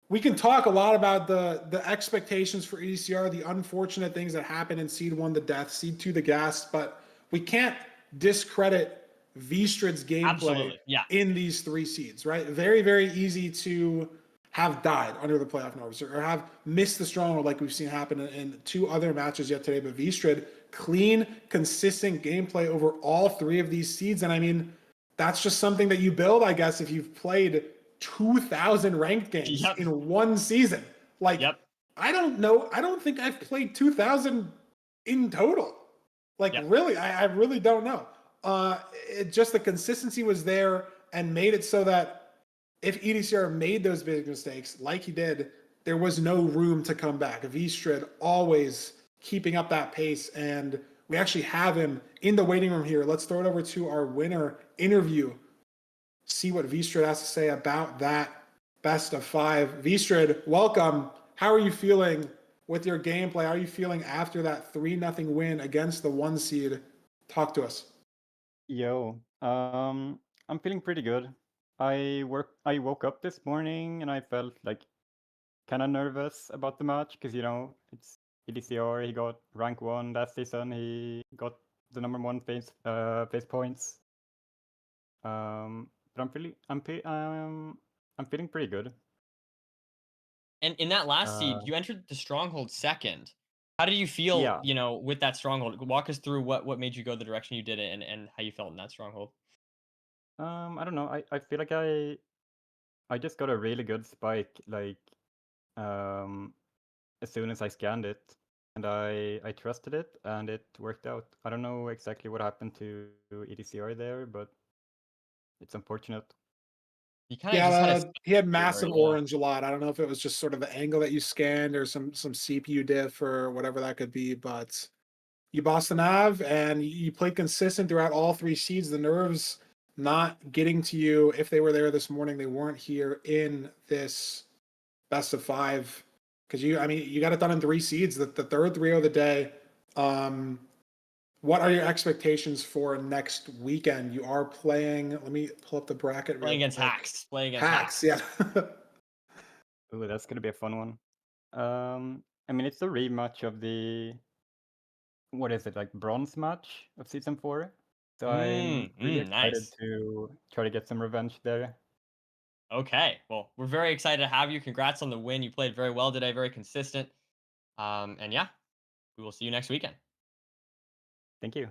we can talk a lot about the expectations for EDCR, the unfortunate things that happen in Seed 1, the death, Seed 2, the gas, but we can't discredit V-Strid's gameplay in these 3 seeds, right? Very, very easy to have died under the playoff norms or have missed the stronghold like we've seen happen in 2 other matches yet today. But V-Strid, clean, consistent gameplay over all 3 of these seeds. And I mean, that's just something that you build, I guess, if you've played 2,000 ranked games in 1 season. Like, I don't know. I don't think I've played 2,000 in total. Like, really, I really don't know. It just, the consistency was there. and made it so that if EDCR made those big mistakes, like he did, there was no room to come back. Vstrid always keeping up that pace, and we actually have him in the waiting room here. Let's throw it over to our winner interview. See what Vstrid has to say about that best of 5. Vstrid, welcome. How are you feeling with your gameplay? How are you feeling after that 3-0 win against the 1 seed? Talk to us. Yo, I'm feeling pretty good. I woke up this morning and I felt like kind of nervous about the match because it's EDCR. He got rank 1 last season. He got the number 1 phase points. But I'm feeling pretty good. And in that last seed, you entered the stronghold second. How did you feel, Yeah. with that stronghold? Walk us through what made you go the direction you did it and how you felt in that stronghold. I don't know. I feel like I just got a really good spike, like as soon as I scanned it, and I trusted it, and it worked out. I don't know exactly what happened to EDCR there, but it's unfortunate. You kind of just had he had massive orange a lot. I don't know if it was just sort of the angle that you scanned or some CPU diff or whatever that could be, but you bossed the nav and you played consistent throughout all 3 seeds. The nerves not getting to you. If they were there this morning, they weren't here in this best of 5 because you got it done in 3 seeds. The third 3 of the day. What are your expectations for next weekend? You are playing. Let me pull up the bracket. Playing against Hacks. Playing against Hacks. Yeah. Ooh, that's gonna be a fun one. It's a rematch of the what is it, like bronze match of season 4. So I'm really excited to try to get some revenge there. Okay, well, we're very excited to have you. Congrats on the win. You played very well today, very consistent. And yeah, we will see you next weekend. Thank you.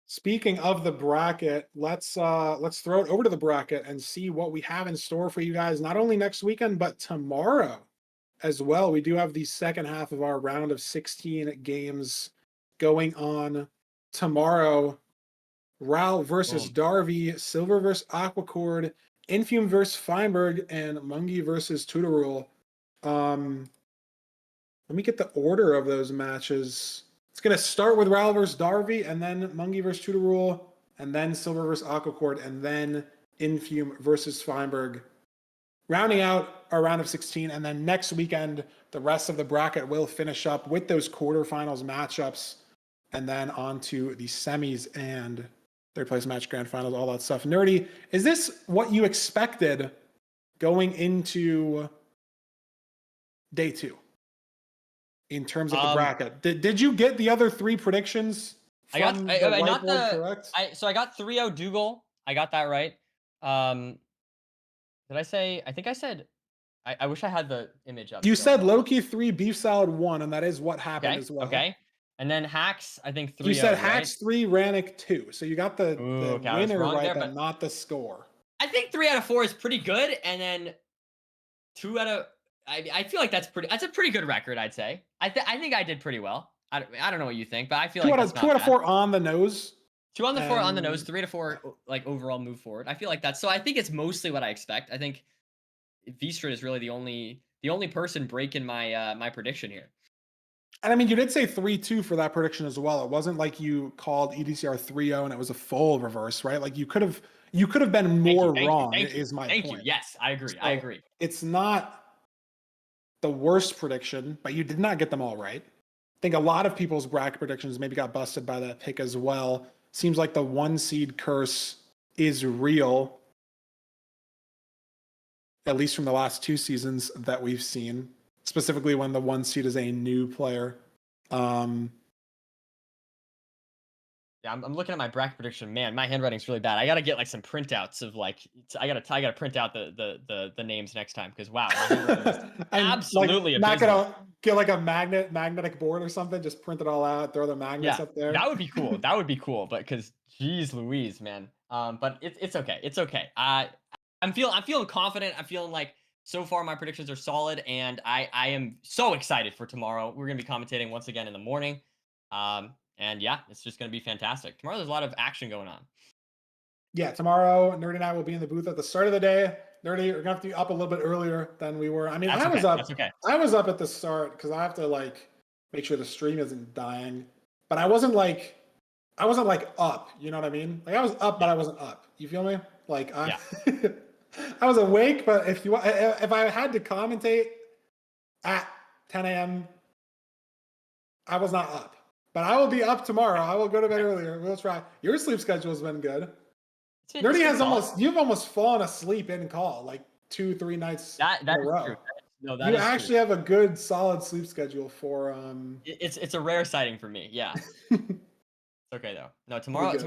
Speaking of the bracket, let's throw it over to the bracket and see what we have in store for you guys, not only next weekend, but tomorrow as well. We do have the second half of our round of 16 games going on tomorrow. Ral versus Darby, Silver versus Aquacord, Infume versus Feinberg, and Mungi versus Tutorul. Let me get the order of those matches. It's going to start with Ral versus Darby, and then Mungi versus Tutorul, and then Silver versus Aquacord, and then Infume versus Feinberg. Rounding out our round of 16, and then next weekend, the rest of the bracket will finish up with those quarterfinals matchups, and then on to the semis and third place match, grand finals, all that stuff. Nerdy, is this what you expected going into day 2 in terms of the bracket? Did you get the other 3 predictions from the whiteboard correct? So I got 3-0 Doogile. I got that right. Did I say? I think I said. I wish I had the image up. You said Lowkey 3, BeefSalad 1, and that is what happened as well. Okay. And then Hacks, I think 3-0. You said Hacks 3, Ranik 2. So you got the winner right, there, but not the score. I think 3 out of 4 is pretty good, and then 2 out of I feel like that's a pretty good record, I'd say. I think I did pretty well. I don't know what you think, but I feel like that's 2 out of 4 on the nose. 2 on the 4 on the nose, 3 to 4 like overall move forward. I feel like that's so. I think it's mostly what I expect. I think Vstrid is really the only person breaking my my prediction here. And I mean, you did say 3-2 for that prediction as well. It wasn't like you called EDCR 3-0 and it was a full reverse, right? Like you could have been more wrong. Is my point. Thank you. Yes, I agree. I agree. It's not the worst prediction, but you did not get them all right. I think a lot of people's bracket predictions maybe got busted by that pick as well. Seems like the 1 seed curse is real, at least from the last 2 seasons that we've seen, specifically when the 1 seed is a new player. Yeah, I'm looking at my bracket prediction. Man, my handwriting's really bad. I gotta get like some printouts of like I gotta print out the names next time because wow, my handwriting is absolutely not gonna get like a magnetic board or something. Just print it all out, throw the magnets up there. That would be cool. That would be cool. But because geez Louise, man. But it's okay. It's okay. I'm feeling confident. I'm feeling like so far my predictions are solid, and I am so excited for tomorrow. We're gonna be commentating once again in the morning. And yeah, it's just going to be fantastic. Tomorrow there's a lot of action going on. Yeah, tomorrow, Nerdy and I will be in the booth at the start of the day. Nerdy, we're gonna have to be up a little bit earlier than we were. I mean, That's I okay. was up. That's okay. I was up at the start because I have to like make sure the stream isn't dying. But I wasn't like up. You know what I mean? Like I was up, but I wasn't up. You feel me? Like I, I was awake. But if I had to commentate at 10 a.m., I was not up. But I will be up tomorrow. I will go to bed earlier. We'll try. Your sleep schedule has been good. Nerdy has you've almost fallen asleep in call like 2-3 nights in a row. True. No, You actually have a good solid sleep schedule for It's a rare sighting for me. Yeah. It's okay though. No, tomorrow good. it's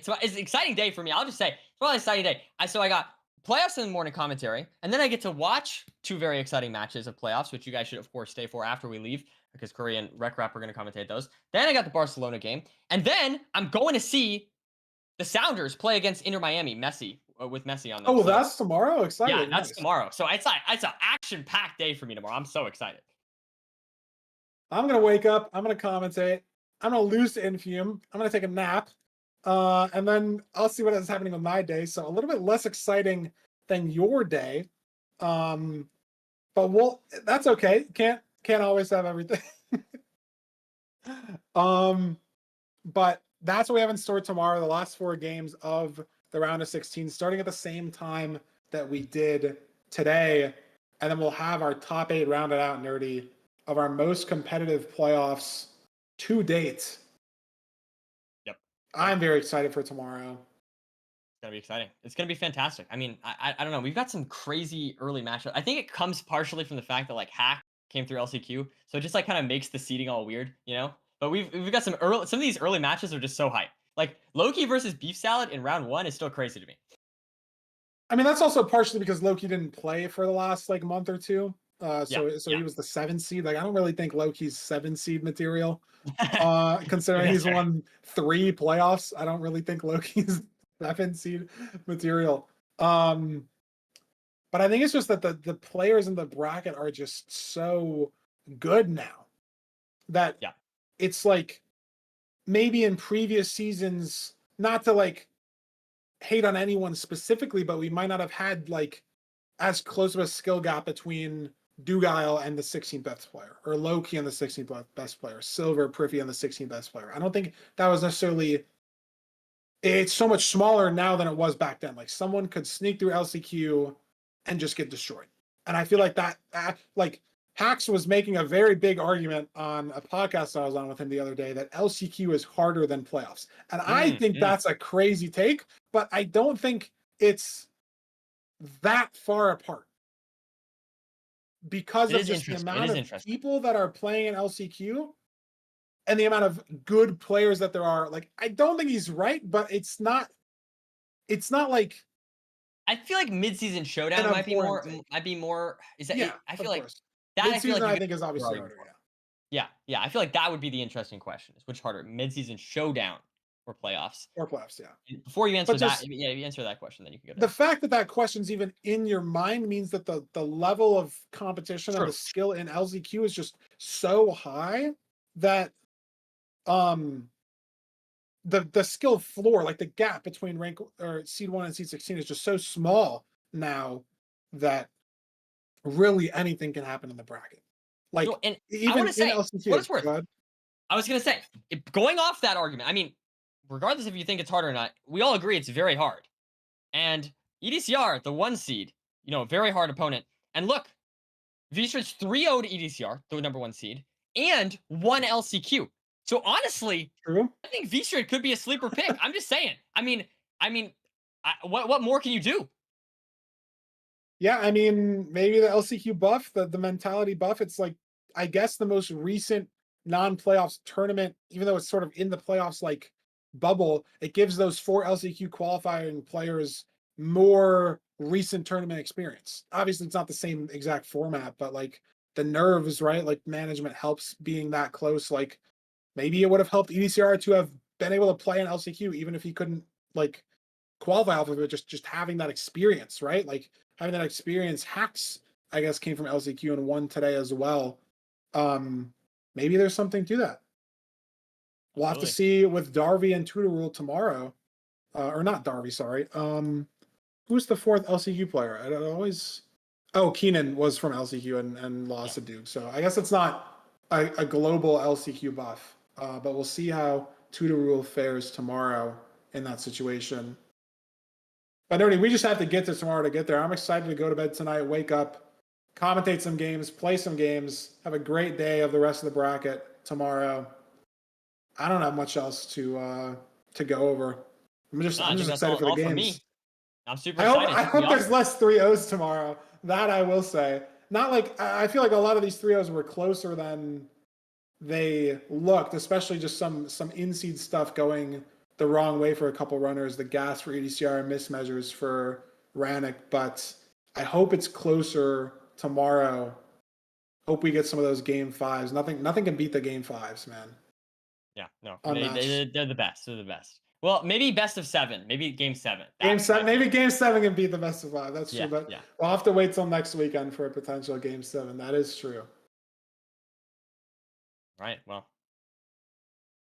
an exciting day for me. I'll just say tomorrow's an exciting day. So I got playoffs in the morning commentary, and then I get to watch 2 very exciting matches of playoffs, which you guys should of course stay for after we leave, because Curry and Rec Rap are going to commentate those. Then I got the Barcelona game, and then I'm going to see the Sounders play against Inter Miami, Messi, with Messi on them. Oh, that's tomorrow? Exciting. Yeah, that's nice. tomorrow. So it's an action-packed day for me tomorrow. I'm so excited. I'm gonna wake up. I'm gonna commentate. I'm gonna lose to Infume. I'm gonna take a nap, and then I'll see what is happening with my day. So a little bit less exciting than your day, but that's okay. Can't always have everything. But that's what we have in store tomorrow. The last 4 games of the round of 16, starting at the same time that we did today, and then we'll have our top 8 rounded out, Nerdy, of our most competitive playoffs to date. Yep. I'm very excited for tomorrow. It's gonna be exciting. It's gonna be fantastic. I mean, I don't know. We've got some crazy early matchups. I think it comes partially from the fact that like Hack came through LCQ, so it just like kind of makes the seeding all weird, you know. But we've got some of these early matches are just so hype. Like Lowkey versus BeefSalad in round 1 is still crazy to me. I mean, that's also partially because Lowkey didn't play for the last like month or two. So he was the 7 seed. Like I don't really think Lowkey's 7 seed material. Considering he's won 3 playoffs, I don't really think Lowkey's 7 seed material. But I think it's just that the players in the bracket are just so good now that it's like maybe in previous seasons, not to like hate on anyone specifically, but we might not have had like as close of a skill gap between Doogile and the 16th best player, or Lowkey and the 16th best player, Silver, Priffy and the 16th best player. I don't think that was necessarily. It's so much smaller now than it was back then. Like someone could sneak through LCQ and just get destroyed. And I feel like that, like Hax was making a very big argument on a podcast I was on with him the other day that LCQ is harder than playoffs. And I think that's a crazy take, but I don't think it's that far apart because of just the amount of people that are playing in LCQ and the amount of good players that there are. Like, I don't think he's right, but it's not like. I feel like mid-season showdown might be more. Is that? Yeah, I feel like that. Mid-season, I think is obviously harder. Yeah. I feel like that would be the interesting question: is which harder, mid-season showdown or playoffs? Or playoffs, yeah. Before you answer that, if you answer that question, then you can go. The fact that question's even in your mind means that the level of competition and the skill in LZQ is just so high that the skill floor, like the gap between rank or seed 1 and seed 16 is just so small now that really anything can happen in the bracket. Like and even I want to say, LCQ, what it's worth. I was going to say, going off that argument, I mean, regardless if you think it's hard or not, we all agree it's very hard. And EDCR, the 1 seed, very hard opponent. And look, VStrict's 3-0 to EDCR, the number 1 seed, and 1 LCQ. So honestly, I think VStrict could be a sleeper pick. I'm just saying. I mean, what more can you do? Yeah, I mean, maybe the LCQ buff, the mentality buff. It's like, I guess the most recent non-playoffs tournament, even though it's sort of in the playoffs like bubble, it gives those 4 LCQ qualifying players more recent tournament experience. Obviously, it's not the same exact format, but like the nerves, right? Like management helps being that close. Like maybe it would have helped EDCR to have been able to play in LCQ, even if he couldn't like qualify off of it, just having that experience, right? Like having that experience. Hacks, I guess, came from LCQ and won today as well. Maybe there's something to that. We'll have to see with Darby and Tutor Rule tomorrow or not Darby, sorry. Who's the fourth LCQ player? I don't always. Oh, Kenan was from LCQ and lost to Duke. So I guess it's not a global LCQ buff. But we'll see how Tutor Rule fares tomorrow in that situation. But Nerdy, we just have to get to tomorrow to get there. I'm excited to go to bed tonight, wake up, commentate some games, play some games, have a great day of the rest of the bracket tomorrow. I don't have much else to go over. I'm just excited for the games. For me. I'm super I excited. hope there's less 3-0s tomorrow. That I will say. Not like I feel like a lot of these 3-0s were closer than they looked, especially just some in-seed stuff going the wrong way for a couple runners, the gas for EDCR and mismeasures for Ranik, but I hope it's closer tomorrow. Hope we get some of those game 5s. Nothing can beat the game 5s, man. Yeah, no. They're the best. They're the best. Well, maybe best of 7. Maybe game 7. Maybe game 7 can beat the best of 5. That's true, Yeah, but yeah. we'll have to wait till next weekend for a potential game 7. That is true. Right. Well,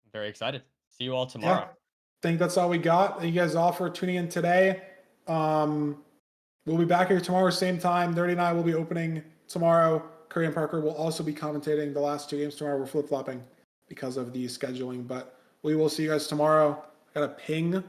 I'm very excited. See you all tomorrow. Yeah. I think that's all we got. Thank you guys all for tuning in today. We'll be back here tomorrow, same time. 39 will be opening tomorrow. Curry and Parker will also be commentating the last 2 games tomorrow. We're flip-flopping because of the scheduling, but we will see you guys tomorrow. I got a ping.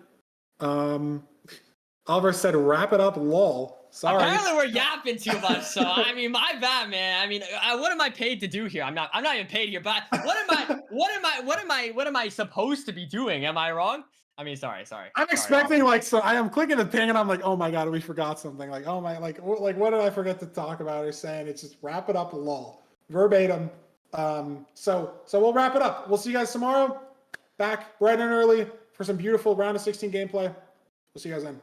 Oliver said, wrap it up, lol. Sorry. Apparently we're yapping too much, so I mean, my bad, man. I mean, what am I paid to do here? I'm not even paid here, but what am I supposed to be doing? Am I wrong? I mean, sorry. I'm expecting I am clicking the ping and I'm like, oh my god, we forgot something. Like, oh my, like what did I forget to talk about or saying? It's just wrap it up, lol, verbatim. So we'll wrap it up. We'll see you guys tomorrow. Back bright and early for some beautiful round of 16 gameplay. We'll see you guys then.